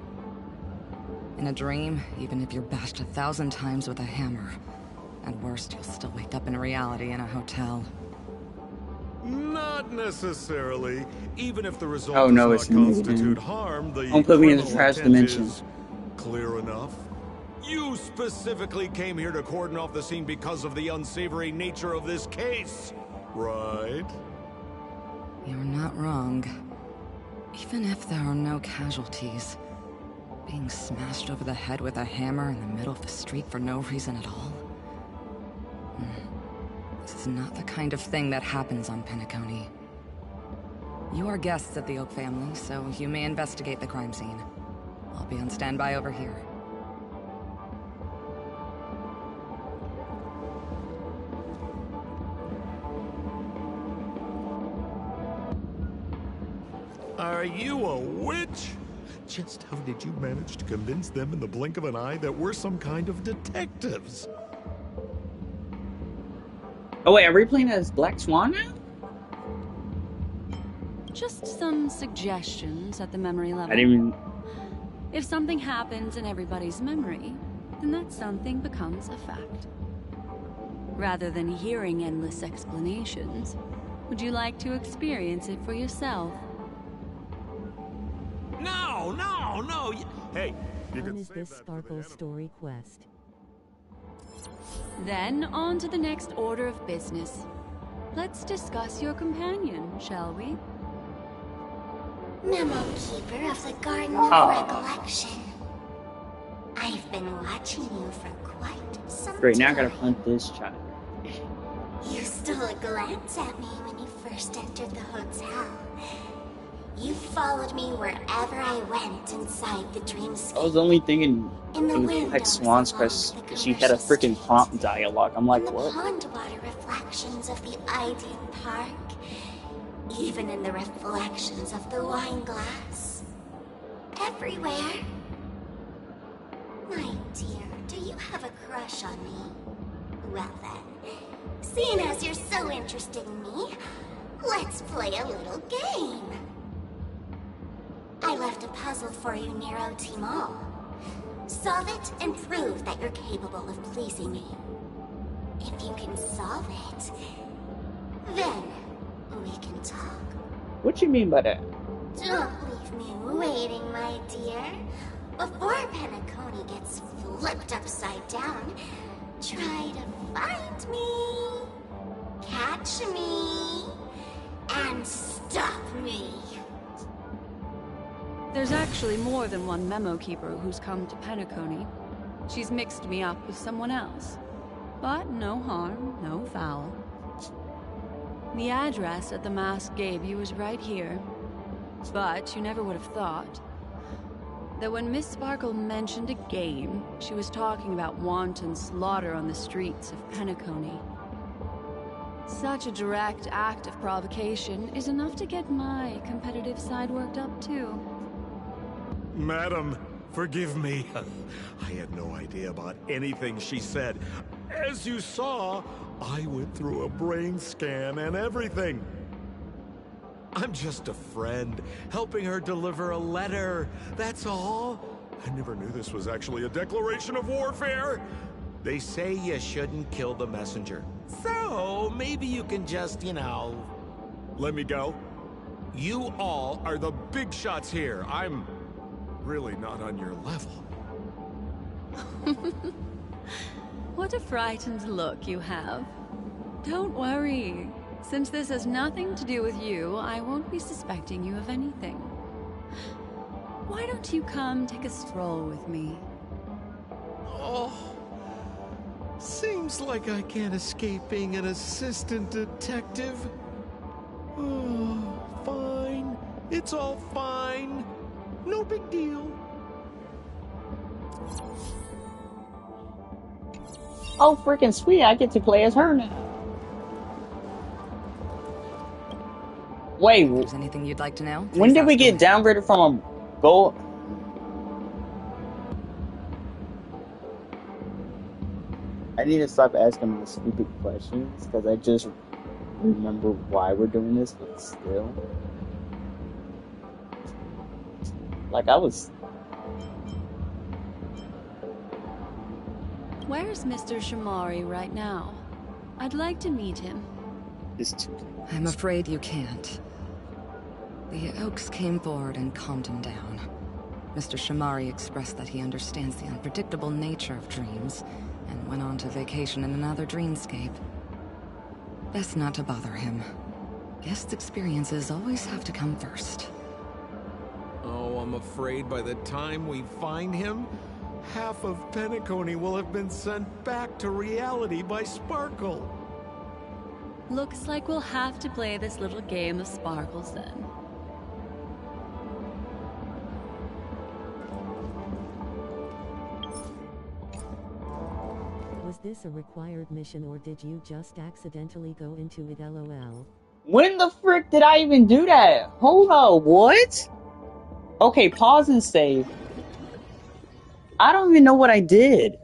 In a dream, even if you're bashed 1,000 times with a hammer, at worst, you'll still wake up in reality in a hotel. Not necessarily. Even if the result Oh, does no, not it's me constitute again. harm, the Don't put me in the criminal trash intent dimension. is clear enough. You specifically came here to cordon off the scene because of the unsavory nature of this case, right? You're not wrong. Even if there are no casualties, being smashed over the head with a hammer in the middle of the street for no reason at all? This is not the kind of thing that happens on Penacony. You are guests of the Oak family, so you may investigate the crime scene. I'll be on standby over here. Are you a witch? Just how did you manage to convince them in the blink of an eye that we're some kind of detectives? Oh wait, are we playing as Black Swan now? Just some suggestions at the memory level. I didn't even... If something happens in everybody's memory, then that something becomes a fact. Rather than hearing endless explanations, would you like to experience it for yourself? No, no, no! Hey, you When can is save this that for the Sparkle end of story quest? Then on to the next order of business. Let's discuss your companion, shall we? Memo Keeper of the Garden of Recollection. I've been watching you for quite some Great, now I time. gotta hunt this child. You stole a glance at me when you first entered the hotel. You followed me wherever I went inside the dreamscape. I was only thinking In the it was windows like Swan's because she had a freaking prompt dialogue. I'm like, In the what? pond water reflections of the Ideal Park. Even in the reflections of the wine glass. Everywhere. My dear, do you have a crush on me? Well then, seeing as you're so interested in me, let's play a little game. I left a puzzle for you near OT Mall. Solve it and prove that you're capable of pleasing me. If you can solve it, then we can talk. What you mean by that? Don't leave me waiting, my dear. Before Penacony gets flipped upside down, try to find me, catch me, and stop me. There's actually more than one Memo Keeper who's come to Penacony. She's mixed me up with someone else. But no harm, no foul. The address that the mask gave you is right here. But you never would have thought that when Miss Sparkle mentioned a game, she was talking about wanton slaughter on the streets of Penacony. Such a direct act of provocation is enough to get my competitive side worked up too. Madam, forgive me. I had no idea about anything she said. As you saw, I went through a brain scan and everything. I'm just a friend, helping her deliver a letter, that's all. I never knew this was actually a declaration of warfare. They say you shouldn't kill the messenger. So, maybe you can just, let me go. You all are the big shots here. I'm really not on your level. What a frightened look you have. Don't worry. Since this has nothing to do with you, I won't be suspecting you of anything. Why don't you come take a stroll with me? Oh, seems like I can't escape being an assistant detective. Oh, fine. It's all fine. No big deal. Oh, freaking sweet! I get to play as her now. Wait, If there's anything you'd like to know? when please did we ask get away. downgraded from a gold? I need to stop asking the stupid questions because I just remember why we're doing this, but still. Like, I was... Where's Mr. Shamari right now? I'd like to meet him. I'm afraid you can't. The Oaks came forward and calmed him down. Mr. Shamari expressed that he understands the unpredictable nature of dreams, and went on to vacation in another dreamscape. Best not to bother him. Guest experiences always have to come first. Oh, I'm afraid by the time we find him, half of Penacony will have been sent back to reality by Sparkle. Looks like we'll have to play this little game of sparkles then. Was this a required mission or did you just accidentally go into it, LOL? When the frick did I even do that? Hold up, what? Okay, pause and save. I don't even know what I did.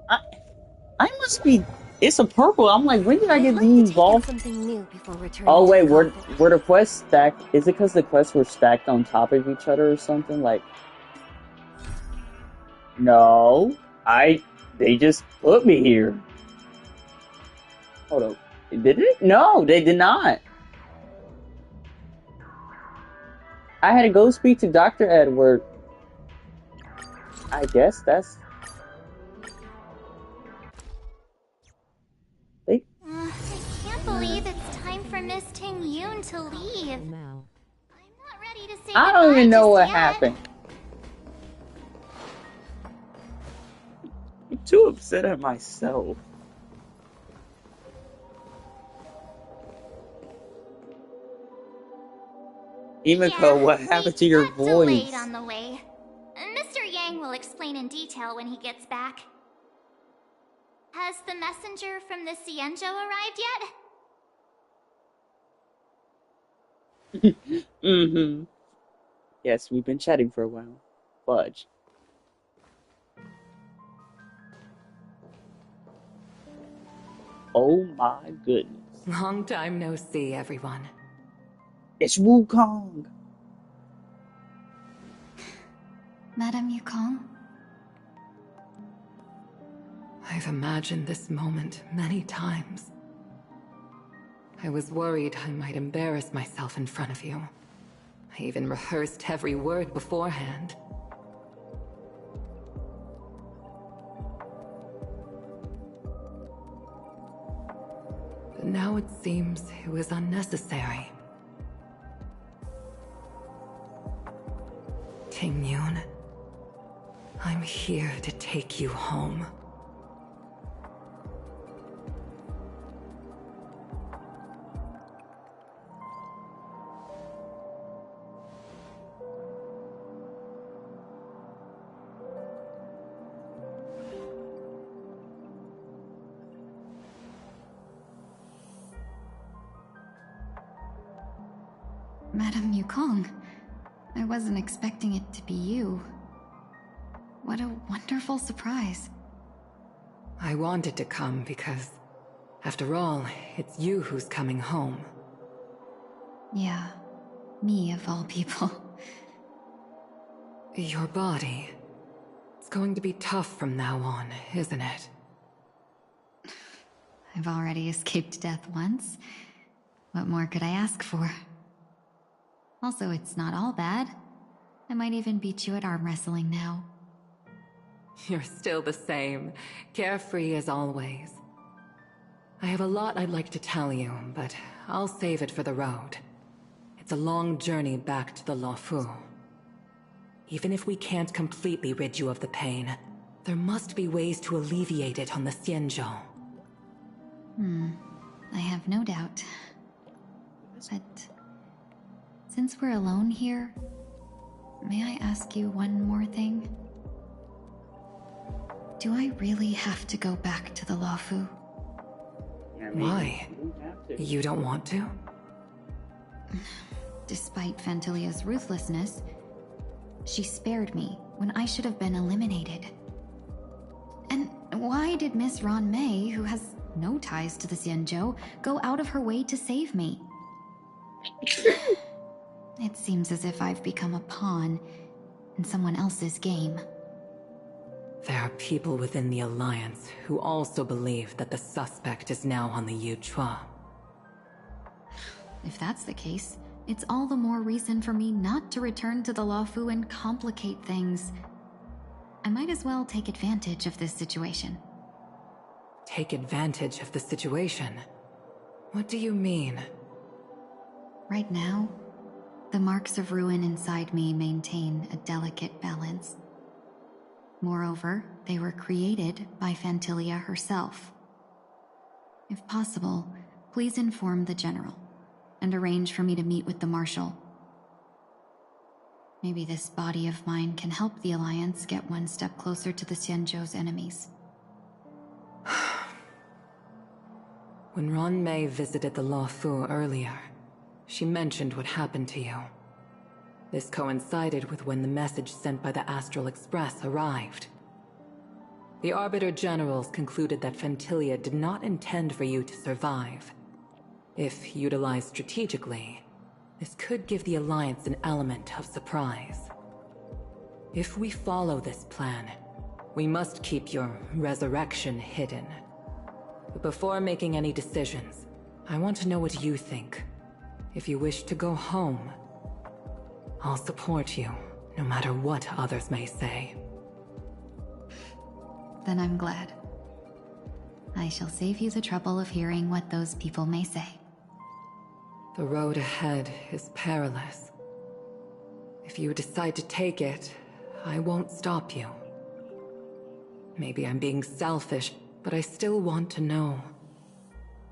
I must be... It's a purple. I'm like, when did I get these balls? Something new before returning. Oh wait, were the quests stacked? Is it because the quests were stacked on top of each other or something? Like, no, they just put me here. Hold up, did it? No, they did not. I had to go speak to Dr. Edward. I guess that's... I can't believe it's time for Miss Ting Yun to leave. I'm not ready to say I don't even know what yet. happened. I'm too upset at myself. Emiko, what happened to your voice? Delayed on the way. Mr. Yang will explain in detail when he gets back. Has the messenger from the Xianzhou arrived yet? Mm-hmm. Yes, we've been chatting for a while. Fudge. Oh my goodness. Long time no see, everyone. It's Wukong. Madame Yukong? I've imagined this moment many times. I was worried I might embarrass myself in front of you. I even rehearsed every word beforehand. But now it seems it was unnecessary. Ting Yun, I'm here to take you home. Madame Yukong, I wasn't expecting it to be you. What a wonderful surprise. I wanted to come because, after all, it's you who's coming home. Yeah, me of all people. Your body. It's going to be tough from now on, isn't it? I've already escaped death once. What more could I ask for? Also, it's not all bad. I might even beat you at arm wrestling now. You're still the same, carefree as always. I have a lot I'd like to tell you, but I'll save it for the road. It's a long journey back to the Luofu. Even if we can't completely rid you of the pain, there must be ways to alleviate it on the Xianzhou. I have no doubt. But since we're alone here, may I ask you one more thing? Do I really have to go back to the Luofu? Why? You don't want to? Despite Fantilia's ruthlessness, she spared me when I should have been eliminated. And why did Miss Ron Mei, who has no ties to the Xianzhou, go out of her way to save me? It seems as if I've become a pawn in someone else's game. There are people within the Alliance who also believe that the suspect is now on the Yuchua. If that's the case, it's all the more reason for me not to return to the Luofu and complicate things. I might as well take advantage of this situation. Take advantage of the situation? What do you mean? Right now, the marks of ruin inside me maintain a delicate balance. Moreover, they were created by Phantilia herself. If possible, please inform the General and arrange for me to meet with the Marshal. Maybe this body of mine can help the Alliance get one step closer to the Xianzhou's enemies. When Ron Mei visited the Luofu earlier, she mentioned what happened to you. This coincided with when the message sent by the Astral Express arrived. The Arbiter Generals concluded that Phantilia did not intend for you to survive. If utilized strategically, this could give the Alliance an element of surprise. If we follow this plan, we must keep your resurrection hidden. But before making any decisions, I want to know what you think. If you wish to go home, I'll support you, no matter what others may say. Then I'm glad. I shall save you the trouble of hearing what those people may say. The road ahead is perilous. If you decide to take it, I won't stop you. Maybe I'm being selfish, but I still want to know.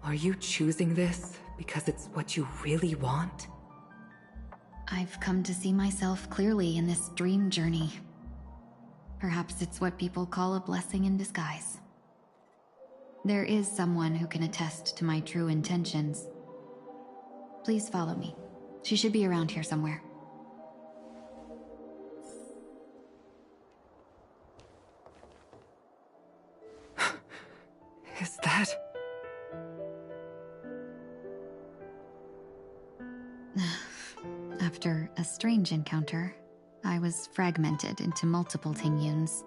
Are you choosing this because it's what you really want? I've come to see myself clearly in this dream journey. Perhaps it's what people call a blessing in disguise. There is someone who can attest to my true intentions. Please follow me. She should be around here somewhere. Is that... After a strange encounter, I was fragmented into multiple Tingyuns,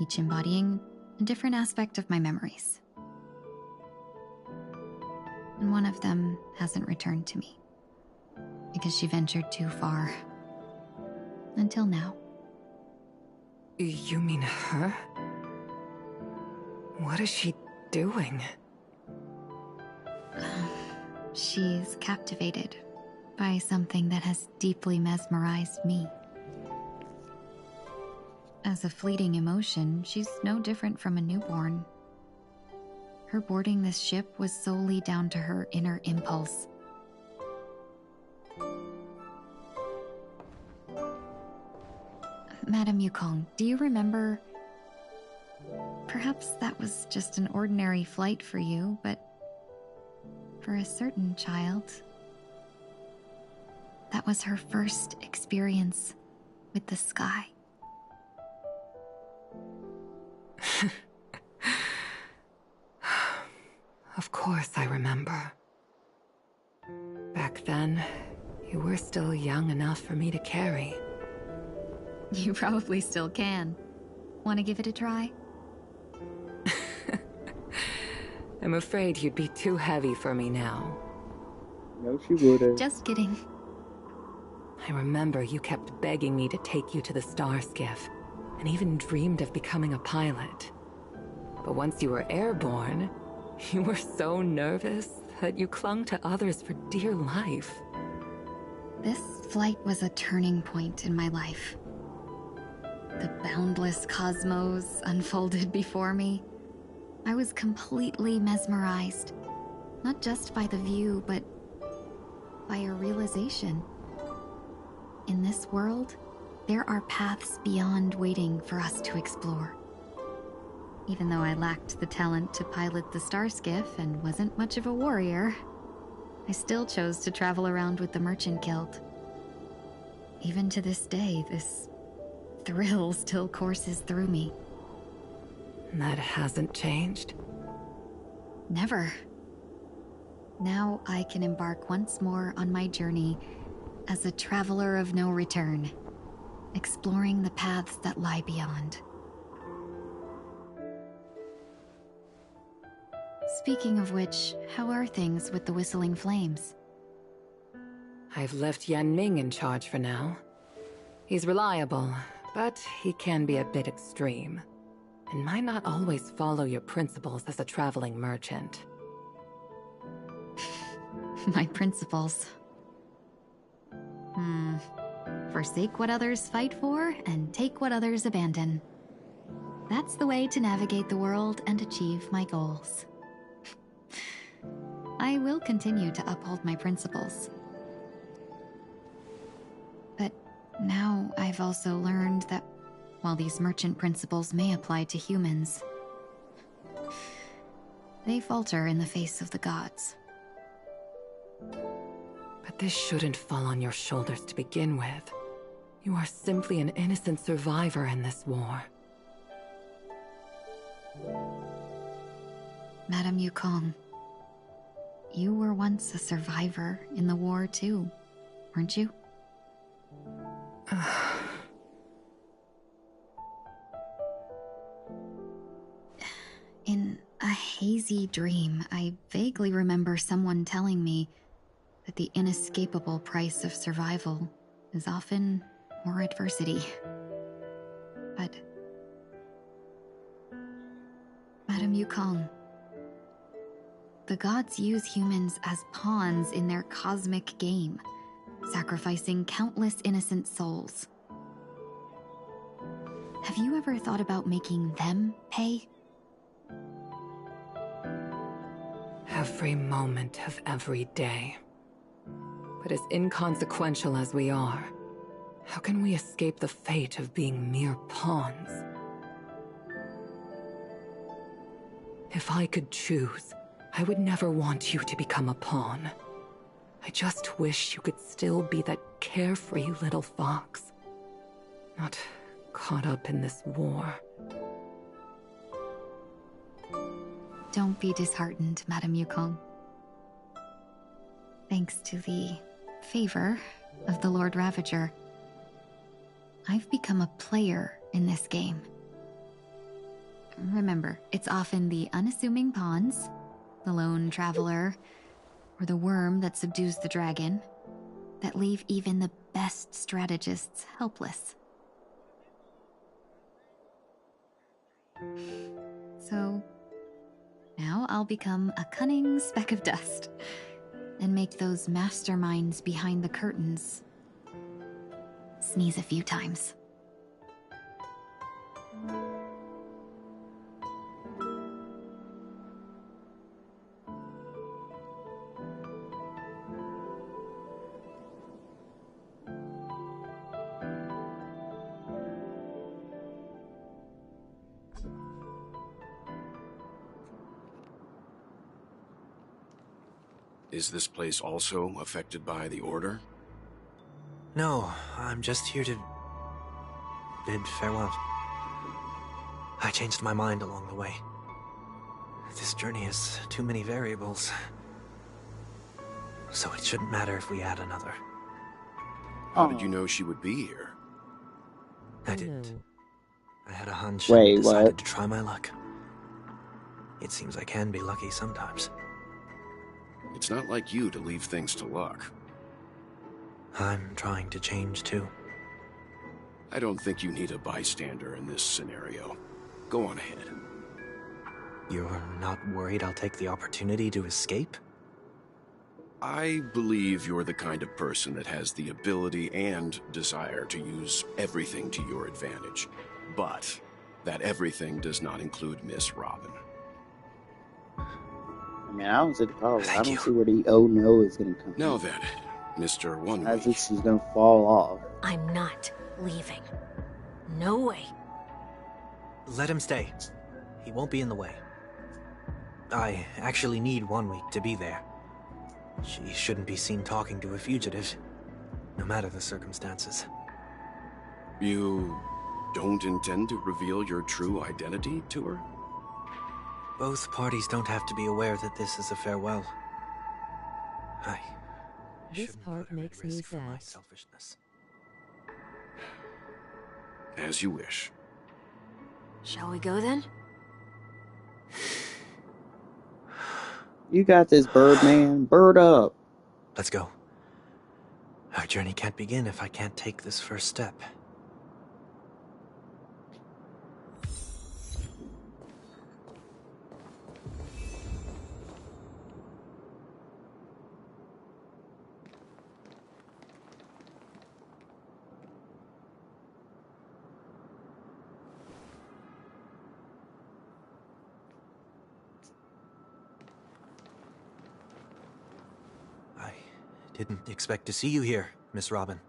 each embodying a different aspect of my memories. And one of them hasn't returned to me, because she ventured too far. Until now. You mean her? What is she doing? She's captivated by something that has deeply mesmerized me. As a fleeting emotion, she's no different from a newborn. Her boarding this ship was solely down to her inner impulse. Madame Yukong, do you remember? Perhaps that was just an ordinary flight for you, but for a certain child, that was her first experience with the sky. Of course I remember. Back then, you were still young enough for me to carry. You probably still can. Want to give it a try? I'm afraid you'd be too heavy for me now. No, she wouldn't. Just kidding. I remember you kept begging me to take you to the Star Skiff, and even dreamed of becoming a pilot. But once you were airborne, you were so nervous that you clung to others for dear life. This flight was a turning point in my life. The boundless cosmos unfolded before me. I was completely mesmerized, not just by the view, but by a realization. In this world, there are paths beyond waiting for us to explore. Even though I lacked the talent to pilot the Star Skiff and wasn't much of a warrior, I still chose to travel around with the Merchant Guild. Even to this day, this thrill still courses through me. That hasn't changed? Never. Now I can embark once more on my journey as a traveler of no return, exploring the paths that lie beyond. Speaking of which, how are things with the Whistling Flames? I've left Yan Ming in charge for now. He's reliable, but he can be a bit extreme, and might not always follow your principles as a traveling merchant. My principles. Forsake what others fight for, and take what others abandon. That's the way to navigate the world and achieve my goals. I will continue to uphold my principles. But now I've also learned that while these merchant principles may apply to humans, they falter in the face of the gods. But this shouldn't fall on your shoulders to begin with. You are simply an innocent survivor in this war. Madame Yukong, you were once a survivor in the war too, weren't you? In a hazy dream, I vaguely remember someone telling me that the inescapable price of survival is often more adversity. But Madame Yukong, the gods use humans as pawns in their cosmic game, sacrificing countless innocent souls. Have you ever thought about making them pay? Every moment of every day. But as inconsequential as we are, how can we escape the fate of being mere pawns? If I could choose, I would never want you to become a pawn. I just wish you could still be that carefree little fox, not caught up in this war. Don't be disheartened, Madame Yukong. Thanks to the favor of the Lord Ravager, I've become a player in this game. Remember, it's often the unassuming pawns, the lone traveler, or the worm that subdues the dragon, that leave even the best strategists helpless. So, now I'll become a cunning speck of dust, and make those masterminds behind the curtains sneeze a few times. Is this place also affected by the Order? No, I'm just here to bid farewell. I changed my mind along the way. This journey has too many variables. So it shouldn't matter if we add another. How did you know she would be here? I didn't. I had a hunch Wait, and decided what? to try my luck. It seems I can be lucky sometimes. It's not like you to leave things to luck. I'm trying to change too. I don't think you need a bystander in this scenario. Go on ahead. You're not worried I'll take the opportunity to escape? I believe you're the kind of person that has the ability and desire to use everything to your advantage. But that everything does not include Miss Robin. I mean, I don't see the problem. I don't see where the oh no is going to come Now from. then, Mr. One As if she's going to fall off. I'm not leaving. No way. Let him stay. He won't be in the way. I actually need 1 week to be there. She shouldn't be seen talking to a fugitive, no matter the circumstances. You don't intend to reveal your true identity to her? Both parties don't have to be aware that this is a farewell. This part makes me sad. Selfishness. As you wish. Shall we go then? You got this, Birdman. Bird up. Let's go. Our journey can't begin if I can't take this first step. Didn't expect to see you here, Miss Robin.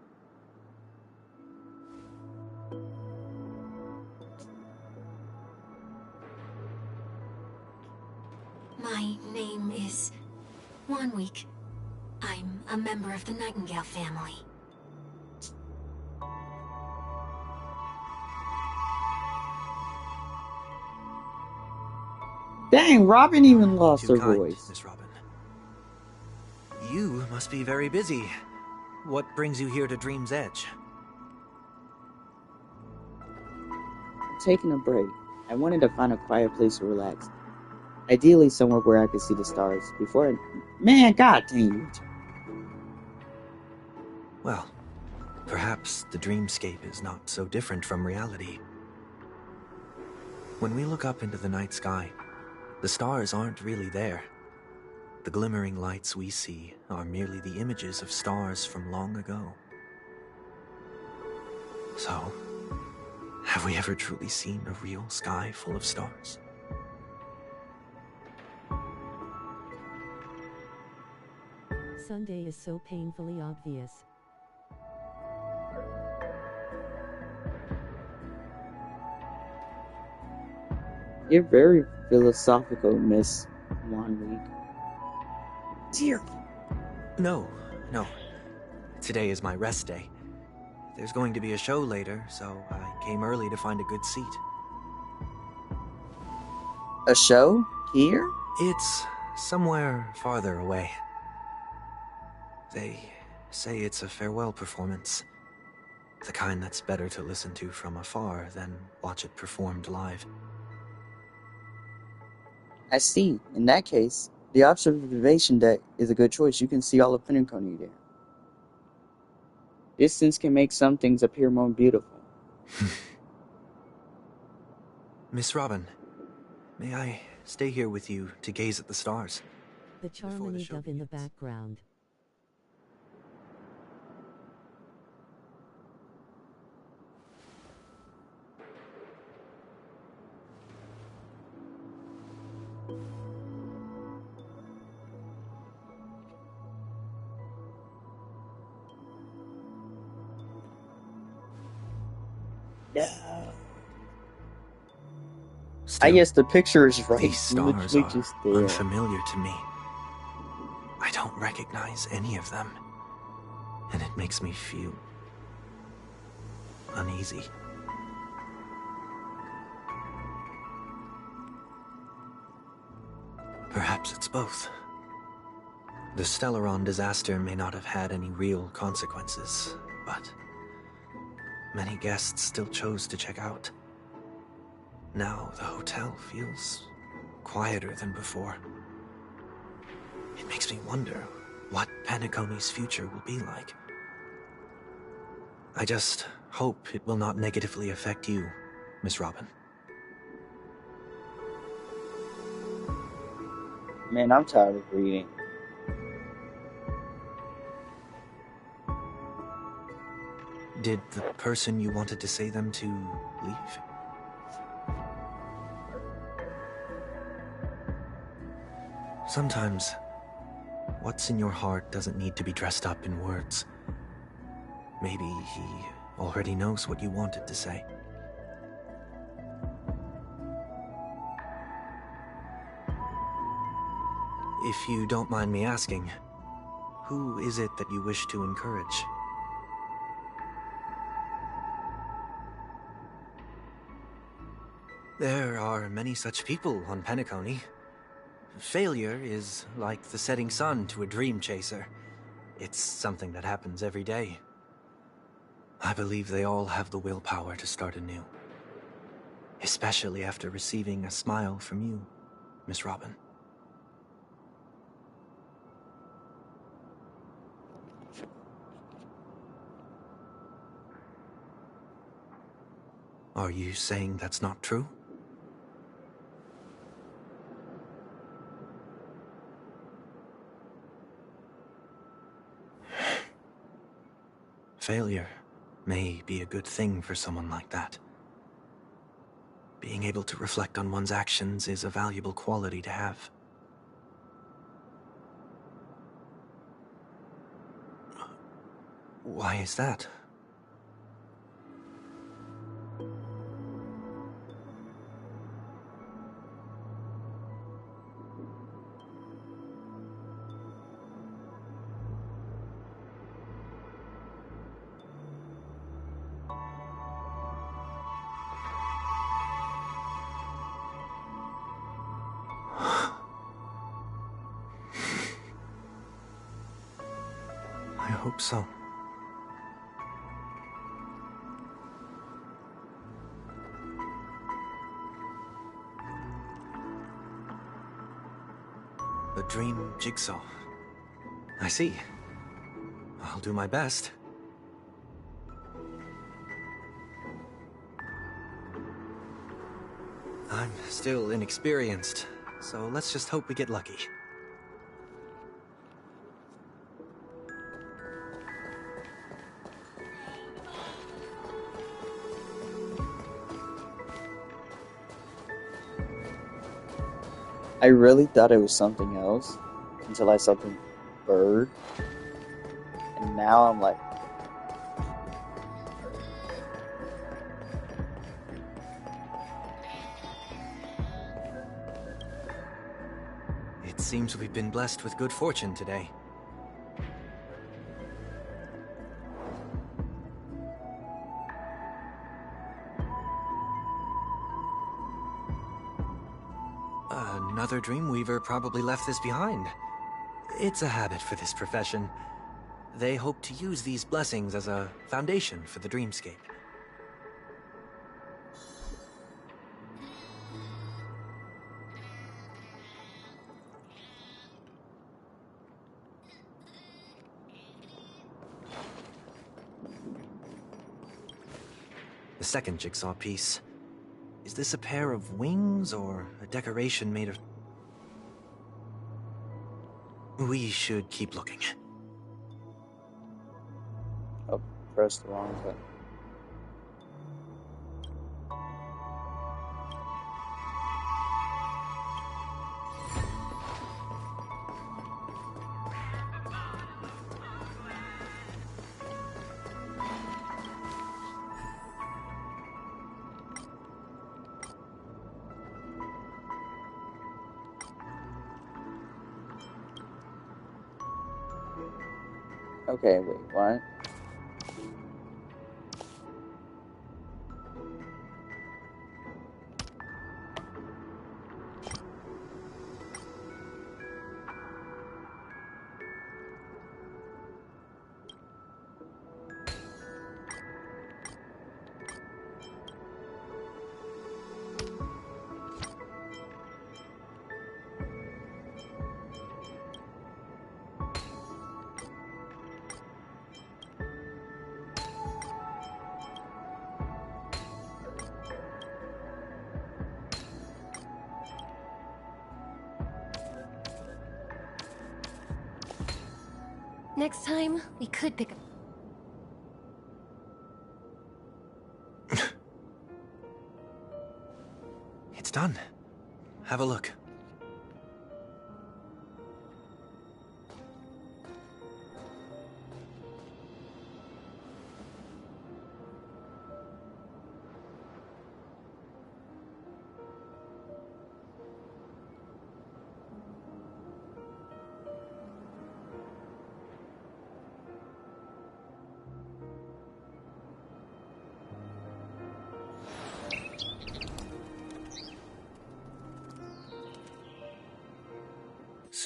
My name is Wanweek. I'm a member of the Nightingale family. Dang, Robin even lost her kind, voice. Miss Robin. You must be very busy. What brings you here to Dream's Edge? I'm taking a break. I wanted to find a quiet place to relax. Ideally somewhere where I could see the stars before I... Man, god dang it. Well, perhaps the dreamscape is not so different from reality. When we look up into the night sky, the stars aren't really there. The glimmering lights we see are merely the images of stars from long ago. So, have we ever truly seen a real sky full of stars? Sunday is so painfully obvious. You're very philosophical, Miss Wanweek. Dear. No. Today is my rest day. There's going to be a show later, so I came early to find a good seat. A show? Here? It's somewhere farther away. They say it's a farewell performance. The kind that's better to listen to from afar than watch it performed live. I see. In that case, the observation deck is a good choice. You can see all of Penacony there. Distance can make some things appear more beautiful. Miss Robin, may I stay here with you to gaze at the stars? The Charmony dove in the background. No. I guess the picture is right. These stars Literally are just there. unfamiliar to me. I don't recognize any of them, and it makes me feel uneasy. Perhaps it's both. The Stellaron disaster may not have had any real consequences, but many guests still chose to check out. Now the hotel feels quieter than before. It makes me wonder what Penacony's future will be like. I just hope it will not negatively affect you, Miss Robin. Man, I'm tired of reading. Did the person you wanted to say them to leave? Sometimes, what's in your heart doesn't need to be dressed up in words. Maybe he already knows what you wanted to say. If you don't mind me asking, who is it that you wish to encourage? There are many such people on Penacony. Failure is like the setting sun to a dream chaser. It's something that happens every day. I believe they all have the willpower to start anew. Especially after receiving a smile from you, Miss Robin. Are you saying that's not true? Failure may be a good thing for someone like that. Being able to reflect on one's actions is a valuable quality to have. Why is that? I hope so. A dream jigsaw. I see. I'll do my best. I'm still inexperienced, so let's just hope we get lucky. I really thought it was something else until I saw the bird, and now I'm like, It seems we've been blessed with good fortune today. Another Dreamweaver probably left this behind. It's a habit for this profession. They hope to use these blessings as a foundation for the dreamscape. The second jigsaw piece. Is this a pair of wings or a decoration made of... We should keep looking. oh, pressed the wrong button. Okay, wait, what? Next time, we could pick up. It's done. Have a look.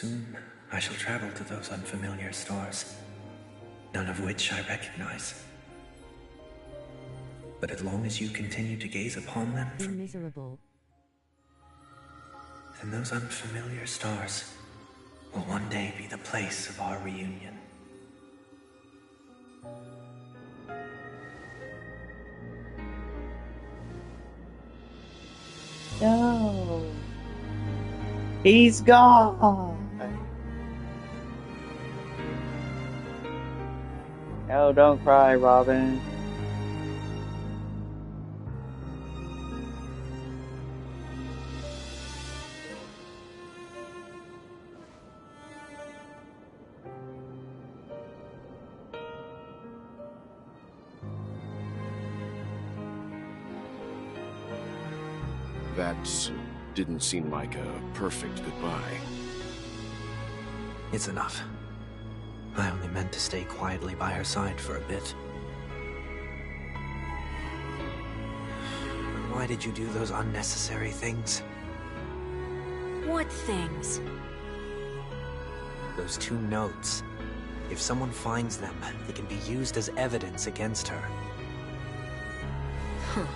Soon, I shall travel to those unfamiliar stars, none of which I recognize. But as long as you continue to gaze upon them, Miserable. then those unfamiliar stars will one day be the place of our reunion. He's gone. Oh, don't cry, Robin. That didn't seem like a perfect goodbye. It's enough. I only meant to stay quietly by her side for a bit. Why did you do those unnecessary things? What things? Those 2 notes. If someone finds them, they can be used as evidence against her. Huh.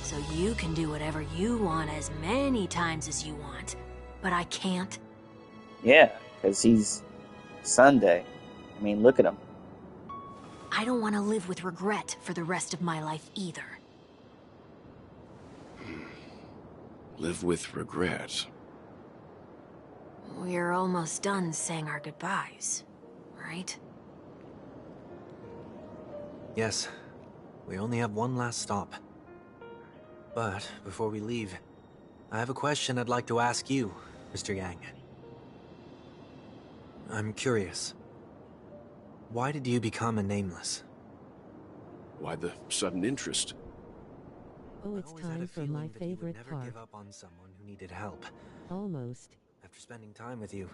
So you can do whatever you want as many times as you want, but I can't? Yeah, because he's Sunday. I mean, look at him. I don't want to live with regret for the rest of my life either. Live with regret? We're almost done saying our goodbyes, right? Yes. We only have one last stop. But before we leave, I have a question I'd like to ask you, Mr. Yang. I'm curious. Why did you become a Nameless? Why the sudden interest? Oh, it's time for my favorite never part. give up on someone who needed help. Almost. After spending time with you,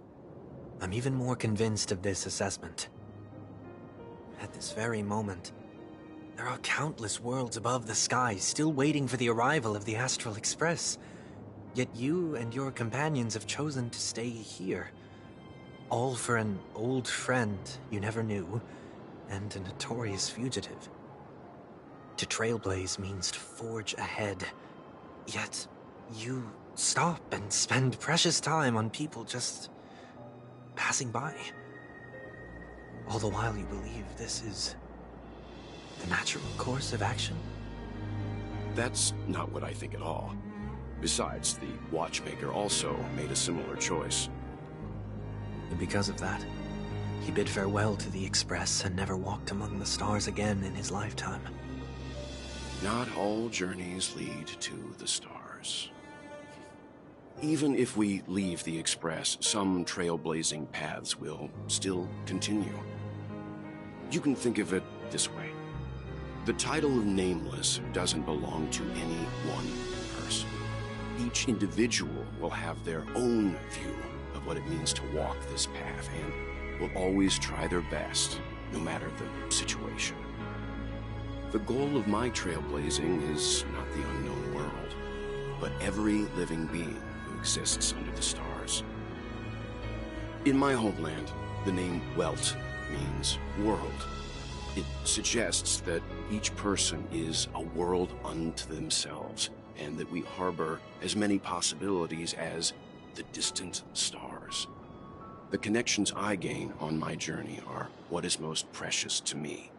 I'm even more convinced of this assessment. At this very moment, there are countless worlds above the sky still waiting for the arrival of the Astral Express. Yet you and your companions have chosen to stay here. All for an old friend you never knew, and a notorious fugitive. To trailblaze means to forge ahead. Yet, you stop and spend precious time on people just passing by. All the while you believe this is the natural course of action? That's not what I think at all. Besides, the Watchmaker also made a similar choice. And because of that, he bid farewell to the Express and never walked among the stars again in his lifetime. Not all journeys lead to the stars. Even if we leave the Express, some trailblazing paths will still continue. You can think of it this way. The title of Nameless doesn't belong to any one person. Each individual will have their own view of what it means to walk this path and will always try their best, no matter the situation. The goal of my trailblazing is not the unknown world, but every living being who exists under the stars. In my homeland, the name Welt means world. It suggests that each person is a world unto themselves, and that we harbor as many possibilities as the distant stars. The connections I gain on my journey are what is most precious to me.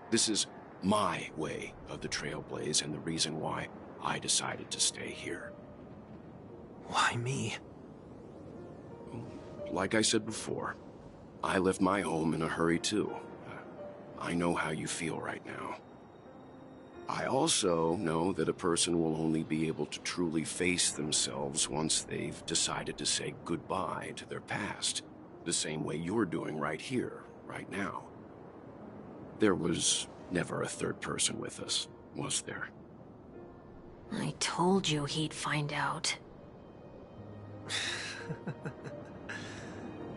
This is my way of the Trailblaze and the reason why I decided to stay here. Why me? Like I said before, I left my home in a hurry too. I know how you feel right now. I also know that a person will only be able to truly face themselves once they've decided to say goodbye to their past, the same way you're doing right here, right now. There was never a third person with us, was there? I told you he'd find out.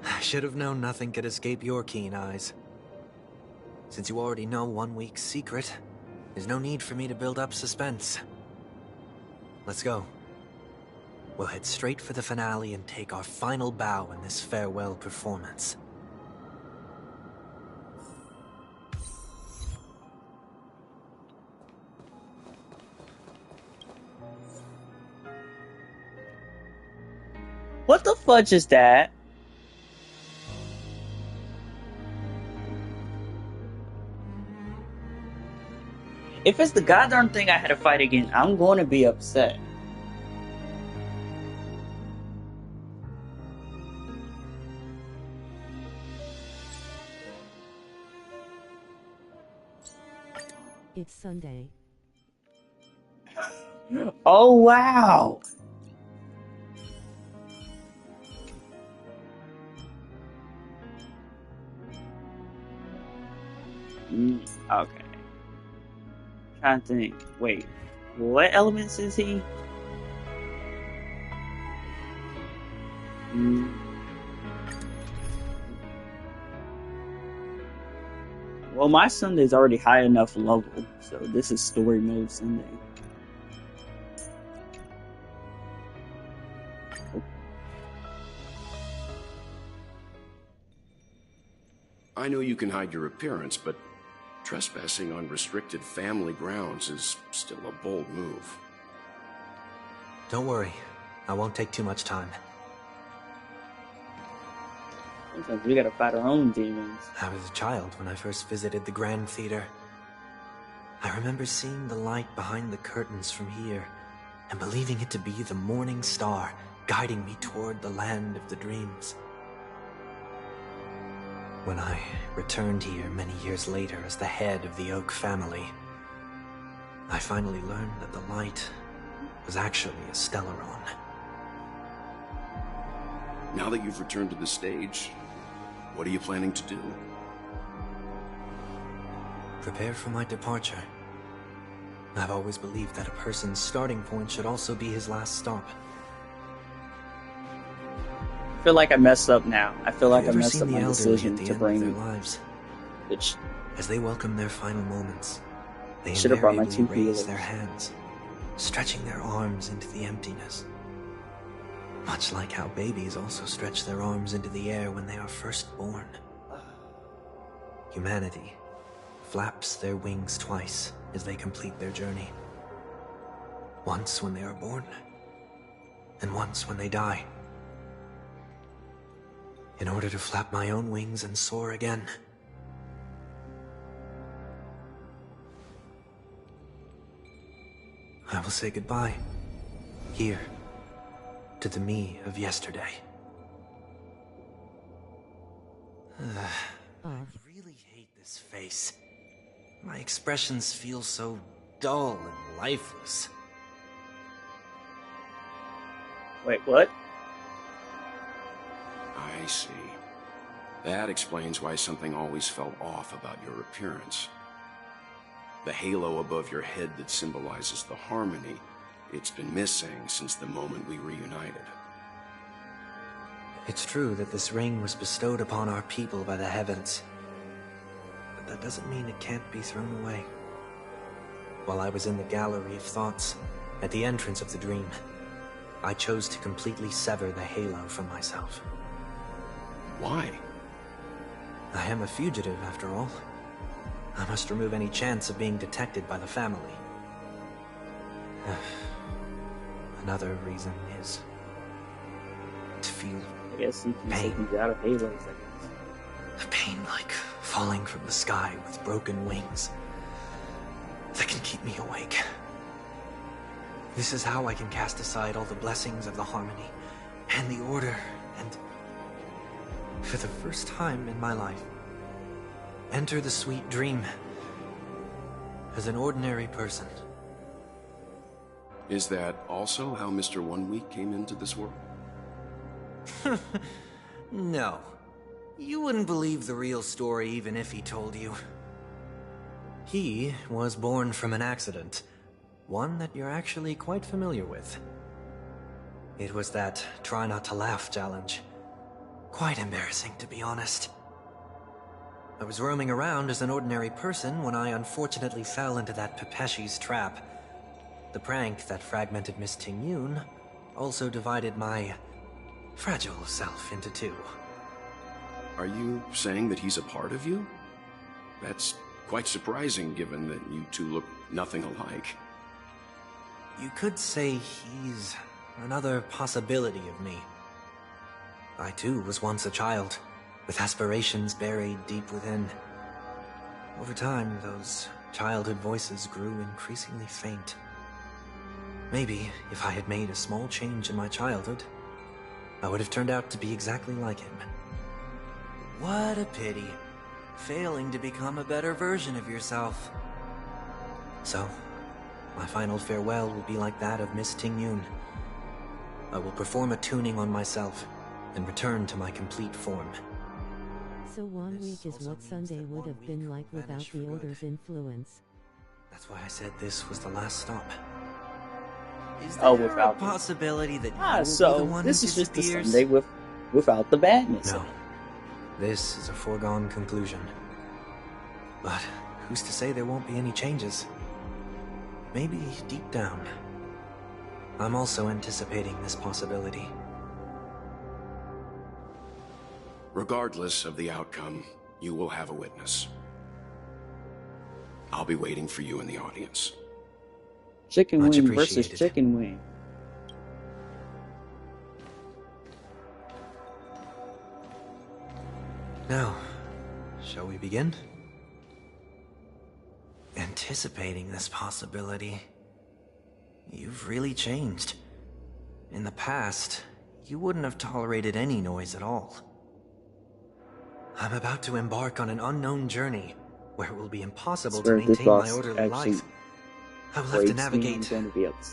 I should have known nothing could escape your keen eyes. Since you already know 1 week's secret, there's no need for me to build up suspense. Let's go. We'll head straight for the finale and take our final bow in this farewell performance. What the fudge is that? If it's the goddamn thing I had to fight again, I'm going to be upset. It's Sunday. Oh, wow! Okay. Trying to think. Wait, what elements is he? Well, my Sunday's already high enough level, so this is story mode Sunday. I know you can hide your appearance, but trespassing on restricted family grounds is still a bold move. Don't worry. I won't take too much time. Sometimes we gotta fight our own demons. I was a child when I first visited the Grand Theater. I remember seeing the light behind the curtains from here, and believing it to be the morning star guiding me toward the land of the dreams. When I returned here many years later as the head of the Oak family, I finally learned that the light was actually a Stellaron. Now that you've returned to the stage, what are you planning to do? Prepare for my departure. I've always believed that a person's starting point should also be his last stop. I feel like I messed up now. I feel like I messed up the my elderly decision at the to end bring of their lives? Bitch. As they welcome their final moments, they Should have brought my invariably two raise healers. their hands, stretching their arms into the emptiness. Much like how babies also stretch their arms into the air when they are first born. Humanity flaps their wings twice as they complete their journey. Once when they are born, and once when they die. In order to flap my own wings and soar again. I will say goodbye, here, to the me of yesterday. I really hate this face. My expressions feel so dull and lifeless. Wait, what? I see. That explains why something always felt off about your appearance. The halo above your head that symbolizes the harmony, it's been missing since the moment we reunited. It's true that this ring was bestowed upon our people by the heavens. But that doesn't mean it can't be thrown away. While I was in the gallery of thoughts, at the entrance of the dream, I chose to completely sever the halo from myself. Why? I am a fugitive, after all. I must remove any chance of being detected by the family. Another reason is to feel I guess you can take me out of halos, I guess. a pain like falling from the sky with broken wings that can keep me awake. This is how I can cast aside all the blessings of the harmony and the order and, for the first time in my life, enter the sweet dream as an ordinary person. Is that also how Mr. One Week came into this world? No. You wouldn't believe the real story even if he told you. He was born from an accident. One that you're actually quite familiar with. It was that try not to laugh challenge. Quite embarrassing, to be honest. I was roaming around as an ordinary person when I unfortunately fell into that Pepeshi's trap. The prank that fragmented Miss Ting-Yun also divided my fragile self into two. Are you saying that he's a part of you? That's quite surprising given that you two look nothing alike. You could say he's another possibility of me. I too was once a child, with aspirations buried deep within. Over time, those childhood voices grew increasingly faint. Maybe, if I had made a small change in my childhood, I would have turned out to be exactly like him. What a pity. Failing to become a better version of yourself. So, my final farewell will be like that of Miss Ting-Yun. I will perform a tuning on myself and return to my complete form. So 1 week is what Sunday would have been like without the Order's influence. That's why I said this was the last stop. Is Oh, there without a possibility that you will be the so one this who is just the disappears? Sunday without the badness. No. This is a foregone conclusion. But who's to say there won't be any changes? Maybe deep down, I'm also anticipating this possibility. Regardless of the outcome, you will have a witness. I'll be waiting for you in the audience. Chicken Much wing versus appreciated. chicken wing. Now, shall we begin? Anticipating this possibility, you've really changed. In the past, you wouldn't have tolerated any noise at all. I'm about to embark on an unknown journey where it will be impossible to maintain my orderly life. I will have to navigate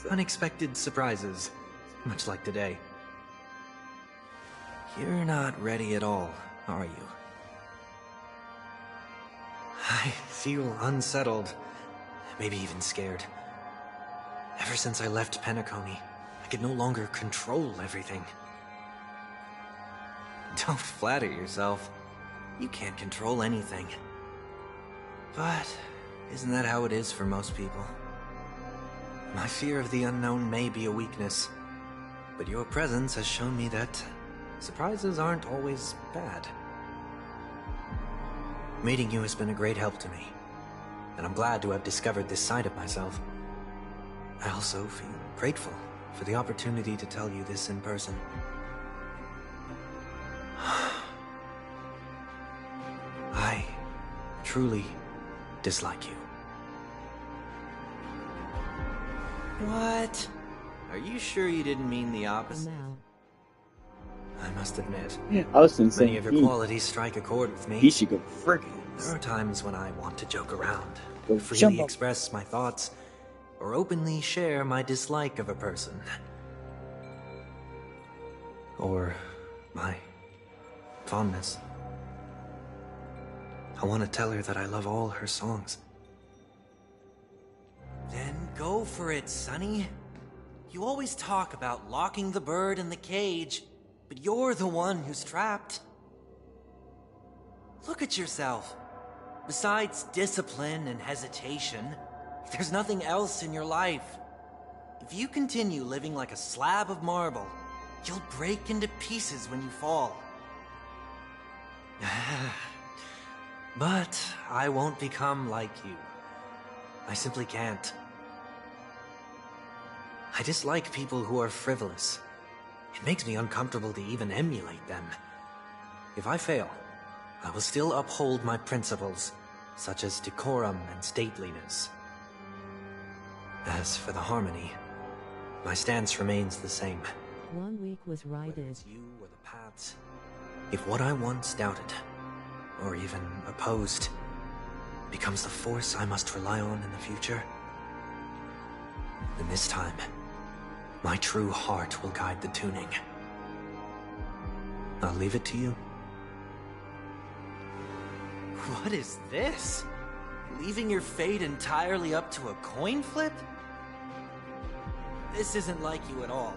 unexpected surprises, much like today. You're not ready at all, are you? I feel unsettled, maybe even scared. Ever since I left Penacony, I could no longer control everything. Don't flatter yourself. You can't control anything. But isn't that how it is for most people? My fear of the unknown may be a weakness, but your presence has shown me that surprises aren't always bad. Meeting you has been a great help to me, and I'm glad to have discovered this side of myself. I also feel grateful for the opportunity to tell you this in person. I truly dislike you. What? Are you sure you didn't mean the opposite? I must admit, I was insane. many of your qualities strike a chord with me. He should go friggin'. There are times when I want to joke around, Go freely jump up. express my thoughts, or openly share my dislike of a person. Or my fondness. I want to tell her that I love all her songs. Then go for it, Sonny. You always talk about locking the bird in the cage, but you're the one who's trapped. Look at yourself. Besides discipline and hesitation, there's nothing else in your life. If you continue living like a slab of marble, you'll break into pieces when you fall. But I won't become like you. I simply can't. I dislike people who are frivolous. It makes me uncomfortable to even emulate them. If I fail, I will still uphold my principles, such as decorum and stateliness. As for the harmony, my stance remains the same. 1 week was righted. You or the paths. If what I once doubted, or even opposed, becomes the force I must rely on in the future, then this time, my true heart will guide the tuning. I'll leave it to you. What is this? Leaving your fate entirely up to a coin flip? This isn't like you at all.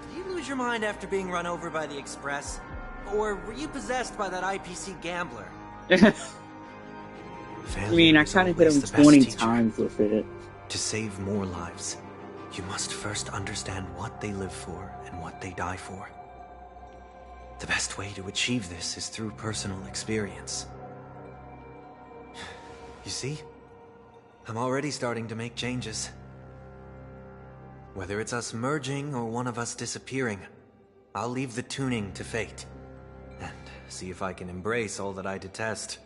Did you lose your mind after being run over by the Express? Or were you possessed by that IPC gambler? I mean, I kind of hit him 20 times with it. To save more lives, you must first understand what they live for and what they die for. The best way to achieve this is through personal experience. You see? I'm already starting to make changes. Whether it's us merging or one of us disappearing, I'll leave the tuning to fate. And see if I can embrace all that I detest.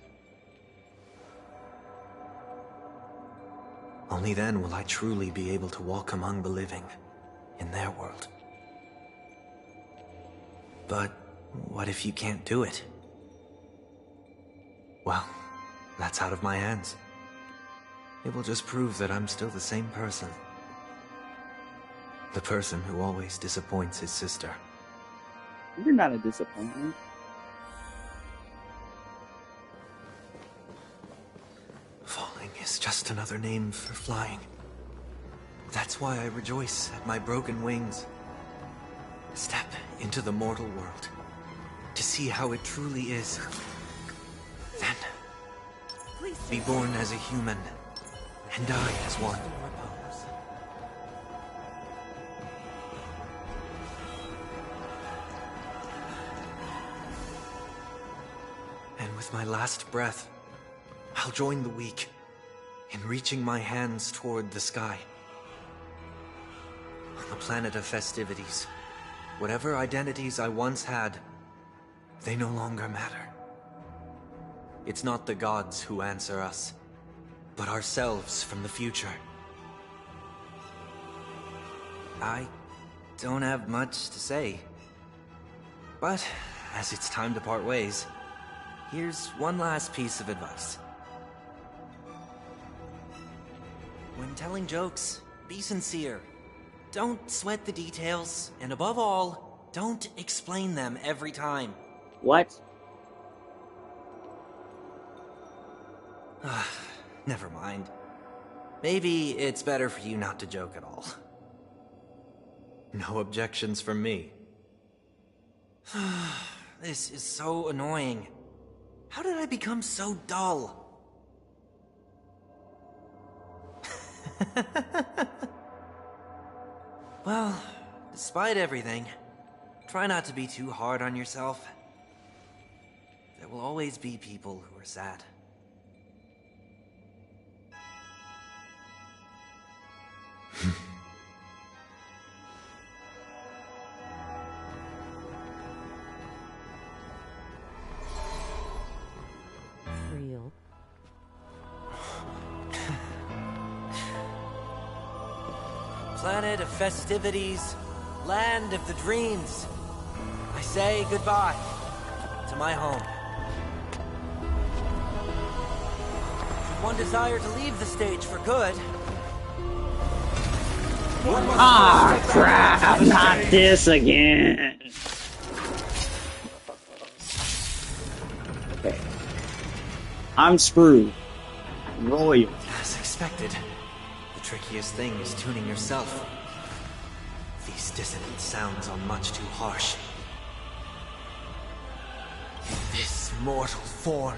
Only then will I truly be able to walk among the living, in their world. But what if you can't do it? Well, that's out of my hands. It will just prove that I'm still the same person. The person who always disappoints his sister. You're not a disappointment. Falling is just another name for flying. That's why I rejoice at my broken wings. Step into the mortal world to see how it truly is. Then, be born as a human and die as one. And with my last breath, I'll join the weak in reaching my hands toward the sky. On the planet of festivities, whatever identities I once had, they no longer matter. It's not the gods who answer us, but ourselves from the future. I don't have much to say, but as it's time to part ways, here's one last piece of advice. When telling jokes, be sincere. Don't sweat the details, and above all, don't explain them every time. What? Never mind. Maybe it's better for you not to joke at all. No objections from me. This is so annoying. How did I become so dull? Well, despite everything, try not to be too hard on yourself. There will always be people who are sad. Real. Planet of festivities, land of the dreams. I say goodbye to my home. Should one desire to leave the stage for good, Ah, crap! Not this again. Okay. I'm screwed. Royal. As expected, the trickiest thing is tuning yourself. These dissonant sounds are much too harsh. In this mortal form,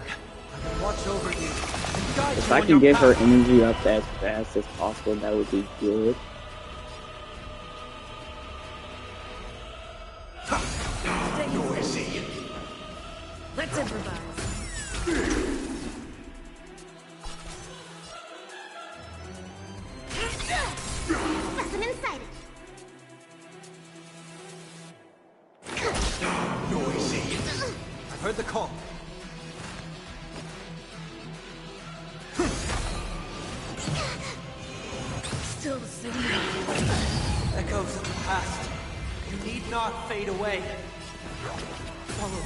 I will watch over you and guide If you I on can your get her path. energy up as fast as possible, that would be good. Let's improvise. Listen inside it. Noisy. I've heard the call. Still the city. Echoes of the past. You need not fade away. Follow me.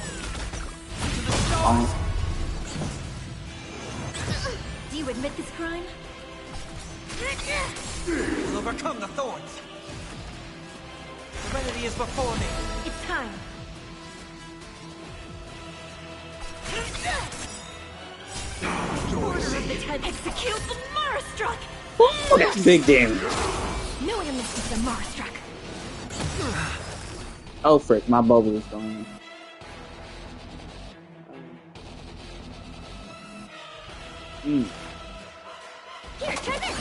To the stars. Do you admit this crime? We'll overcome the thorns. Serenity is before me. It's time. Order of the Ten, execute the Marastruck! Oh, that's big damage. No one misses the Marastruck. Oh frick, my bubble is gone. Here, try this.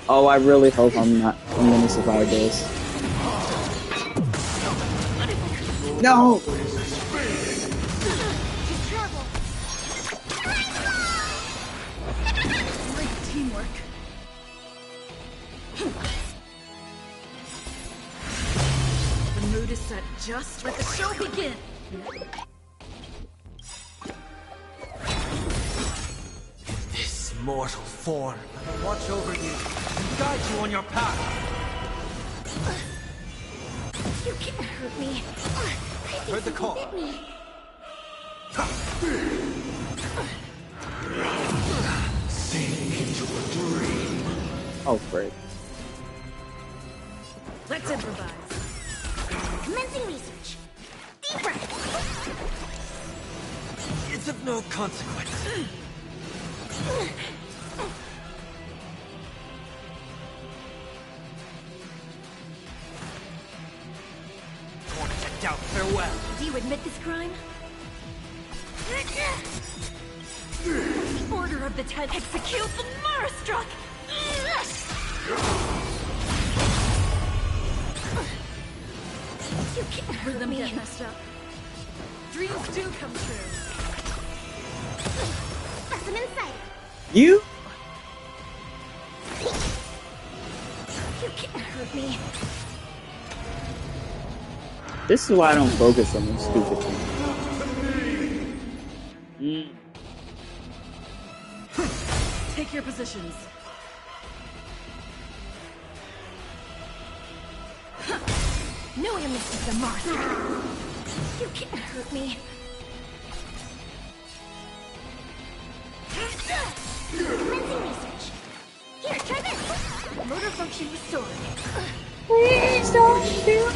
Oh, I really hope I'm gonna survive this. No! Trouble. Great teamwork. The mood is set. Just let the show begin. This mortal form, I will watch over you and guide you on your path. You can't hurt me. I think Heard the you call. can hit me. Sink into Oh, great. Let's improvise. Commencing research. Deep breath. It's of no consequence. Doubt farewell. Do you admit this crime? The Order of the Ten execute the Marastruck! You can't hurt them get messed up. Dreams do come true. Specimen sighted. You? You can't hurt me. This is why I don't focus on these stupid things. Take your positions. No amnesty for Mars. You can't hurt me. Commencing research. Here, try this. Motor function restored. Please don't do it.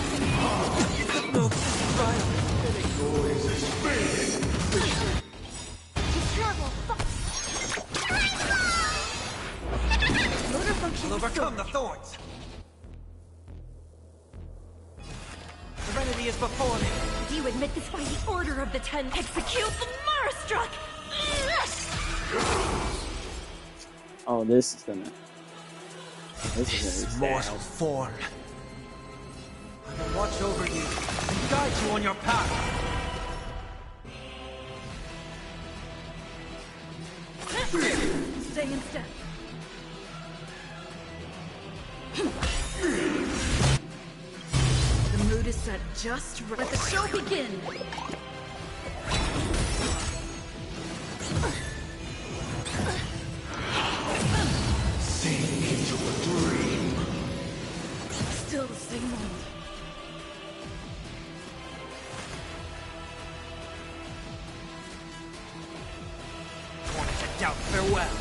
Motor function I'll overcome the thorns. Serenity is before me. Do you admit this by the Order of the Ten execute the Marastruck? Oh, this is gonna. This is This gonna be mortal form. I will watch over you and guide you on your path. Stay in step. The mood is set just right. Let the show begin. Sink into a dream. Still the same one. Doubt farewell.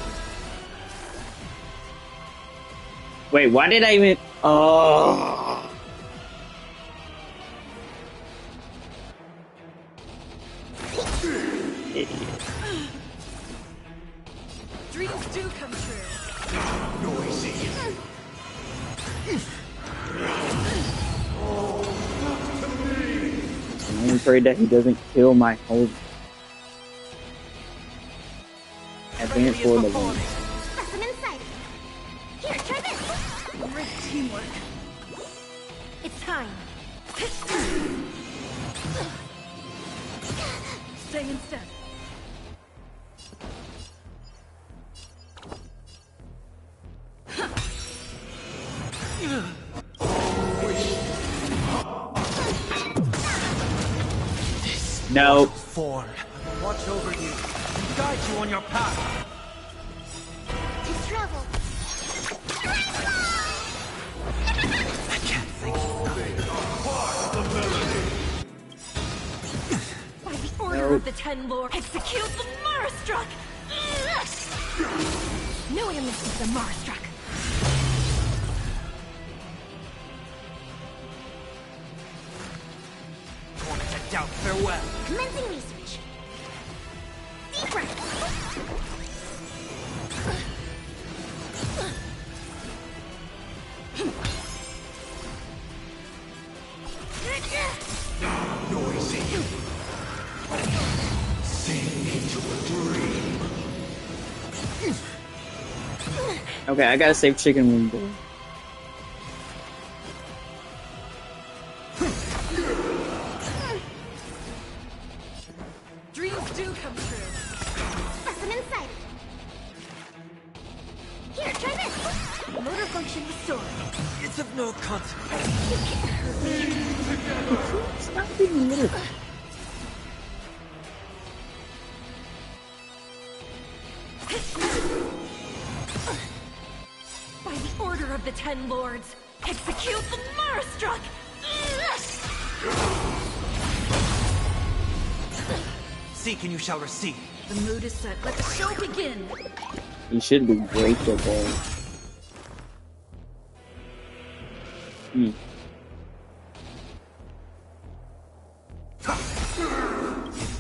Wait, why did I even? Oh. Idiot. Dreams do come true. Noisy. I'm afraid that he doesn't kill my whole advance for the one. Specimen sighted. Here, try this. Great teamwork. It's time. Stay in step. No. Form. I will watch over you and guide you on your path. To travel. I can't think of By the Order of the Ten Lord, execute the Marastruck! No amnesty for the Marastruck. Doubt farewell. Commencing research. Deep breath. Noisy. Sink into a dream. Okay, I gotta save chicken wing boy. Dreams do come true. Specimen sighted. Here, try this. Motor function restored. It's of no consequence. You can't hurt me. Stop being little. By the Order of the Ten Lords, execute the Marastruck! Seek and you shall receive. The mood is set. Let the show begin. He should be breakable.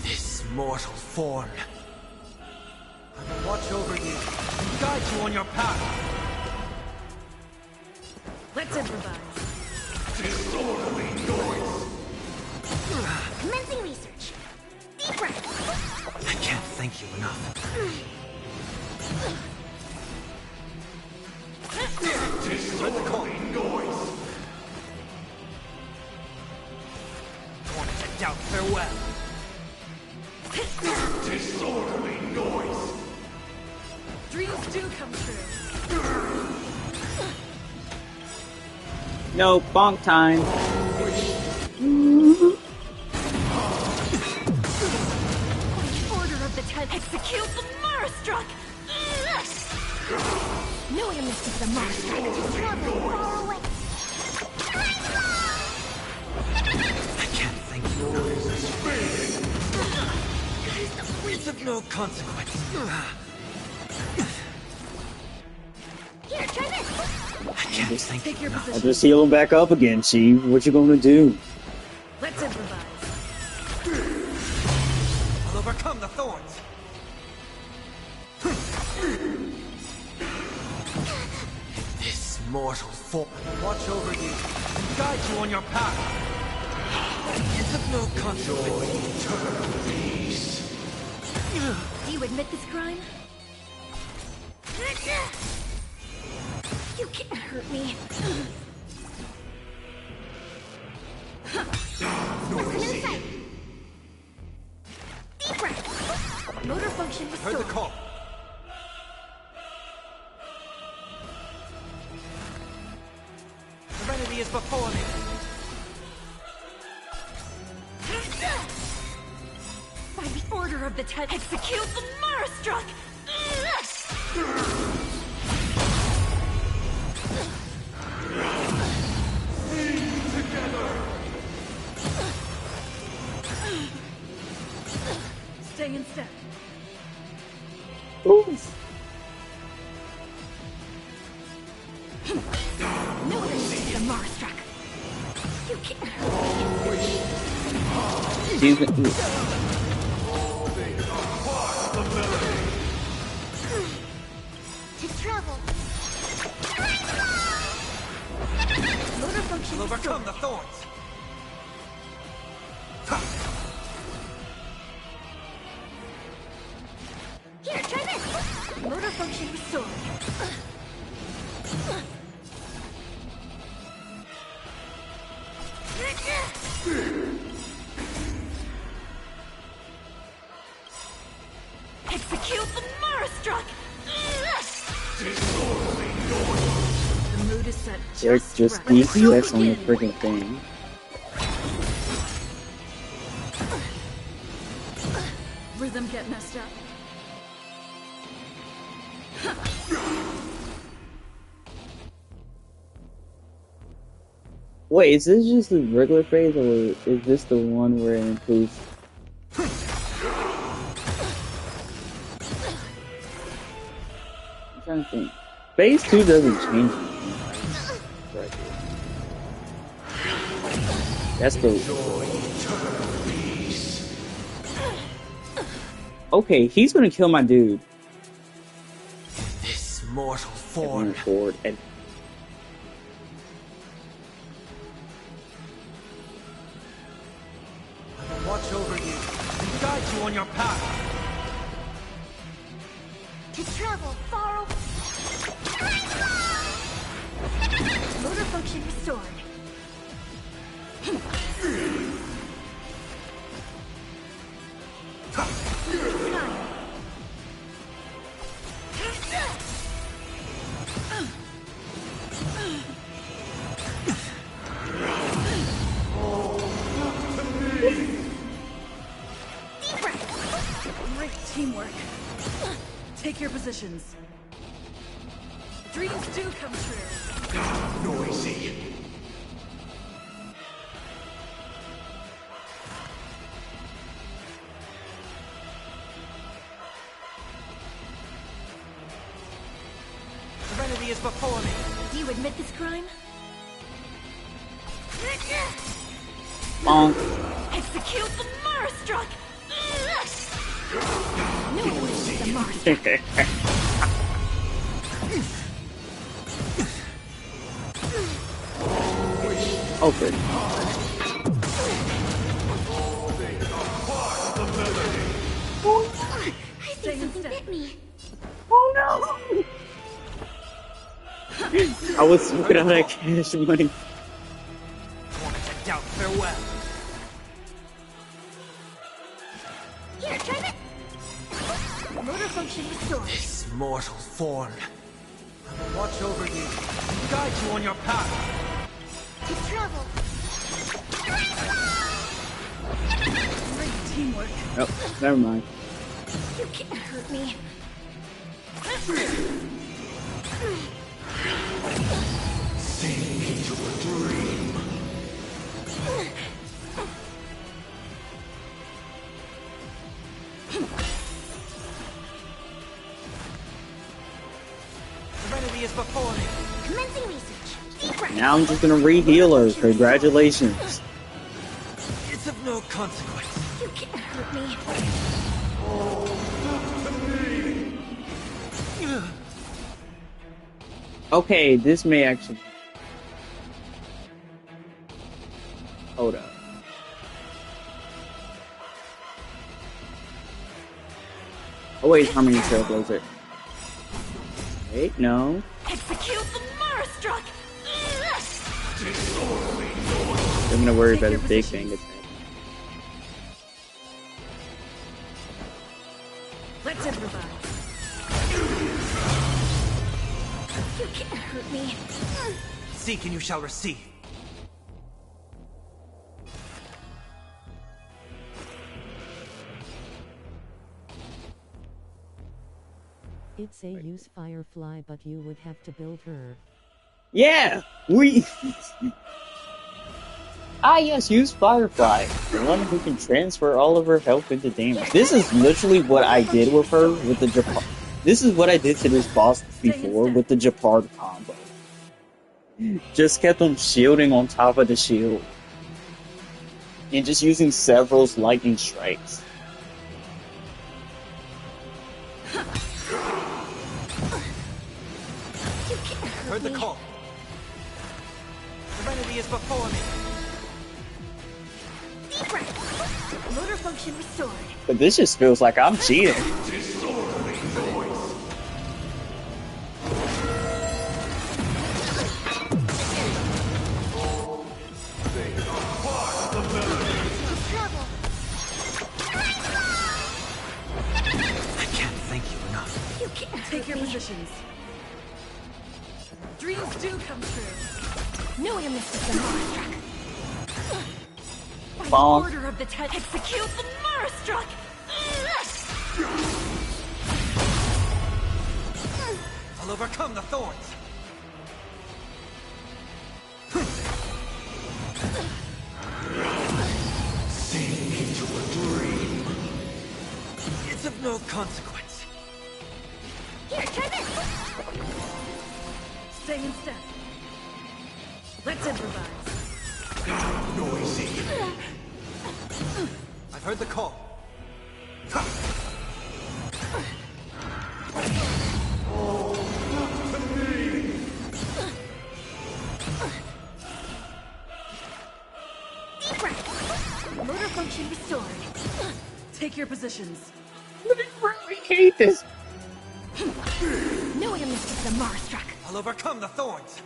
This mortal form. I will watch over you and guide you on your path. Let's improvise. Disorderly noise. Commencing research. Deep breath. I can't thank you enough. Disorderly noise. Want to doubt farewell. Disorderly noise. Dreams do come true. No, bonk time. Order of the 10th, execute the Marastruck! No amnesty for the monster. Travel far away. I can't thank you. It's of no consequence. Here, try this. I can't thank you. I'll just heal him back up again. See what you gonna do. Let's improvise. I'll overcome the thorns. This mortal form will watch over you and guide you on your path. It's of no consequence. Do you admit this crime? You can't hurt me. Noisy. Deep breath. Motor function restored. Heard the call. Serenity is before me. By the order of the 10th, execute the Marastruck! Stay in step. Ooh. No amnesty for the Marastruck. You can't hurt me. She's To travel. Motor function I'll overcome restored. the thorns. Here, try this. Motor function restored. Execute the Marastruck! The mood is set. They're just right. easy. That's the only freaking thing. Rhythm get messed up. Wait, is this just a regular phase, or is this the one where it improves? I'm trying to think. Phase 2 doesn't change anything. Right here. That's the. Okay, he's gonna kill my dude. This mortal form. Forward and I will watch over you and guide you on your path. To travel far away. Motor function restored. Great teamwork. Take your positions. Dreams do come true. Noisy. Serenity is before me. Do you admit this crime? Bonk. Execute the Marastruck! No one wishes the Marastruck. Open. I think something bit me. Oh no! I was smoking out that cash money. Doubt farewell. Here, try that. Motor function restored. This mortal form. I will watch over you, guide you on your path. To travel. Great teamwork. Oh, never mind. You can't hurt me. Sink into a dream. Serenity is before me. Commencing research. Deep breath. Now I'm just gonna re-heal her. Congratulations. It's of no consequence. You can't hurt me. Okay, this may actually... Hold up. Oh wait, Harmony Trailblazer. Wait, no. Execute the Marastruck! I'm gonna worry about his big thing attack. Let's improvise. You can't hurt me. Seek and you shall receive. It's a use Firefly, but you would have to build her. Yeah! We... yes, use Firefly. The one who can transfer all of her health into damage. This is literally what I did with her with the Japard. This is what I did to this boss before with the Japard combo. Just kept on shielding on top of the shield. And just using several lightning strikes. Heard the call. Serenity is before me. Deep breath. Motor function restored. But this just feels like I'm cheating. I can't thank you enough. You can't Take your positions. Dreams do come true. No way to miss the Marastruck. By Bonk. order of the execute the Marastruck! I'll overcome the thorns. Sink into a dream. It's of no consequence. Here, try this. Stay in step. Let's improvise. Noisy. I've heard the call. Deep breath. Motor function restored. Take your positions. I hate this. No way to miss the Marastruck. I'll overcome the thorns.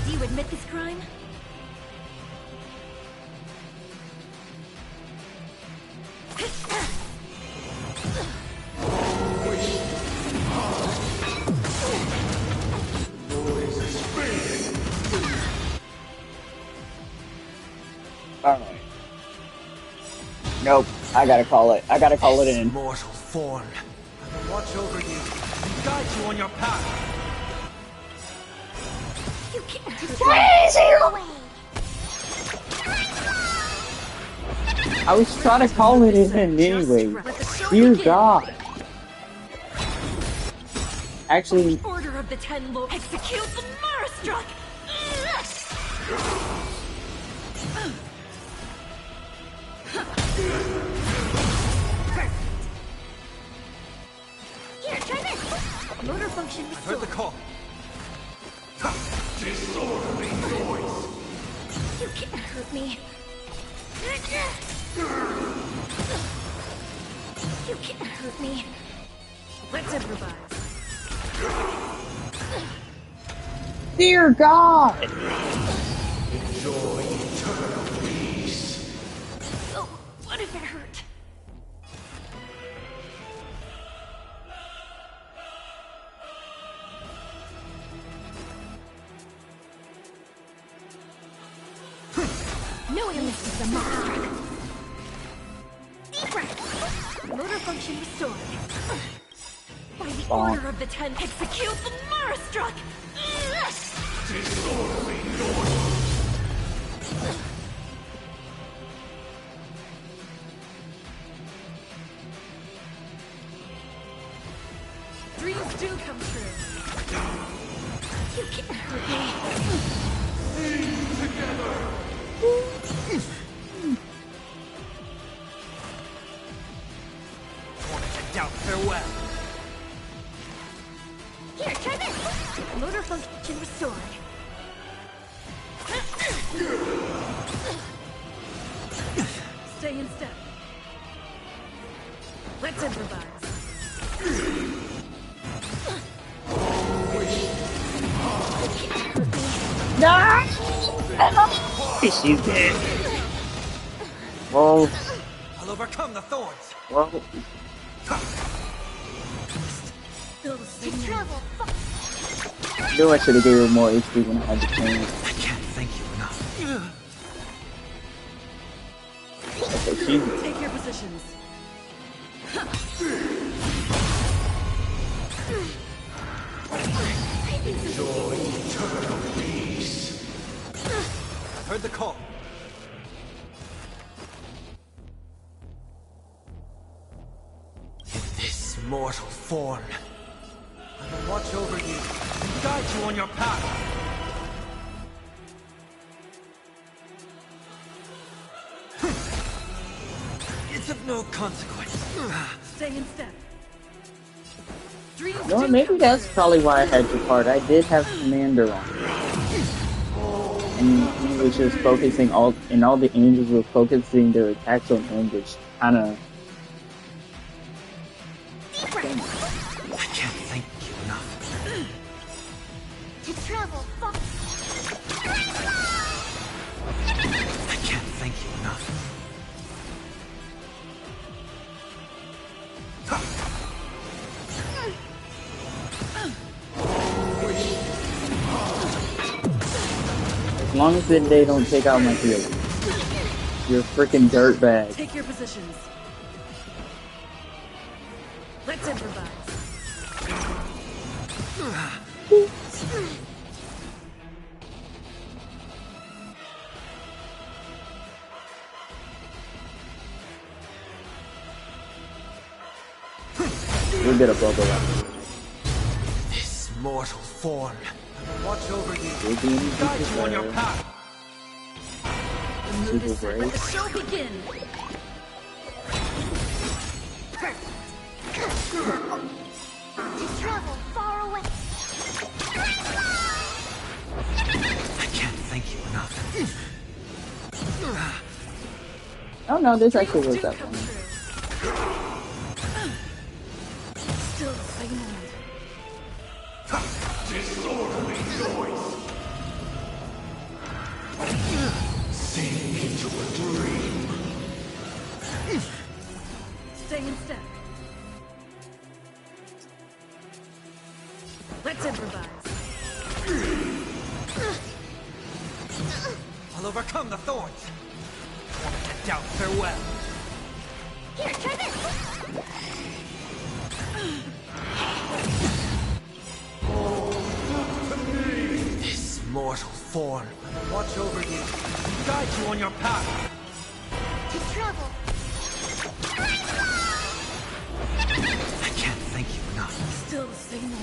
Do you admit this crime? Alright. Nope. I gotta call it. I gotta call it in. Mortal form. I will watch over you and guide you on your path. You can't Crazy! I was trying to call it in anyway. Dear God. actually. Order of the Ten Lords. Execute the Marastruck! Here, try this! Motor function restored. Heard the call. Disorderly noise! You can't hurt me. You can't hurt me. Let's improvise. Dear God! Enjoy eternal peace. Oh, what if it hurt? No illness is the Marastruck. Deep breath. Motor function restored. By the order of the Ten, execute the Marastruck! Disorderly noise. Dreams do come true. You can't hurt me. Sing together. Doubt farewell. Here, try this. Motor function restored. Stay in step. Let's improvise. No! She's dead. Well. I'll overcome the thorns. Well. I knew I should have gave her more HP when I had the chance. I can't thank you enough. Okay, she's... Take your positions. Enjoy eternal peace. I've heard the call. In this mortal form, I will watch over you and guide you on your path. It's of no consequence. Stay in step. Dreams You know what, maybe that's probably why I had to part. I did have Commander on. And he was just focusing all the angels were focusing their attacks on him, which kinda... I can't thank you enough. To travel far. I can't thank you enough. As long as they don't take out my healer. You're a freaking dirtbag. Take your positions. Let's improvise. We'll get a bubble out. This mortal form, I will watch over you, We'll be in guide you on your path. The mood is set. Let the Super show begin. To travel far away. I can't thank you enough. Oh no, this actually works out for me. Still the same old. Disorderly noise. Sink into a dream. Stay in step. Let's improvise. I'll overcome the thorns. To doubt farewell. Here, try this. This mortal form, I will watch over you, and guide you on your path. To travel. I can't thank you enough. Still the same old.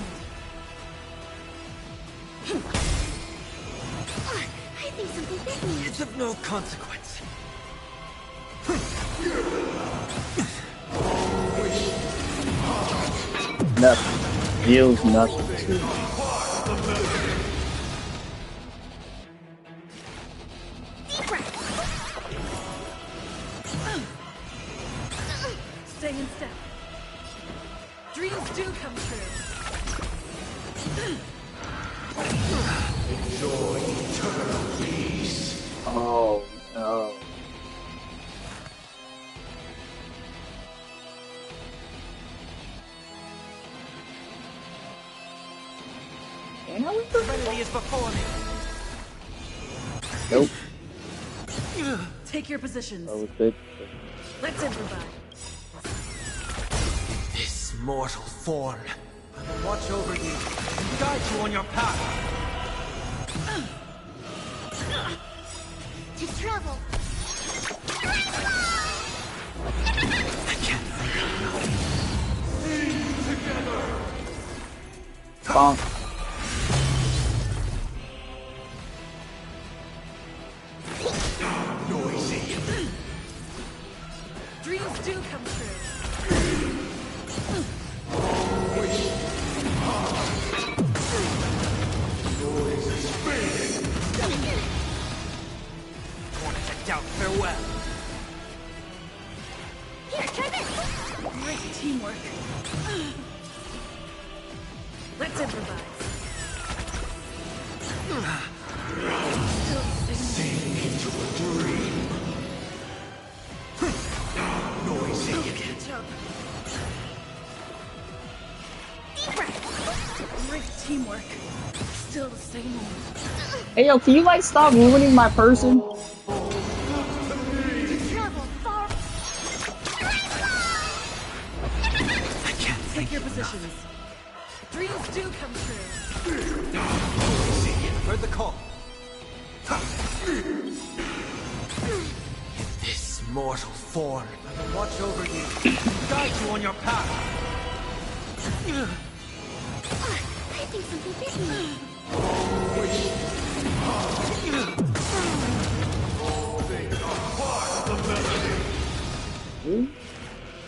think something bit me. It's of no consequence. Nothing. Feels nothing to me. Stay in step. Dreams do come true. Enjoy eternal peace. Oh no. Serenity is before me. Nope. Take your positions. That was good. Let's improvise. This mortal form, I will watch over you and guide you on your path. To travel. I can't think enough. Bonk. Noisy. Dreams do come true. Noise is fading. Wanted to doubt farewell. Here, try this. Great teamwork. Let's improvise. Sink into a dream. Noisy. Catch up. Great teamwork. Still the same old. Hey yo, can you like stop ruining my person? To travel far. I can't Take think your enough. positions. Dreams do come true. Heard the call. This mortal form, I will watch over you and guide you on your path. I think something bit me.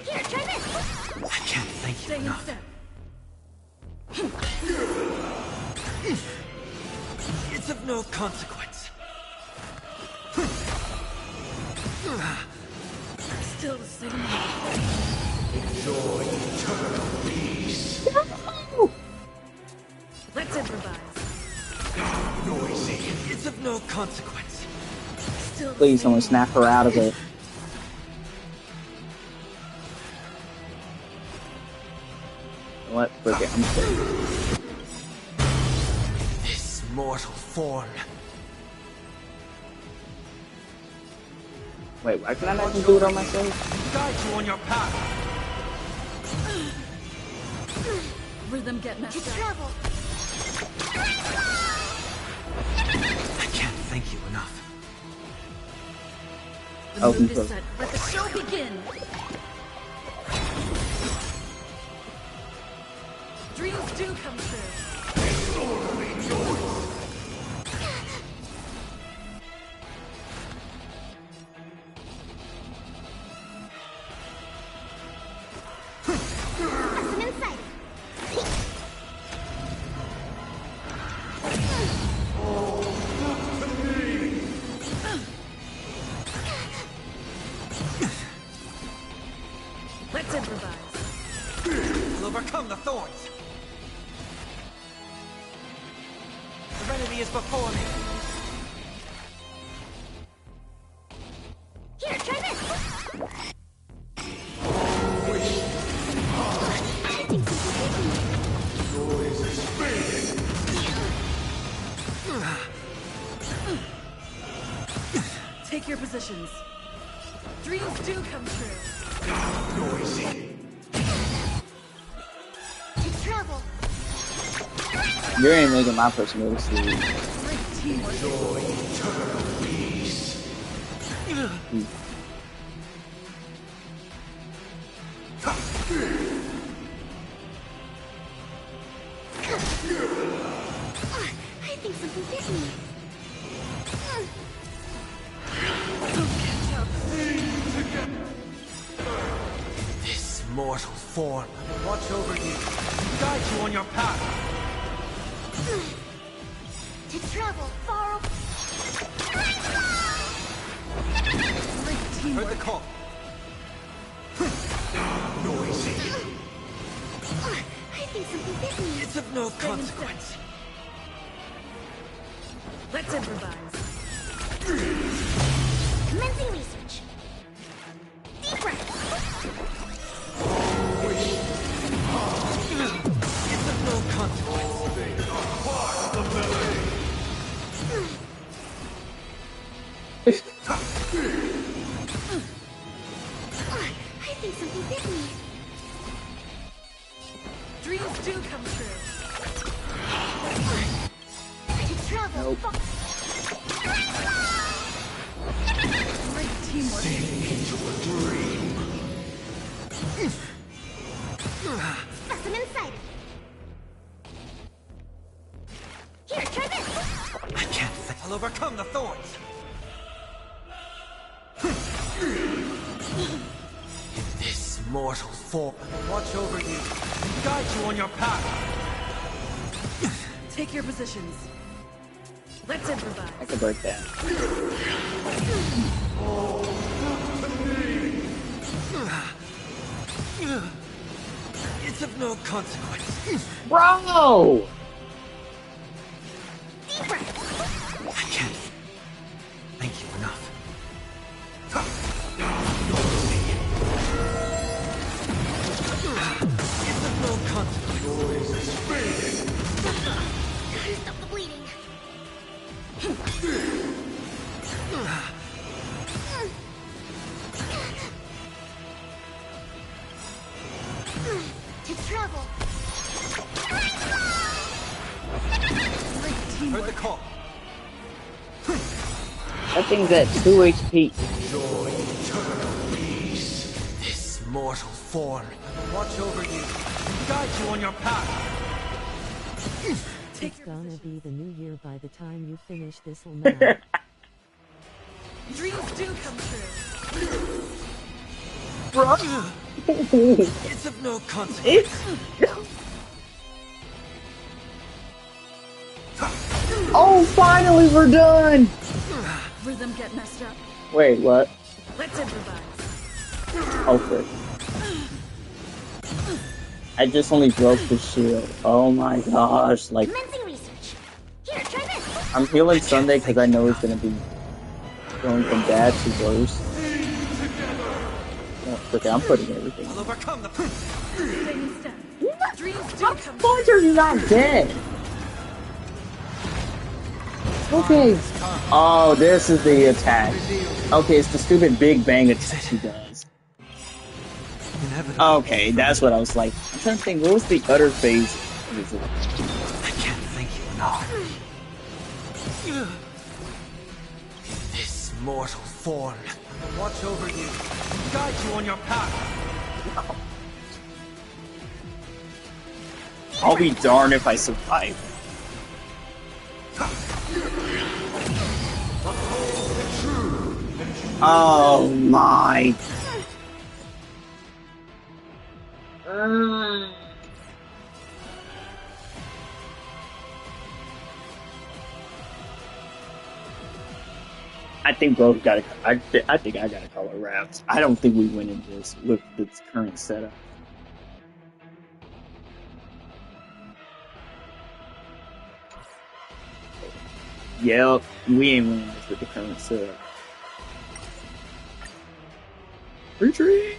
Here, try this. I can't thank you Stay in enough. step. It's of no consequence. Still the same old. Enjoy eternal peace. Let's improvise. Noisy. It's of no consequence. Still the Please, same someone old. snap her out of it. What? Forget. I'm sorry. This mortal form. Wait, why can I not just do it on myself? Guide you on your path. Rhythm get To messed up. travel. I can't thank you enough. The Oh, mood control. is set. Let the show begin. Dreams do come true. Some insight. Let's improvise. We'll overcome the thorns. Serenity is before me. Here, try this. I think something bit me. Noise is fading. Take your positions. Dreams do come true. Noisy. To travel. You ain't making my person move. Great teamwork. Enjoy eternal peace. I think something bit me. This mortal form will watch over you, guide you on your path. To travel far away. Heard the call. Noisy. I think something bit me. It's of no consequence. Let's improvise. Commencing research. Deep breath. It's of no consequence. I think something bit me. Dreams do come true. To travel far. Great teamwork. Into a dream. Specimen sighted. Here, try this. I can't think. I'll overcome the thorns. This mortal form will watch over you, guide you on your path. Take your positions. Let's improvise. I could break that. It's of no consequence. Bro! Deep breath. I can't thank you enough. It's of no consequence. Gotta stop the bleeding. To travel. Heard the call. That thing's at 2 HP. This mortal form will watch over you, guide you on your path. It's gonna be the new year by the time you finish this math. Dreams do come true. Bro! It's of no consequence. Oh, finally we're done! Rhythm get messed up. Wait, what? Let's improvise. Oh, frick. I just only broke the shield. Oh my gosh, like, Commencing research. Here, try this. I'm healing Sunday because I know it's gonna be going from bad to worse. Oh, frick, I'm putting everything. I'll overcome the Dreams do come true. Pointer's not dead! Okay. Oh, this is the attack. Okay, it's the stupid Big Bang attack he does. Okay, that's what I was like. I'm trying to think, what was the other phase? What is it? I can't thank you enough. This mortal form will watch over you, guide you on your path. I'll be darned if I survive. Oh my. I think bro got to. I think I gotta call it wraps. I don't think we win in this with this current setup. Yep, we ain't winning this with the current setup. Retreat!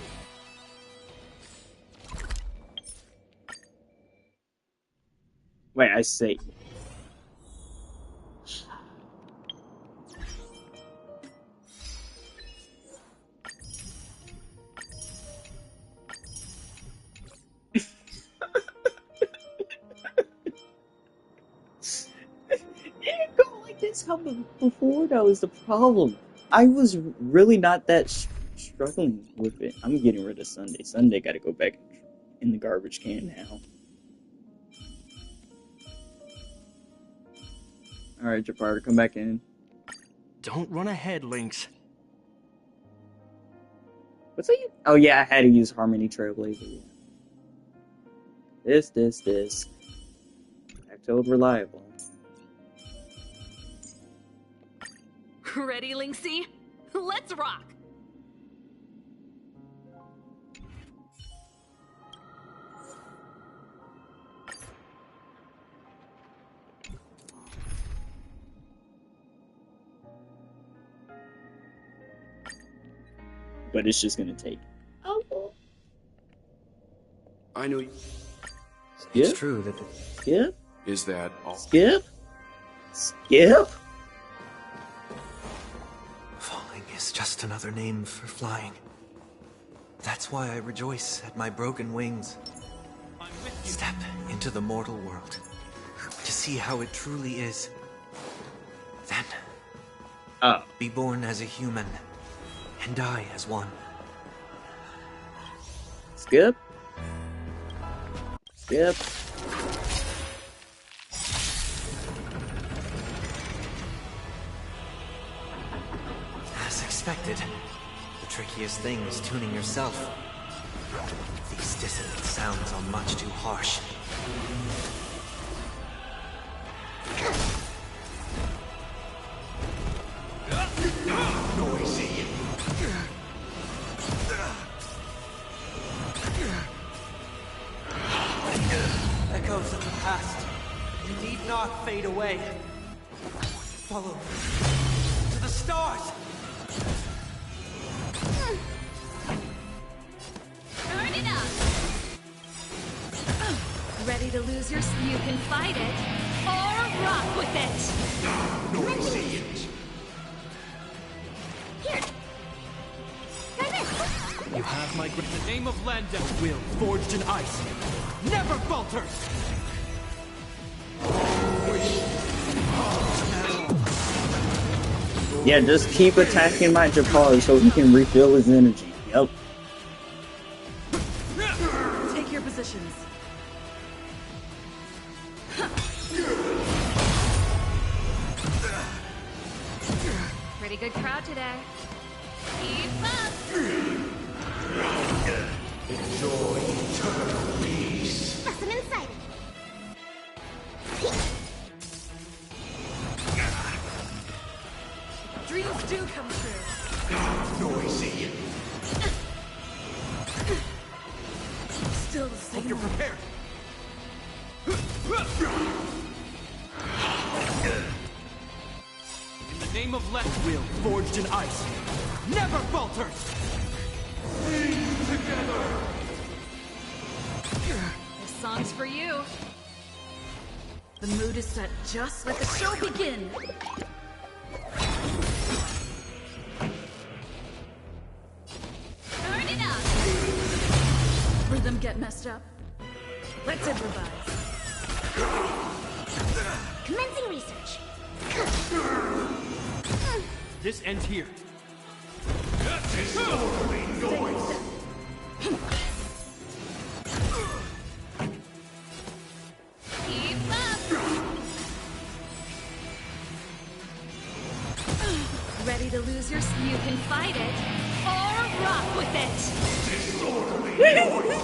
Wait, I say. This happened before, that was the problem. I was really not that struggling with it. I'm getting rid of Sunday. Sunday gotta go back in the garbage can now. Alright, Jafar, come back in. Don't run ahead, Lynx. What's that? Oh yeah, I had to use Harmony Trailblazer. This. Actode reliable. Ready, Lynxie? Let's rock! But it's just gonna take. I know you. It's true that... Skip? Is that all? Skip? Skip? Falling is just another name for flying. That's why I rejoice at my broken wings. Step into the mortal world to see how it truly is. Then, be born as a human and die as one. Skip? Skip? As expected, the trickiest thing is tuning yourself. These dissonant sounds are much too harsh. Noisy. Echoes of the past. You need not fade away. Follow to the stars. Turn it up! Ready to lose your... You can fight it, or rock with it! Noisy. Here! You have my grip. The name of Landa, will forged in ice, never falters! Yeah, just keep attacking my Japar so he can refill his energy. Yep. Take your positions. Pretty good crowd today. Keep up! Enjoy eternal peace. Listen inside Dreams do come true. Noisy. Still the same. Hope you're prepared. In the name of Left Will, forged in ice, never falters! Together. This song's for you. The mood is set. Just let the show begin. Turn it up. Rhythm get messed up. Let's improvise. Commencing research. This ends here. Disorderly noise. Keep up. Ready to lose your... You can fight it, or rock with it. Disorderly noise.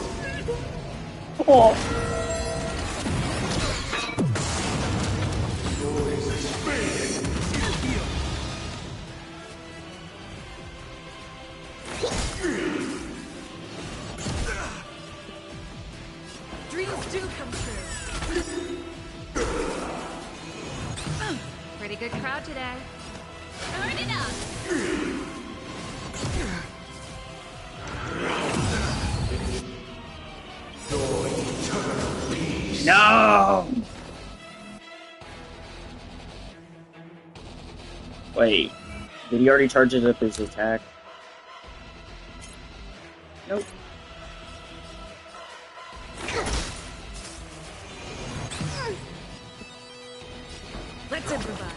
Oh. Noise is fading. Dreams do come true. Pretty good crowd today. Turn it up. Enjoy eternal peace. No! Wait, did he already charge it up his attack? Nope. Let's improvise.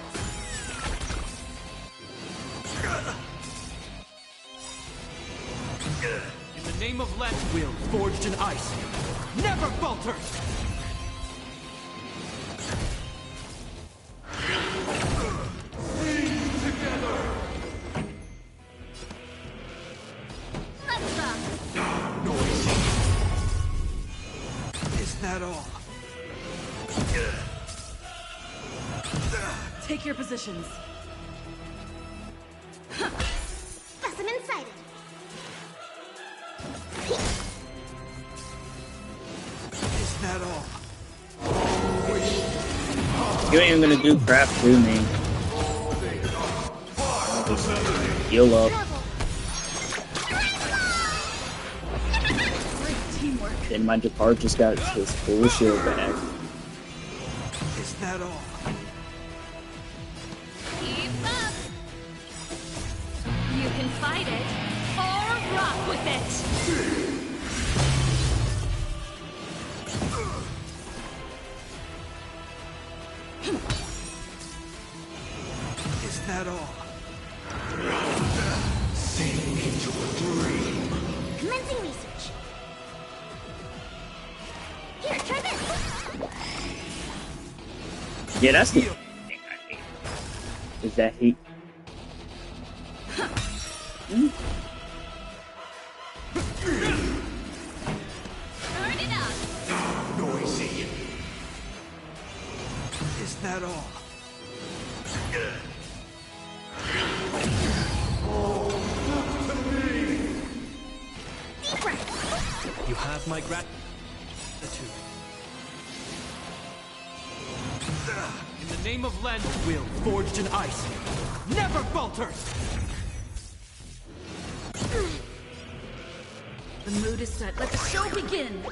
In the name of Left Will, forged in ice, never falters! Together. that all? Take your positions. Specimen sighted. Is that all? You ain't even gonna do crap to me. Just heal up. Then my Jakar just got his full shield back. Is that all? Keep up! You can fight it, or rock with it! Is that all? Sink into a dream. Commencing research. Here, try this. Yeah, that's the thing I hate. Is that heat? Turn it up! Noisy. Is that all? You have my gratitude. In the name of Len, will forged in ice never falters. The mood is set. Let the show begin.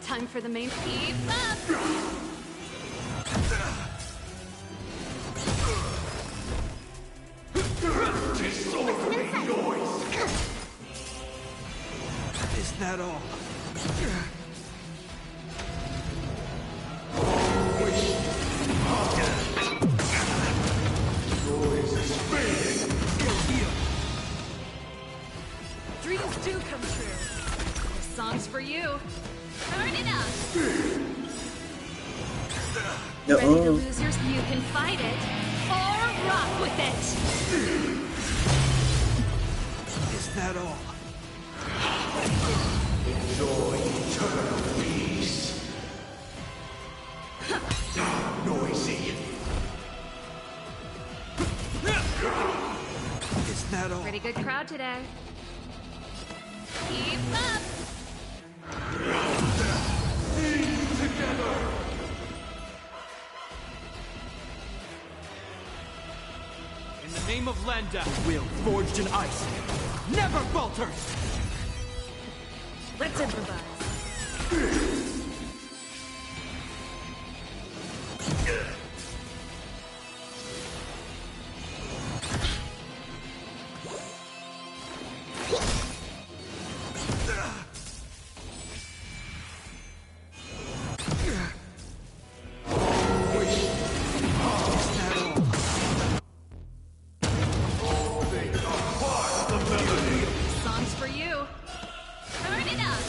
Time for the main. Keep up! Is that all? Dreams do come true. This song's for you. Turn it up! No. Ready to lose yours? You can fight it, or rock with it! Is that all? Enjoy eternal peace. Noisy. Is that all? Pretty good crowd today. Keep up! Together. In the name of Landa, will forged in ice never falters. Let's improvise. Song's for you. Turn it up!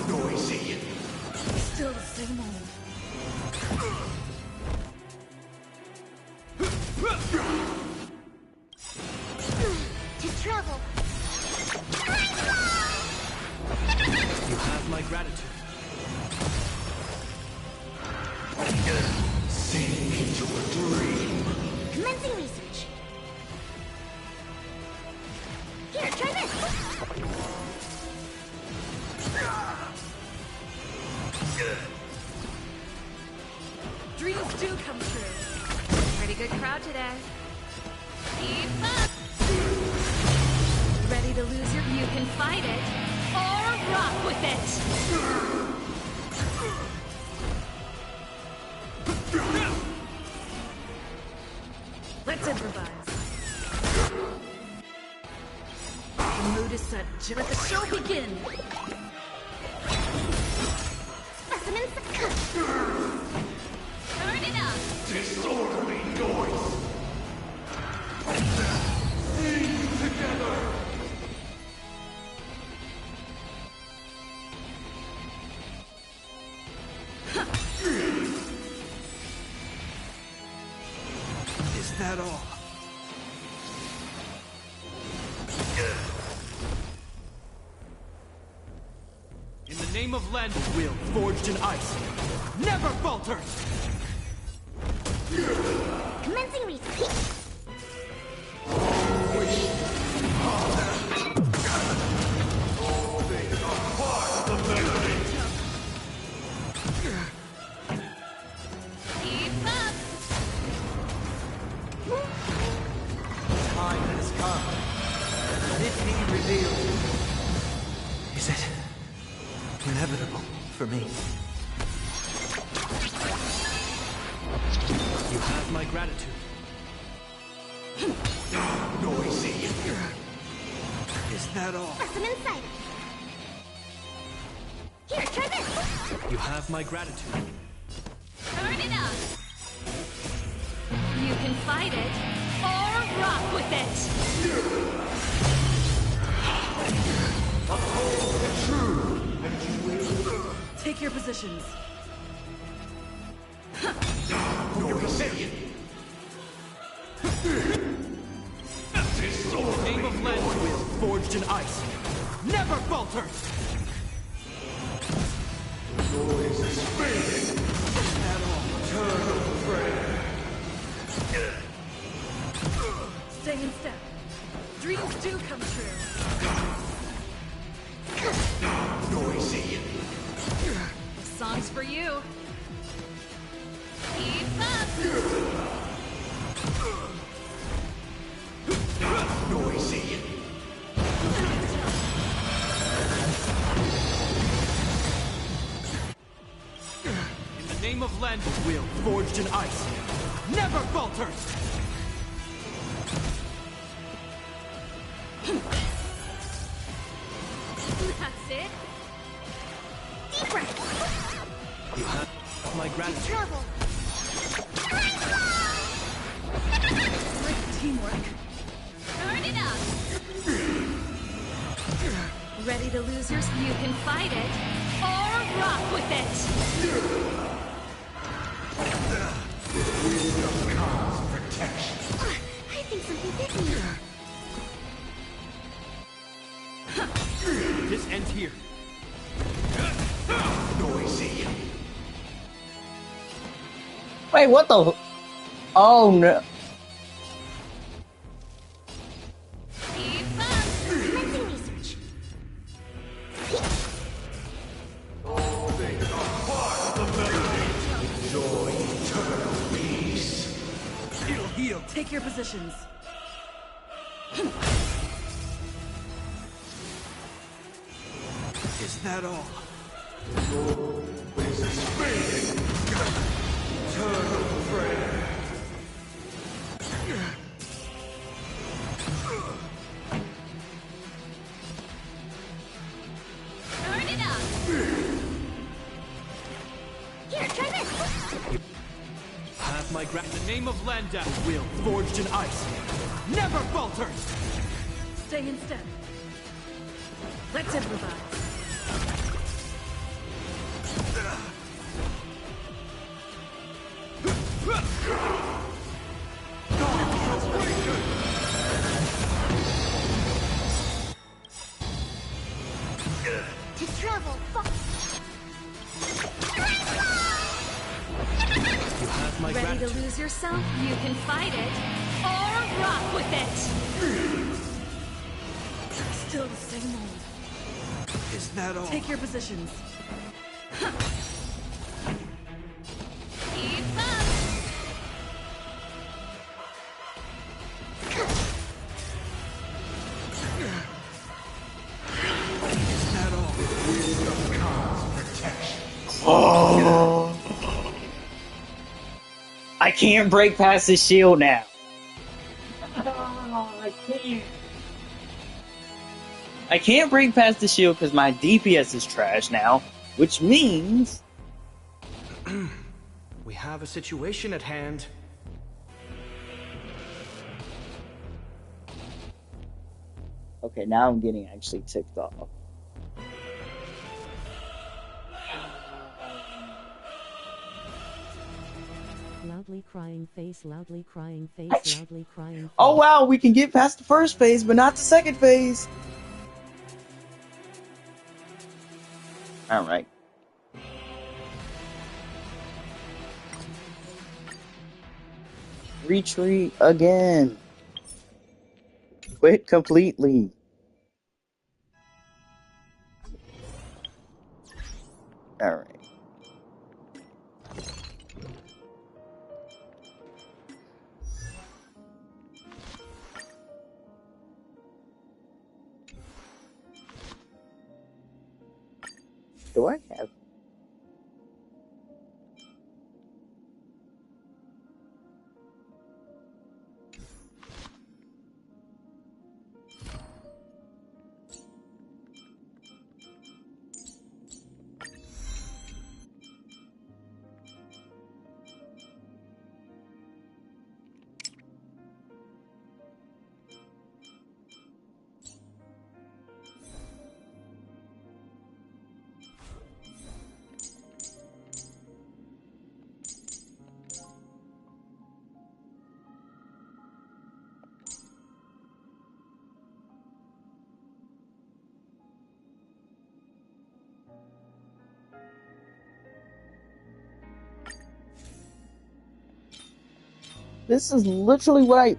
Noisy. Still the same old. To travel. You have my gratitude. Sink into a dream. Commencing research. Here, try this. Dreams do come true. Pretty good crowd today. Keep up! Ready to lose your... You can fight it, or rock with it! Let's improvise. The mood is set. Let the show begin. Specimen Turn it up! Disorderly noise. Sing together. that all? In the name of Lenda, will forged in ice never falters! Commencing research. Keep up! Time has come. Let it be revealed. Is it inevitable for me? You have my gratitude. Noisy. Is that all? Press them inside. Here, try this. You have my gratitude. Turn it up. You can fight it, or rock with it! Uphold the true, and you will. Take your positions. Noisy. In the name of Lenda, will forged in ice never falters! Noise is fading. That all? Eternal prayer. Stay in step. Dreams do come true. Noisy. This song's for you. Keep up. Noisy. In the name of Lenda, will forged in ice never falters! That's it. Deep breath. You have my gratitude. Trouble. Great teamwork. Turn it up. Ready to lose yours? You can fight it, or rock with it! Wisdom comes protection. I think something bit me. This ends here. Noisy. Wait, what the? Oh no. Keep up. Commencing research. They are part of the melody. Enjoy eternal peace. It'll heal. Take your positions. Is that all? Noise is fading. Eternal prayer. Turn it up. Here, try this. Have my in the name of Lenda, will forged in ice never falters! Stay in step. Let's improvise. To travel. You have my Ready gratitude. to lose yourself? You can fight it, or rock with it! Still the same old. Is that all? Take your positions. Keep up. Is that all? Wisdom comes protection. Oh. I can't break past the shield now. I can't. I can't break past the shield because my DPS is trash now, which means We have a situation at hand. okay, now I'm getting actually ticked off. Love loudly crying face, loudly crying face, loudly crying face. Oh wow, we can get past the first phase, but not the second phase. Alright. Retreat again. Quit completely. Alright. Do I have? This is literally what I...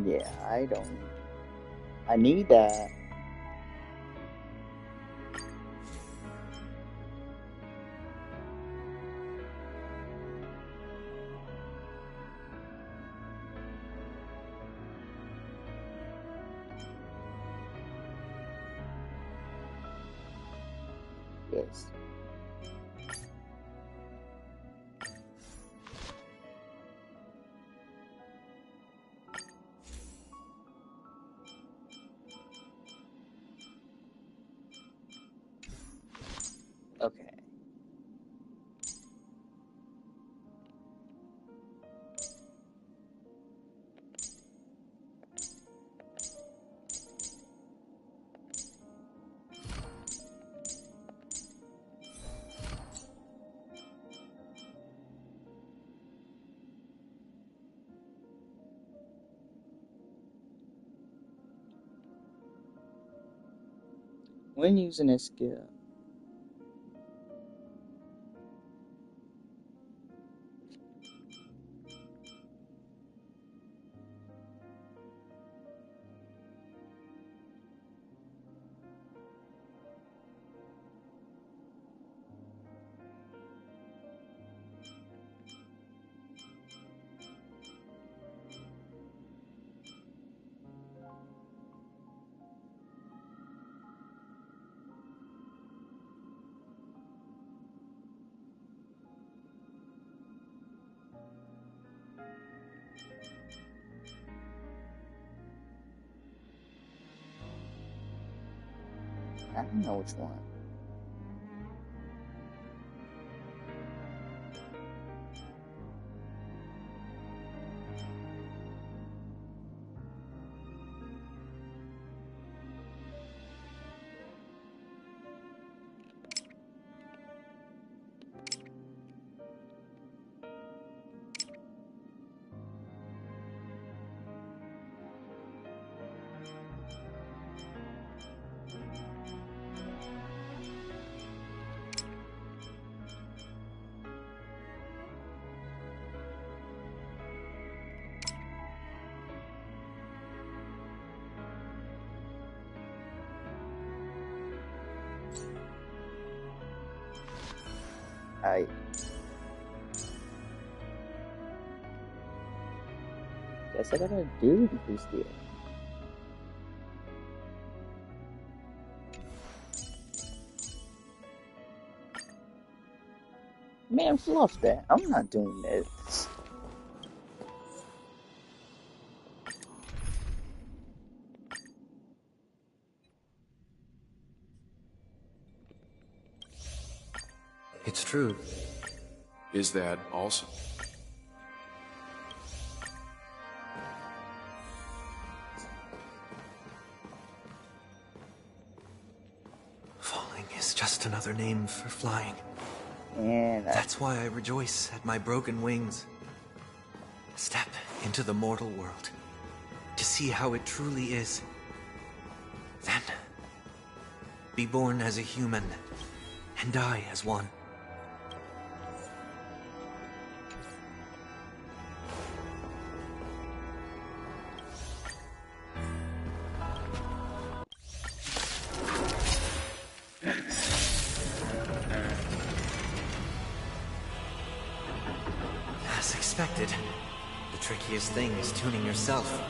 Yeah, I don't... I need that. Yes. Okay. When using a skill, I don't know which one. Guess I gotta do increase the... Man, fluff that. I'm not doing this. It's true. Is that also? Falling is just another name for flying. And that's why I rejoice at my broken wings. Step into the mortal world to see how it truly is. Then, be born as a human and die as one. As expected, the trickiest thing is tuning yourself.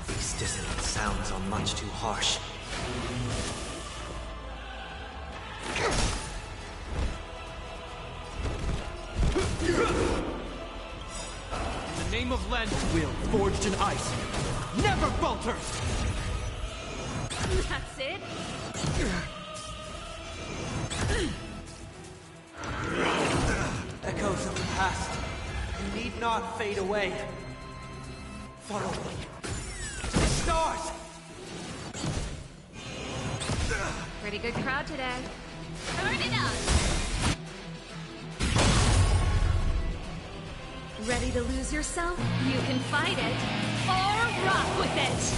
These dissonant sounds are much too harsh. In the name of Lenda's will, forged in ice, never falters! That's it? Echoes of the past need not fade away. Follow me to the stars! Pretty good crowd today. Turn it up! Ready to lose yourself? You can fight it, or rock with it!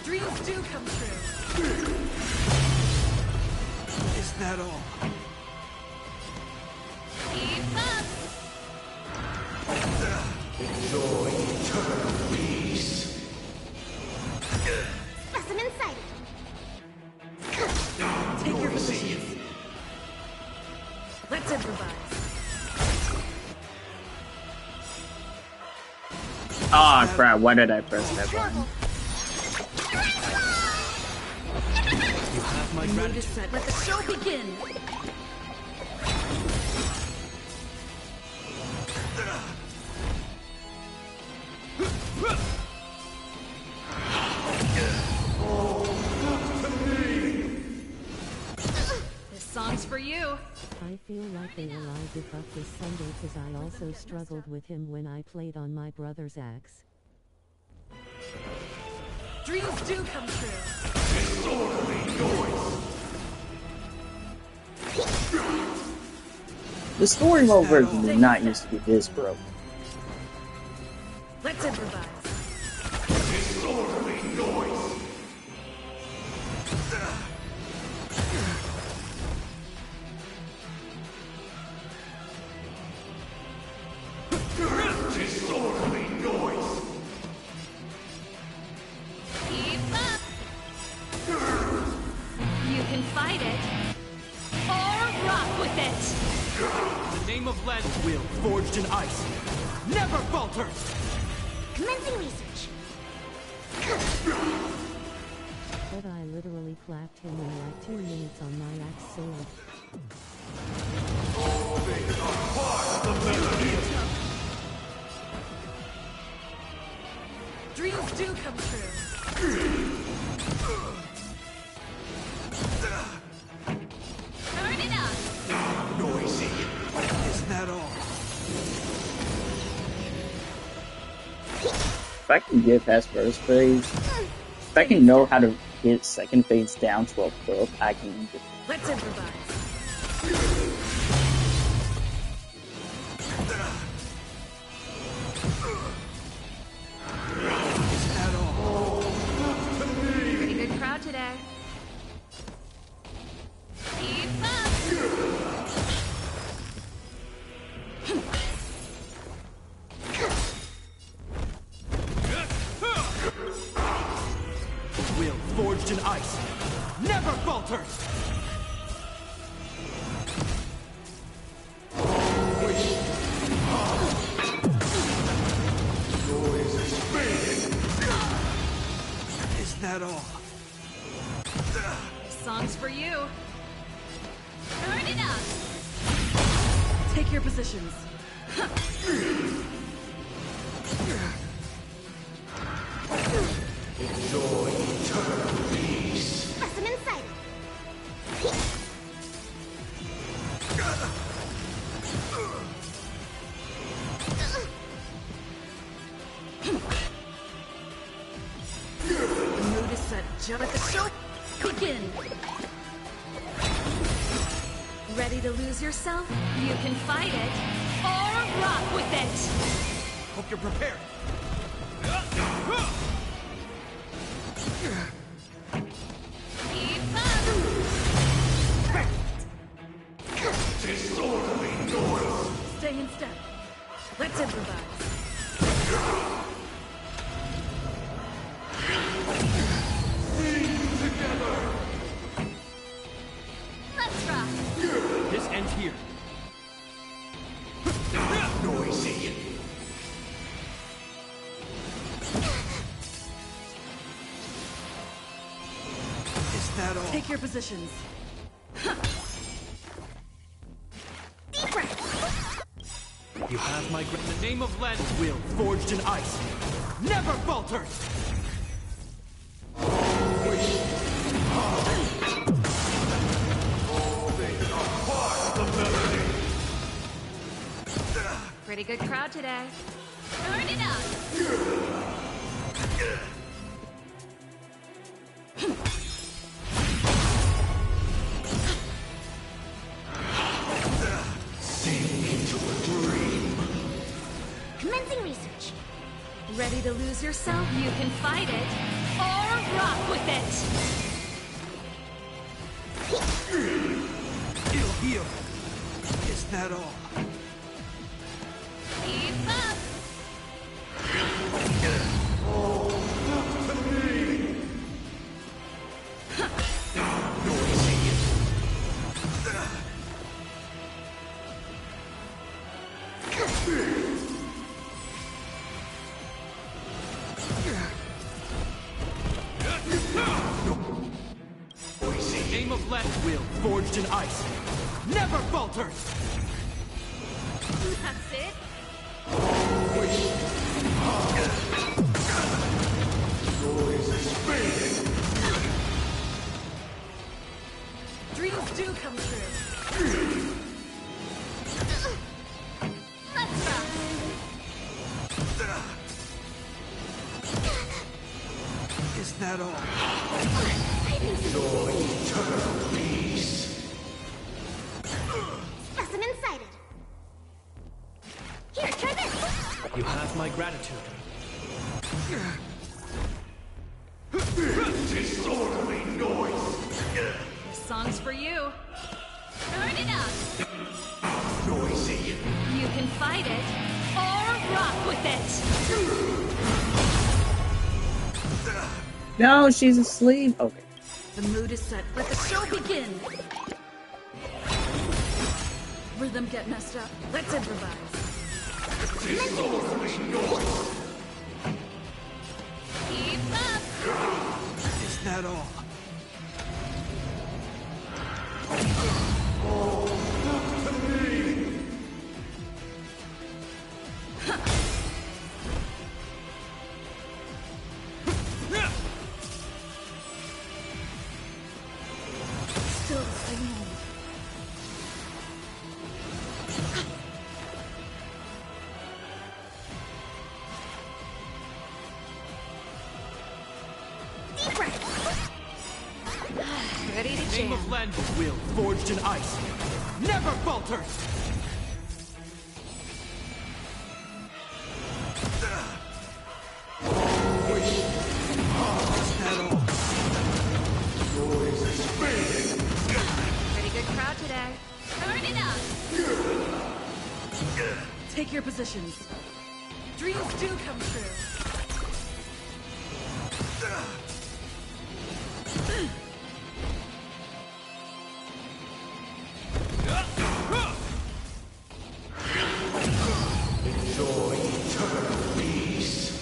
Dreams do come true. Is that all? Keep up! Enjoy eternal peace. Specimen sighted. Take your positions. Let's improvise. Ah, crap, why did I press that button? You have my gratitude. Let the show begin. This song's for you. I feel like they allowed it up this Sunday cause I also struggled with him when I played on my brother's axe. Dreams do come true. The story mode version did not used to be this broke. Let's improvise. Keep up! You can fight it, or rock with it! In the name of Lenda's will, forged in ice, never falters! Commencing research. But I literally clapped him in like 2 minutes on my axe sword. Dreams do come true. Turn it up! Noisy. Is that all? If I can get past first phase, if I can know how to get second phase down to a book, I can do it. Let's improvise. Pretty good crowd today. Keep up! Will forged in ice, never falters! Take your positions. Enjoy eternal peace. Specimen inside. The mood is set. Jump at the show. Begin. Ready to lose yourself? You can fight it or rock with it. Hope you're prepared. Keep up. Disorderly noise. Stay in step. Let's improvise. Let's rock. This ends here. Noisy. Is that all? Take your positions. You have my the name of Len will forged in ice. Never falters! Pretty good crowd today. Turn it up. Sink into a dream. Commencing research. Ready to lose yourself? You can fight it or rock with it. It'll heal. Is that all? Keep up. Name of Len will forged in ice. Never falters! That's it. Noise is fading. Dreams do come true. Let's rock. Is that all? Enjoy eternal peace. Specimen sighted. Here, try this. You have my gratitude. Disorderly noise. This song's for you. Turn it up. Noisy. You can fight it or rock with it. No, she's asleep. Okay. The mood is set. Let the show begin. Rhythm get messed up. Let's improvise. Disorderly noise. Keep up. Is that all? Still the same old. Deep breath. Ready to Name jam. of Len will forged in ice. Never falters! Is that all? Noise is fading. Pretty good crowd today. Turn it up. Take your positions. Dreams do come true. Enjoy eternal peace.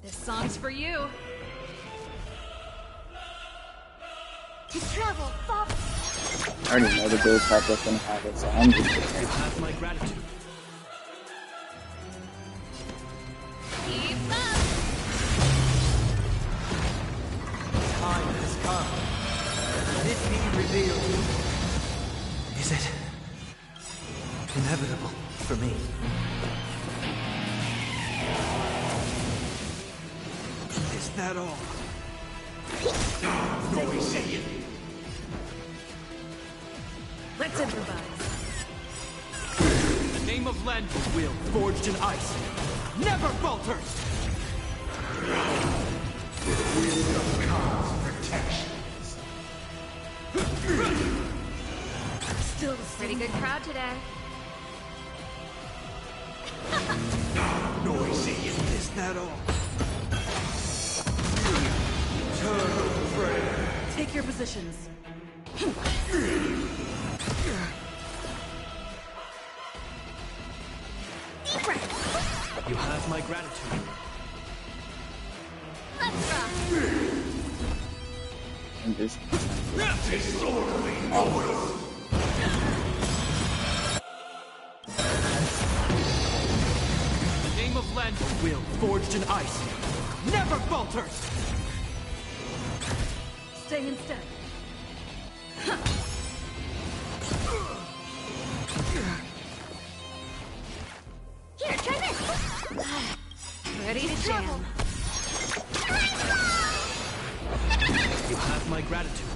This song's for you. To Trouble, Father. I already know the build type was gonna have it, so I'm just You have my gratitude. Keep up. Time has come. Let it be revealed. Is it inevitable for me? Is that all? No, easy. Let's improvise. In the name of Lend's will, forged in ice, never falters! Wisdom comes protections. Still the Pretty good crowd today. Noisy. Is that all? Eternal prayer. Take your positions. You have my gratitude. Let's rock. I'm just Disorderly noise. In the name of Lend's will, forged in ice, never falters! Stay in step. Here, try this. Ready to jam. You have my gratitude.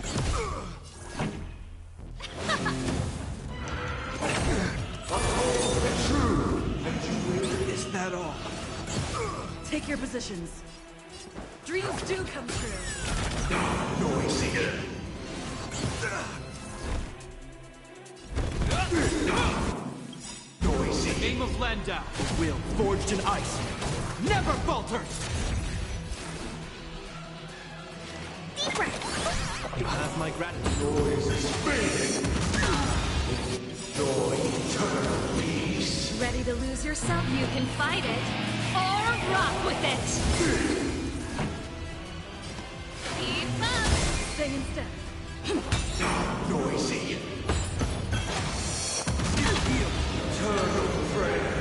Is that all? Take your positions. Dreams do come true. Noisy. In the name of Landau, will, forged in ice, never falters! You have my gratitude. Noise is fading. Enjoy eternal peace. Ready to lose yourself? You can fight it, or rock with it! Keep up. Stay in step. Noisy. Eternal prayer.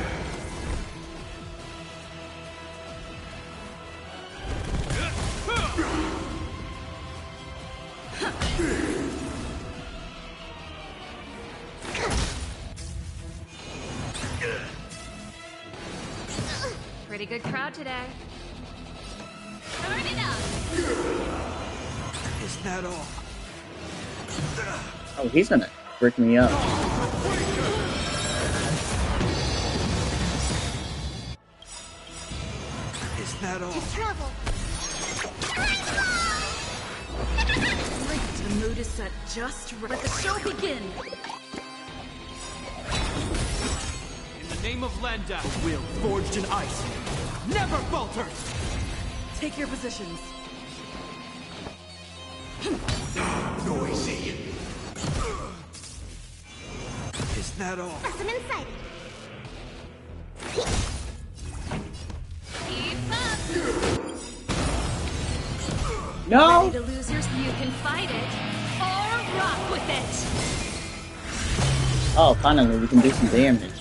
Pretty good crowd today. Turn it up. Is that all? oh, he's gonna break me up. Is that all? Trouble. Great, the mood is set just right. Let the show begin! In the name of Landau, will, forged in ice, never falters! Take your positions. Noisy. Is that all? Press them inside. Keep up. No! Ready to lose yours? You can fight it, or rock with it! Oh, finally, we can do some damage.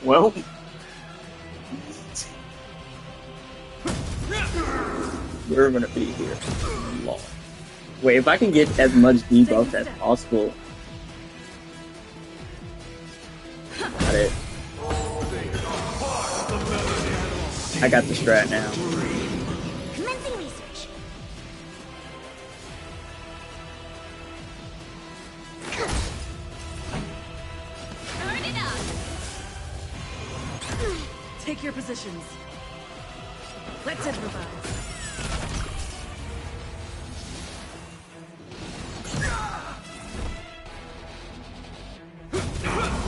Well, we're gonna be here long. Wait, if I can get as much debuff as possible. Got it. I got the strat now. Commencing research. Turn it up. Take your positions. Let's improvise.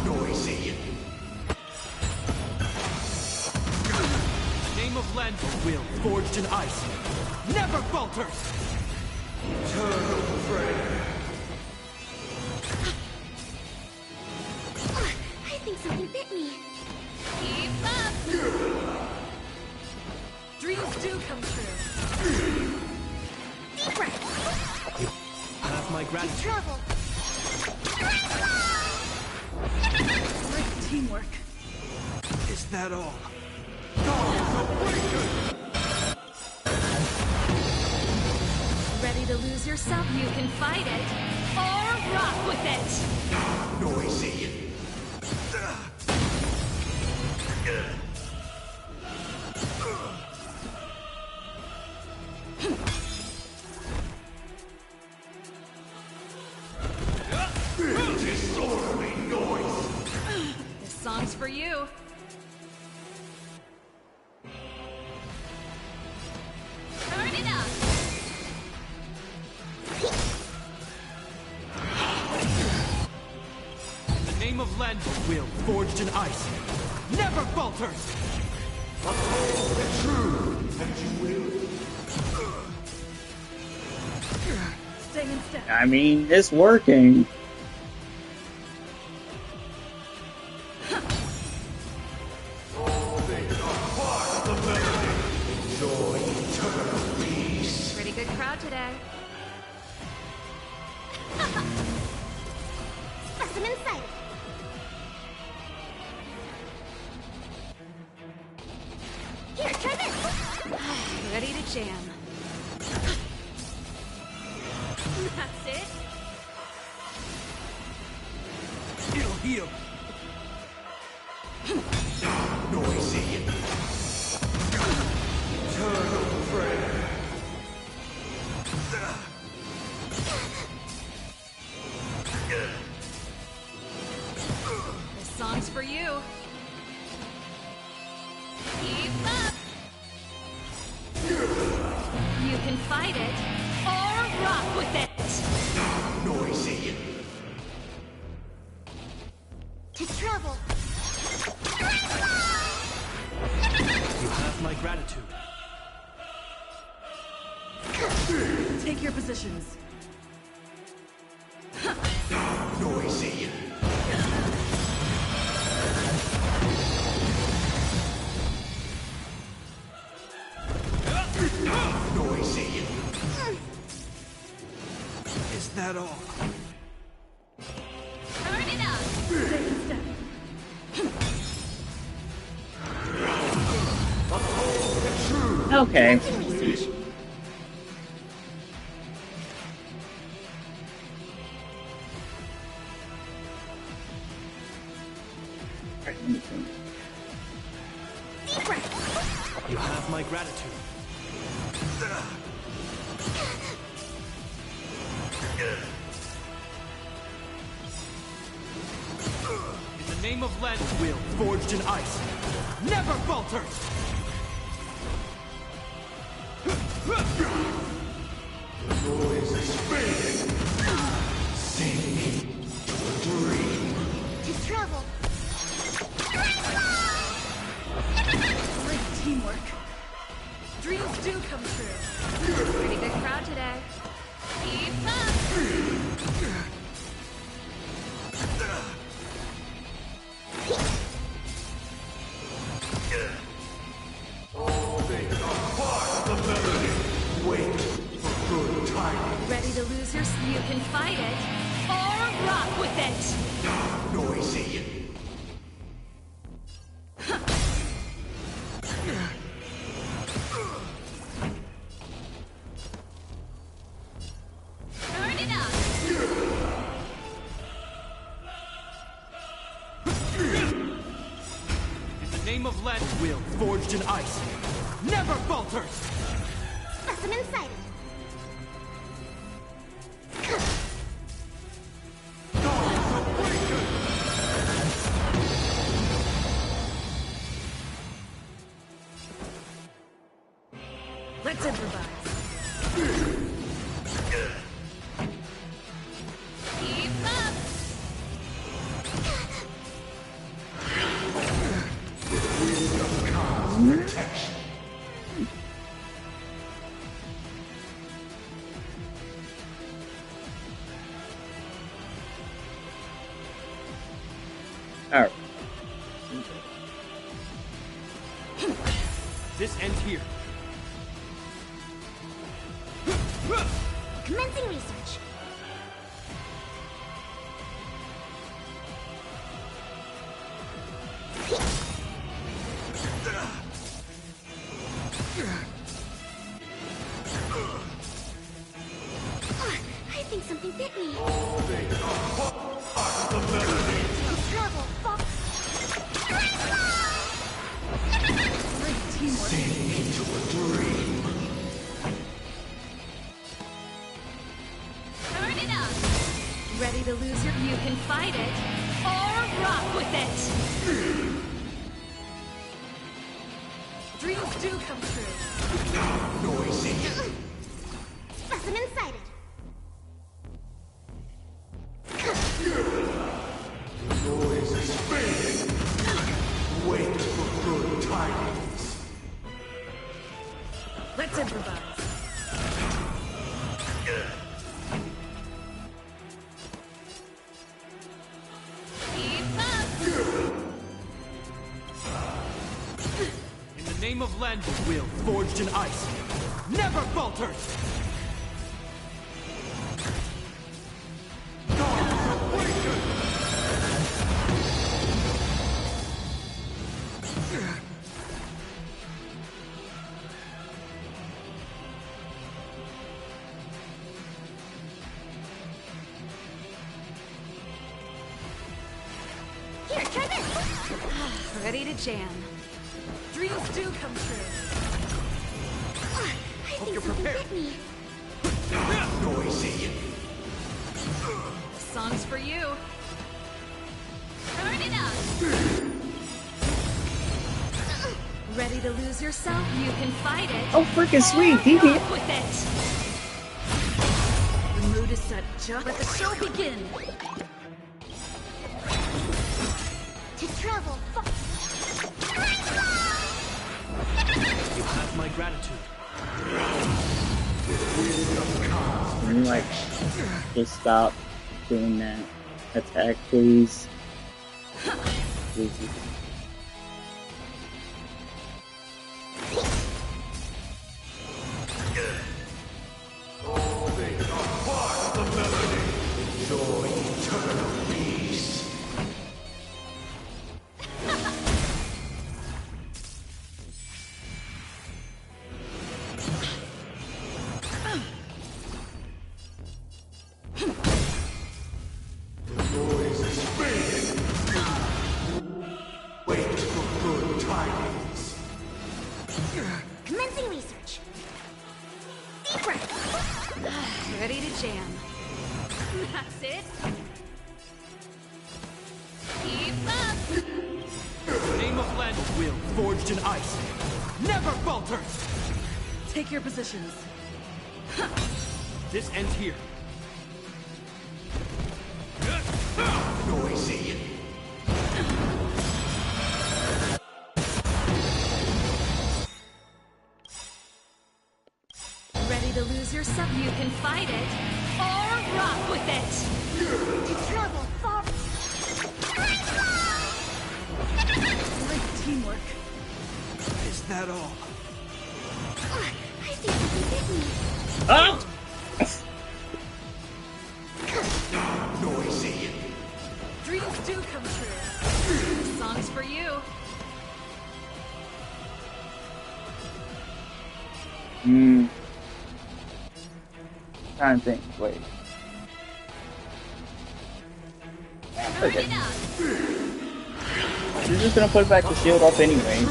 Noisy. In the name of Landau, will, forged in ice, never falters! Eternal prayer. do come true. Deep breath. You have my gratitude. Trouble. Great teamwork. Is that all? Ready to lose yourself? You can fight it, or rock with it! Noisy. Disorderly noise. This song's for you. Turn it up. In the name of Lendl, will forged in ice never falters! Uphold the truth, and you will. Stay in step. I mean, it's working. Pretty good crowd today. Specimen sighted. Here, try this. Ready to jam. That's it. It'll heal. Noisy. Eternal prayer. This song's for you. Keep up. You can fight it, or rock with it. Noisy. To trouble. You have my gratitude. Take your positions. Noisy. Noisy. Is that all? Turn it up. Stay in step. Uphold the truth. Okay. Deep breath. You have my gratitude. In the name of Lendl, will forged in ice never falters! The noise is fading. Sing me to a dream. To trouble. Great teamwork. Dreams do come true. Pretty good crowd today. Keep up. All things are part of the melody. Wait for good timing. Ready to lose your... You can fight it, or rock with it. Noisy. Turn it up. In the name of Lendl, will forged in ice never falters! Specimen sighted. Let's improvise. Keep up. Protection. Alright. This ends here. Commencing research. I think something bit me. Travel, fuck. Into a dream. Turn it up. Ready to lose your... You can fight it, or rock with it. Dreams do come true. Noisy. Specimen sighted. Noise is fading. Wait for good tidings. Let's improvise. Keep up. In the name of Landa, will forged in ice never falters. Here, try this. Ready to jam. Dreams do come true. I Hope think you're something prepared. bit me. Noisy. Song's for you. Turn it up. Ready to lose yourself? You can fight it. Oh, freaking sweet. He hit. Rock with it. The mood is set. Just let the show begin. To travel, fuck. You have my gratitude. Can you like just stop doing that attack, please? Please. Enjoy eternal peace. Noise is fading. Wait for good tidings. Commencing research. Deep breath. Ready to jam. That's it. Keep up. In the name of Landa, will forged in ice never falters. Take your positions. This ends here. Noisy. Ready to lose yourself? You can fight it, or rock with it. To travel, far. Great teamwork. Is that all? I think something bit me. Oh! Noisy. Dreams do come true. Song's for you. Trying to think. Wait. Okay. She's just gonna put back the shield up anyway.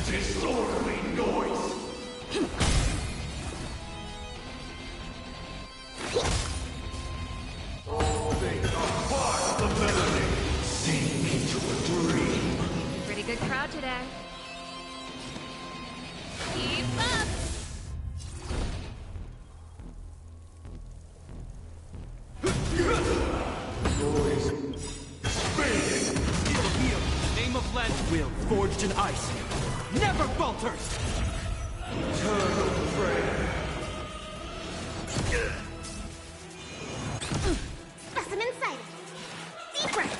Disorderly noise. They are part of the melody. Sink into a dream. Pretty good crowd today. Keep up. Noise fading. Heal. In the name of Landa, will forged in ice never falters. Eternal prayer. Specimen sighted. Deep breath.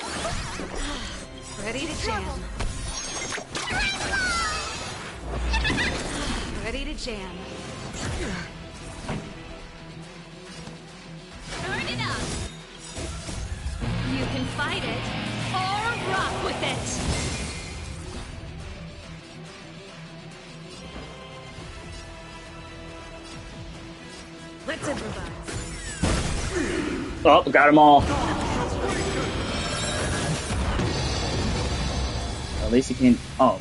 Ready to jam. Travel. jam. Turn it up. You can fight it or rock with it. Let's improvise. Oh, got them all. At least he can. Oh.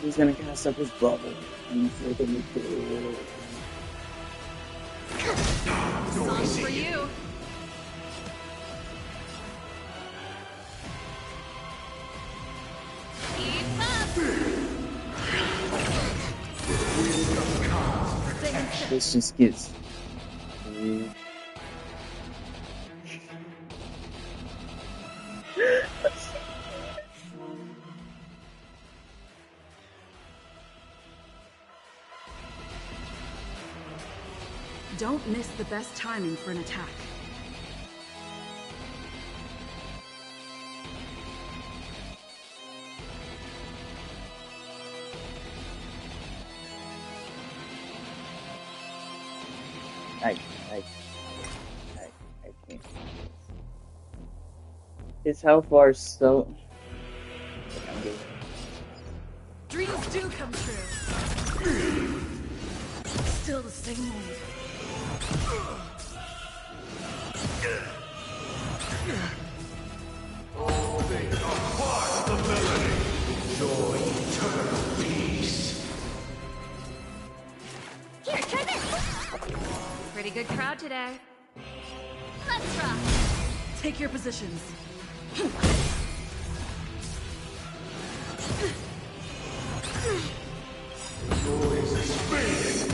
He's gonna cast up his bubble. Songs for you. Keep up. This just gets. Don't miss the best timing for an attack. I can't. His health bar is so. Dreams do come true. Still the same old. All things are part of the melody. Enjoy eternal peace. Here, try this. Pretty good crowd today. Let's rock. Take your positions. Noise is fading.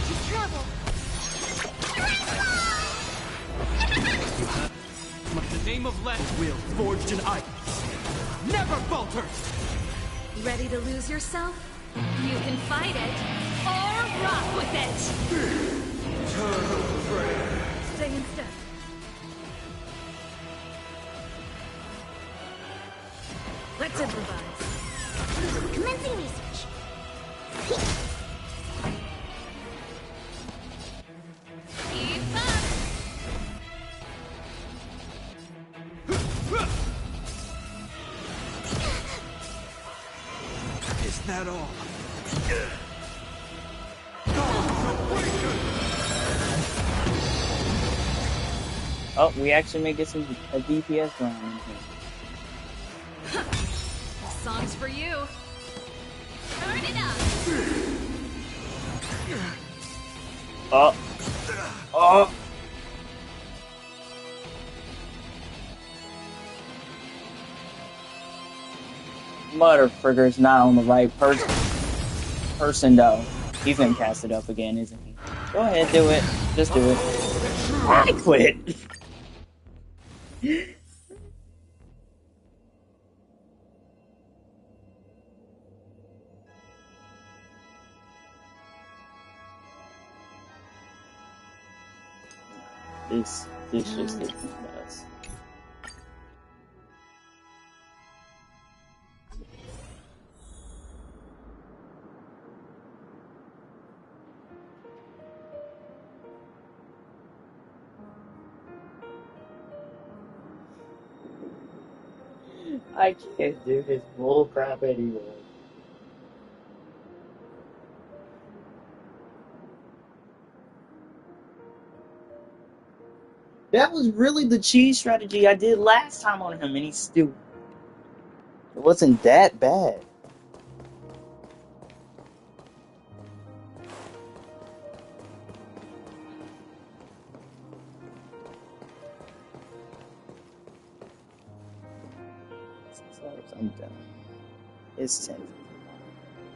To trouble. The name of Lend will, forged in ice, never falters! Ready to lose yourself? You can fight it or rock with it. Eternal prayer. Stay in step. Let's improvise. Commencing research. Keep up. Is that all? Oh, we actually may get a DPS round in here. Songs for you. Turn it up. Oh. Oh. Motherfricker's not on the right person though. He's gonna cast it up again, isn't he? Go ahead, do it. Just do it. I quit. This just isn't us. I can't do this bullcrap anymore. That was really the cheese strategy I did last time on him, and he's still. It wasn't that bad. I'm done. It's 10.